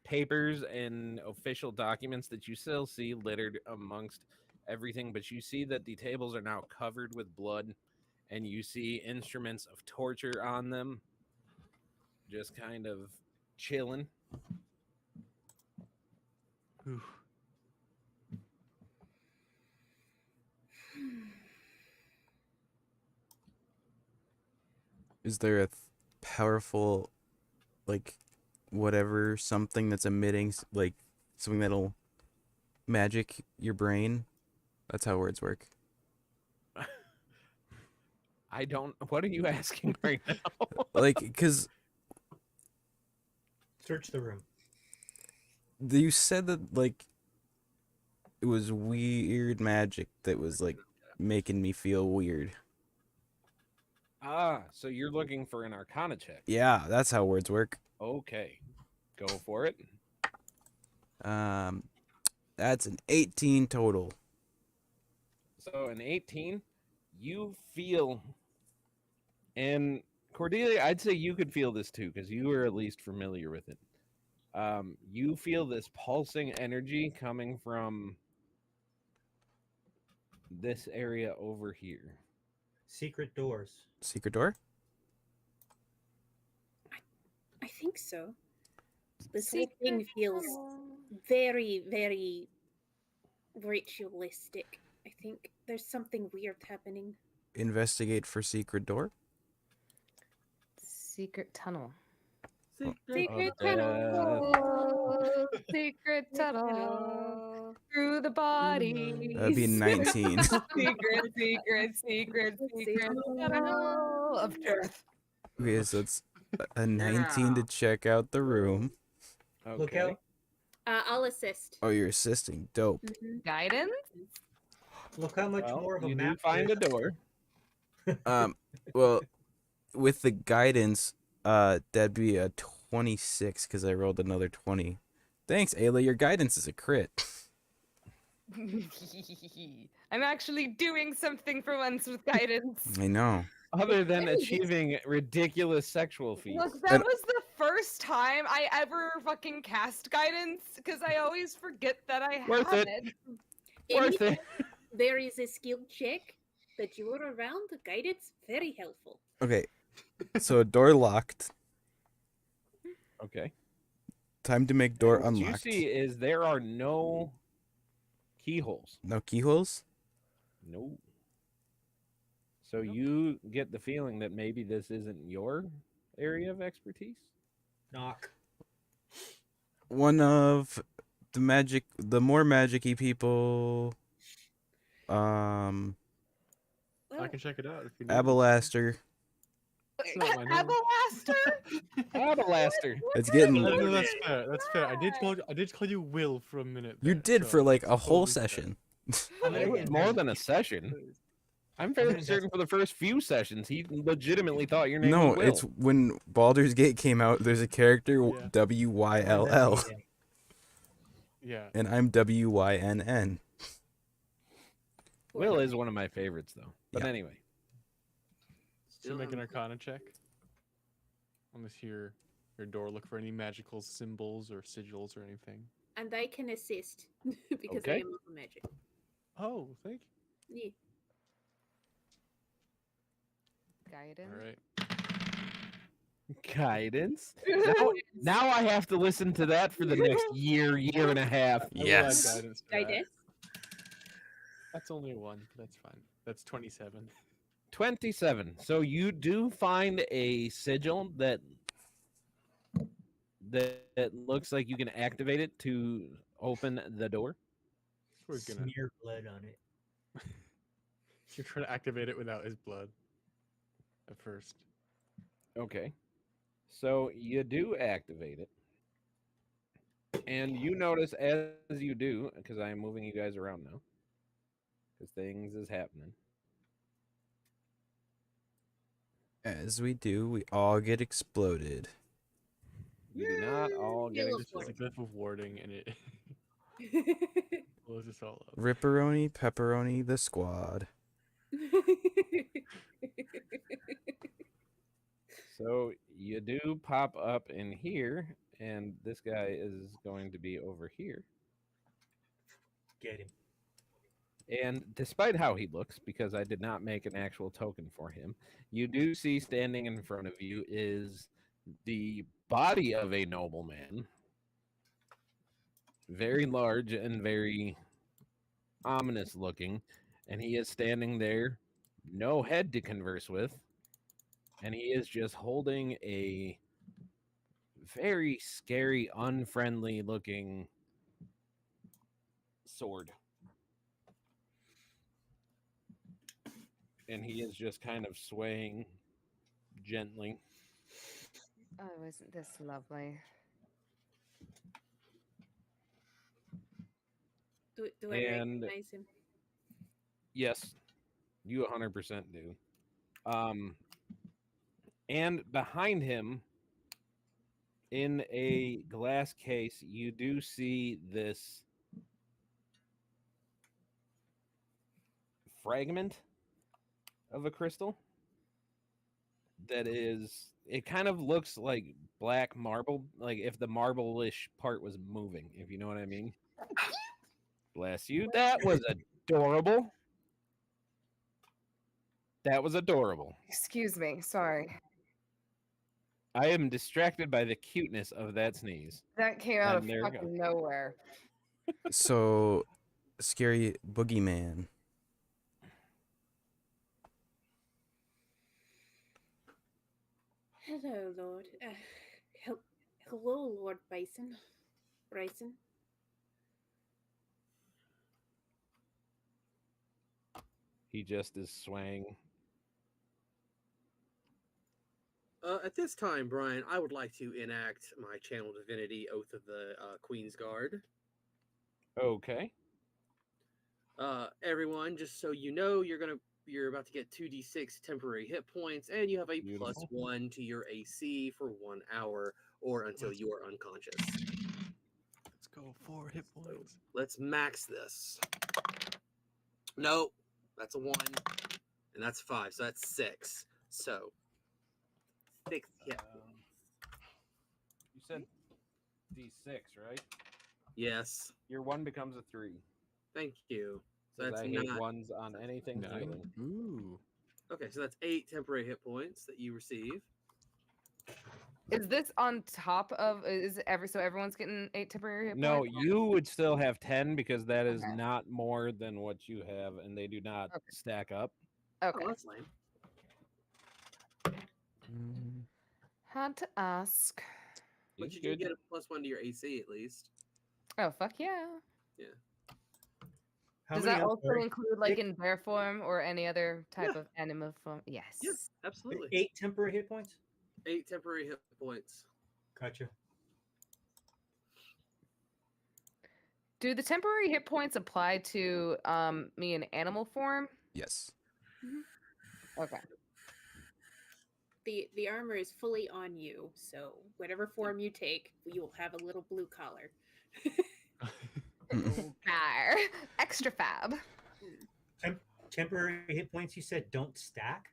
papers and official documents that you still see littered amongst everything, but you see that the tables are now covered with blood, and you see instruments of torture on them, just kind of chilling. Is there a powerful, like, whatever, something that's emitting, like, something that'll magic your brain? That's how words work. I don't... What are you asking right now? Like, because... Search the room. You said that, like, it was weird magic that was, like, making me feel weird. Ah, so you're looking for an Arcana check. Yeah, that's how words work. Okay. Go for it. That's an 18 total. So an 18, you feel... And Cordelia, I'd say you could feel this too, because you were at least familiar with it. You feel this pulsing energy coming from this area over here. Secret doors. Secret door? I think so. This whole thing feels very, very ritualistic. I think there's something weird happening. Investigate for secret door? Secret tunnel. Secret tunnel. Secret tunnel. Through the body. That'd be 19. secret tunnel of death. Okay, so it's a 19 to check out the room. Okay. Look out. I'll assist. Oh, you're assisting. Dope. Guidance? Look how much more of a you map. do find a there is. door. Well, with the guidance, that'd be a 26 because I rolled another 20. Thanks, Ayla. Your guidance is a crit. I'm actually doing something for once with guidance. I know. Other than achieving ridiculous sexual feats. Look, that was the first time I ever fucking cast guidance because I always forget that I Worth have it. it. Worth it. there is a skill check that you are around. The guidance very helpful. Okay, so door locked. Okay. Time to make door What you unlocked. see is there are no keyholes. No keyholes? No. So you get the feeling that maybe this isn't your area of expertise? Knock. One of the more magic-y people, I can check it out if you need. Abalaster. That's not my name. Abalaster? Abalaster. It's getting. No, that's fair. That's fair. I did call you Will for a minute. You there, did so for like a it's whole totally fair. session. It was more than a session. I'm fairly certain for the first few sessions, he legitimately thought your name No, was Will. it's when Baldur's Gate came out. There's a character Yeah. WYLL, Yeah. and I'm WYNN. Will is one of my favorites, though. But Yeah. anyway. So make an Arcana check. Unless your door look for any magical symbols or sigils or anything. And I can assist because I Okay. am a magic. Oh, thank you. Yeah. Guidance. All right. Guidance? Now I have to listen to that for the next year and a half. I will add Yes. guidance to that. Guidance. That's only one, but that's fine. That's 27. 27. So you do find a sigil that looks like you can activate it to open the door. We're gonna. Smear blood on it. You're trying to activate it without his blood. At first. Okay. So you do activate it. And you notice as you do, because I am moving you guys around now, because things is happening. As we do, we all get exploded. You do not all get Yellow It's just a glyph of warding and it blows us all up. Ripperoni, pepperoni, the squad. So you do pop up in here, and this guy is going to be over here. Get him. And despite how he looks, because I did not make an actual token for him, you do see standing in front of you is the body of a nobleman. Very large and very ominous looking. And he is standing there, no head to converse with. And he is just holding a very scary, unfriendly looking sword. And he is just kind of swaying gently. Oh, isn't this lovely? Do I And- recognize him? Yes, you 100% do. And behind him, in a glass case, you do see this fragment of a crystal that is, it kind of looks like black marble, like if the marble-ish part was moving, if you know what I mean. Bless you. That was adorable. That was adorable. Excuse me. Sorry. I am distracted by the cuteness of that sneeze. That came out of And there we go. fucking nowhere. So, scary boogeyman. Hello, Lord. Hello, Lord Bryson. Bryson. He just is swaying. At this time, Brian, I would like to enact my channel divinity oath of the Queen's Guard. Okay. Everyone, just so you know, you're about to get 2d6 temporary hit points, and you have a Beautiful. +1 to your AC for 1 hour or until you are unconscious. Let's go 4 hit points. Let's max this. No, that's a 1, and that's 5, so that's 6. So 6 hit. You said D6, right? Yes, Your 1 becomes a 3. thank you. So Because that's I hate 9. ones on anything 9. healing. Ooh. Okay, so that's 8 temporary hit points that you receive. Is this on top of so everyone's getting 8 temporary hit No, points? you would still have 10 because that is Okay. not more than what you have, and they do not Okay. stack up. Okay. Oh, that's lame. Had to ask. But He's you do good. get a +1 to your AC at least. Oh fuck yeah! Yeah. How Does many that I'm also sorry? include like 6? in bear form or any other type Yeah. of animal form? Yes. Yes, absolutely. 8 temporary hit points? 8 temporary hit points. Gotcha. Do the temporary hit points apply to me in animal form? Yes. Okay. The armor is fully on you, so whatever form you take, you will have a little blue collar. Fire. Extra fab. Temporary hit points you said don't stack?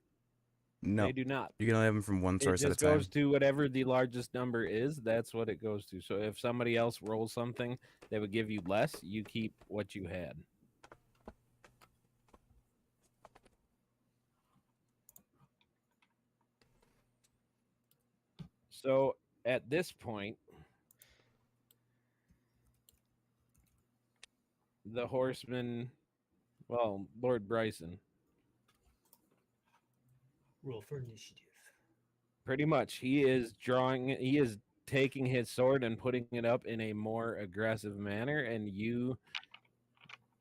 No, They do not. you can only have them from one It source at a just time. goes to whatever the largest number is. That's what it goes to. So if somebody else rolls something that would give you less, you keep what you had. So at this point, the horseman, well, Lord Bryson, Roll for initiative. pretty much, he is taking his sword and putting it up in a more aggressive manner, and you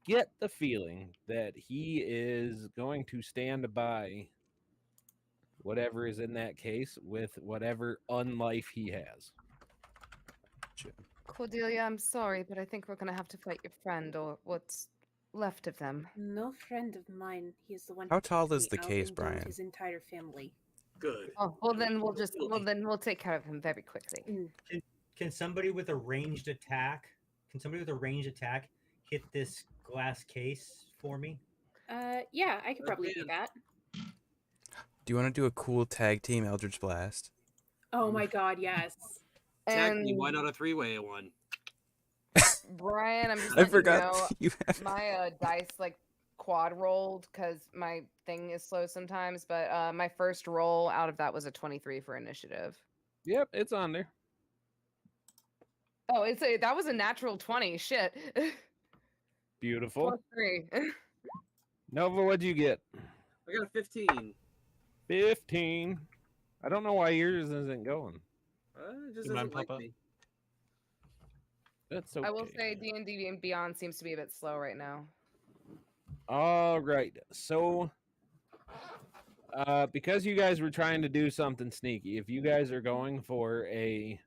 get the feeling that he is going to stand by whatever is in that case with whatever unlife he has. Cordelia, I'm sorry, but I think we're gonna have to fight your friend or what's left of them. No friend of mine. He is the one. How who tall took is me the out case, and dumped Brian? His entire family. Good. Oh, well then we'll take care of him very quickly. Can somebody with a ranged attack? Can somebody with a ranged attack hit this glass case for me? Yeah, I could probably do that. Do you want to do a cool tag team Eldritch Blast? Oh my god, yes. Tag And team, why not a 3-way one? Brian, I'm just I letting forgot you know you have. my dice like quad rolled because my thing is slow sometimes, but my first roll out of that was a 23 for initiative. Yep, it's on there. Oh, that was a natural 20. Shit. Beautiful. +3. Nova, what'd you get? I got a 15. 15. I don't know why yours isn't going. It just Did mine doesn't like pop up? me. That's okay. I will say D&D and Beyond seems to be a bit slow right now. All right. So, because you guys were trying to do something sneaky, if you guys are going for a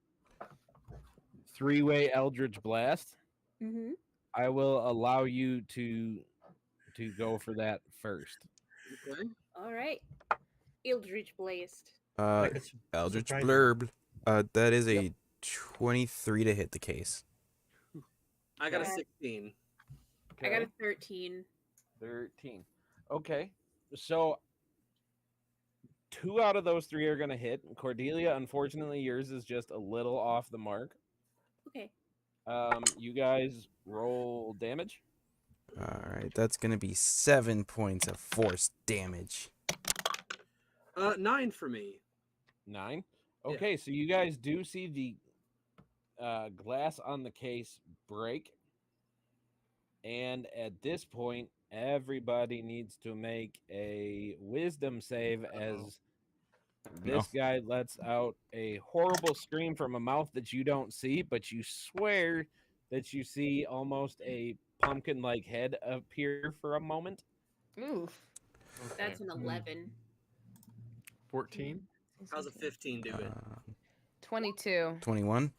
3-way Eldritch Blast, Mm-hmm. I will allow you to go for that first. Okay. All right. Eldritch Blast. Like a Eldritch surprise Blurb. That is Yep. a 23 to hit the case. I got a Yeah. 16. I got a 13. 13. Okay. So 2 out of those 3 are going to hit. Cordelia, unfortunately, yours is just a little off the mark. Okay. You guys roll damage. All right, that's gonna be 7 points of force damage. 9 for me. 9. Yeah. Okay, so you guys do see the glass on the case break. And at this point, everybody needs to make a wisdom save as this guy lets out a horrible scream from a mouth that you don't see, but you swear that you see almost a pumpkin-like head appear for a moment. Oof. That's an 11. 14. How's a 15 do it? 22. 21.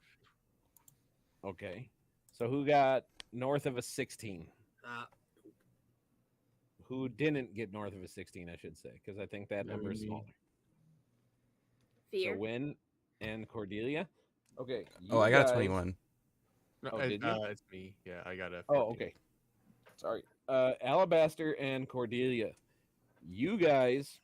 Okay. So who got north of a 16? Who didn't get north of a 16, I should say, because I think that number is smaller. Fear. So Win and Cordelia. Okay. Oh, I got a guys- 21. No, Oh, did you? it's me. Yeah, I got a 14. Oh, okay. Sorry. Alabaster and Cordelia, you guys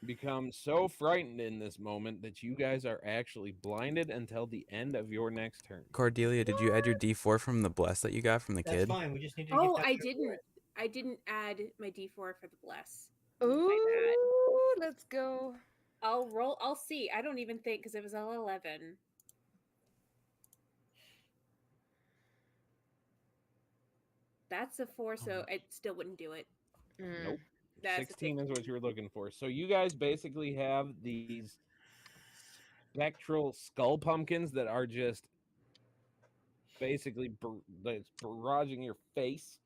become so frightened in this moment that you guys are actually blinded until the end of your next turn. Cordelia, did you add your D4 from the bless that you got from the That's kid? fine. We just need to Oh, get that. I didn't add my D4 for the bless. Ooh, let's go. I'll roll. I'll see. I don't even think because it was all 11. That's a 4, so I still wouldn't do it. Nope. That's 16 is what you were looking for. So you guys basically have these spectral skull pumpkins that are just basically barraging your face.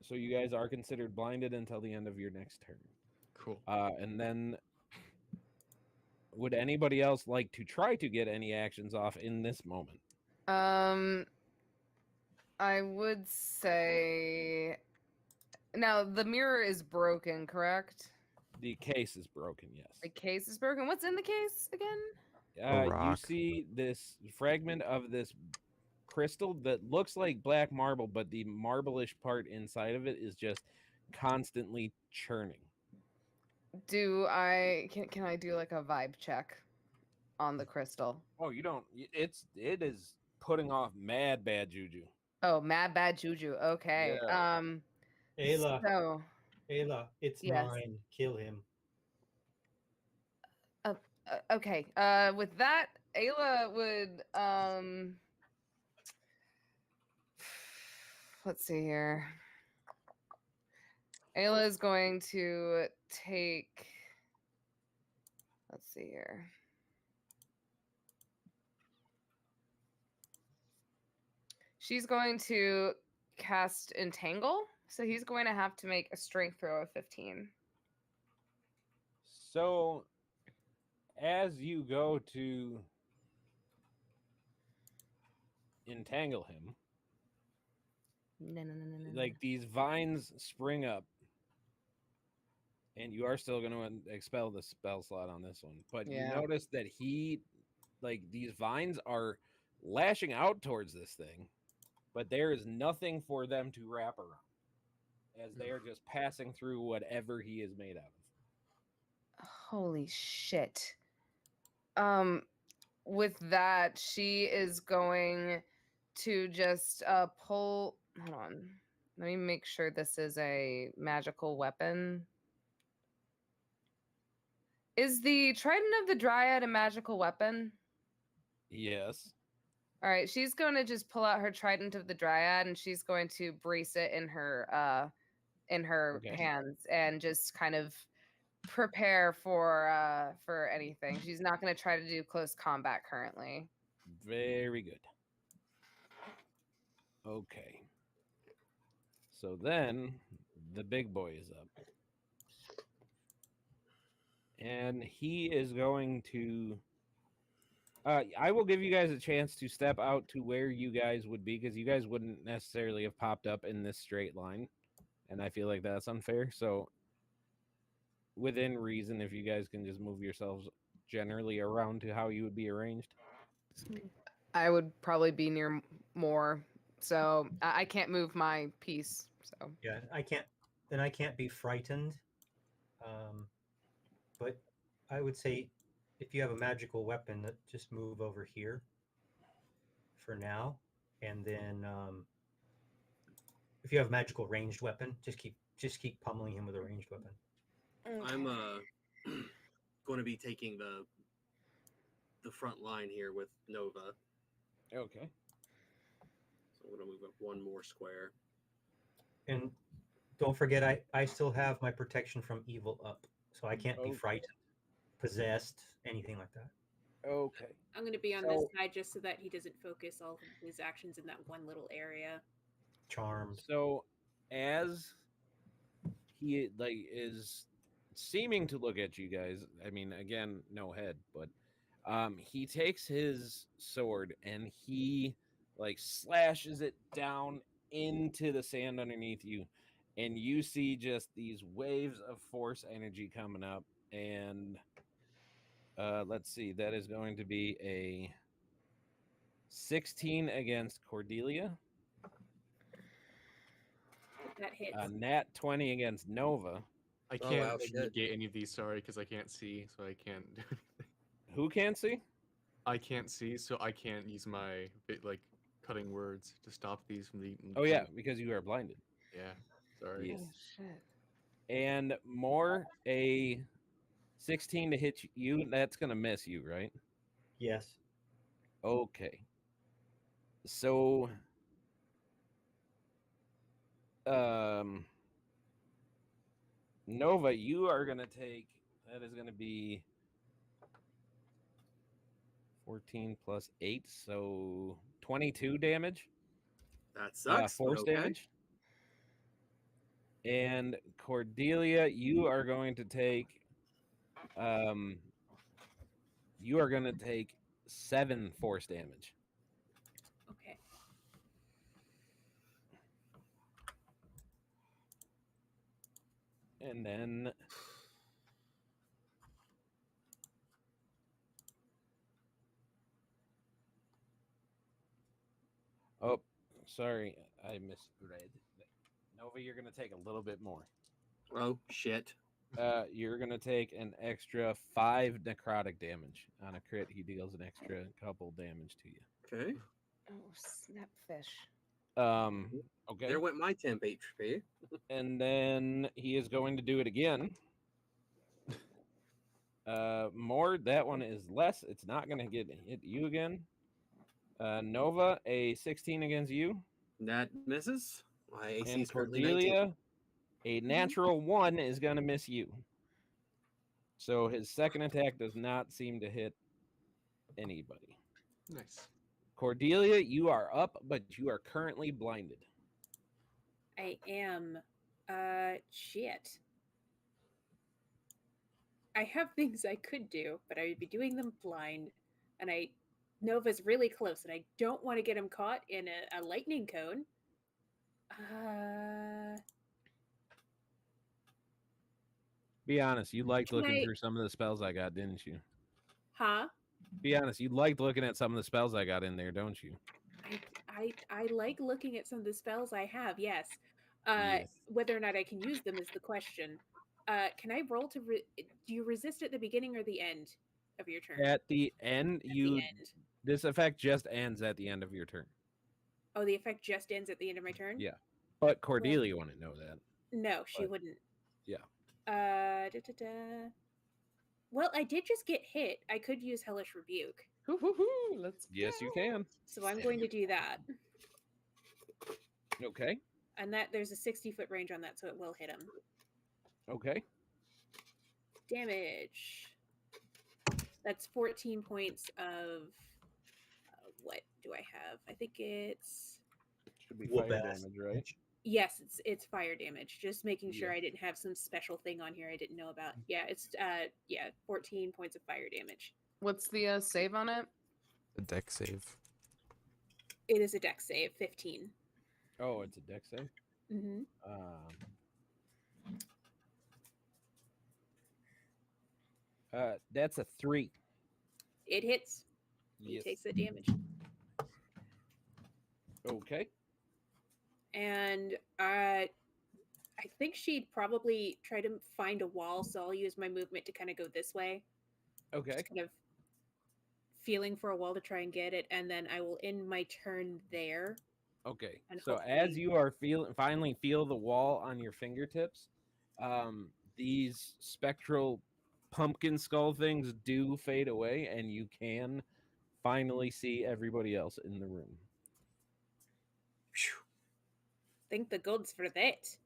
So you guys are considered blinded until the end of your next turn. Cool. And then would anybody else like to try to get any actions off in this moment? I would say now the mirror is broken, correct? The case is broken, yes. The case is broken. What's in the case again? You rock. see this fragment of this crystal that looks like black marble, but the marble-ish part inside of it is just constantly churning. Can I do like a vibe check on the crystal? Oh, you don't. It is putting off mad bad juju. Oh, mad bad juju. Okay. Yeah. Ayla, So Ayla, it's yes. mine. Kill him. Okay. With that, Ayla would let's see here. Ayla is going to take. Let's see here. She's going to cast Entangle, so he's going to have to make a strength throw of 15. So, as you go to entangle him, No. like these vines spring up, and you are still going to expel the spell slot on this one. But you notice that these vines are lashing out towards this thing, but there is nothing for them to wrap around, as they are just passing through whatever he is made out of. Holy shit. With that, she is going to just pull. Hold on. Let me make sure this is a magical weapon. Is the Trident of the Dryad a magical weapon? Yes. All right, she's going to just pull out her Trident of the Dryad and she's going to brace it in her hands and just kind of prepare for anything. She's not going to try to do close combat currently. Very good. Okay. So then the big boy is up. And he is going to I will give you guys a chance to step out to where you guys would be, because you guys wouldn't necessarily have popped up in this straight line. And I feel like that's unfair. So within reason, if you guys can just move yourselves generally around to how you would be arranged. I would probably be near more. So I can't move my piece. So yeah, I can't be frightened. But I would say if you have a magical weapon, that just move over here for now, and then if you have a magical ranged weapon, just keep pummeling him with a ranged weapon. I'm going to be taking the front line here with Nova. Okay. So I'm going to move up one more square. And don't forget, I still have my protection from evil up, so I can't be frightened, possessed, anything like that. Okay. I'm going to be on this side just so that he doesn't focus all of his actions in that one little area. Charmed. So as he is seeming to look at you guys, I mean, again, no head, but he takes his sword and he slashes it down into the sand underneath you, and you see just these waves of force energy coming up. And let's see, that is going to be a 16 against Cordelia. That hits. A nat 20 against Nova. I Oh, can't wow, like, shit. negate any of these, sorry, because I can't see, so I can't do anything. Who can't see? I can't see, so I can't use my like cutting words to stop these from the. Oh yeah, because you are blinded. Yeah. Sorry. Yes. Oh shit. And more a 16 to hit you. That's gonna miss you, right? Yes. Okay. So, Nova, you are gonna take. That is gonna be 14 plus 8, so 22 damage. That sucks. But Force okay. damage. And Cordelia, you are going to take. You are going to take 7 force damage. Okay. And then oh, sorry, I misread. Nova, you're going to take a little bit more. Oh shit. You're going to take an extra 5 necrotic damage. On a crit, he deals an extra couple damage to you. Okay. Oh snapfish. Okay. There went my temp HP. And then he is going to do it again. More, that one is less. It's not going to hit you again. Nova, a 16 against you. That misses. My AC And is currently 19. Cordelia, a natural 1 is going to miss you. So his second attack does not seem to hit anybody. Nice. Cordelia, you are up, but you are currently blinded. I am. Shit. I have things I could do, but I would be doing them blind, and Nova's really close, and I don't want to get him caught in a lightning cone. Be honest, you liked Can looking I- through some of the spells I got, didn't you? Huh? Be honest, you liked looking at some of the spells I got in there, don't you? I like looking at some of the spells I have. Yes. Yes. Whether or not I can use them is the question. Can I roll to? Do you resist at the beginning or the end of your turn? At the end, The end. this effect just ends at the end of your turn. Oh, the effect just ends at the end of my turn? Yeah. But Cordelia wouldn't know that. No, she But- wouldn't. Yeah. Well, I did just get hit. I could use Hellish Rebuke. Let's Yes, you can. So I'm going to do that. Okay. And that there's a 60-foot range on that, so it will hit him. Okay. Damage. That's 14 points of what do I have? I think it's Should be Whoop fire ass. damage, right? yes, it's fire damage. Just making sure Yeah. I didn't have some special thing on here I didn't know about. Yeah, it's 14 points of fire damage. What's the save on it? A deck save. It is a dex save, 15. Oh, it's a dex save. Mm-hmm. That's a 3. It hits. He Yes. takes the damage. Okay. And I think she'd probably try to find a wall, so I'll use my movement to kind of go this way. Okay. Just kind of feeling for a wall to try and get it, and then I will end my turn there. Okay. And So as hopefully- you are finally feel the wall on your fingertips, these spectral pumpkin skull things do fade away, and you can finally see everybody else in the room. Thank the gods for that.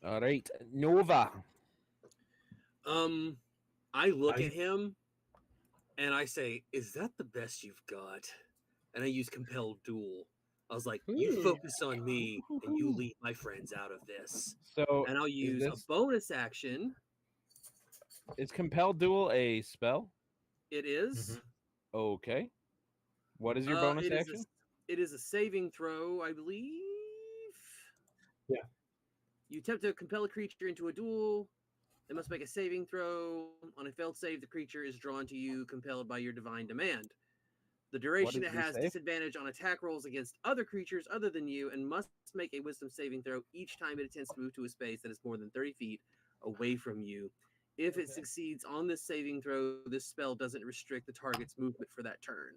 All right, Nova. I look I- at him and I say, "Is that the best you've got?" And I use Compel Duel. I was like, "You Ooh. focus on me, and you leave my friends out of this." So And I'll use a bonus action. is Compel Duel a spell? It is. Okay. What is your Uh, bonus it is a- action? It is a saving throw, I believe. Yeah. You attempt to compel a creature into a duel. They must make a saving throw. On a failed save, the creature is drawn to you, compelled by your divine demand. The duration is it the has save? disadvantage on attack rolls against other creatures other than you and must make a wisdom saving throw each time it attempts to move to a space that is more than 30 feet away from you. If it succeeds on this saving throw, this spell doesn't restrict the target's movement for that turn.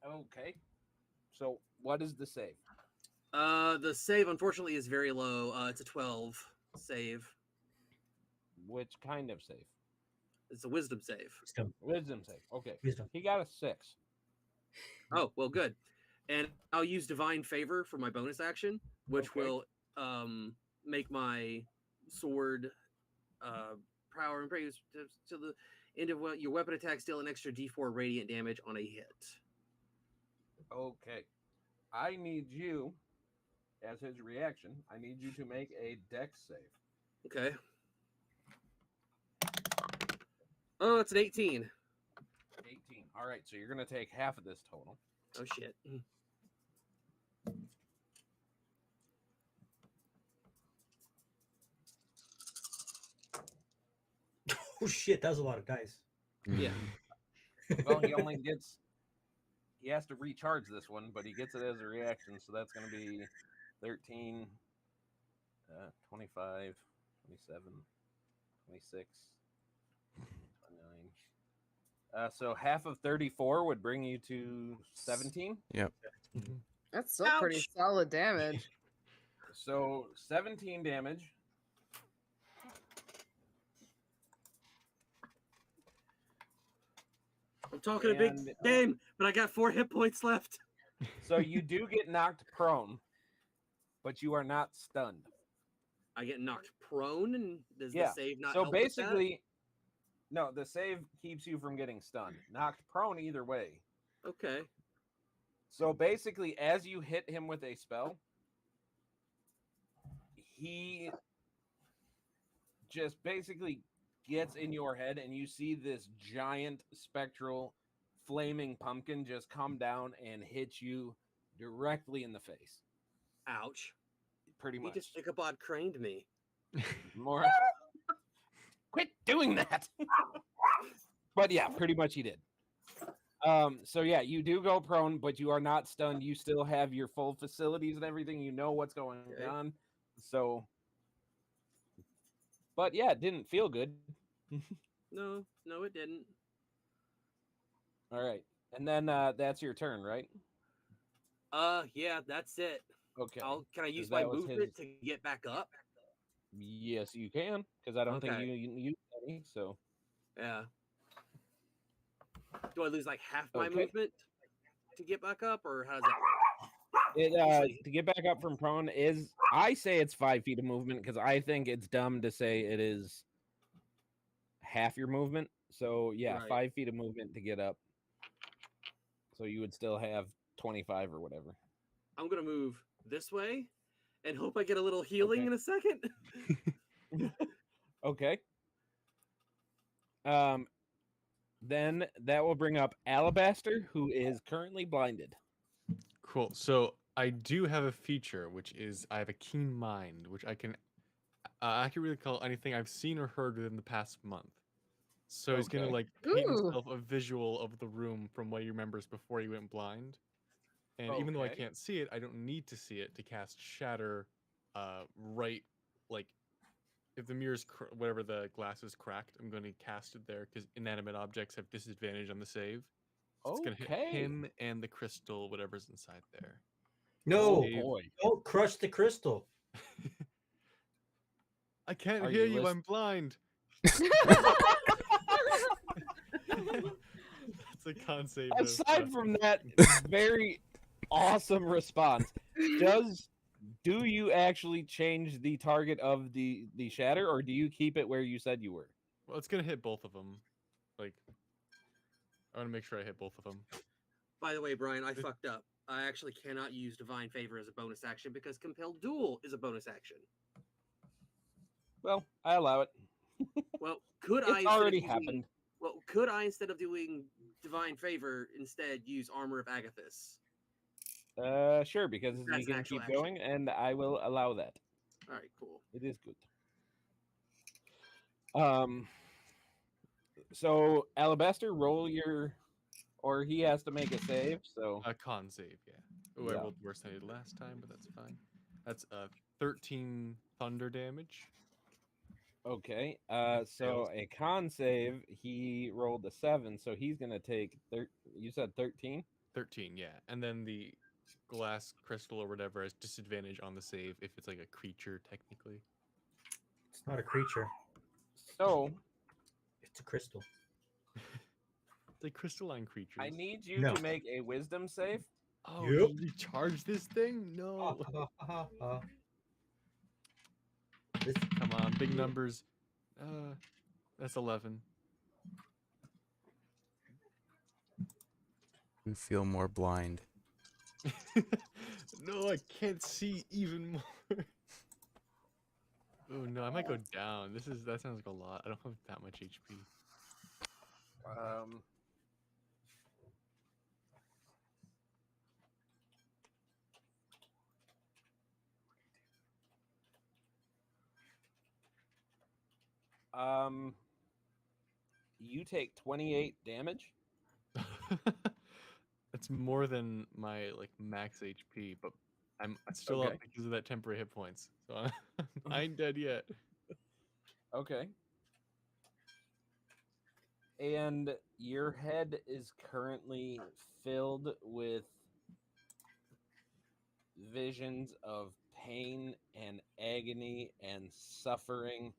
Okay. So what is the save? The save, unfortunately, is very low. It's a 12 save. Which kind of save? It's a wisdom save. Wisdom save. Okay. Wisdom. He got a 6. Oh, well, good. And I'll use Divine Favor for my bonus action, which will make my sword power and praise to the end of your weapon attack deal an extra d4 radiant damage on a hit. Okay. I need you, as his reaction, I need you to make a dex save. Okay. Oh, it's an 18. 18. All right, so you're going to take half of this total. Oh, shit. Oh shit, that was a lot of dice. Yeah. Well, he has to recharge this one, but he gets it as a reaction, so that's going to be 13, 25, 27, 26, 29. So half of 34 would bring you to 17? Yep. That's still pretty solid damage. So 17 damage. I'm talking a big game, but I got 4 hit points left. So you do get knocked prone, but you are not stunned. I get knocked prone, and does the save not so help with that? basically, no, the save keeps you from getting stunned. Knocked prone either way. Okay. So basically, as you hit him with a spell, he just basically gets in your head, and you see this giant spectral flaming pumpkin just come down and hit you directly in the face. Ouch. Pretty much. He just Ichabod craned me. More. Quit doing that. But yeah, pretty much he did. So yeah, you do go prone, but you are not stunned. You still have your full facilities and everything. You know what's going on. So, but yeah, it didn't feel good. No, it didn't. All right, and then that's your turn, right? Yeah, that's it. Okay. Can I use my movement to get back up? Yes, you can, because I don't think you use any. So yeah. Do I lose like half my movement to get back up, or how does that? To get back up from prone is, I say it's 5 feet of movement because I think it's dumb to say it is half your movement. So yeah, 5 feet of movement to get up. So you would still have 25 or whatever. I'm gonna move this way and hope I get a little healing in a second. Okay. Then that will bring up Alabaster, who is currently blinded. Cool. So I do have a feature, which is I have a keen mind, which I can accurately recall anything I've seen or heard within the past month. So he's gonna like paint himself a visual of the room from what he remembers before he went blind. And even though I can't see it, I don't need to see it to cast Shatter. Right, like if the mirror's whatever the glass is cracked, I'm going to cast it there because inanimate objects have disadvantage on the save. So it's going to hit him and the crystal, whatever's inside there. No, don't crush the crystal. I can't hear you. I'm blind. That's a con save. Aside from that very awesome response, do you actually change the target of the shatter, or do you keep it where you said you were? Well, it's gonna hit both of them. Like, I want to make sure I hit both of them. By the way, Brian, I fucked up. I actually cannot use Divine Favor as a bonus action because Compelled Duel is a bonus action. Well, I allow it. Well, could it's already happened. Well, could I, instead of doing Divine Favor, instead use Armor of Agathis? Sure, because we can keep going, and I will allow that. All right, cool. It is good. So Alabaster, roll your or he has to make a save. So A con save, yeah. Oh, I Yeah. rolled worse than I did last time, but that's fine. That's 13 thunder damage. okay, Fails. so a con save. He rolled a 7, so he's gonna take. You said 13. 13, yeah. And then the glass crystal or whatever has disadvantage on the save if it's like a creature, technically. It's not a creature. So It's a crystal. Like crystalline creatures. I need you No. to make a wisdom save. Oh, Yep. you recharge this thing? No. This, Come on, big numbers. That's 11. You feel more blind. No, I can't see even more. Oh no, I might go down. That sounds like a lot. I don't have that much HP. You take 28 damage. That's more than my like max HP, but I'm still Okay. up because of that temporary hit points. So I ain't dead yet. Okay. And your head is currently filled with visions of pain and agony and suffering.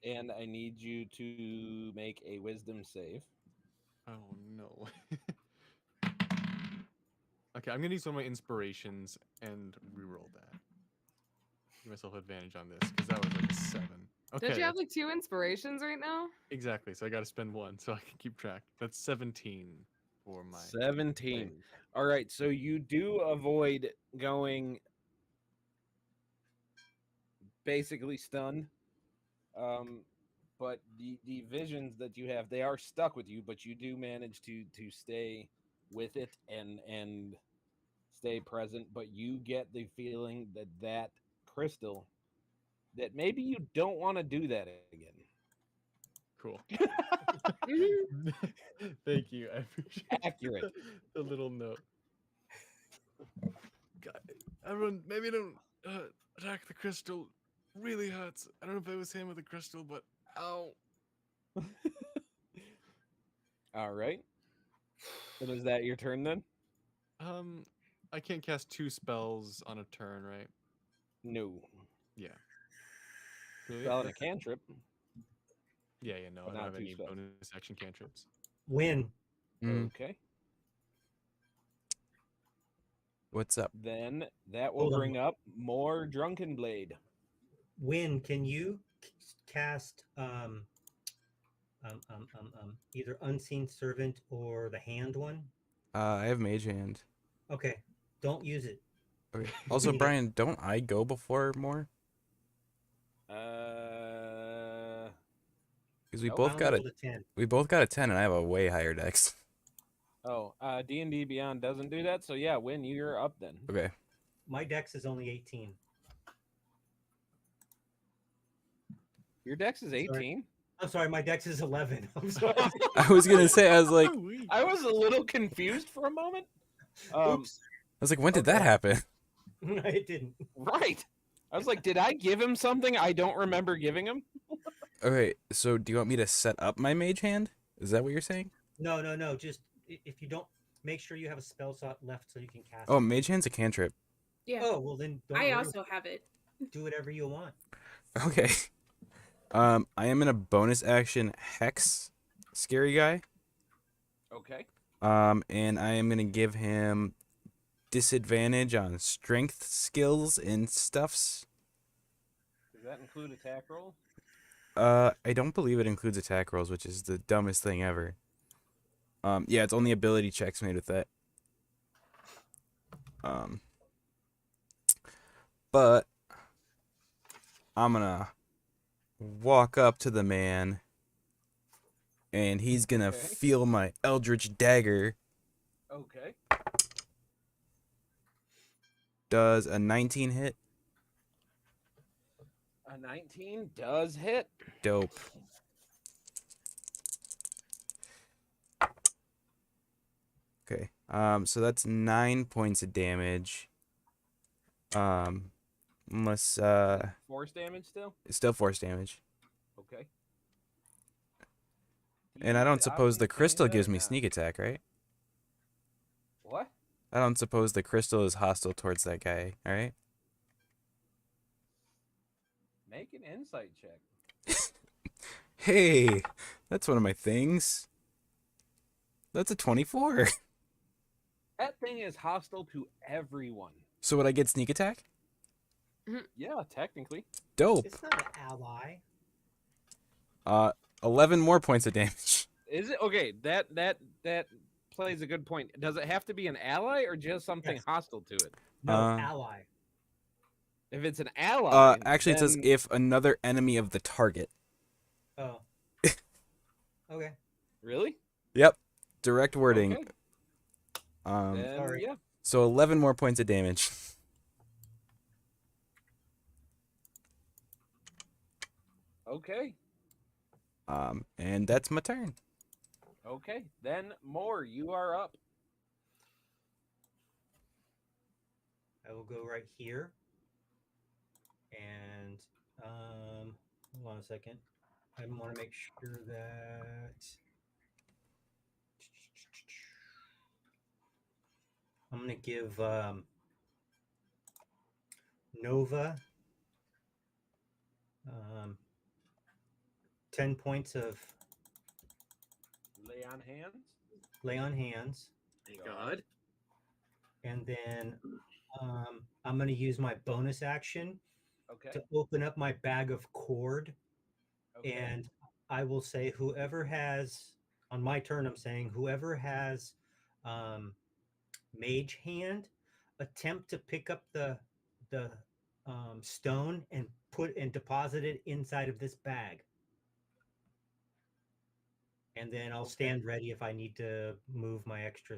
And I need you to make a wisdom save. Oh no. Okay, I'm gonna use one of my inspirations and reroll that. Give myself advantage on this because that was like a 7. Okay. Don't you have like 2 inspirations right now? Exactly. So I got to spend 1 so I can keep track. That's 17 for my 17. save. All right, so you do avoid going basically stunned. But the visions that you have, they are stuck with you, but you do manage to stay with it and stay present. But you get the feeling that crystal, that maybe you don't want to do that again. Cool. Thank you. I appreciate Accurate. the little note. God, everyone, maybe don't attack the crystal. Really hurts. I don't know if it was him with the crystal, but ow. All right. And is that your turn then? I can't cast 2 spells on a turn, right? No. Yeah. Really? Spell and a cantrip. Yeah, no, but I don't not have 2 any spells. bonus action cantrips. win. Okay. What's up? Then that will Hold on. bring up more Drunken Blade. Win. Can you cast either Unseen Servant or the hand one? I have Mage Hand. Okay. Don't use it. Okay. Also, Need it. Brian, don't I go before more? Because we Nope. both I got only rolled a 10. we both got a 10, and I have a way higher dex. Oh, D&D Beyond doesn't do that, so yeah, Win, you're up then. Okay. My dex is only 18. Your dex is Sorry. 18? I'm sorry, my dex is 11. I'm sorry. I was gonna say, I was like, I was a little confused for a moment. Oops. when did that Okay. happen? It didn't. Right. I was like, did I give him something I don't remember giving him? Okay, so do you want me to set up my Mage Hand? Is that what you're saying? No. Just if you don't, make sure you have a spell slot left so you can cast. Oh, it. Mage Hand's a cantrip. Yeah. Oh well, then don't I worry. also have it. Do whatever you want. Okay. I am in a bonus action Hex Scary Guy. Okay. And I am gonna give him disadvantage on strength skills and stuffs. Does that include attack roll? I don't believe it includes attack rolls, which is the dumbest thing ever. Yeah, it's only ability checks made with that. But I'm gonna walk up to the man, and he's gonna Okay. feel my Eldritch Dagger. Okay. Does a 19 hit? A 19 does hit. Dope. Okay. So that's 9 points of damage. Unless Force damage still? it's still force damage. Okay. And I He's don't suppose the obviously crystal gives or me not? sneak attack, right? What? I don't suppose the crystal is hostile towards that guy, all right? Make an insight check. Hey, that's one of my things. That's a 24. That thing is hostile to everyone. So would I get sneak attack? Yeah, technically. Dope. It's not an ally. 11 more points of damage. Is it okay? That plays a good point. Does it have to be an ally or just something Yes. hostile to it? No, ally. If it's an ally, actually, it says then- if another enemy of the target. Oh. Okay. Really? Yep. Direct wording. Okay. Then, Sorry. yeah. So 11 more points of damage. Okay. And that's my turn. Okay. Then more. You are up. I will go right here. And hold on a second. I want to make sure that I'm going to give Nova 10 points of Lay on hands. lay on hands. Thank God. And then I'm going to use my bonus action Okay. to open up my bag of cord. Okay. And I will say whoever has, on my turn, I'm saying whoever has mage hand, attempt to pick up the stone and deposit it inside of this bag. And then I'll stand ready if I need to move my extra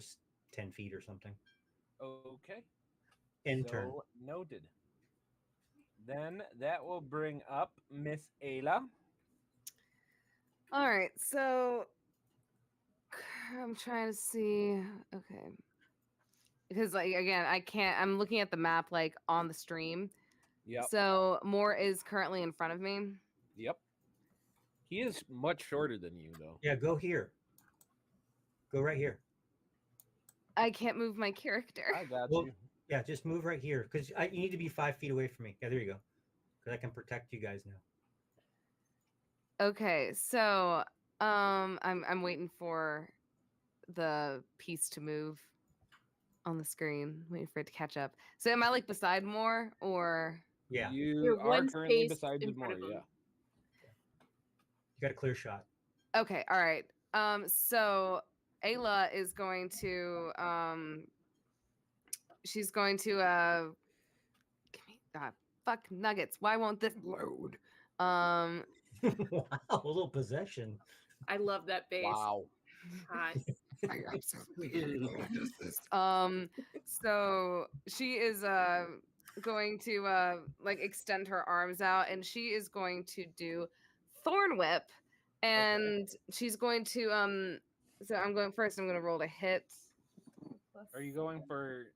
10 feet or something. Okay. End turn. So noted. Then that will bring up Miss Ayla. All right, so I'm trying to see. Okay, because like again, I can't. I'm looking at the map like on the stream. Yep. So Moore is currently in front of me. Yep. He is much shorter than you, though. Yeah, go here. Go right here. I can't move my character. I got Well, you. yeah, just move right here because you need to be 5 feet away from me. Yeah, there you go. Because I can protect you guys now. Okay, so I'm waiting for the piece to move on the screen, waiting for it to catch up. So am I like beside Moore or? Yeah, You You're are one currently space beside in the front more, of him. yeah. you got a clear shot. Okay, all right. So Ayla is going to she's going to give me fuck nuggets. Why won't this load? Wow, a little possession. I love that base. Wow. Hot. I absolutely hate it. What is this? So she is going to like extend her arms out and she is going to do Thorn Whip. And she's going to so I'm going first, I'm gonna roll to hit. Are you going for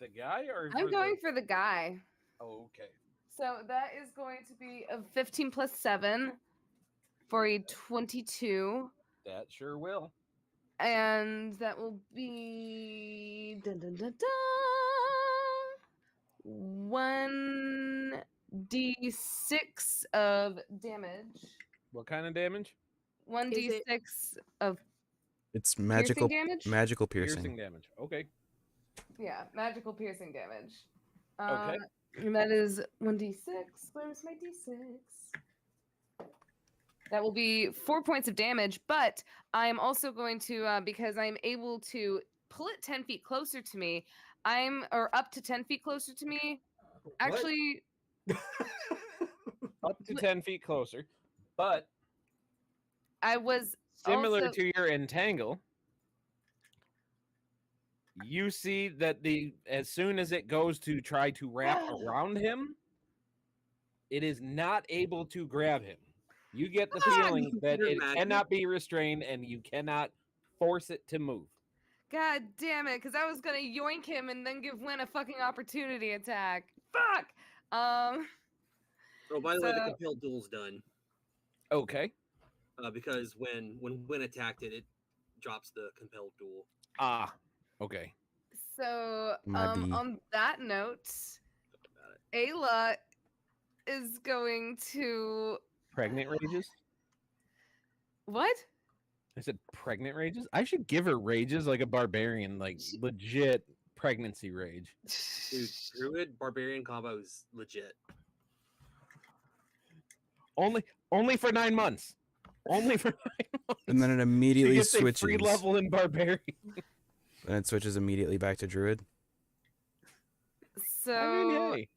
the guy or I'm going for the guy. Oh, okay. So that is going to be a 15 plus 7 for a 22. That sure will. And that will be 1d6 of damage. What kind of damage? 1d6 of It's magical damage? magical piercing. Piercing damage. Okay. Yeah, magical piercing damage. Okay. And that is 1d6. Where's my d6? That will be 4 points of damage, but I am also going to, because I'm able to pull it 10 feet closer to me, or up to 10 feet closer to me. Actually, Up to 10 feet closer. But I was similar also, to your entangle, you see that as soon as it goes to try to wrap around him, it is not able to grab him. You get the feeling that it cannot be restrained and you cannot force it to move. God damn it, because I was gonna yoink him and then give Win a fucking opportunity attack. Fuck! Oh, by the way, the compelled duel's done. Okay. Because when Win attacked it, it drops the compelled duel. Ah, okay. So, on that note, Ayla is going to... Pregnant rages? What? I said pregnant rages? I should give her rages like a barbarian, like legit pregnancy rage. Dude, Druid Barbarian combo is legit. Only for 9 months. Only for 9 months. And then it immediately switches. A free level in barbarian. And it switches immediately back to druid. So, I mean, hey.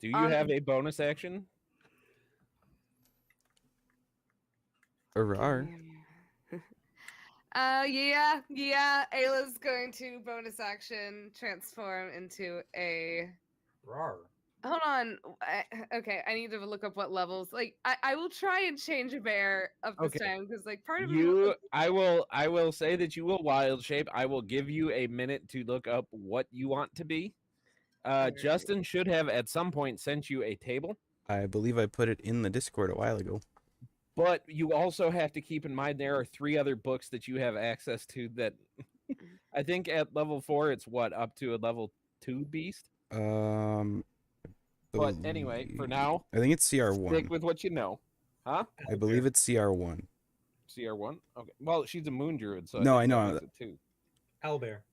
Do you have a bonus action? Hurrah. Yeah. Ayla's going to bonus action transform into a... Rawr. Hold on. Okay, I need to look up what levels. Like, I will try and change a bear up this time because, like, part of you. I will say that you will wild shape. I will give you a minute to look up what you want to be. Justin should have at some point sent you a table. I believe I put it in the Discord a while ago. But you also have to keep in mind there are 3 other books that you have access to that I think at level 4 it's what, up to a level 2 beast? But anyway, for now, I think it's CR1. Stick with what you know. Huh? I believe it's CR1. CR1? Okay. Well, she's a moon druid, so no, I know that makes it 2. Owlbear.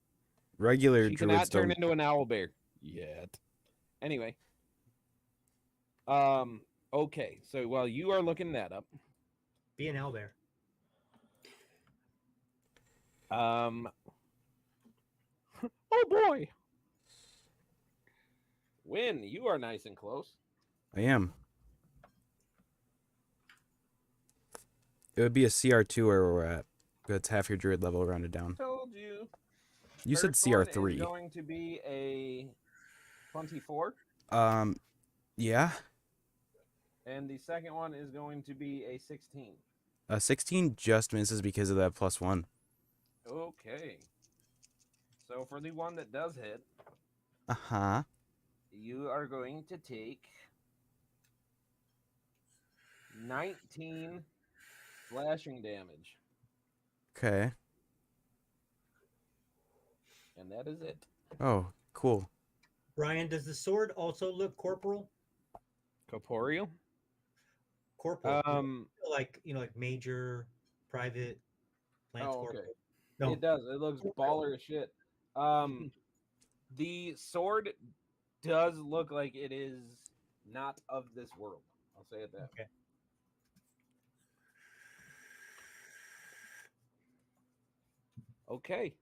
Regular she druids cannot turn don't... into an owlbear yet. Anyway. Okay. So while you are looking that up, be an owlbear. Oh boy. Win, you are nice and close. I am. It would be a CR2 where we're at. That's half your druid level rounded down. Told you. You said First one CR3. is going to be a 24. Yeah. And the second one is going to be a 16. 16 just misses because of that +1. Okay. So for the one that does hit, uh-huh, you are going to take 19 slashing damage. Okay. And that is it. Oh, cool. Brian, does the sword also look corporal? Corporeal? Corporal. Like major, private, lance corporal. No. It does. It looks baller as shit. The sword does look like it is not of this world. I'll say it that. Okay. Okay.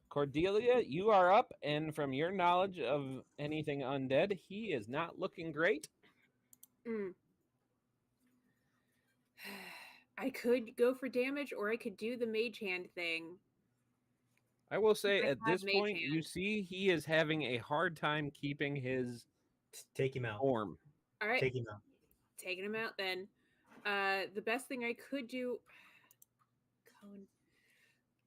Cordelia, you are up, and from your knowledge of anything undead, he is not looking great. I could go for damage, or I could do the mage hand thing. I will say at this point, you see he is having a hard time keeping his take him out form. All right, take him out. Taking him out then. The best thing I could do. Cone.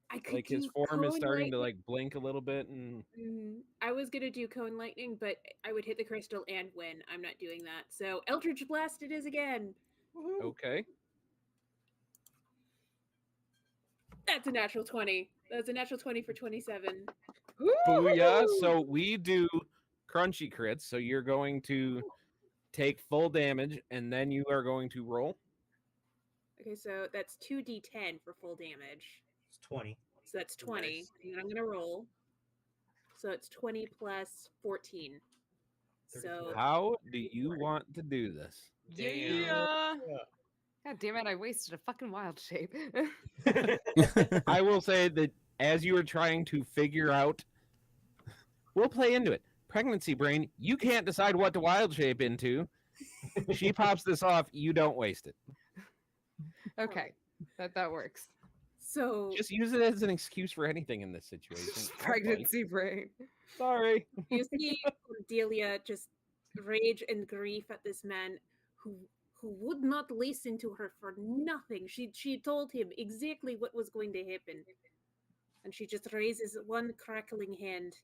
I could like his form is starting to like blink a little bit, and I was gonna do cone lightning, but I would hit the crystal and win. I'm not doing that. So Eldritch Blast it is again. Woo-hoo. Okay. That's a natural 20. That's a natural 20 for 27. Booyah! So we do crunchy crits. So you're going to take full damage, and then you are going to roll. Okay, so that's 2d10 for full damage. It's 20. So that's 20. Nice. And I'm gonna roll. So it's 20 plus 14. So how do you want to do this? Yeah. God damn it, I wasted a fucking wild shape. I will say that as you were trying to figure out, we'll play into it. Pregnancy brain, you can't decide what to wild shape into. She pops this off, you don't waste it. Okay, that works. So just use it as an excuse for anything in this situation. Pregnancy brain. Sorry. You see Cordelia just rage and grief at this man who who would not listen to her for nothing. She told him exactly what was going to happen. And she just raises one crackling hand,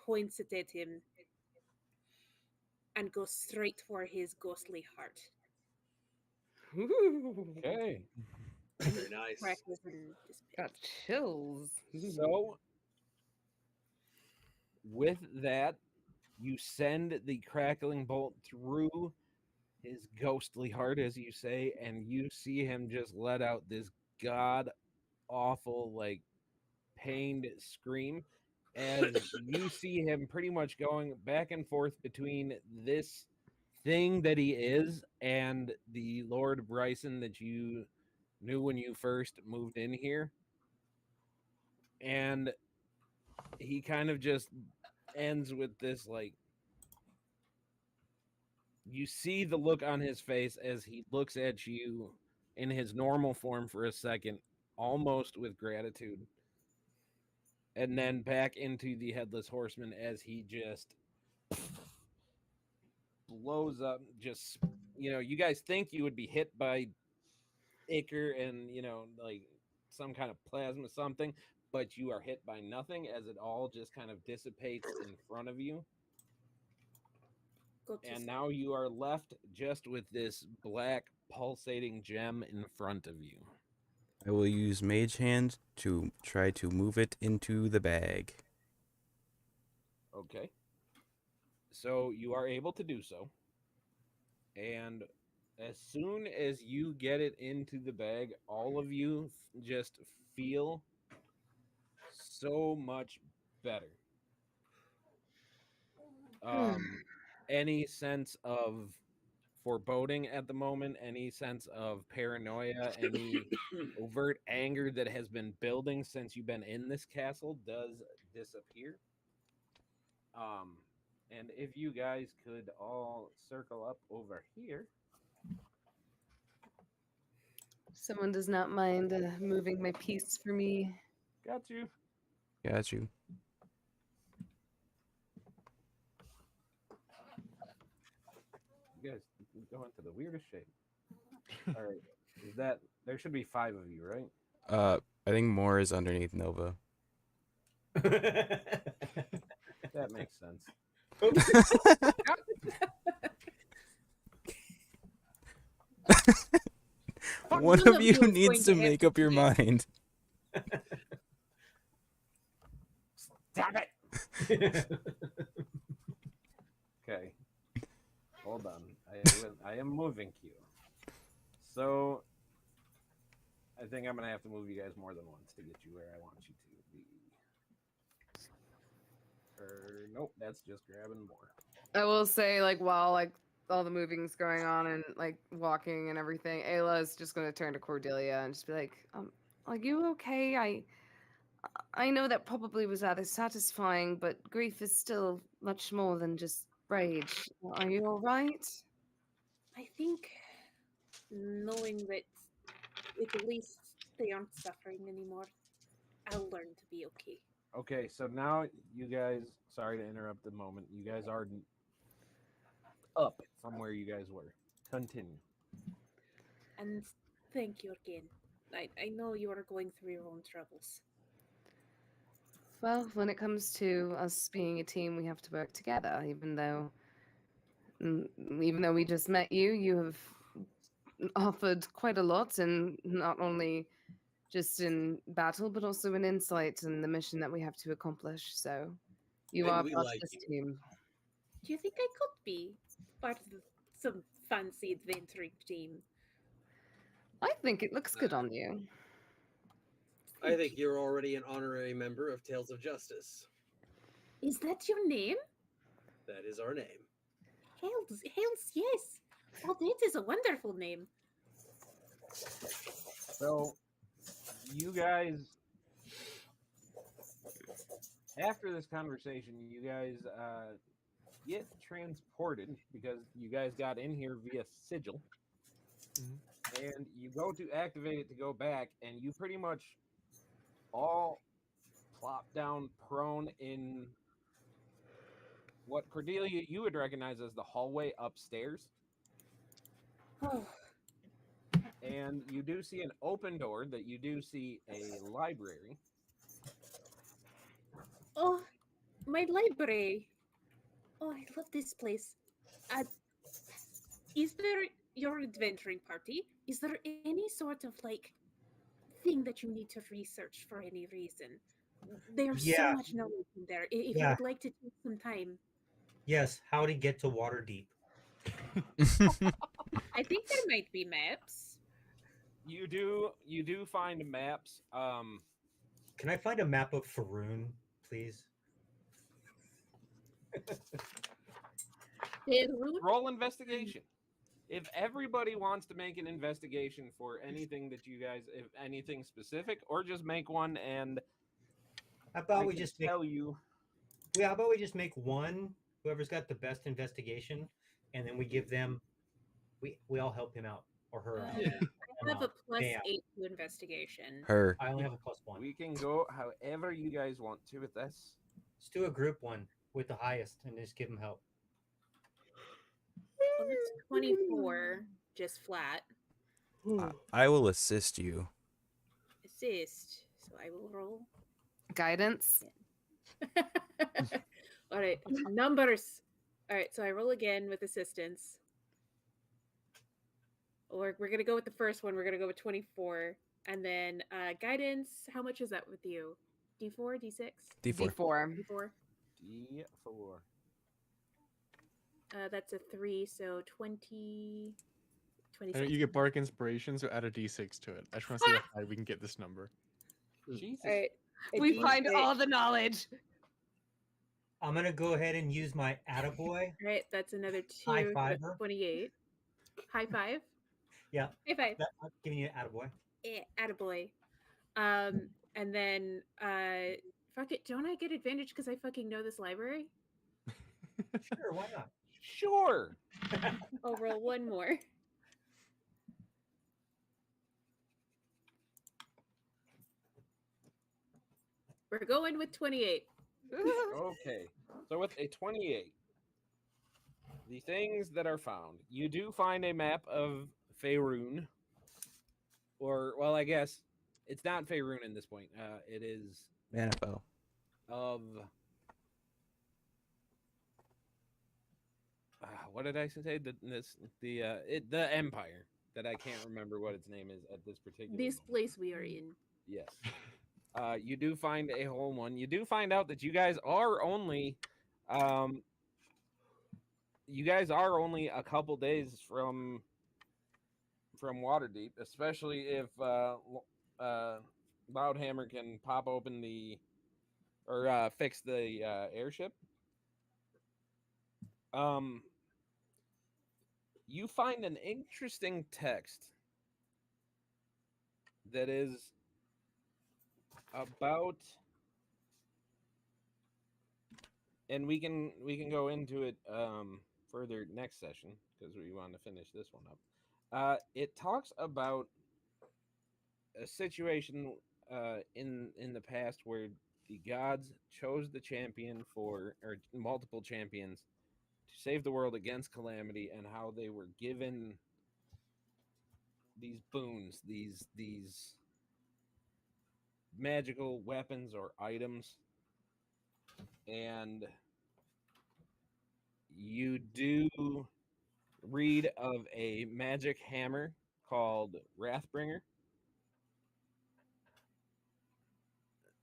points it at him, and goes straight for his ghostly heart. Okay. Very nice. Crackles and Got chills. So, with that, you send the crackling bolt through his ghostly heart, as you say, and you see him just let out this god awful, like, pained scream as you see him pretty much going back and forth between this thing that he is and the Lord Bryson that you knew when you first moved in here. And he kind of just ends with this, like, you see the look on his face as he looks at you in his normal form for a second, almost with gratitude, and then back into the headless horseman as he just blows up. Just, you guys think you would be hit by Iker and, like some kind of plasma something, but you are hit by nothing as it all just kind of dissipates in front of you. And now you are left just with this black pulsating gem in front of you. I will use Mage Hand to try to move it into the bag. Okay. So you are able to do so. And as soon as you get it into the bag, all of you just feel so much better. Any sense of foreboding at the moment, any sense of paranoia, any overt anger that has been building since you've been in this castle does disappear. And if you guys could all circle up over here. Someone does not mind moving my piece for me. Got you. Got you. You guys go into the weirdest shape. All right. Is that there should be 5 of you, right? I think more is underneath Nova. That makes sense. One of you needs to make up your mind. Stop it! Okay. Hold on. I am moving you. So I think I'm gonna have to move you guys more than once to get you where I want you to be. Nope, that's just grabbing more. I will say, like, while like all the moving's going on and like walking and everything, Ayla is just gonna turn to Cordelia and just be like, are you okay? I know that probably was rather satisfying, but grief is still much more than just rage. Are you all right? I think knowing that at least they aren't suffering anymore, I'll learn to be okay. Okay, so now you guys, sorry to interrupt the moment, you guys are up from where you guys were. Continue. And thank you again. I know you are going through your own troubles. Well, when it comes to us being a team, we have to work together. Even though we just met you, you have offered quite a lot, and not only just in battle, but also in insight and the mission that we have to accomplish. So, you And are we part like of this you. team. Do you think I could be part of some fancy adventuring team? I think it looks good on you. I think you're already an honorary member of Tales of Justice. Is that your name? That is our name. Hells, yes. Oh, that is a wonderful name. So, you guys, after this conversation, you guys get transported because you guys got in here via sigil. And you go to activate it to go back, and you pretty much all plop down prone in what Cordelia you would recognize as the hallway upstairs. Oh, And you do see an open door that you do see a library. oh, my library. Oh, I love this place. Uh, is there your adventuring party? Is there any sort of like thing that you need to research for any reason? There's so Yeah, much knowledge in there. If you yeah, would like to take some time, yes. How to get to Waterdeep? I think there might be maps. You do find maps. Can I find a map of Faroon, please? Roll investigation. If everybody wants to make an investigation for anything that you guys, if anything specific, or just make one, and How about I we can just make? tell you. Yeah, how about we just make one? Whoever's got the best investigation, and then we give them. We all help him out or her out. Yeah. I have a plus Bam. 8 to investigation. Her. I only have a +1. We can go however you guys want to with this. Let's do a group one with the highest and just give them help. Well, that's 24, just flat. I will assist you. Assist. So I will roll. Guidance. All right, numbers. All right, so I roll again with assistance. Or we're gonna go with the first one. We're gonna go with 24, and then guidance. How much is that with you? D4, D6, D4. D4. D4. D4. That's a 3, so 20. I know 26. you get bark inspiration, so add a d6 to it. I just want to see how high we can get this number. Jesus. All right. We find all the knowledge. I'm gonna go ahead and use my attaboy. All right, that's another 2. High so five that's her. 28. High five. Yeah, High five. I'm giving you an attaboy. Attaboy. And then fuck it, don't I get advantage because I fucking know this library? Sure, why not? Sure. I'll roll one more. We're going with 28. Okay. So with a 28, the things that are found, you do find a map of Faerun. Or, well, I guess it's not Faerun at this point. It is Manifo. of what did I say? The Empire that I can't remember what its name is at this particular. This moment. place we are in. Yes. You do find a whole one. You do find out that you guys are only a couple days from Waterdeep, especially if Loudhammer can pop open or fix the airship. You find an interesting text that is about, and we can go into it further next session because we want to finish this one up. It talks about a situation in the past where the gods chose the champion or multiple champions to save the world against calamity, and how they were given these boons, these magical weapons or items. And you do read of a magic hammer called Wrathbringer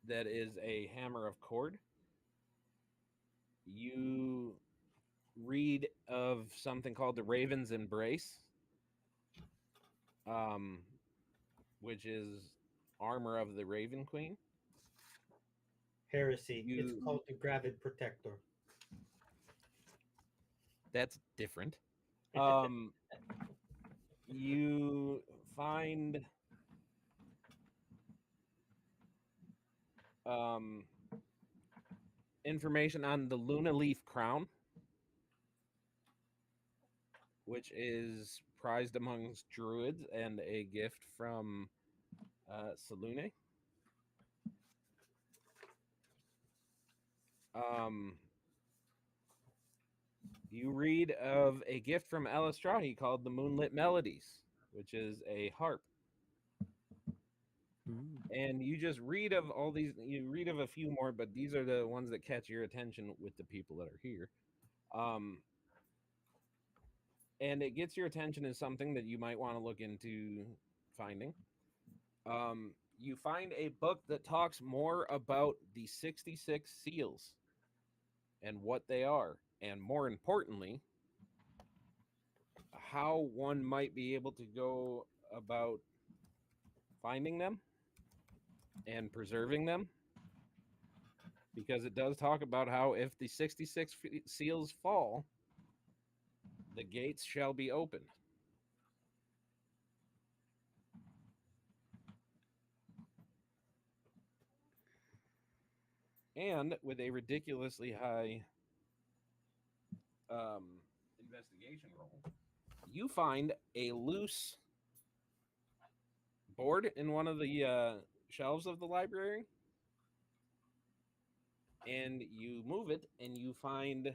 that is a hammer of cord. You read of something called the Raven's Embrace, which is armor of the Raven Queen. Heresy. It's called the Gravid Protector. That's different. You find information on the Luna Leaf Crown, which is prized amongst druids and a gift from Selune. You read of a gift from Elistrati called the Moonlit Melodies, which is a harp. And you just read of all these, you read of a few more, but these are the ones that catch your attention with the people that are here. And it gets your attention as something that you might want to look into finding. You find a book that talks more about the 66 seals and what they are, and more importantly, how one might be able to go about finding them and preserving them, because it does talk about how if the 66 seals fall, the gates shall be opened. And with a ridiculously high investigation roll, you find a loose board in one of the shelves of the library, and you move it, and you find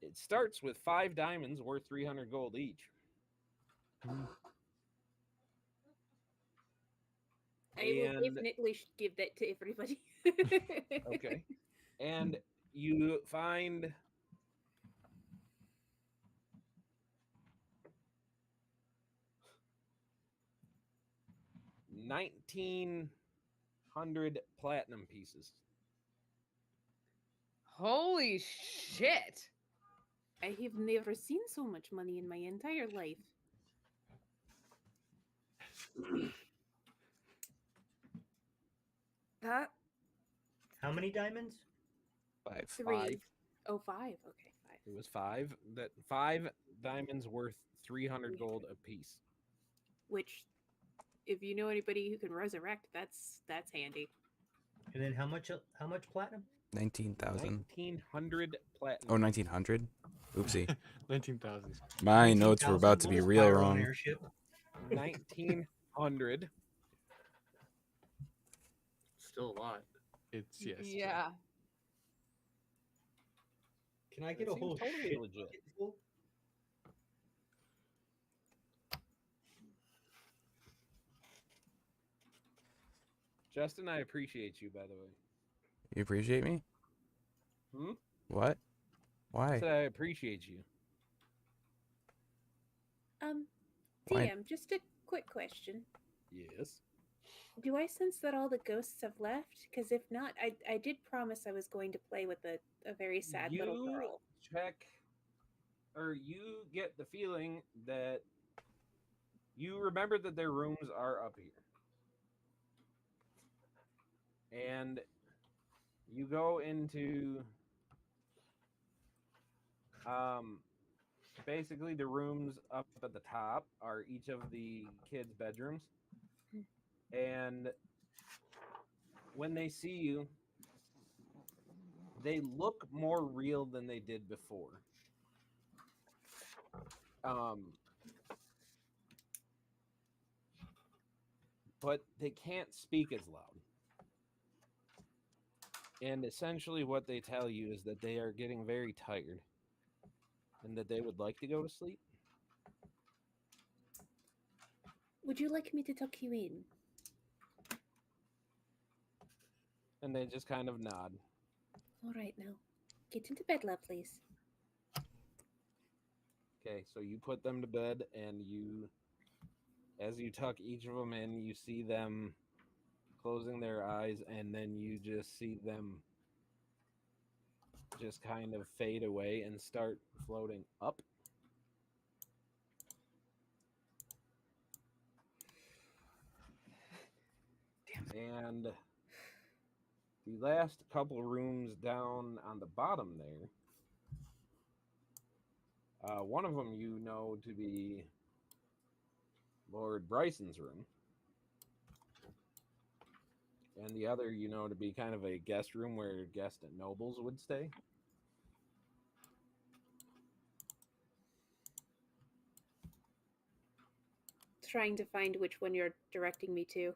it starts with 5 diamonds worth 300 gold each. I will definitely give that to everybody. Okay. And you find $1,900 platinum pieces. Holy shit! I have never seen so much money in my entire life. That. How many diamonds? 5. 3. 5. Oh, 5. Okay, 5. It was 5. That 5 diamonds worth 300 gold apiece. Which, if you know anybody who can resurrect, that's handy. And then how much platinum? 19,000. 1,900 platinum. Oh, 1,900? Oopsie. 19,000. My notes were about to be real wrong. 1,900. Still a lot. It's yes. Yeah. Can I get a whole totally shit legit. full? Justin, I appreciate you, by the way. You appreciate me? Hmm? What? I Why? said I appreciate you. Why? DM, just a quick question. Yes. Do I sense that all the ghosts have left? Because if not, I did promise I was going to play with a very sad little girl. You get the feeling that you remember that their rooms are up here. And you go into basically the rooms up at the top are each of the kids' bedrooms. And when they see you, they look more real than they did before. But they can't speak as loud. And essentially what they tell you is that they are getting very tired and that they would like to go to sleep. Would you like me to tuck you in? And they just kind of nod. All right, now. Get into bed, lovelies. Okay, so you put them to bed, and as you tuck each of them in, you see them closing their eyes, and then you just see them just kind of fade away and start floating up. And the last couple rooms down on the bottom there, one of them you know to be Lord Bryson's room. And the other you know to be kind of a guest room where guests and nobles would stay. Trying to find which one you're directing me to.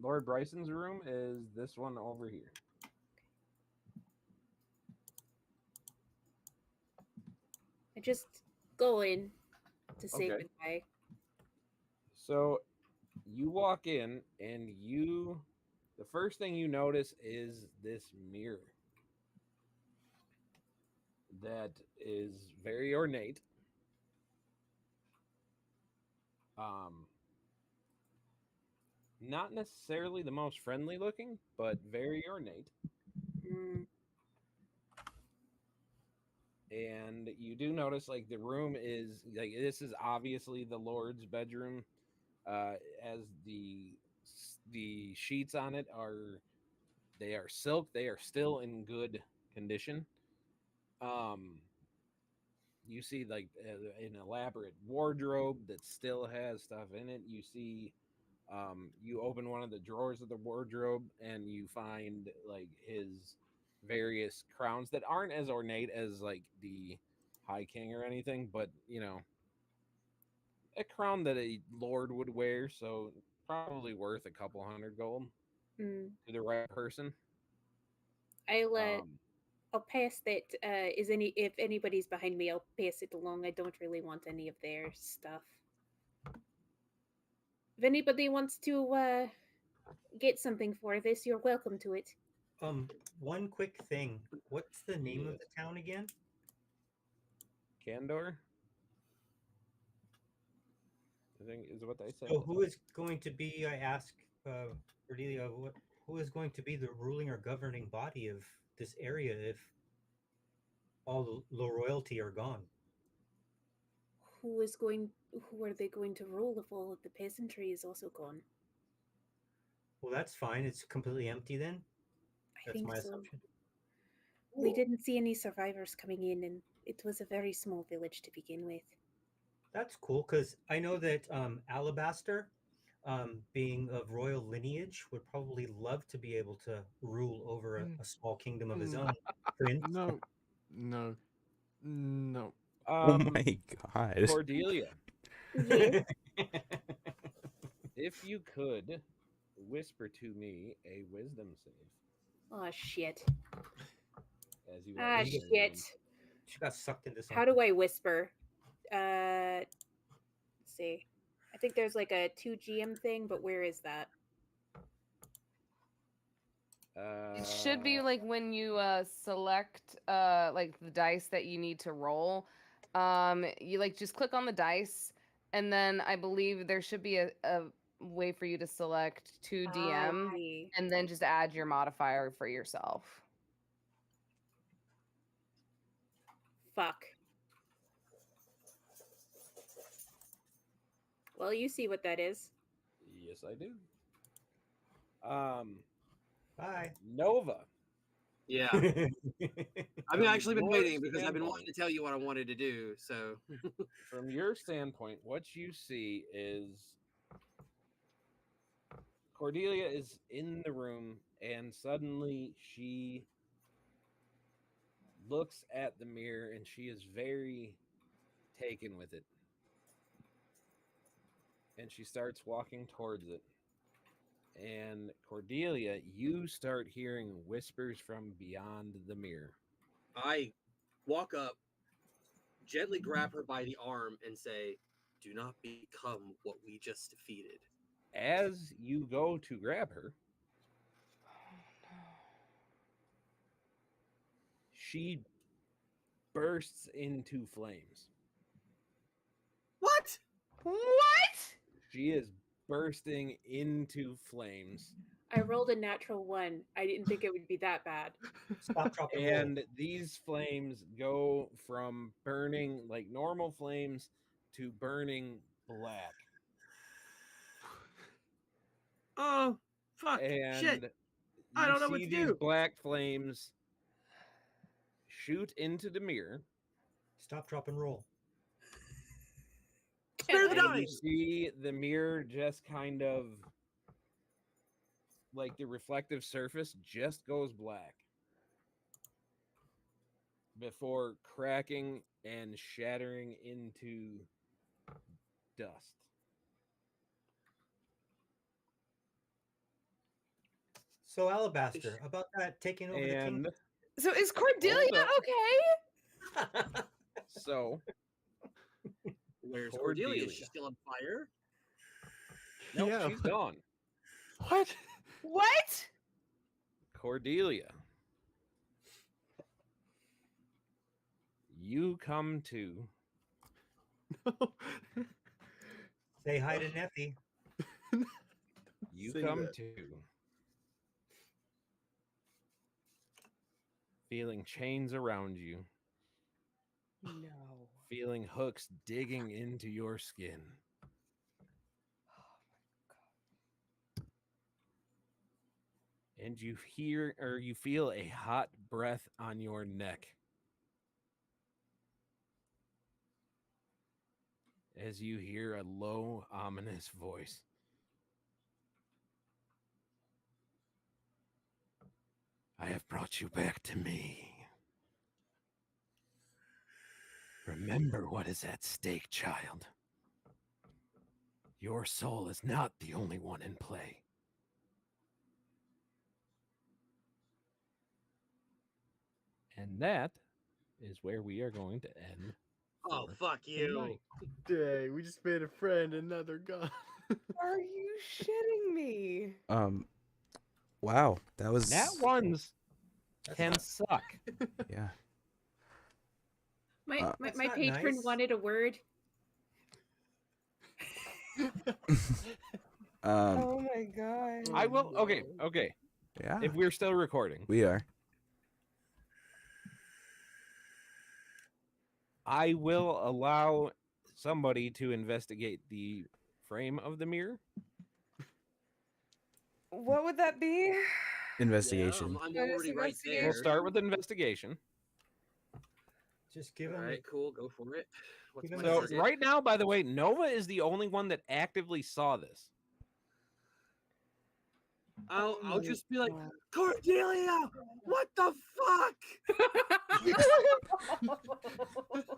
Lord Bryson's room is this one over here. I just go in to say Okay. goodbye. So you walk in, and the first thing you notice is this mirror that is very ornate. Um, Not necessarily the most friendly looking, but very ornate. Mm. And you do notice like the room is like this is obviously the Lord's bedroom, as the sheets on it they are silk. They are still in good condition. Um, you see like an elaborate wardrobe that still has stuff in it. You see, you open one of the drawers of the wardrobe and you find like his various crowns that aren't as ornate as like the High King or anything, but a crown that a lord would wear, so probably worth a couple hundred gold Mm. to the right person. I'll Um, I'll pass that. If anybody's behind me, I'll pass it along. I don't really want any of their stuff. If anybody wants to get something for this, you're welcome to it. One quick thing. What's the name of yes, the town again? Candor, I think is what they said. So who is going to be? I ask Cordelia. Who is going to be the ruling or governing body of this area if all the low royalty are gone? Who are they going to rule if all of the peasantry is also gone? Well, that's fine. It's completely empty then. I That's think my so. assumption. We didn't see any survivors coming in, and it was a very small village to begin with. That's cool because I know that Alabaster, being of royal lineage, would probably love to be able to rule over a small kingdom of his own. Prince. No, no, no. Oh Um, my god. Cordelia, Yes. if you could whisper to me a wisdom save Oh shit. as you Ah are You get- entering the room. shit. She got sucked into something. How do I whisper? Let's see. I think there's like a 2 GM thing, but where is that? It should be Uh, like when you select like the dice that you need to roll. You like just click on the dice, and then I believe there should be a way for you to select 2 DM, see. and then just add your modifier for yourself. Fuck. Well, you see what that is. yes, I do. Bye. Nova. Yeah. I've From actually been your waiting because I've been wanting standpoint- to tell you what I wanted to do. So From your standpoint, what you see is Cordelia is in the room, and suddenly she looks at the mirror, and she is very taken with it. And she starts walking towards it. And Cordelia, you start hearing whispers from beyond the mirror. I walk up, gently grab her by the arm, and say, "Do not become what we just defeated." As you go to grab her, she bursts into flames. What? What? She is bursting into flames. I rolled a natural 1. I didn't think it would be that bad. Stop, drop, and roll. And these flames go from burning like normal flames to burning black. Oh, fuck. And Shit. I you don't know what see to these do. black flames shoot into the mirror. Stop, drop, and roll. Spare the And you dice. see the mirror just kind of like the reflective surface just goes black before cracking and shattering into dust. So Alabaster, about that taking over the And kingdom. So is Cordelia Hold up. okay? So, Where's Cordelia. Cordelia? Is she still on fire? Nope, Yeah, she's gone. What? What? Cordelia. You come to Say hi to Neffy. you Say come that. to feeling chains around you, No. feeling hooks digging into your skin. And you hear or you feel a hot breath on your neck as you hear a low, ominous voice. I have brought you back to me. Remember what is at stake, child. Your soul is not the only one in play. And that is where we are going to end. Oh, for fuck you. tonight. Dang, we just made a friend and now they're gone. Are you shitting me? Wow, that was Nat ones That's can not- suck. yeah. My That's my not patron nice. wanted a word. Oh my god. I will. Okay. Yeah, If we're still recording, we are. I will allow somebody to investigate the frame of the mirror. What would that be? Investigation. Yeah, I'm That is already right investigation. there. We'll start with investigation. Just give All him. right, cool. Go for it. What's Give my him a So That's it. right now, by the way, Nova is the only one that actively saw this. I'll Oh my just be like, God. Cordelia, what the fuck?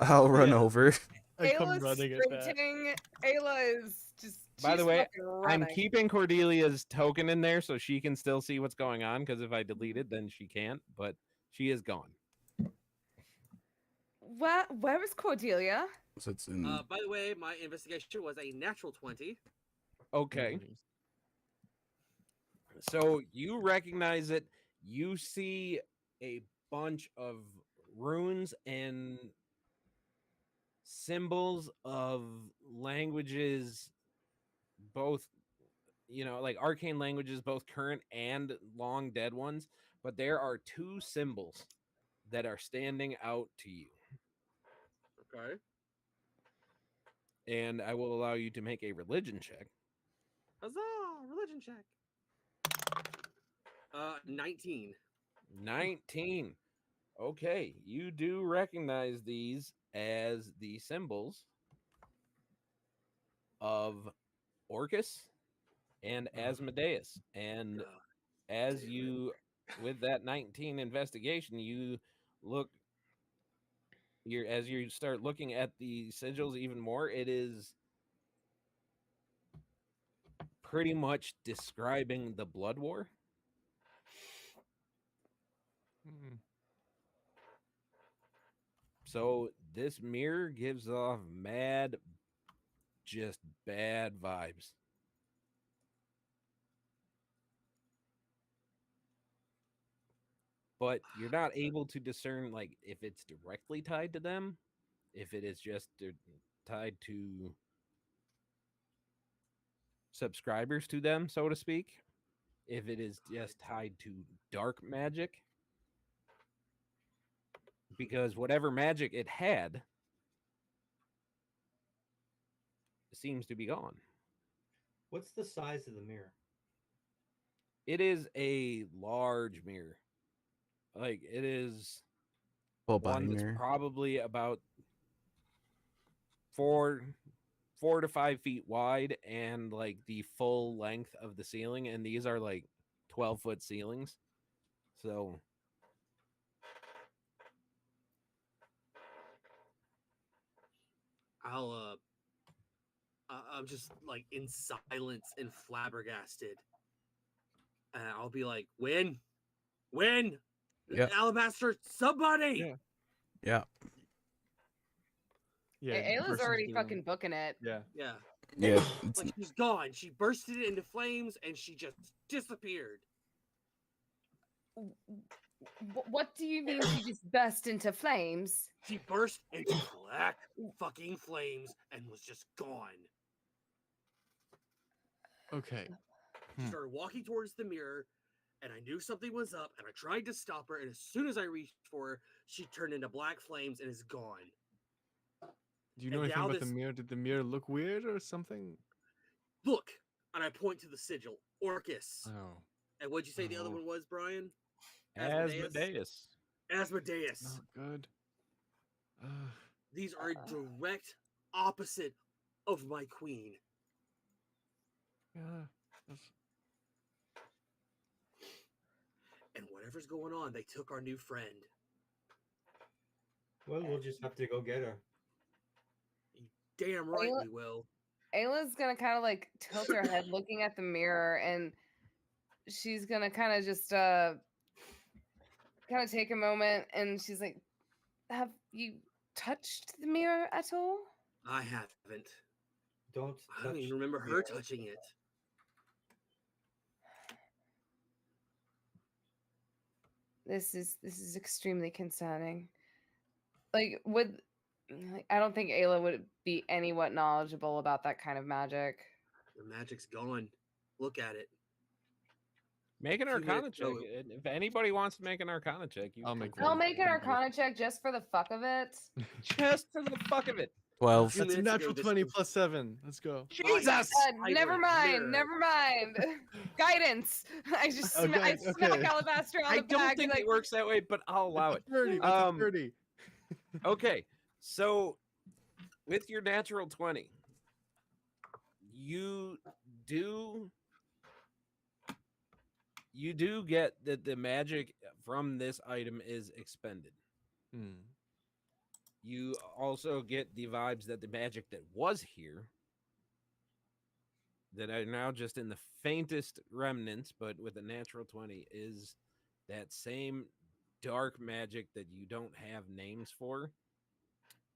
I'll run Yeah. over. I come Ayla's running at that. sprinting. Ayla is just. By the she's way, fucking I'm running. keeping Cordelia's token in there so she can still see what's going on. Because if I delete it, then she can't. But she is gone. Where was Cordelia? So it's in. By the way, my investigation was a natural 20. Okay. So you recognize it. You see a bunch of runes and symbols of languages, both, like arcane languages, both current and long dead ones. But there are two symbols that are standing out to you. Okay. And I will allow you to make a religion check. Huzzah! Religion check. 19. 19. Okay, you do recognize these as the symbols of Orcus and Asmodeus. And God as damn it. you, with that 19 investigation, you as you start looking at the sigils even more, it is pretty much describing the blood war. So this mirror gives off just bad vibes. But you're not able to discern like if it's directly tied to them, if it is just tied to subscribers to them, so to speak, if it is just tied to dark magic. Because whatever magic it had seems to be gone. What's the size of the mirror? It is a large mirror. Like it is Full body one that's mirror. probably about 4 to 5 feet wide and like the full length of the ceiling. And these are like 12-foot ceilings. So I'm just like in silence and flabbergasted. And I'll be like, win, Yep. Alabaster, somebody. Yeah. Yeah. Yeah, Ayla's versus already doing- fucking booking it. Yeah. Yeah. Yeah. Like she's gone. She bursted it into flames and she just disappeared. What do you mean she just burst into flames? She burst into black fucking flames and was just gone. Okay. She started walking towards the mirror, and I knew something was up, and I tried to stop her, and as soon as I reached for her, she turned into black flames and is gone. Do you know And anything now about the this- mirror? Did the mirror look weird or something? Look, and I point to the sigil, Orcus. Oh. And what'd you say the other Oh. one was, Brian? Asmodeus. Asmodeus. Not good. These are a direct opposite of my queen. Yeah. that's- And whatever's going on, they took our new friend. Well, we'll just have to go get her. Damn right Ayla- we will. Ayla's gonna kind of like tilt her head looking at the mirror, and she's gonna kind of just kind of take a moment, and she's like, have you touched the mirror at all? I haven't. Don't. I don't touch even remember the her mirror. touching it. This is extremely concerning. Like, I don't think Ayla would be anywhat knowledgeable about that kind of magic. The magic's gone. Look at it. Make an Few Arcana minutes check. ago- If anybody wants to make an Arcana check, you I'll can make go I'll one. for make it. an Arcana check just for the fuck of it. Just for the fuck of it. 12. Few That's a minutes ago, natural this 20 was- plus 7. Let's go. Jesus! I Never was mind. mirror. Never mind. Guidance. I just Oh, I guys, smack okay. Alabaster on I the don't back. think like, it works that way, but I'll allow it. That's a 30. That's a Um, 30. Okay, so with your natural 20, you do get that the magic from this item is expended. Hmm. You also get the vibes that the magic that was here that are now just in the faintest remnants, but with a natural 20 is that same dark magic that you don't have names for,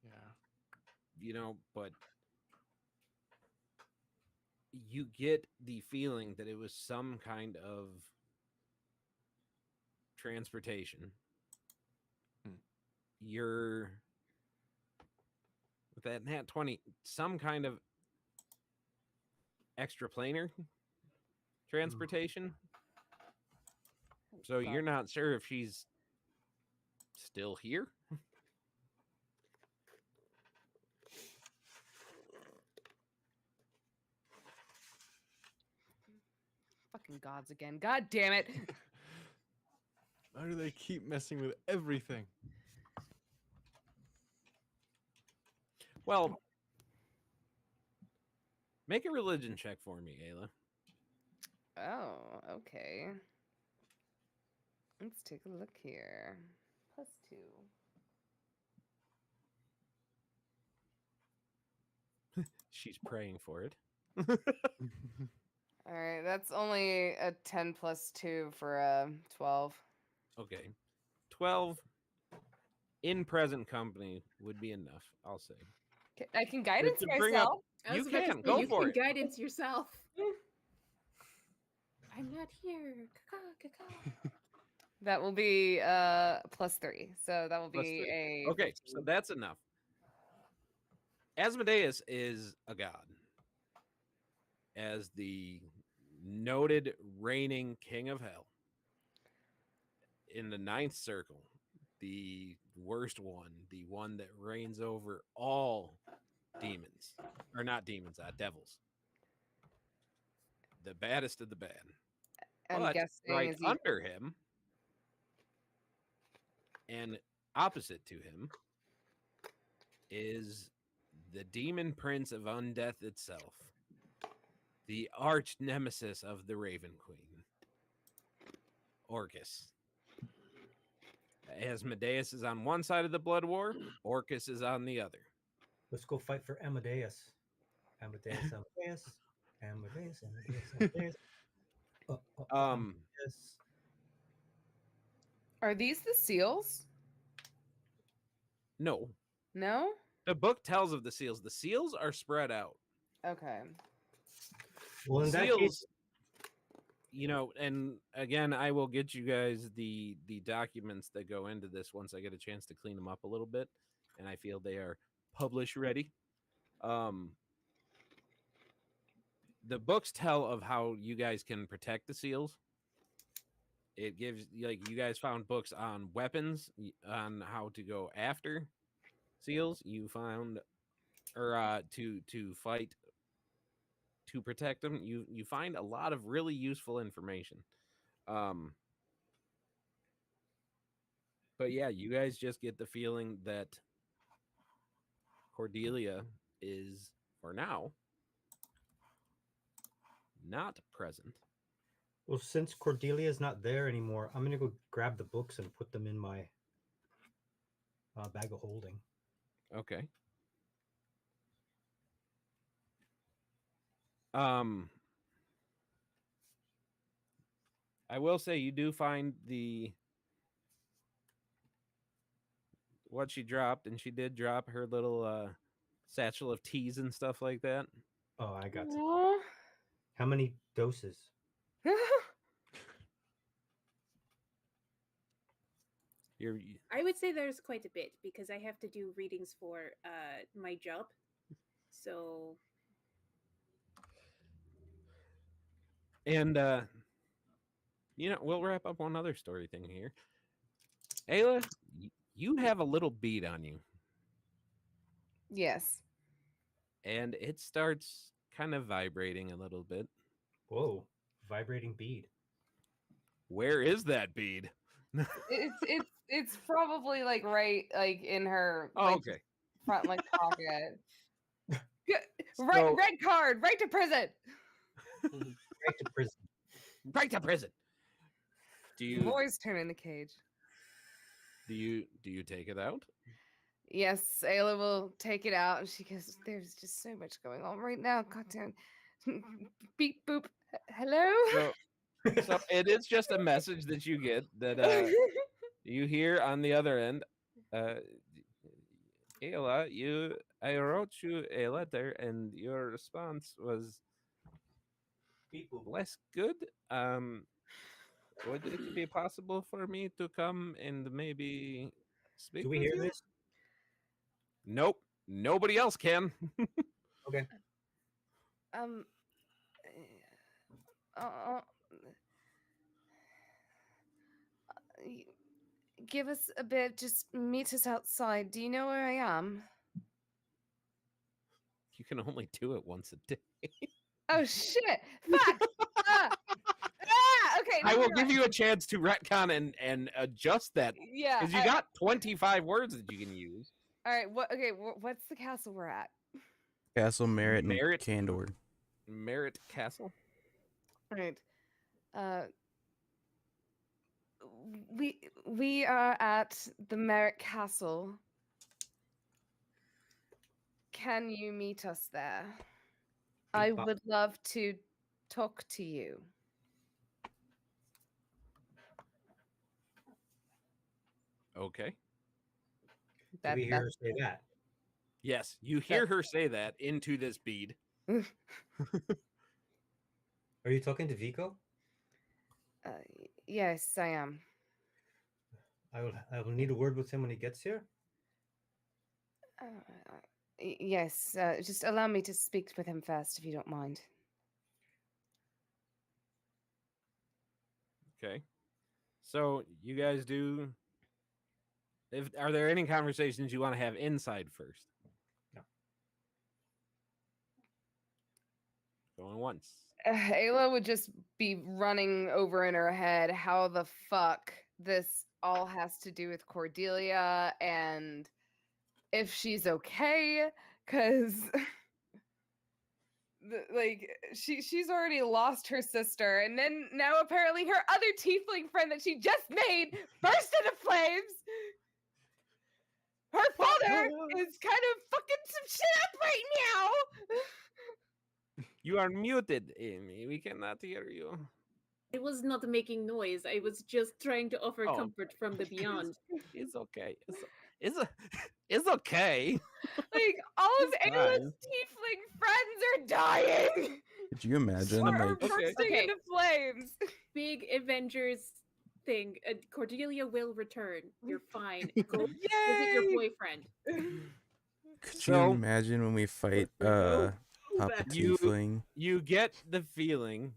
Yeah. But you get the feeling that it was some kind of transportation. You're with that nat 20, some kind of extraplanar transportation. So you're not sure if she's still here. fucking gods again. God damn it. Why do they keep messing with everything? Well, make a religion check for me, Ayla. Oh, okay. Let's take a look here. +2. She's praying for it. All right, that's only a 10 + 2 for a 12. Okay. 12 in present company would be enough, I'll say. I can guidance to bring up- myself. I was You about to can, say, go you for can it. guidance yourself. I'm not here. Caca, caca. That will be +3. So that will Plus be 3. a Okay, so 15. that's enough. Asmodeus is a god. As the noted reigning king of hell. In the 9th circle, the worst one, the one that reigns over all demons. Or not demons, devils. The baddest of the bad. I'm But guessing right is he under him and opposite to him is the demon prince of undeath itself, the arch nemesis of the Raven Queen, Orcus. Asmodeus is on one side of the blood war, Orcus is on the other. Let's go fight for Amadeus. Amadeus, Amadeus, Amadeus, Amadeus, Amadeus. Amadeus. Are these the seals? No, No? The book tells of the seals. The seals are spread out. Okay. Well, in that Seals, case, and again, I will get you guys the documents that go into this once I get a chance to clean them up a little bit, and I feel they are publish ready. The books tell of how you guys can protect the seals. It gives you guys found books on weapons, on how to go after seals. You found or to fight to protect them. You find a lot of really useful information. But yeah, you guys just get the feeling that Cordelia is, for now, not present. well, since Cordelia is not there anymore, I'm gonna go grab the books and put them in my bag of holding. Okay. I will say you do find what she dropped, and she did drop her little satchel of teas and stuff like that. Oh, I got some. Aw. How many doses? I would say there's quite a bit because I have to do readings for my job. So And we'll wrap up one other story thing here. Ayla, you have a little bead on you, Yes. and it starts kind of vibrating a little bit. Whoa, vibrating bead. Where is that bead? It's probably right in her okay. front pocket. So- Red card, right to prison. Right to prison. Right to prison. Boys turn in the cage. Do you take it out? Yes, Ayla will take it out, and she goes, "There's just so much going on right now. Goddamn, beep boop. Hello." So it is just a message that you get that you hear on the other end. Ayla, I wrote you a letter, and your response was less good. Would it be possible for me to come and maybe speak Do we with hear you? this? Nope. Nobody else can. Okay. Give us a bit. Just meet us outside. Do you know where I am? You can only do it once a day. Oh shit! Fuck! Okay. I will give you a chance to retcon and adjust that. Yeah. Because you got 25 words that you can use. All right. What's the castle we're at? Castle Merit and Candor. Merit Castle. All right. We are at the Merit Castle. Can you meet us there? I would love to talk to you. Okay. Do we hear her say that? Yes, you hear her say that into this bead. Are you talking to Vico? Yes, I am. I will need a word with him when he gets here. Yes, just allow me to speak with him first, if you don't mind. Okay. So you guys do. Are there any conversations you want to have inside first? No. Going once. Ayla would just be running over in her head how the fuck this all has to do with Cordelia and if she's okay, because she's already lost her sister, and then now apparently her other tiefling friend that she just made burst into flames. Her father is kind of fucking some shit up right now. You are muted, Amy. We cannot hear you. I was not making noise. I was just trying to offer comfort from the beyond. It's okay. It's okay. Like all of It's Ayla's fine. tiefling friends are dying. Could you imagine? Or Like, bursting Okay. into flames. Big Avengers thing. Cordelia will return. You're fine. Go visit your Yay! boyfriend. could you So- imagine when we fight No. Papa Back. Tiefling? You get the feeling.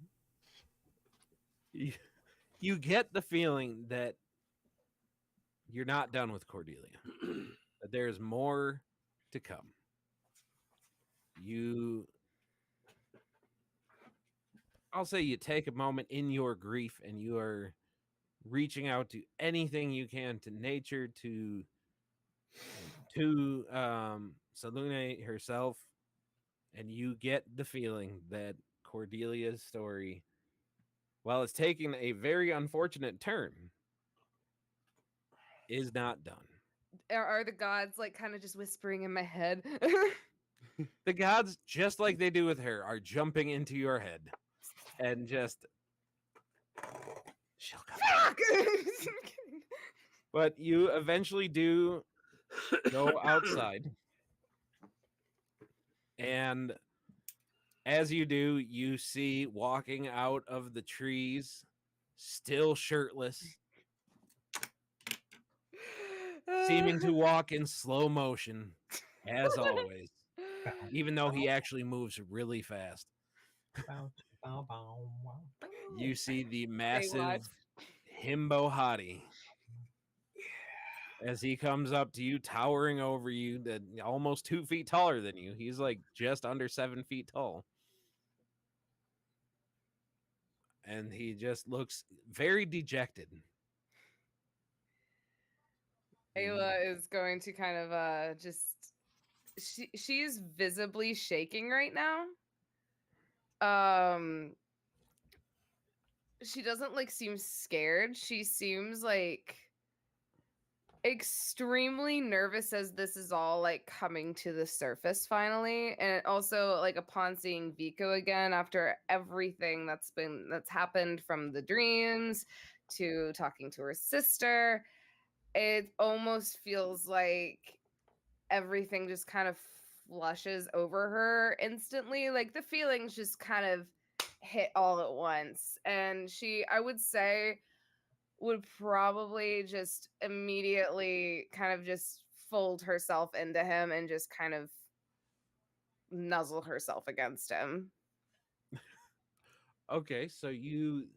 You get the feeling that you're not done with Cordelia. That there's more to come. I'll say you take a moment in your grief and you are reaching out to anything you can, to nature, to Salune herself, and you get the feeling that Cordelia's story, while it's taking a very unfortunate turn, is not done. Are the gods like kind of just whispering in my head? The gods, just like they do with her, are jumping into your head and just she'll come. Fuck! But you eventually do go outside. And as you do, you see walking out of the trees, still shirtless, seeming to walk in slow motion, as always, even though he actually moves really fast. You see the massive himbo hottie as he comes up to you, towering over you, that almost 2 feet taller than you. He's like just under 7 feet tall. And he just looks very dejected. Ayla is going to kind of she's visibly shaking right now. She doesn't like seem scared. She seems like extremely nervous as this is all like coming to the surface finally. And also like upon seeing Vico again after everything that's happened, from the dreams to talking to her sister, it almost feels like everything just kind of flushes over her instantly. Like the feelings just kind of hit all at once. And she, I would say, would probably just immediately kind of just fold herself into him and just kind of nuzzle herself against him. Okay, so you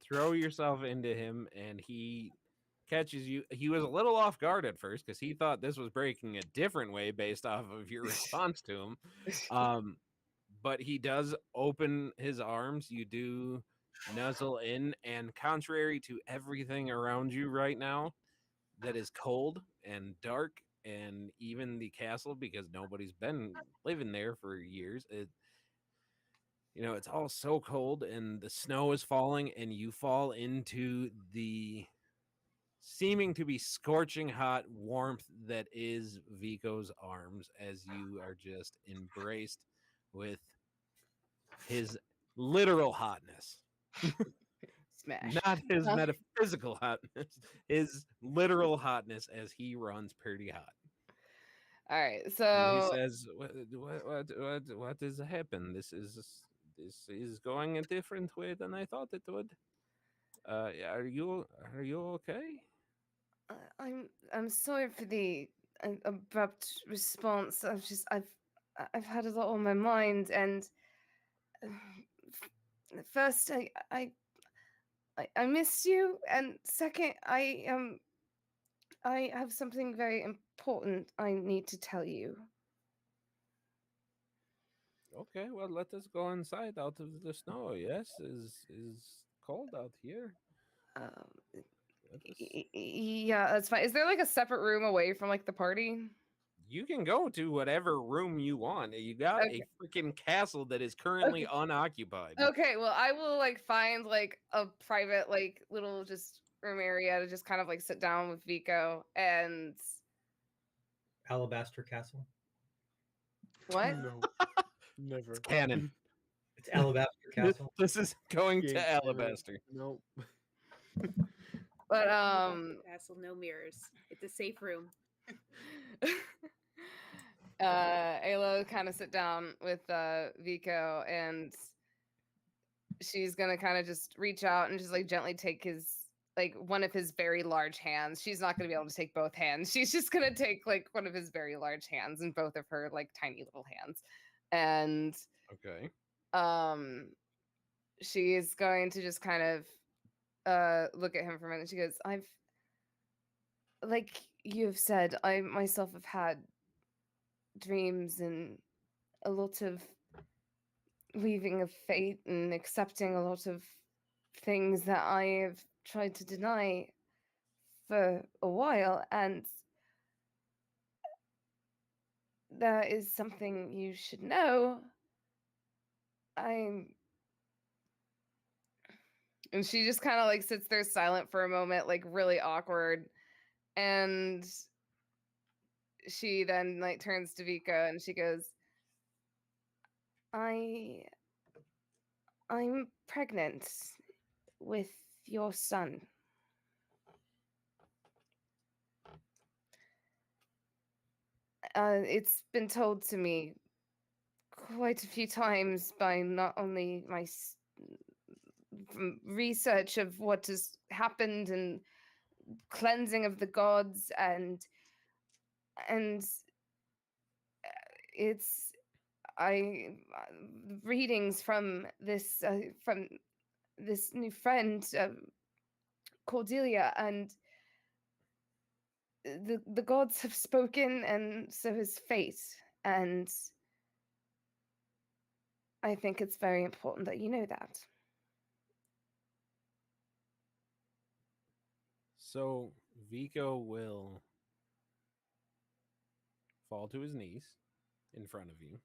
throw yourself into him and he catches you. He was a little off guard at first because he thought this was breaking a different way based off of your response to him. But he does open his arms. You do nuzzle in, and contrary to everything around you right now that is cold and dark, and even the castle, because nobody's been living there for years, it's all so cold and the snow is falling, and you fall into the seeming to be scorching hot warmth that is Vico's arms as you are just embraced with his literal hotness. Smash. Not his metaphysical hotness, his literal hotness as he runs pretty hot. All right, And so he says, "What has happened? This is going a different way than I thought it would. Are you okay?" I'm sorry for the abrupt response. I've had a lot on my mind, and first I missed you, and second I have something very important I need to tell you. Okay, well, let us go inside out of the snow. Yes, is cold out here. Yeah, that's fine. Is there like a separate room away from like the party? You can go to whatever room you want. You got a freaking castle that is currently unoccupied. Okay, well, I will like find like a private like little just room area to just kind of like sit down with Vico and Alabaster Castle. What? No, never. It's canon. It's Alabaster Castle. This is going Yeah, to Alabaster. Nope. But Castle, no mirrors. It's a safe room. Ayla kind of sit down with Vico, and she's gonna kind of just reach out and just like gently take his like one of his very large hands. She's not gonna be able to take both hands. She's just gonna take like one of his very large hands in both of her like tiny little hands, and Okay. she is going to just kind of look at him for a minute. She goes, I've, like you've said, I myself have had dreams and a lot of weaving of fate and accepting a lot of things that I have tried to deny for a while, and there is something you should know. I'm And she just kind of like sits there silent for a moment, like really awkward. And she then like turns to Vika and she goes, I'm pregnant with your son. It's been told to me quite a few times by not only my research of what has happened and cleansing of the gods, and it's readings from this new friend, Cordelia, and the gods have spoken, and so has fate, and I think it's very important that you know that. So Vico will fall to his knees in front of you.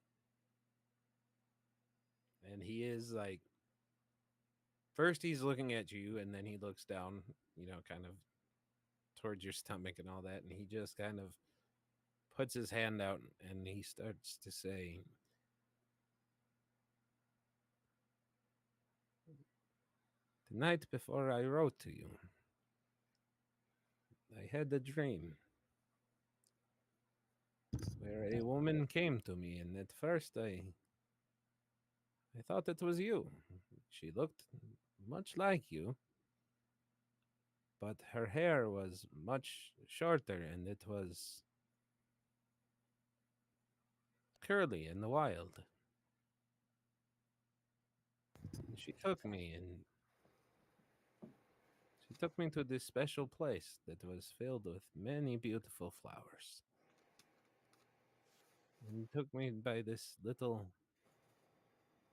And he is like, first he's looking at you, and then he looks down, kind of towards your stomach and all that. And he just kind of puts his hand out and he starts to say, the night before I wrote to you, I had a dream where a woman came to me, and at first I thought it was you. She looked much like you, but her hair was much shorter and it was curly and wild. And she took me to this special place that was filled with many beautiful flowers. And took me by this little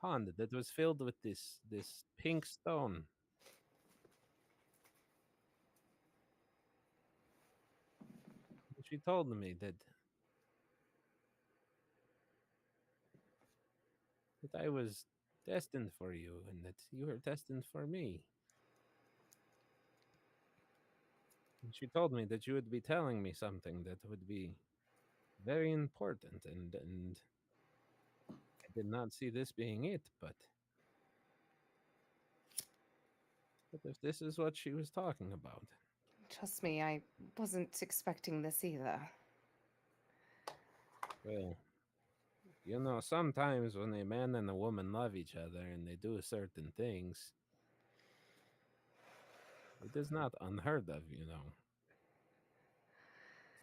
pond that was filled with this pink stone. And she told me that I was destined for you and that you were destined for me. And she told me that you would be telling me something that would be very important, and I did not see this being it, but if this is what she was talking about. Trust me, I wasn't expecting this either. Well, sometimes when a man and a woman love each other and they do certain things, it is not unheard of. It's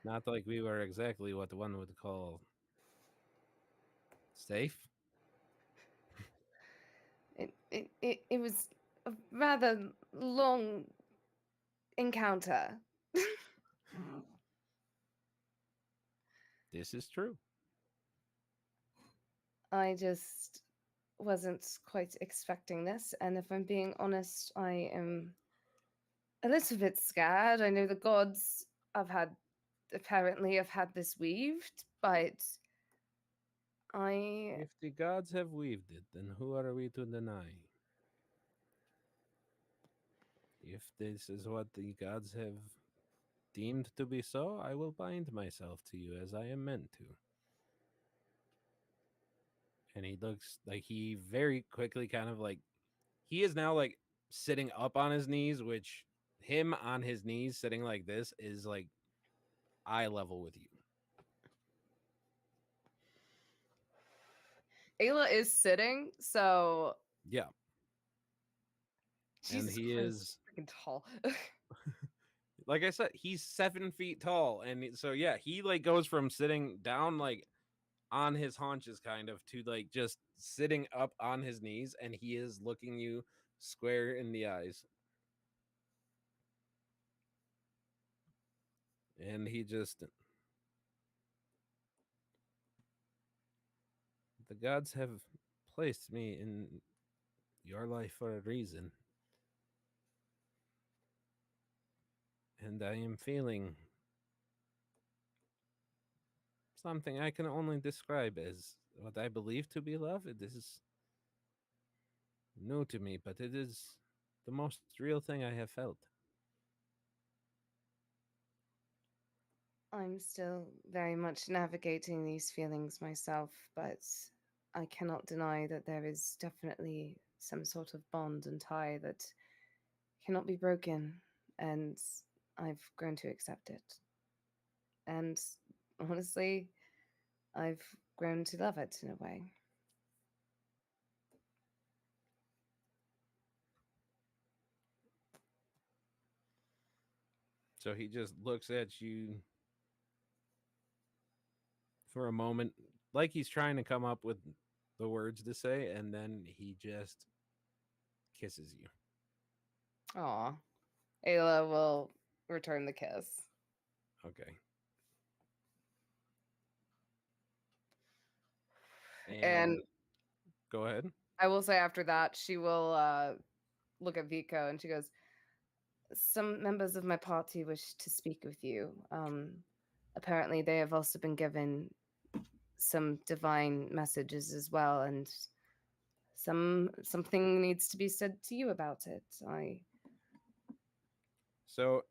not like we were exactly what one would call safe. It was a rather long encounter. This is true. I just wasn't quite expecting this, and if I'm being honest, I am a little bit scared. I know the gods apparently have had this weaved, but If the gods have weaved it, then who are we to deny? If this is what the gods have deemed to be so, I will bind myself to you as I am meant to. And he looks like he very quickly kind of like, he is now like sitting up on his knees, which him on his knees sitting like this is like eye level with you. Ayla is sitting, so Yeah. Jesus and he Christ, is freaking tall. like I said, he's 7 feet tall, and so yeah, he like goes from sitting down like on his haunches kind of to like just sitting up on his knees, and he is looking you square in the eyes. And he just, the gods have placed me in your life for a reason. And I am feeling something I can only describe as what I believe to be love. It is new to me, but it is the most real thing I have felt. I'm still very much navigating these feelings myself, but I cannot deny that there is definitely some sort of bond and tie that cannot be broken, and I've grown to accept it. And honestly, I've grown to love it in a way. So he just looks at you for a moment, like he's trying to come up with the words to say, and then he just kisses you. Aw. Ayla will return the kiss. Okay. And go ahead. I will say after that, she will look at Vico and she goes, some members of my party wish to speak with you. Apparently, they have also been given some divine messages as well, and something needs to be said to you about it. So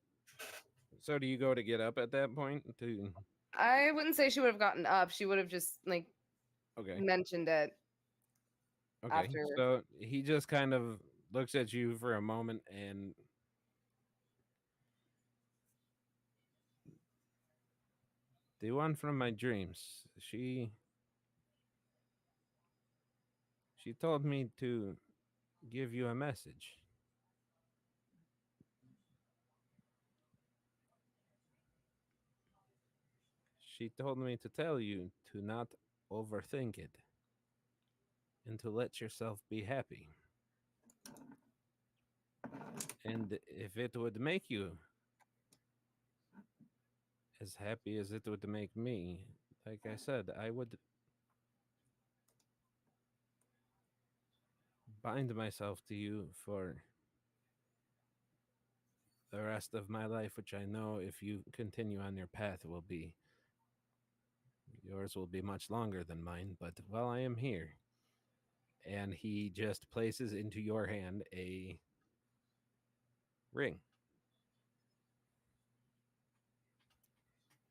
do you go to get up at that point? I wouldn't say she would have gotten up. She would have just like mentioned it. Okay. After. So he just kind of looks at you for a moment, and the one from my dreams, she told me to give you a message. She told me to tell you to not overthink it and to let yourself be happy. And if it would make you as happy as it would make me, like I said, I would bind myself to you for the rest of my life, which I know if you continue on your path will be yours will be much longer than mine, but while I am here. And he just places into your hand a ring.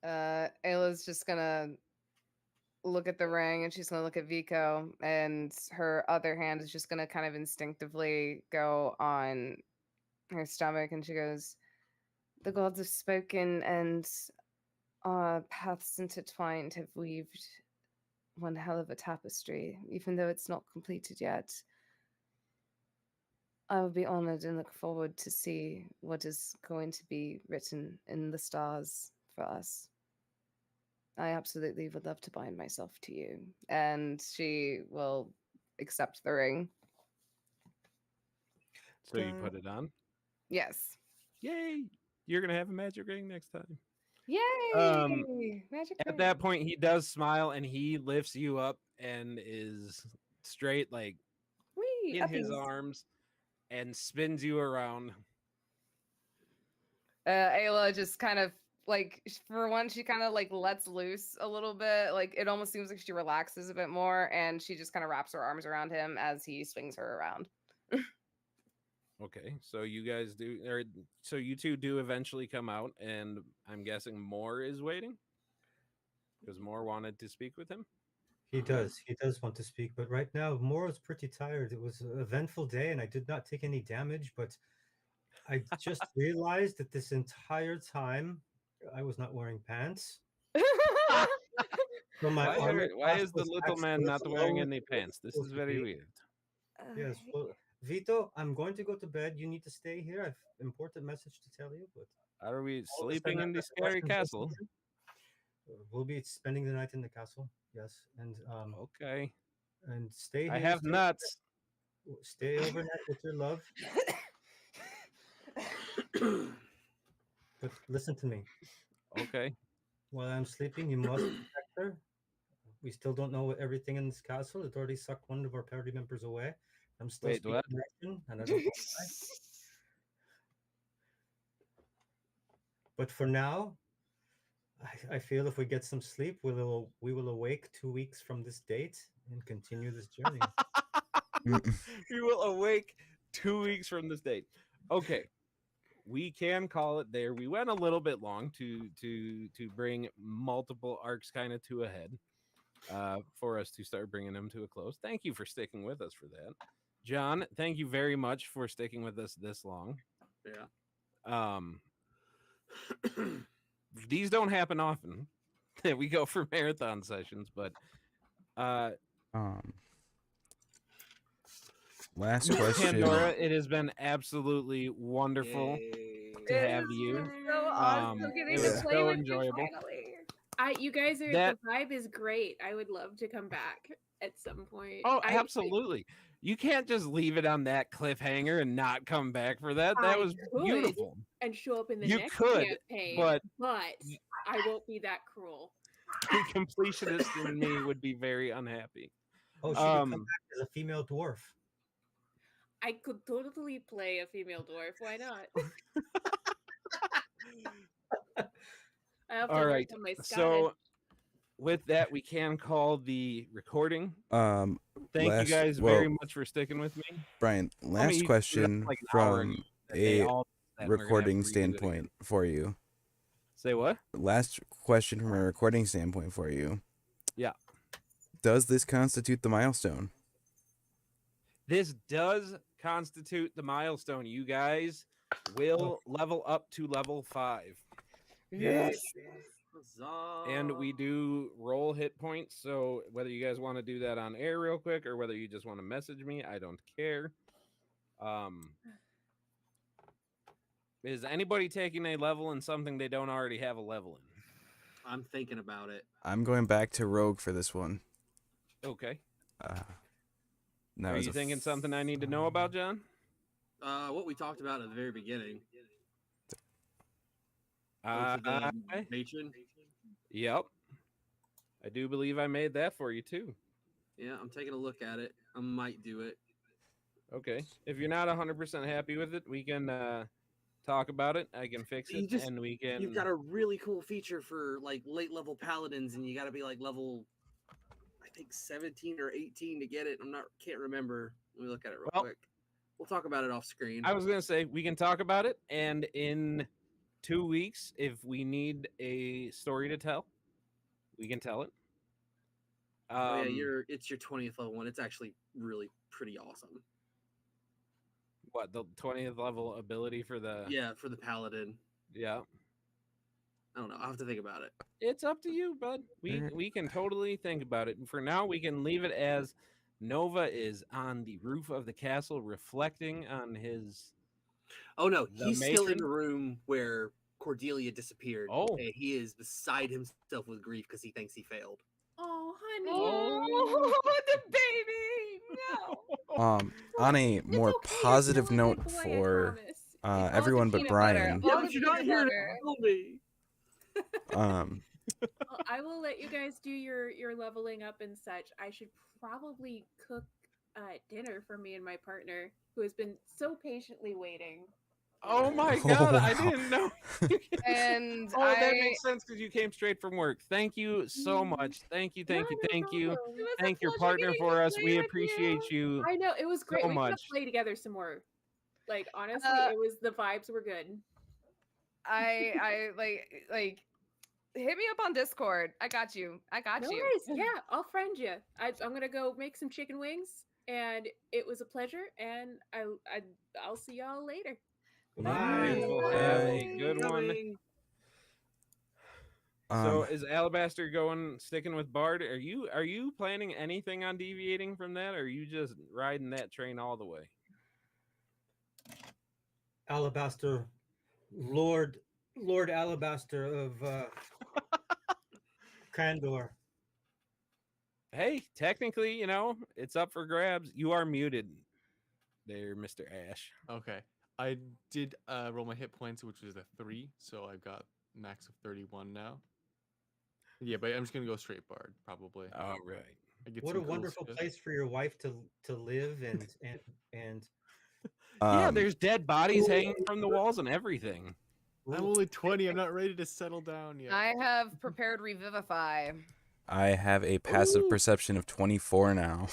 Ayla's just gonna look at the ring and she's gonna look at Vico, and her other hand is just gonna kind of instinctively go on her stomach, and she goes, the gods have spoken, and our paths intertwined have weaved one hell of a tapestry, even though it's not completed yet. I would be honored and look forward to see what is going to be written in the stars for us. I absolutely would love to bind myself to you. And she will accept the ring. So you put it on? Yes. Yay! You're going to have a magic ring next time. Yay! Magic At ring. that point, he does smile and he lifts you up and is straight, like, Whee, in uppies. his arms and spins you around. Ayla just kind of like, for one, she kind of like lets loose a little bit. Like it almost seems like she relaxes a bit more, and she just kind of wraps her arms around him as he swings her around. Okay, so you guys do, or so you two do eventually come out, and I'm guessing Moore is waiting because Moore wanted to speak with him. He does. He does want to speak, but right now Moore is pretty tired. It was an eventful day, and I did not take any damage. But I just realized that this entire time I was not wearing pants. So my armor Why class is the was little actually man not below wearing what any it was pants? This supposed is to very be. weird. Yes. Well, Vito, I'm going to go to bed. You need to stay here. I've important message to tell you. But Are we all of a sleeping sudden, in the after scary questions this castle? morning, we'll be spending the night in the castle. Yes, Okay. and stay I here. have nuts. Stay overnight with your love. But listen to me. Okay. While I'm sleeping, you must protect her. We still don't know everything in this castle. It already sucked one of our party members away. I'm still Wait, speaking what? Russian, and I don't know why. But for now, I feel if we get some sleep, we will awake 2 weeks from this date and continue this journey. We will awake 2 weeks from this date. Okay. We can call it there. We went a little bit long to bring multiple arcs kind of to a head, for us to start bringing them to a close. Thank you for sticking with us for that, John. Thank you very much for sticking with us this long. Yeah. These don't happen often that we go for marathon sessions, but last Miss question. Pandora, it has been absolutely wonderful to have you. So awesome getting It to was play so with enjoyable. you finally. You guys are That- the vibe is great. I would love to come back at some point. Oh, absolutely. You can't just leave it on that cliffhanger and not come back for that. That was could beautiful. and show up in the You next could, campaign, but I won't be that cruel. the completionist in me would be very unhappy. Oh, she could come back as a female dwarf. I could totally play a female dwarf. Why not? I have to All work right. on my Scottish. So with that, we can call the recording. Thank you guys very much for sticking with me. Brian, last you- question like an hour from ago that they a all said we're gonna have to recording redo it standpoint again. for you. Say what? Last question from a recording standpoint for you. Yeah. Does this constitute the milestone? This does constitute the milestone. You guys will level up to level 5. Yes. And we do roll hit points. So whether you guys want to do that on air real quick or whether you just want to message me, I don't care. Is anybody taking a level in something they don't already have a level in? I'm thinking about it. I'm going back to Rogue for this one. Okay. Now Are you thinking something I need to know about, John? What we talked about at the very beginning. The matron. Yep. I do believe I made that for you too. Yeah, I'm taking a look at it. I might do it. Okay. If you're not 100% happy with it, we can talk about it. I can fix it, and we can. You've got a really cool feature for like late level paladins, and you got to be like level, I think 17 or 18 to get it. Can't remember. Let me look at it real quick. We'll talk about it off screen. I was gonna say we can talk about it, and in 2 weeks, if we need a story to tell, we can tell it. Oh yeah, it's your 20th level one. It's actually really pretty awesome. What, the 20th level ability for the? Yeah, for the paladin. Yeah. I don't know. I'll have to think about it. It's up to you, bud. We can totally think about it. And for now, we can leave it as Nova is on the roof of the castle, reflecting on his. Oh no, he's still in the room where Cordelia disappeared. Oh, and he is beside himself with grief because he thinks he failed. Oh, honey. Oh, the baby. No. On a more positive note for everyone but Brian. Yeah, but you're not here to tell me. Well, I will let you guys do your leveling up and such. I should probably cook dinner for me and my partner, who has been so patiently waiting. Oh my God, I didn't know. And that makes sense because you came straight from work. Thank you so much. Thank you. Thank your partner for us. We appreciate you. I know, it was great. So We gotta much. play together some more. Like honestly, it was the vibes were good. I like hit me up on Discord. I got you. No worries. Yeah, I'll friend you. I'm gonna go make some chicken wings, and it was a pleasure. And I'll see y'all later. Bye. Have a good one. So is Alabaster sticking with Bard? Are you planning anything on deviating from that, or are you just riding that train all the way? Alabaster, Lord Alabaster of Kandor. Hey, technically, it's up for grabs. You are muted there, Mr. Ash. Okay. I did roll my hit points, which was a 3, so I've got max of 31 now. Yeah, but I'm just gonna go straight Bard, probably. All right. What a wonderful place for your wife to live and yeah, there's dead bodies hanging from the walls and everything. I'm only 20. I'm not ready to settle down yet. I have prepared Revivify. I have a passive perception of 24 now.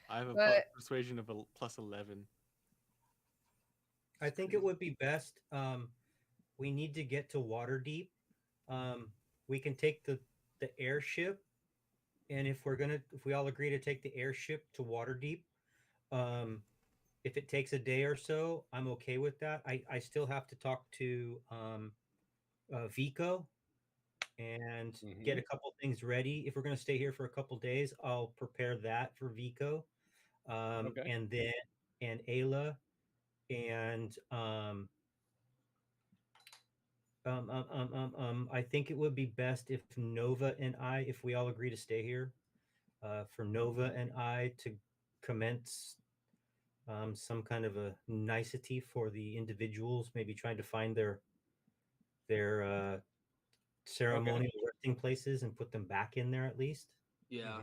I have a persuasion of plus 11. I think it would be best. We need to get to Waterdeep. We can take the airship, and if we all agree to take the airship to Waterdeep, if it takes a day or so, I'm okay with that. I still have to talk to Vico and get a couple things ready. If we're going to stay here for a couple days, I'll prepare that for Vico, and Ayla, and I think it would be best if Nova and I, if we all agree to stay here, for Nova and I to commence some kind of a nicety for the individuals, maybe trying to find their ceremonial resting places and put them back in there at least. Yeah.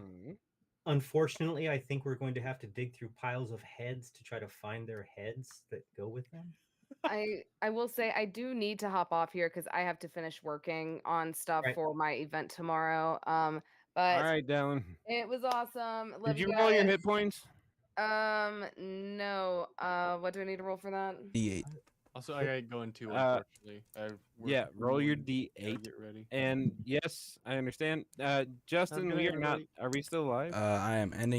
Unfortunately, I think we're going to have to dig through piles of heads to try to find their heads that go with them. I will say I do need to hop off here because I have to finish working on stuff for my event tomorrow. But all right, Dallin. It was awesome. Did you roll your hit points? No. What do I need to roll for that? D8. Also, I gotta go into unfortunately. Yeah, roll your D8. Get ready. And yes, I understand. Justin, we are not. Are we still live? I am ending